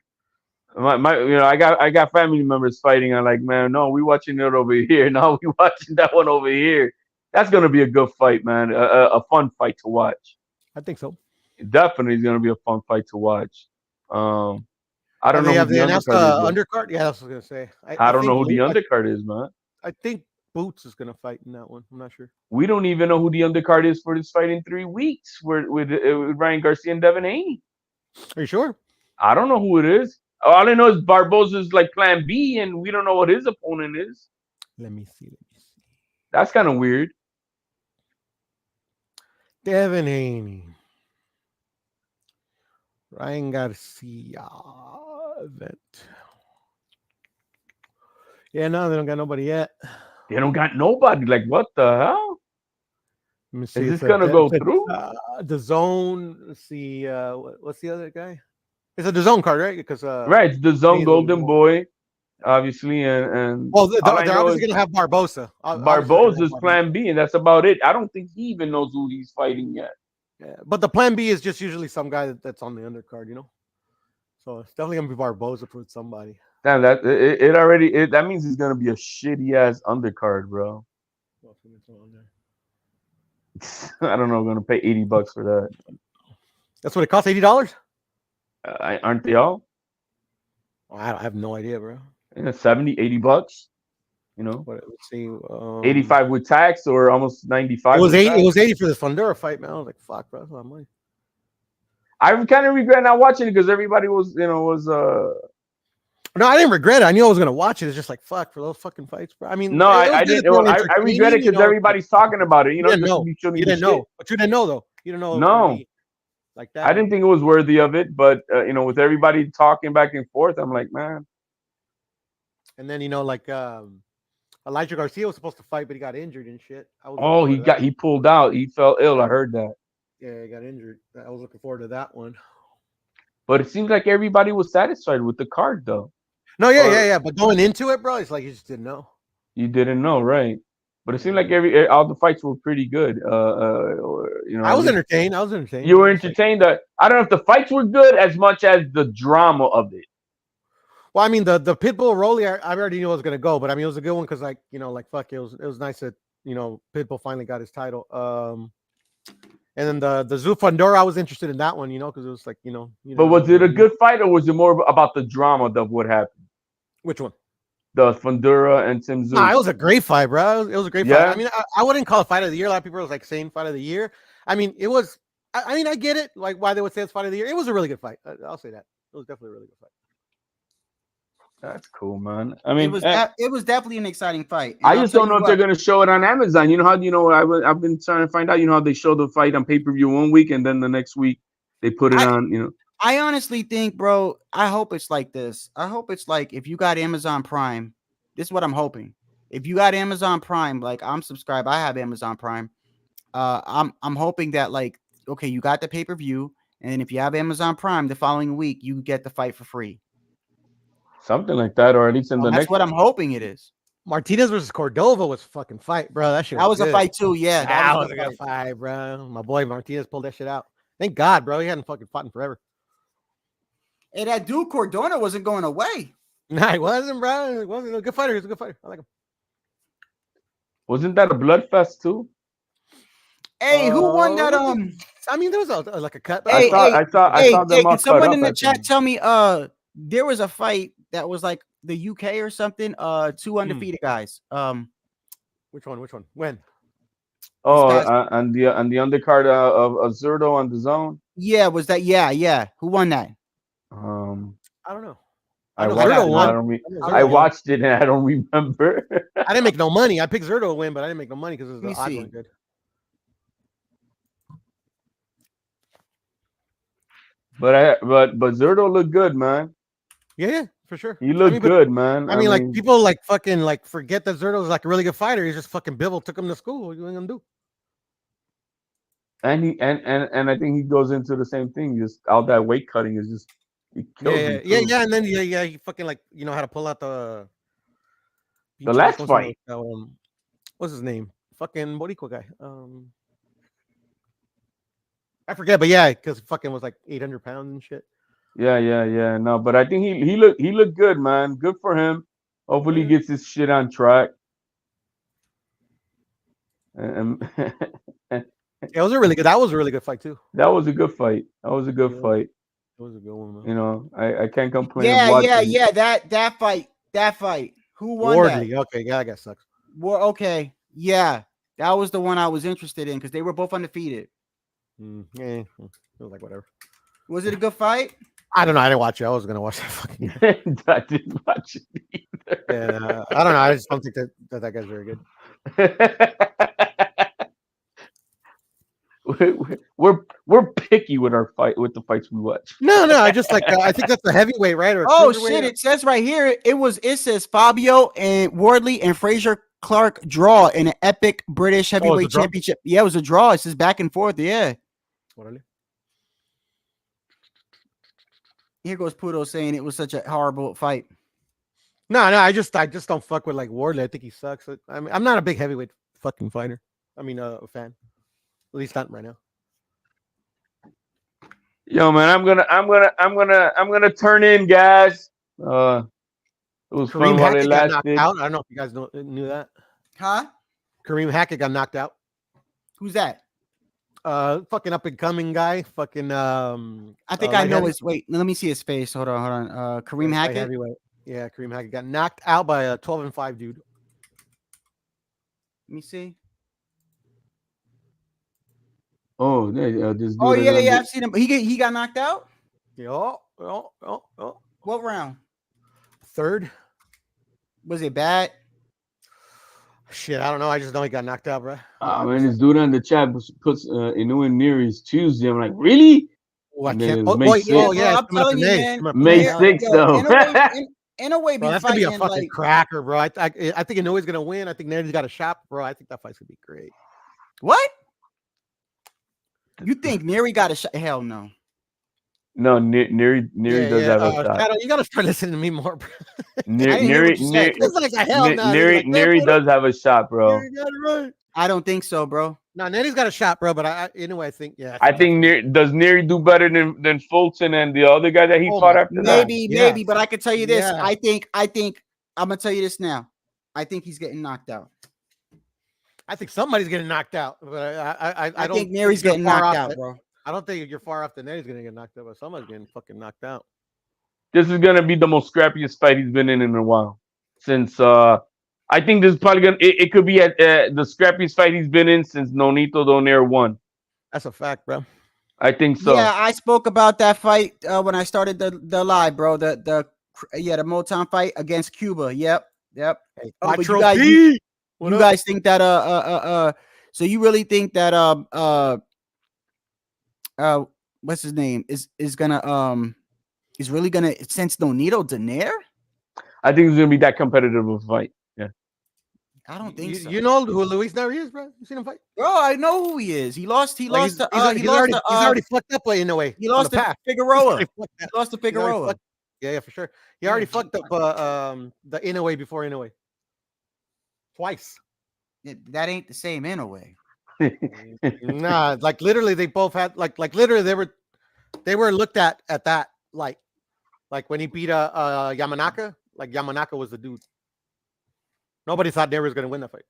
I got family members fighting. I'm like, man, no, we watching it over here. No, we watching that one over here. That's gonna be a good fight, man. A fun fight to watch. I think so. It definitely is gonna be a fun fight to watch. I don't know who the undercard. Yeah, that's what I was gonna say. I don't know who the undercard is, man. I think Boots is gonna fight in that one. I'm not sure. We don't even know who the undercard is for this fight in 3 weeks. With Ryan Garcia and Devin Haney. Are you sure? I don't know who it is. All I know is Barboza's like Plan B, and we don't know what his opponent is. Let me see. That's kind of weird. Devin Haney, Ryan Garcia event. Yeah, no, they don't got nobody yet. They don't got nobody. Like, what the hell? Let me see. Is this gonna go through? The Zone. Let's see. What's the other guy? It's a DAZN card, right? Because right, it's DAZN Golden Boy, obviously, and well, they're obviously gonna have Barboza. Barboza's Plan B, and that's about it. I don't think he even knows who he's fighting yet. Yeah, but the Plan B is just usually some guy that's on the undercard, you know. So it's definitely gonna be Barboza for somebody. Damn, that means it's gonna be a shitty ass undercard, bro. I don't know. I'm gonna pay $80 for that. That's what it costs. $80. Aren't they all? I have no idea, bro. Yeah, $70-$80. You know, let's see, 85 with tax or almost 95. It was 80. It was 80 for this Fundura fight, man. I was like, fuck, bro, that's a lot of money. I kind of regret not watching it because everybody was. No, I didn't regret it. I knew I was gonna watch it. It's just like fuck for those fucking fights, bro. I mean, no, I didn't. I regret it because everybody's talking about it. You didn't know. You didn't know, but you didn't know though. You didn't know. No. Like that. I didn't think it was worthy of it, but with everybody talking back and forth, I'm like, man. And then like Elijah Garcia was supposed to fight, but he got injured and shit. He pulled out. He fell ill. I heard that. Yeah, he got injured. I was looking forward to that one. But it seems like everybody was satisfied with the card, though. No, yeah. But going into it, bro, it's like you just didn't know. You didn't know, right? But it seemed like all the fights were pretty good. I was entertained. I was entertained. You were entertained. I don't know if the fights were good as much as the drama of it. Well, I mean, the Pitbull Rolly, I already knew it was gonna go, but I mean, it was a good one because, like, fuck, it was nice that Pitbull finally got his title. And then the Tszyu Fundora, I was interested in that one, because it was like, But was it a good fight, or was it more about the drama of what happened? Which one? The Fundora and Tszyu. Nah, it was a great fight, bro. It was a great fight. Yeah? I mean, I wouldn't call it fight of the year. A lot of people was like saying fight of the year. I mean, it was. I mean, I get it, like why they would say it's fight of the year. It was a really good fight. I'll say that. It was definitely a really good fight. That's cool, man. I mean, it was definitely an exciting fight. I just don't know if they're gonna show it on Amazon. You know how I've been trying to find out. You know how they show the fight on pay-per-view one week and then the next week they put it on. I honestly think, bro. I hope it's like this. I hope it's like if you got Amazon Prime. This is what I'm hoping. If you got Amazon Prime, like I'm subscribed, I have Amazon Prime. I'm hoping that like, okay, you got the pay-per-view, and then if you have Amazon Prime, the following week you get the fight for free. Something like that, or at least in the next. That's what I'm hoping it is. Martinez versus Cordova was a fucking fight, bro. That shit. That was good. a fight too. Yeah, that was a good fight, bro. My boy Martinez pulled that shit out. Thank God, bro. He hadn't fucking fought in forever. And that dude Cordona wasn't going away. Nah, he wasn't, bro. He wasn't a good fighter. He's a good fighter. I like him. Wasn't that a blood fest too? Hey, who won that? I mean, there was like a cut. I saw them all can someone cut in up the chat tell me? There was a fight that was like the UK or something. Two undefeated guys. Which one? When? Oh, and the undercard of Zerto on the zone. Yeah, was that? Yeah. Who won that? I don't know. I watched it and I don't remember. I didn't make no money. I picked Zerto to win, but I didn't make no money because the odds weren't good. But Zerto looked good, man. Yeah, for sure. He looked good, man. I mean, like people like fucking like forget that Zerto is like a really good fighter. He's just fucking Bivol took him to school. What are you gonna do? And he and I think he goes into the same thing. Just all that weight cutting is just Yeah, and then he fucking like how to pull out the last fight. What's his name? Fucking Boricua guy. I forget, but yeah, because fucking was like 800 pounds and shit. Yeah. No, but I think he looked good, man. Good for him. Hopefully, he gets his shit on track. It was a really good. That was a really good fight too. That was a good fight. That was a good fight. It was a good one, man. You know, I can't complain. Yeah. That fight. Who won Wardley. that? Okay, yeah, I guess sucks. Okay, yeah, that was the one I was interested in because they were both undefeated. Yeah, it was like whatever. Was it a good fight? I don't know. I didn't watch it. I was gonna watch that fucking. I didn't watch it either. Yeah, I don't know. I just don't think that guy's very good. We're picky with the fights we watch. No, I just like I think that's a heavyweight, right? Or oh shit! It says right here. It says Fabio and Wardley and Fraser Clark draw in an epic British heavyweight championship. Yeah, it was a draw. It says back and forth. Yeah. Here goes Puto saying it was such a horrible fight. No, I just don't fuck with like Wardley. I think he sucks. I mean, I'm not a big heavyweight fucking fighter. I mean, a fan. At least not right now. Yo, man, I'm gonna turn in, guys. It was Kareem fun while Hackett it got lasted. knocked out. I don't know if you guys knew that. Huh? Kareem Hackett got knocked out. Who's that? Fucking up and coming guy. Fucking I think I know his. Wait, let me see his face. Hold on. Kareem Hackett. Heavyweight. Yeah, Kareem Hackett got knocked out by a 12-5 dude. Let me see. Oh, this dude. Oh yeah, I've seen him. He got knocked out. Oh. What round? Third. Was it bad? Shit, I don't know. I just know he got knocked out, bro. Man, this dude in the chat puts Inu near his Tuesday. I'm like, really? Oh, I can't. Yeah, I'm telling you, man. May 6th, though. In a way, that's gonna be a fucking cracker, bro. I think Inouye's gonna win. I think Nery's got a shot, bro. I think that fight's gonna be great. What? You think Nery got a shot? Hell no. No, Neri does have a shot. Shadow, you gotta start listening to me more, bro. Neri It's like a hell no. Neri does have a shot, bro. You got it right. I don't think so, bro. No, Neri's got a shot, bro. But anyway, I think I think Neri do better than Fulton and the other guy that he Oh fought my- after that. Maybe, but I could tell you this. Yeah. I think I'm gonna tell you this now. I think he's getting knocked out. I think somebody's getting knocked out. But I don't think Neri's you're getting far knocked off out, it. bro. I don't think you're far off that Neri's gonna get knocked out, but somebody's getting fucking knocked out. This is gonna be the most scrappiest fight he's been in a while. Since I think this is probably gonna it could be at the scrappiest fight he's been in since Nonito Donaire won. That's a fact, bro. I think so. Yeah, I spoke about that fight when I started the live, bro. The Motown fight against Cuba. Yep. Hey, But Quattro you guys, P! you What up? guys think that so you really think that what's his name is gonna is really gonna sense Nonito Donaire? I think it's gonna be that competitive of a fight. Yeah. I don't think so. You know who Luis Neri is, bro? You seen him fight? Bro, I know who he is. He lost. He Like, lost to. he's already fucked up in a way. He lost to Figueroa. He lost to Figueroa. Yeah, for sure. He already fucked up the Inoue before Inoue. Twice. That ain't the same Inoue. Nah, like literally they both had like literally they were looked at that like when he beat Yamanaka, like Yamanaka was the dude. Nobody thought Neri was gonna win that fight.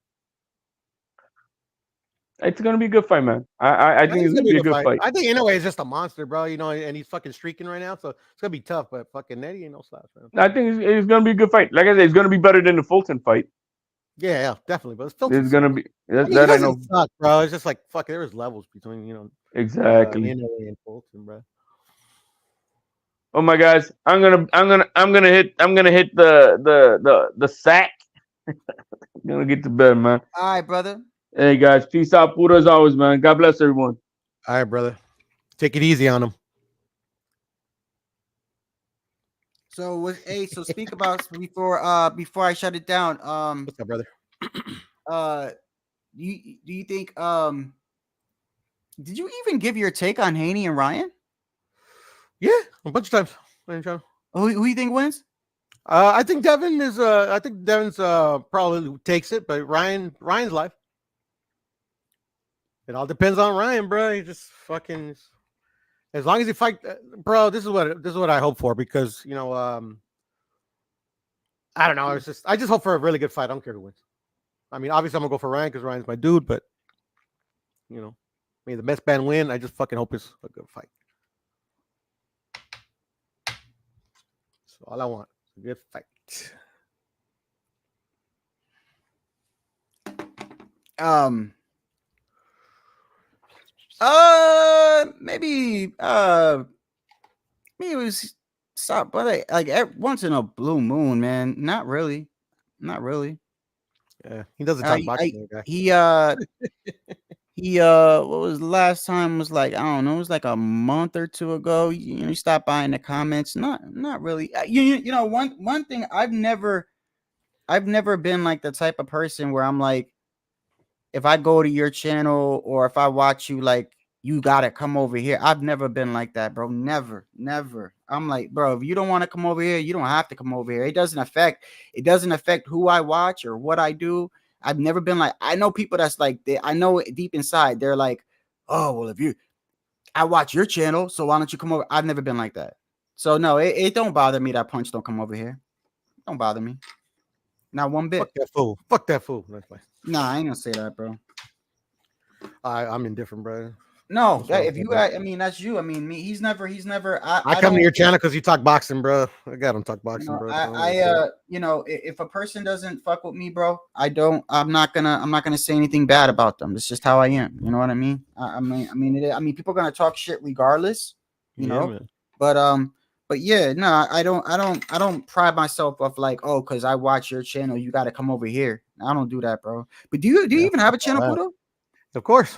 It's gonna be a good fight, man. I think it's gonna be a good fight. I think Inoue is just a monster, bro. You know, and he's fucking streaking right now, so it's gonna be tough. But fucking Neri ain't no slouch, man. I think it's gonna be a good fight. Like I said, it's gonna be better than the Fulton fight. Yeah, definitely. But It's gonna be I that I know. suck, bro. It's just like fuck. There was levels between Exactly. Inoue and Fulton, bro. Oh my guys, I'm gonna hit the sack. I'm gonna get to bed, man. All right, brother. Hey guys, peace out, puro as always, man. God bless everyone. All right, brother. Take it easy on him. So so speak about before I shut it down. What's up, brother? Do you think did you even give your take on Haney and Ryan? Yeah, a bunch of times. Who you think wins? I think Devin is. I think Devin's probably takes it, but Ryan's live. It all depends on Ryan, bro. He just fucking. As long as he fight, bro. This is what I hope for because I don't know. I just hope for a really good fight. I don't care who wins. I mean, obviously I'm gonna go for Ryan because Ryan's my dude, but may the best man win. I just fucking hope it's a good fight. That's all I want. A good fight. Maybe it was stop, but like once in a blue moon, man. Not really. Yeah, he doesn't talk boxing. He what was the last time was like, I don't know, it was like a month or two ago. You stopped by in the comments. Not really. You know, one thing I've never been like the type of person where I'm like, if I go to your channel or if I watch you, like, you gotta come over here. I've never been like that, bro. Never. I'm like, bro, if you don't want to come over here, you don't have to come over here. It doesn't affect who I watch or what I do. I've never been like, I know people that's like, I know deep inside, they're like, oh, well, I watch your channel, so why don't you come over? I've never been like that. So no, it don't bother me that Punch don't come over here. Don't bother me. Not one bit. Fuck that fool. Nah, I ain't gonna say that, bro. I'm indifferent, bro. No, if you, I mean, that's you. I mean, me. He's never. I come to your channel because you talk boxing, bro. I got him talk boxing, bro. If a person doesn't fuck with me, bro, I'm not gonna say anything bad about them. It's just how I am. You know what I mean? I mean, people are gonna talk shit regardless. You know, man. But yeah, no, I don't pride myself off like, oh, because I watch your channel, you got to come over here. I don't do that, bro. But do you even have a channel, Pluto? Of course.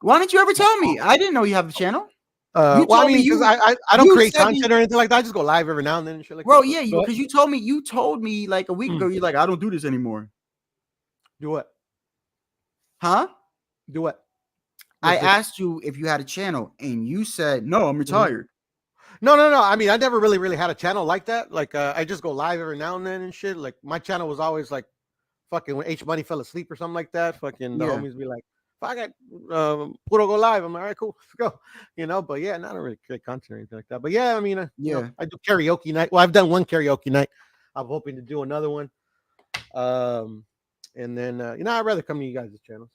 Why didn't you ever tell me? I didn't know you have a channel. Well, I mean, because I don't create content or anything like that. I just go live every now and then and shit like bro, that. Yeah, because you told me like a week ago, you're like, I don't do this anymore. Do what? Huh? Do what? I asked you if you had a channel, and you said no. I'm retired. No. I mean, I never really had a channel like that. Like, I just go live every now and then and shit. Like, my channel was always like, fucking when H Money fell asleep or something like that. Fucking the homies be like, "Fuck it, Puro go live." I'm like, all right, cool, let's go. You know, but yeah, not really create content or anything like that. But yeah, I mean, you know, I do karaoke night. Well, I've done one karaoke night. I'm hoping to do another one. And then you know, I'd rather come to you guys' channels.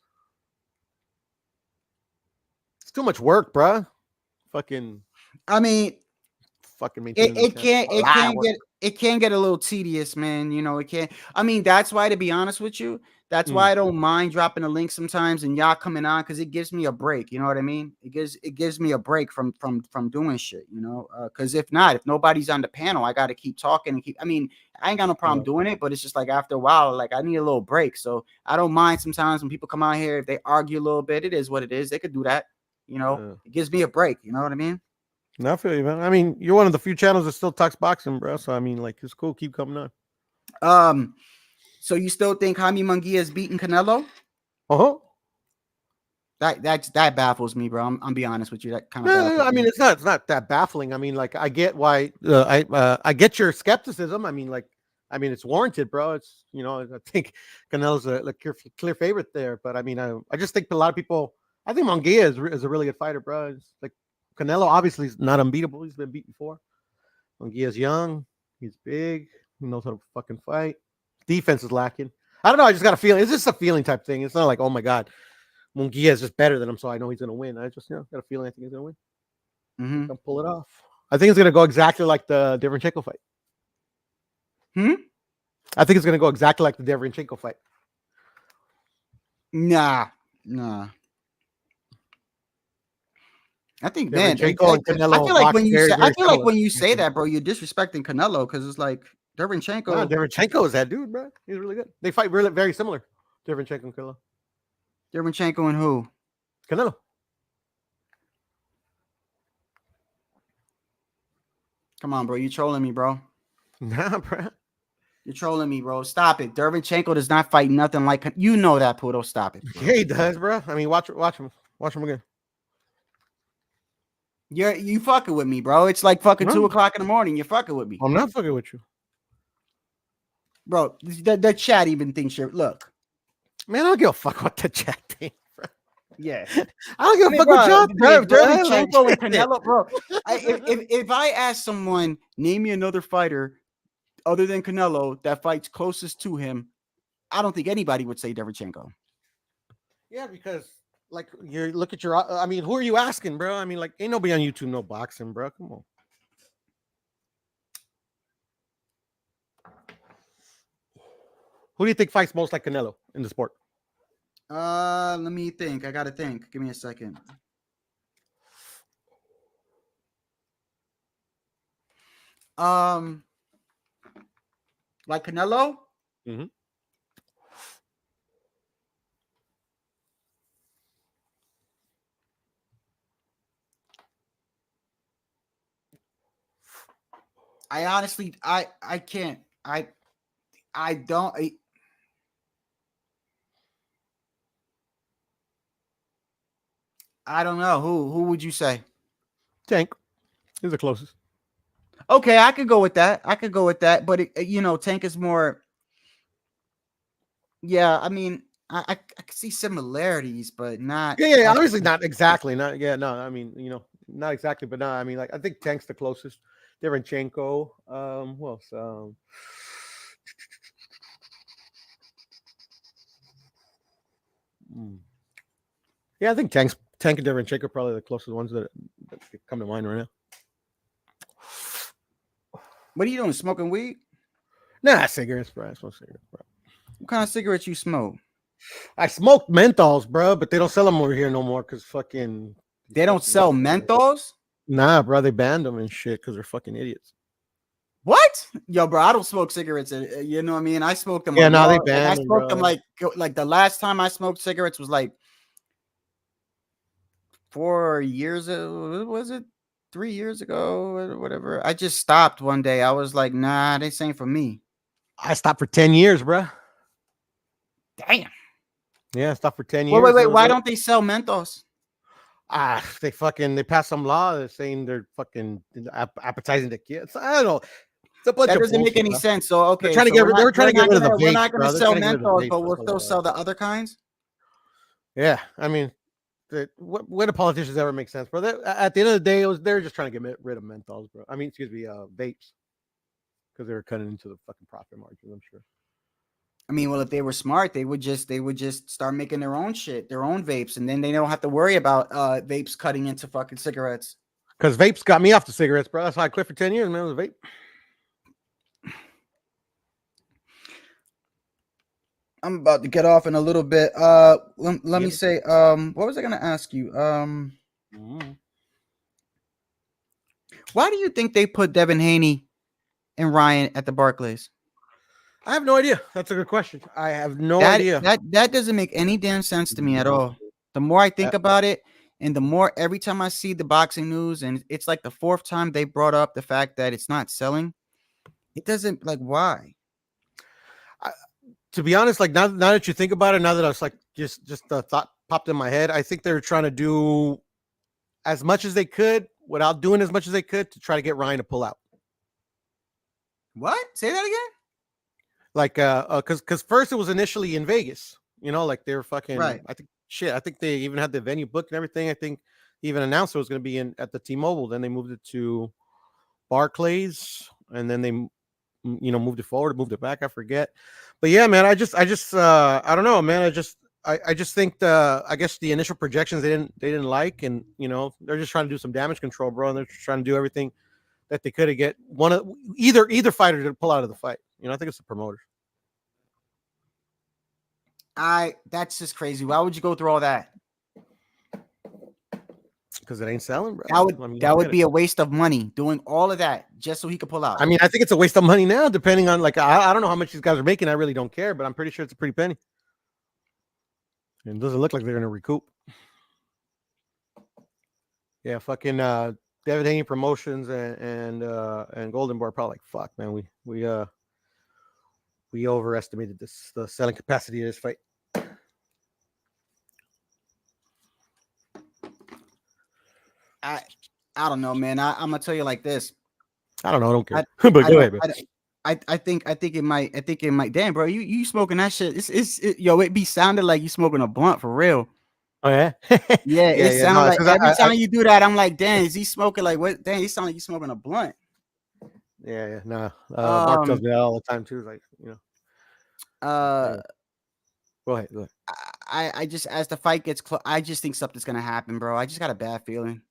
It's too much work, bruh. Fucking. I mean, fucking it can get a little tedious, man. You know, it can't. I mean, that's why, to be honest with you, that's why I don't mind dropping a link sometimes and y'all coming on, because it gives me a break. You know what I mean? It gives me a break from doing shit. You know, because if nobody's on the panel, I got to keep talking and keep. I mean, I ain't got no problem doing it, but it's just like after a while, like I need a little break. So I don't mind sometimes when people come out here, if they argue a little bit. It is what it is. They could do that. You know, it gives me a break. You know what I mean? No, I feel you, man. I mean, you're one of the few channels that still talks boxing, bro. So I mean, like, it's cool. Keep coming on. So you still think Jaime Munguia is beating Canelo? That baffles me, bro. I'm be honest with you. That kind of. No, I mean, it's not that baffling. I mean, like, I get why. I get your skepticism. I mean, it's warranted, bro. It's, you know, I think Canelo's a clear favorite there. But I mean, I just think a lot of people. I think Munguia is a really good fighter, bro. It's like. Canelo obviously is not unbeatable. He's been beat before. Munguia's young. He's big. He knows how to fucking fight. Defense is lacking. I don't know. I just got a feeling. It's just a feeling type thing. It's not like, oh my God, Munguia is just better than him, so I know he's going to win. I just, got a feeling I think he's going to win. Can pull it off. I think it's going to go exactly like the Derevyanchenko fight. I think it's going to go exactly like the Derevyanchenko fight. Nah. I think, man, I feel like when you say that, bro, you're disrespecting Canelo, because it's like Derevyanchenko. No, Derevyanchenko is that dude, bro. He's really good. They fight really very similar. Derevyanchenko and Canelo. Derevyanchenko and who? Canelo. Come on, bro. You trolling me, bro. Nah, bro. You're trolling me, bro. Stop it. Derevyanchenko does not fight nothing like you know that, Puto. Stop it. Bro. Yeah, he does, bro. I mean, watch him. Watch him again. You fucking with me, bro. It's like fucking 2 o'clock in the morning. You're fucking with me. I'm not fucking with you, bro. The chat even thinks you're. Look, man, I don't give a fuck what the chat thinks. Yeah, I don't give a fuck what y'all think. Derevyanchenko and Canelo, bro. If I ask someone, name me another fighter other than Canelo that fights closest to him, I don't think anybody would say Derevyanchenko. Yeah, because. Like, you look at your, I mean, who are you asking, bro? I mean, like, ain't nobody on YouTube know boxing, bro. Come on. Who do you think fights most like Canelo in the sport? Let me think. I gotta think. Give me a second. Like Canelo? Mm-hmm. I honestly, I can't. I don't. I don't know. Who would you say? Tank. He's the closest. Okay, I could go with that. But Tank is more. Yeah, I mean, I could see similarities, but not. Yeah, obviously not exactly. Not no. I mean, not exactly, but no. I mean, like, I think Tank's the closest. Derevyanchenko. Who else? Yeah, I think Tank and Derevyanchenko are probably the closest ones that come to mind right now. What are you doing? Smoking weed? Nah, cigarettes, bro. I smoke cigarettes, bro. What kind of cigarettes you smoke? I smoke menthols, bro, but they don't sell them over here no more because fucking. They don't sell menthols? Nah, bro, they banned them and shit because they're fucking idiots. What? Yo, bro, I don't smoke cigarettes. You know what I mean? I smoked them. Yeah, no, they banned them. I smoked them like the last time I smoked cigarettes was like 4 years. Was it 3 years ago or whatever? I just stopped one day. I was like, nah, this ain't for me. I stopped for 10 years, bro. Damn. Yeah, I stopped for 10 years. Wait. Why don't they sell Mentos? They passed some law that's saying they're fucking appetizing the kids. I don't know. It's a bunch That of doesn't make bullshit, any bro. sense. So okay, They're trying to so get rid. They were trying to get rid of the we're vapes, not gonna bro. They're sell trying to get rid of the menthols, vapes. but we'll That's all still they sell are. the other kinds. Yeah, I mean, when do politicians ever make sense, bro? At the end of the day, they're just trying to get rid of menthols, bro. I mean, excuse me, vapes, because they were cutting into the fucking profit margin. I'm sure. I mean, well, if they were smart, they would just start making their own shit, their own vapes, and then they don't have to worry about vapes cutting into fucking cigarettes. Because vapes got me off the cigarettes, bro. That's why I quit for 10 years, man. It was a vape. I'm about to get off in a little bit. Let me say, what was I gonna ask you? Why do you think they put Devin Haney and Ryan at the Barclays? I have no idea. That's a good question. I have no That, idea. That doesn't make any damn sense to me at all. The more I think about it, and the more every time I see the boxing news, and it's like the fourth time they brought up the fact that it's not selling, it doesn't, like, why? To be honest, like now that you think about it, now that I was like just the thought popped in my head, I think they're trying to do as much as they could without doing as much as they could to try to get Ryan to pull out. What? Say that again? Like because first it was initially in Vegas, like they were fucking right. I think they even had the venue booked and everything. I think even announced it was going to be at the T-Mobile. Then they moved it to Barclays, and then they moved it forward, moved it back. I forget, but yeah, man, I just I don't know, man. I just think I guess the initial projections they didn't like, and they're just trying to do some damage control, bro, and they're just trying to do everything that they could to get either fighter to pull out of the fight. I think it's the promoters. That's just crazy. Why would you go through all that? Because it ain't selling, bro. That would be a waste of money doing all of that just so he could pull out. I mean, I think it's a waste of money now, depending on I don't know how much these guys are making. I really don't care, but I'm pretty sure it's a pretty penny. And it doesn't look like they're gonna recoup. Yeah, fucking David Haney Promotions and Golden Bar probably like, fuck, man, we overestimated the selling capacity of this fight. I don't know, man. I'm gonna tell you like this. I don't know. I don't care. But go ahead, man. I think it might. Damn, bro, you smoking that shit? It be sounded like you smoking a blunt for real. Oh yeah, yeah. It sounds like every time you do that, I'm like, damn, is he smoking like what? Damn, he sound like you smoking a blunt. Yeah. No, Mark tells me that all the time too. Like, Go ahead. I just, as the fight gets close, I just think something's gonna happen, bro. I just got a bad feeling.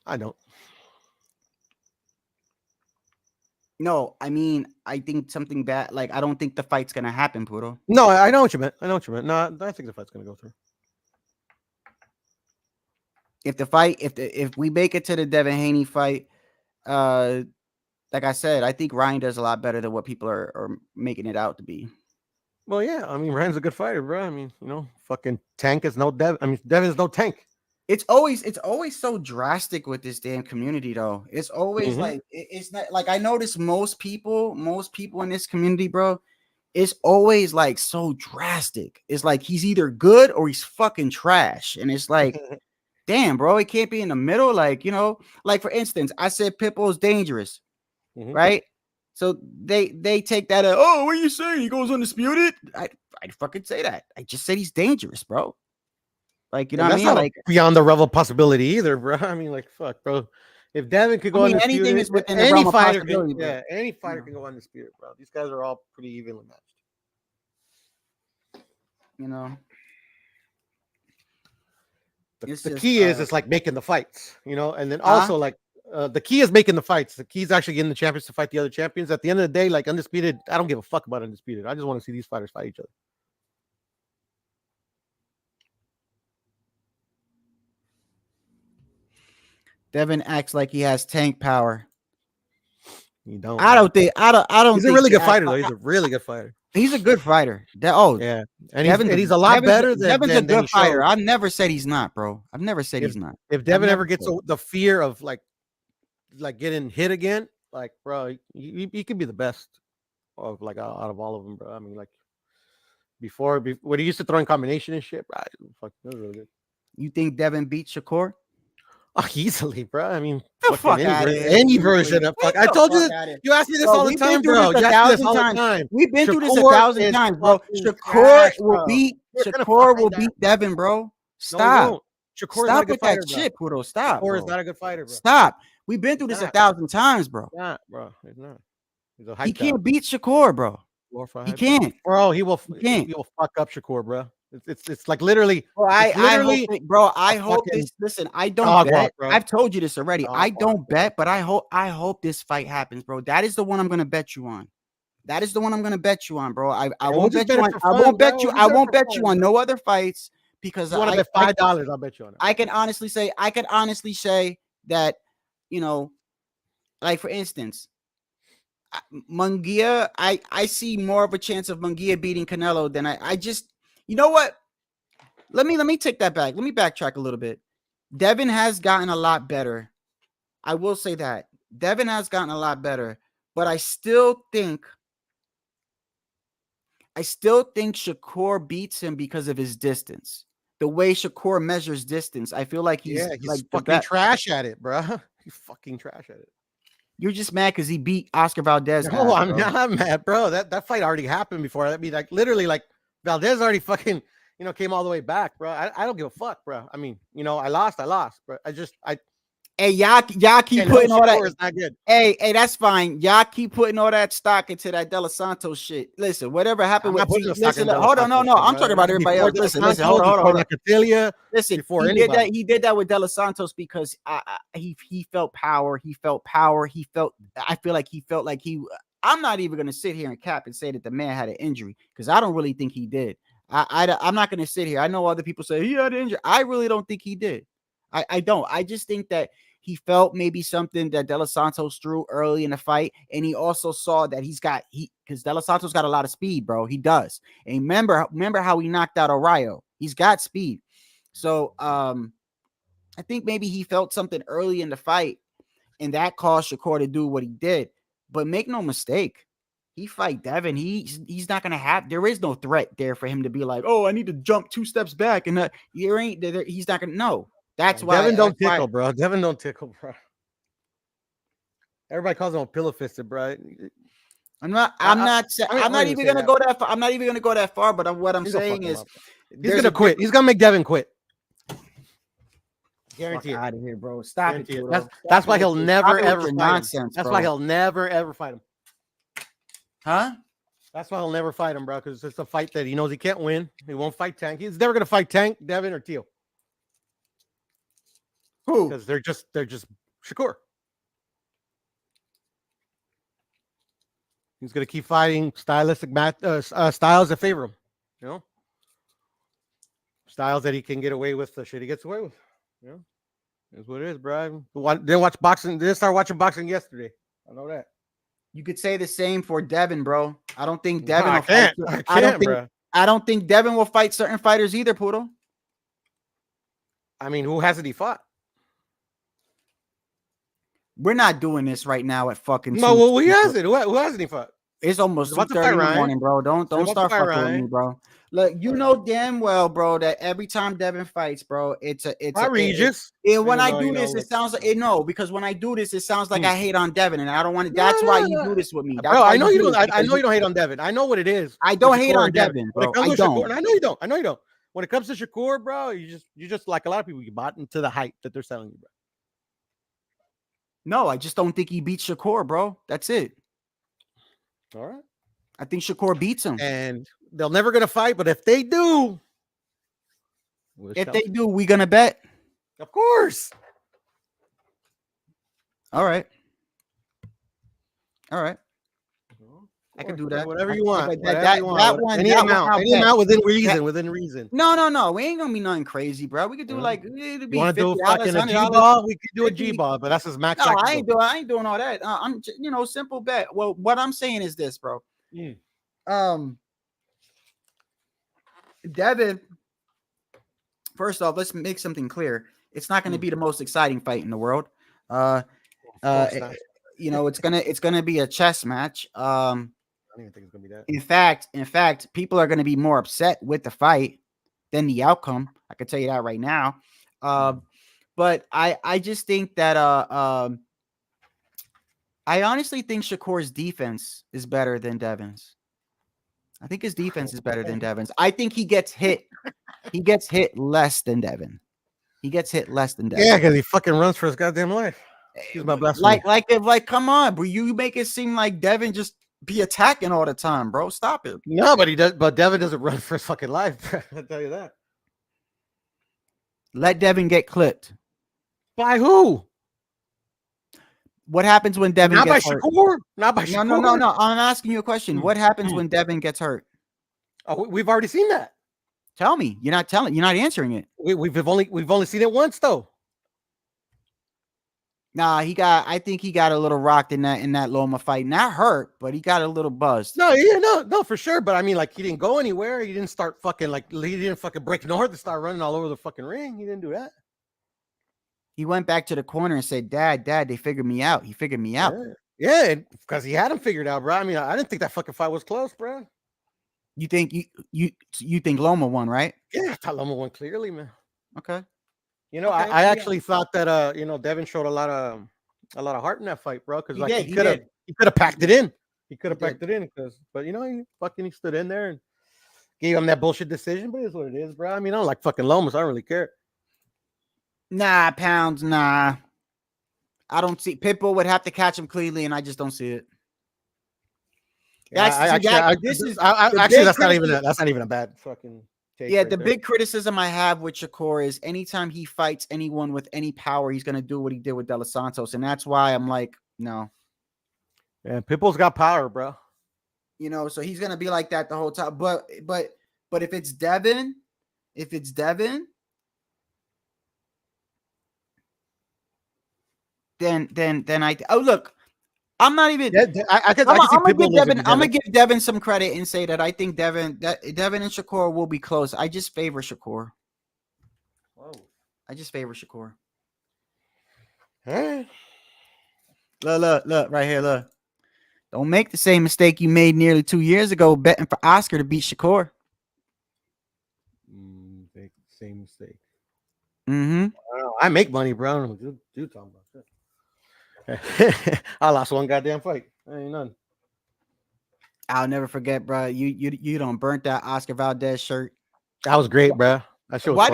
I don't. No, I mean, I think something bad. Like, I don't think the fight's gonna happen, Puro. No, I know what you meant. No, I think the fight's gonna go through. If we make it to the Devin Haney fight, like I said, I think Ryan does a lot better than what people are making it out to be. Well, yeah, I mean, Ryan's a good fighter, bro. I mean, fucking Tank is no Devin. I mean, Devin is no Tank. It's always so drastic with this damn community, though. It's always like it's not like I notice most people in this community, bro. It's always like so drastic. It's like he's either good or he's fucking trash, and it's like, damn, bro, it can't be in the middle. Like, like for instance, I said PitBull is dangerous, right? So they take that. Oh, what are you saying? He goes undisputed. I fucking say that. I just said he's dangerous, bro. Like, you know what I mean? Like, beyond the realm of possibility either, bro. I mean, like, fuck, bro. If Devin could go undisputed, anything is within the realm of possibility. Any fighter can go undisputed, bro. These guys are all pretty evenly matched. The key is it's like making the fights, and then also like the key is making the fights. The key is actually getting the champions to fight the other champions. At the end of the day, like undisputed, I don't give a fuck about undisputed. I just want to see these fighters fight each other. Devin acts like he has tank power. You don't. I don't think. He's a really good fighter, though. He's a really good fighter. He's a good fighter. Yeah, and he's a lot better than Devin's a good fighter. I've I've never said he's not, bro. I've never said he's not. If Devin ever gets the fear of like getting hit again, like, bro, he could be the best of like out of all of them, bro. I mean, like before when he used to throw in combination and shit, bro, fuck, that was really good. You think Devin beat Shakur? Oh, easily, bro. I mean, The fuck any, outta here. any version of fuck. I told you Fuck this. outta here. You ask me this Bro, all the we've been time, through bro. this You a ask me this thousand all the times. time. We've been through this a Shakur thousand is times, bro. fucking Shakur trash, will bro. beat You're gonna Shakur find will that. beat Devin, bro. No, he Stop. won't. Shakur's not a Stop good with fighter, that bro. shit, Puto. Stop, Shakur is bro. not a good fighter, bro. Stop. We've been through this a Not. thousand times, bro. Not, bro. He's not. He's a He hyped can't out. beat Shakur, bro. He can't. Bro, he will. He can't. He will fuck up Shakur, bro. It's like literally. Bro, it's I hope, literally bro. I a hope fucking this. Listen, I don't dog bet. walk, bro. I've told you this already. Dog I walk, don't bet, but I hope this fight happens, bro. That is the one I'm gonna bet you on. That is the one I'm gonna bet you on, bro. I we'll won't just bet you bet it on. for I fun, won't bet bro. you. We'll I just bet it won't for bet you fun, on bro. no other fights because You want to bet $5? I'll bet you on it. I can honestly say that, you know, like for instance, Munguia, I see more of a chance of Munguia beating Canelo than I just, you know what? Let me take that back. Let me backtrack a little bit. Devin has gotten a lot better. I will say that. Devin has gotten a lot better, but I still think Shakur beats him because of his distance. The way Shakur measures distance, I feel like he's like fucking trash at it, bro. He's fucking trash at it. You're just mad because he beat Oscar Valdez. No, I'm not mad, bro. That fight already happened before. I mean, like literally, like Valdez already fucking, came all the way back, bro. I don't give a fuck, bro. I mean, I lost, but Hey, y'all keep putting all that. Is not good. Hey, that's fine. Y'all keep putting all that stock into that De Los Santos shit. Listen, whatever happened with listen, hold on, no, I'm talking about everybody else. Listen, hold on. Listen, he did that with De Los Santos because he felt power. I feel like he felt like he. I'm not even gonna sit here and cap and say that the man had an injury because I don't really think he did. I'm not gonna sit here. I know other people say he had an injury. I really don't think he did. I don't. I just think that he felt maybe something that De Los Santos threw early in the fight, and he also saw that because De Los Santos got a lot of speed, bro. He does. And remember how he knocked out Arroyo. He's got speed. So I think maybe he felt something early in the fight, and that caused Shakur to do what he did. But make no mistake, he fight Devin. He's not gonna have. There is no threat there for him to be like, oh, I need to jump 2 steps back, and he's not gonna. No. That's why Devin don't tickle, bro. Devin don't tickle, bro. Everybody calls him a pillow fisted, bro. I'm not even gonna go that far. I'm not even gonna go that far. But what I'm saying is, he's gonna quit. He's gonna make Devin quit. Guarantee it. Out of here, bro. Stop it. That's why he'll never ever fight nonsense. That's why he'll never ever fight him. Huh? That's why he'll never fight him, bro. Because it's a fight that he knows he can't win. He won't fight Tank. He's never gonna fight Tank, Devin, or Tszyu. Who? Because they're just Shakur. He's gonna keep fighting stylistic styles that favor him. Styles that he can get away with the shit he gets away with. That's what it is, bro. Didn't watch boxing. Didn't start watching boxing yesterday. I know that. You could say the same for Devin, bro. I don't think Devin. I don't think Devin will fight certain fighters either, Poodle. I mean, who hasn't he fought? We're not doing this right now at fucking. No, well, who hasn't? Who hasn't he fought? It's almost 2:30 in the morning, bro. Don't start fucking with me, bro. Look, you know damn well, bro, that every time Devin fights, bro, it's Regis. When I do this, it sounds like because when I do this, it sounds like I hate on Devin, and I don't want to. That's why you do this with me. Bro, I know you don't. I know you don't hate on Devin. I know what it is. I don't hate on Devin, bro. I don't. I know you don't. I know you don't. When it comes to Shakur, bro, you just like a lot of people, you bought into the hype that they're selling you, bro. No, I just don't think he beats Shakur, bro. That's it. All right. I think Shakur beats him. And they're never going to fight, but if they do. we going to bet? Of course. All right. I can do that. Whatever you want. That one. Any amount within reason. No. We ain't gonna be nothing crazy, bro. We could do like it'd be you want to do $50, fucking a G-ball? We could do a G-ball, but that's his max. No, I ain't doing all that. I'm simple bet. Well, what I'm saying is this, bro. Devin. First off, let's make something clear. It's not going to be the most exciting fight in the world. It's gonna be a chess match. I don't even think it's gonna be that. In fact, people are gonna be more upset with the fight than the outcome. I can tell you that right now. But I just think that I honestly think Shakur's defense is better than Devin's. I think his defense is better than Devin's. I think he gets hit. He gets hit less than Devin. He gets hit less than Devin. Yeah, because he fucking runs for his goddamn life. Excuse my blasphemy. Like, come on, bro. You make it seem like Devin just be attacking all the time, bro. Stop it. No, but he does. But Devin doesn't run for his fucking life. I'll tell you that. Let Devin get clipped. By who? What happens when Devin Not by gets hurt? Shakur. Not by Shakur. No. I'm asking you a question. What happens when Devin gets hurt? Oh, we've already seen that. Tell me. You're not answering it. We've only seen it once though. Nah, I think he got a little rocked in that Loma fight. Not hurt, but he got a little buzzed. No, for sure. But I mean, like, he didn't go anywhere. He didn't start fucking he didn't fucking break north and start running all over the fucking ring. He didn't do that. He went back to the corner and said, Dad, they figured me out. He figured me out. Yeah, because he had him figured out, bro. I mean, I didn't think that fucking fight was close, bro. You think you think Loma won, right? Yeah, I thought Loma won clearly, man. Okay. You know, I actually thought that Devin showed a lot of heart in that fight, bro. Because like he could have packed it in. He could have packed it in, but he stood in there and gave him that bullshit decision. But it's what it is, bro. I mean, I don't like fucking Lomas. I don't really care. Nah, Pounds, nah. I don't see Pitbull would have to catch him cleanly, and I just don't see it. That's not even a bad fucking take. Yeah, the big criticism I have with Shakur is anytime he fights anyone with any power, he's gonna do what he did with De Los Santos, and that's why I'm like, no. Yeah, Pitbull's got power, bro. So he's gonna be like that the whole time. But if it's Devin, then look. I'm not even. I'm gonna give Devin some credit and say that I think Devin and Shakur will be close. I just favor Shakur. Whoa. I just favor Shakur. Hey. Look right here. Look. Don't make the same mistake you made nearly 2 years ago betting for Oscar to beat Shakur. Same mistake. Mm-hmm. I make money, bro. Dude, talking about shit. I lost one goddamn fight. Ain't none. I'll never forget, bro. You don't burnt that Oscar Valdez shirt. That was great, bro. Why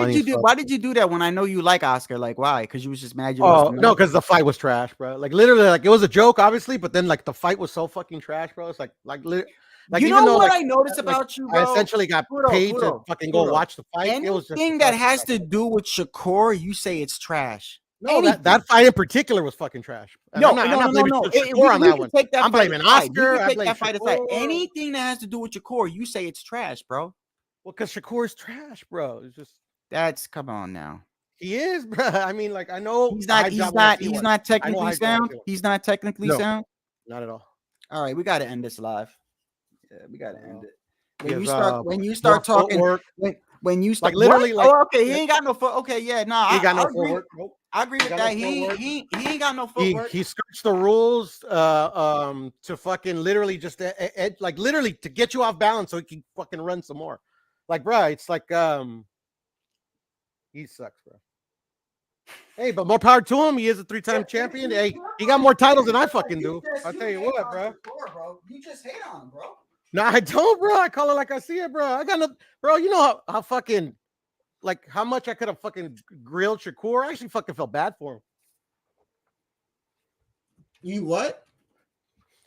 did you do that when I know you like Oscar? Like, why? Because you was just mad. No, because the fight was trash, bro. Like literally, like it was a joke, obviously, but then like the fight was so fucking trash, bro. It's like you know what I noticed about you, bro? I essentially got paid to fucking go watch the fight. Anything it was just that has to do with Shakur, you say it's trash. No, that fight in particular was fucking trash. No. I'm not blaming Shakur on that one. I'm blaming Oscar. I blame Shakur. Anything that has to do with Shakur, you say it's trash, bro. Well, because Shakur's trash, bro. It's just come on now. He is, bro. I mean, like I know he's not technically sound. He's not technically sound. Not at all. All right, we got to end this live. Yeah, we got to end it. When you start literally okay, he ain't got no foot. Okay, yeah, nah, he got no footwork. Nope. I agree with that. He ain't got no footwork. He skirts the rules to fucking literally just like literally to get you off balance so he can fucking run some more. Like, bro, it's like he sucks, bro. Hey, but more power to him. He is a 3-time champion. Hey, he got more titles than I fucking do. I'll tell you what, bro. You just hate on him, bro. No, I don't, bro. I call it like I see it, bro. I got no, bro. You know how fucking like how much I could have fucking grilled Shakur. I actually fucking felt bad for him. You what?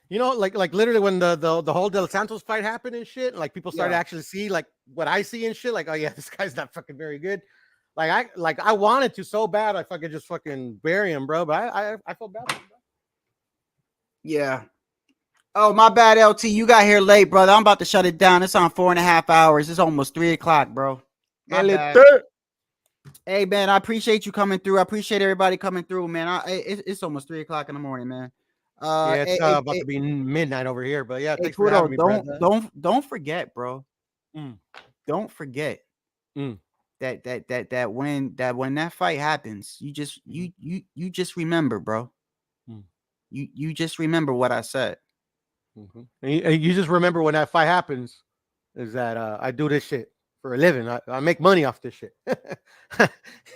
You know, like literally when the whole De Los Santos fight happened and shit, like people started actually see like what I see and shit. Like, oh yeah, this guy's not fucking very good. I wanted to so bad I fucking just fucking bury him, bro. But I felt bad for him, bro. Yeah. Oh, my bad, LT. You got here late, brother. I'm about to shut it down. It's on 4.5 hours. It's almost 3 o'clock, bro. Hey, man, I appreciate you coming through. I appreciate everybody coming through, man. It's almost 3 o'clock in the morning, man. It's about to be midnight over here, but yeah, thanks for having me, don't forget, bro. Don't forget that when that fight happens, you just remember, bro. You just remember what I said. You just remember when that fight happens is that I do this shit for a living. I make money off this shit.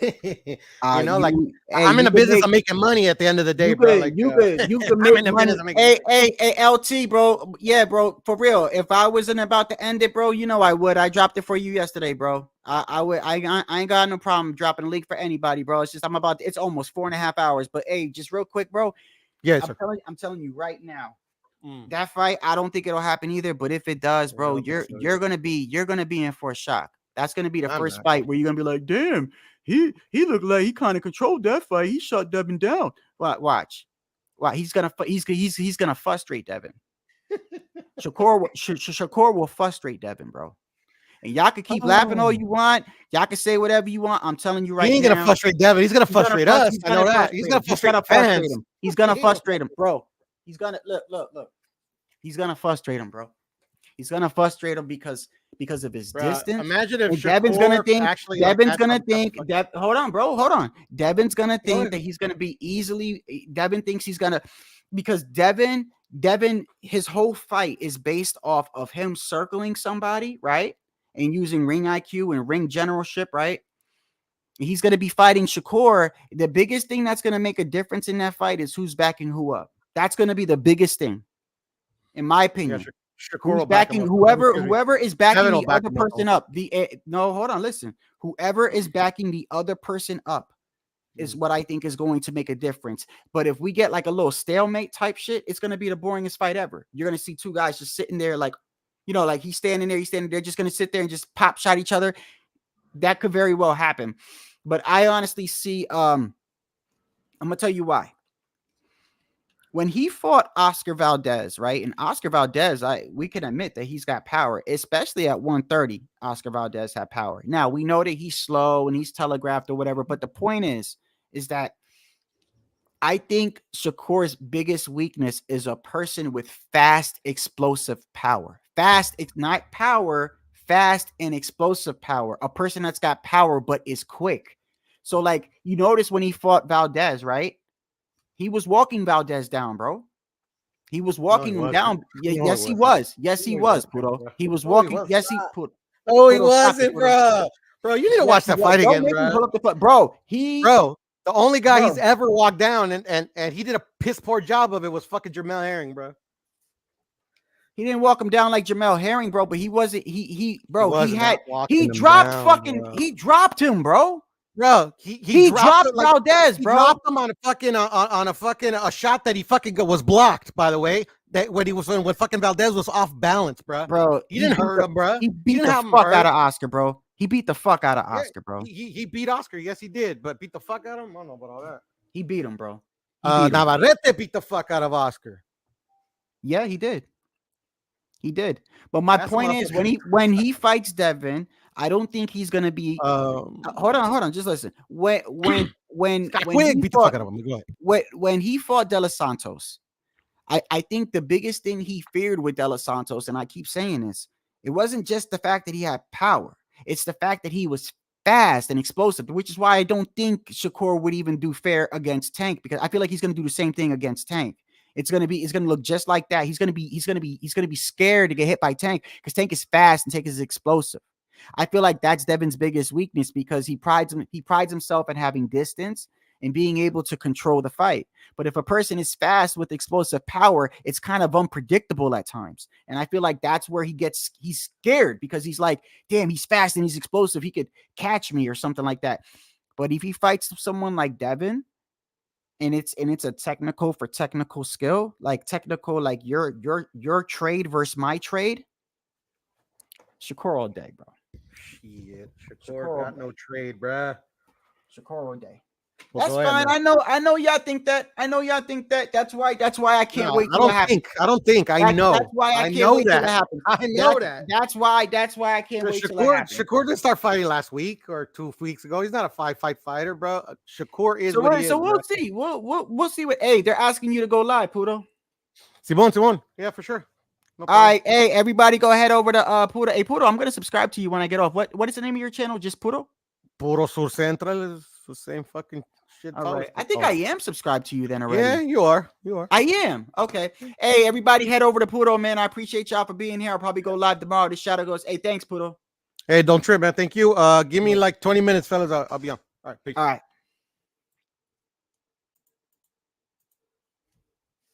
you know, like hey, I'm in you a could business make- of making money at the end of the day, You bro. could, Like you could I'm make in the money. business of making Hey, LT, bro. Yeah, bro. For real. If I wasn't about to end it, bro, you know I would. I dropped it for you yesterday, bro. I would. I ain't got no problem dropping a link for anybody, bro. It's just it's almost 4.5 hours. But hey, just real quick, bro. Yeah, I'm telling you right now. That fight, I don't think it'll happen either. But if it does, bro, you're gonna be in for a shock. That's gonna be the first fight where you're gonna be like, damn, he looked like he kind of controlled that fight. He shut Devin down. Watch. He's gonna frustrate Devin. Shakur will frustrate Devin, bro. And y'all can keep laughing all you want. Y'all can say whatever you want. I'm telling you right now. He ain't gonna frustrate Devin. He's gonna frustrate us. I know that. He's gonna frustrate the fans. He's gonna frustrate him, bro. He's gonna look. He's gonna frustrate him, bro. He's gonna frustrate him because of his distance. Imagine if Devin's gonna think. actually Devin's gonna think. Hold on, bro. Hold on. Devin's gonna think that he's gonna be easily. Devin thinks he's gonna, because Devin, his whole fight is based off of him circling somebody, right, and using ring IQ and ring generalship, right. He's gonna be fighting Shakur. The biggest thing that's gonna make a difference in that fight is who's backing who up. That's gonna be the biggest thing, in my opinion. Shakur Who's backing whoever is backing the other person up. No, hold on, listen. Whoever is backing the other person up is what I think is going to make a difference. But if we get like a little stalemate type shit, it's gonna be the boringest fight ever. You're gonna see two guys just sitting there, like, you know, like he's standing there, just gonna sit there and just pop shot each other. That could very well happen. But I honestly see, I'm gonna tell you why. When he fought Oscar Valdez, right? And Oscar Valdez, we can admit that he's got power, especially at 130. Oscar Valdez had power. Now, we know that he's slow and he's telegraphed or whatever, but the point is that I think Shakur's biggest weakness is a person with fast, explosive power. Fast, not power, fast and explosive power. A person that's got power but is quick. So, like, you notice when he fought Valdez, right? He was walking Valdez down, bro. He was walking him down. Yes, he was. Yes, he was, Puto. He was walking. Yes, he put. Oh, he wasn't, bro. Bro, you need to watch that fight again, bro. Bro, the only guy he's ever walked down and he did a piss poor job of it was fucking Jamel Herring, bro. He didn't walk him down like Jamel Herring, bro, but he wasn't. He dropped him, bro. Bro, he dropped Valdez, bro. He dropped him on a shot that he fucking was blocked, by the way. That when fucking Valdez was off balance, bro. Bro, he didn't hurt him, bro. He beat the fuck out of Oscar, bro. He beat the fuck out of Oscar, bro. He beat Oscar, yes, he did, but beat the fuck out of him. I don't know about all that. He beat him, bro. Navarrete beat the fuck out of Oscar. Yeah, he did. He did. But my point is, when he fights Devin, I don't think he's gonna be. Hold on. Just listen. When he fought De Los Santos, I think the biggest thing he feared with De Los Santos, and I keep saying this, it wasn't just the fact that he had power. It's the fact that he was fast and explosive, which is why I don't think Shakur would even do fair against Tank, because I feel like he's gonna do the same thing against Tank. It's gonna look just like that. He's gonna be scared to get hit by Tank because Tank is fast and Tank is explosive. I feel like that's Devin's biggest weakness because he prides himself in having distance and being able to control the fight. But if a person is fast with explosive power, it's kind of unpredictable at times. And I feel like that's where he's scared because he's like, damn, he's fast and he's explosive. He could catch me or something like that. But if he fights someone like Devin, and it's a technical for technical skill, like technical, like your trade versus my trade, Shakur all day, bro. Shit, Shakur got no trade, bruh. Shakur all day. Well, that's fine. Man. I know y'all think that. That's why I can't wait till it happens. I don't think. I know. That's why I can't wait till it happens. I know that. That's why I can't wait till it happens. Shakur didn't start fighting last week or 2 weeks ago. He's not a fight fighter, bro. Shakur is what he is. So we'll see. We'll see what. Hey, they're asking you to go live, Puto. Simon. Yeah, for sure. No all right, hey, everybody, go ahead over to Puto. Hey, Puto, I'm gonna subscribe to you when I get off. What is the name of your channel? Just Puto? Puro Sur Central is the same fucking shit. All right. I think I am subscribed to you then already. Yeah, you are. I am. Okay. Hey, everybody, head over to Puto, man. I appreciate y'all for being here. I'll probably go live tomorrow. This shadow goes, hey, thanks, Puto. Hey, don't trip, man. Thank you. Give me like 20 minutes, fellas. I'll be on. All right. Peace. All right.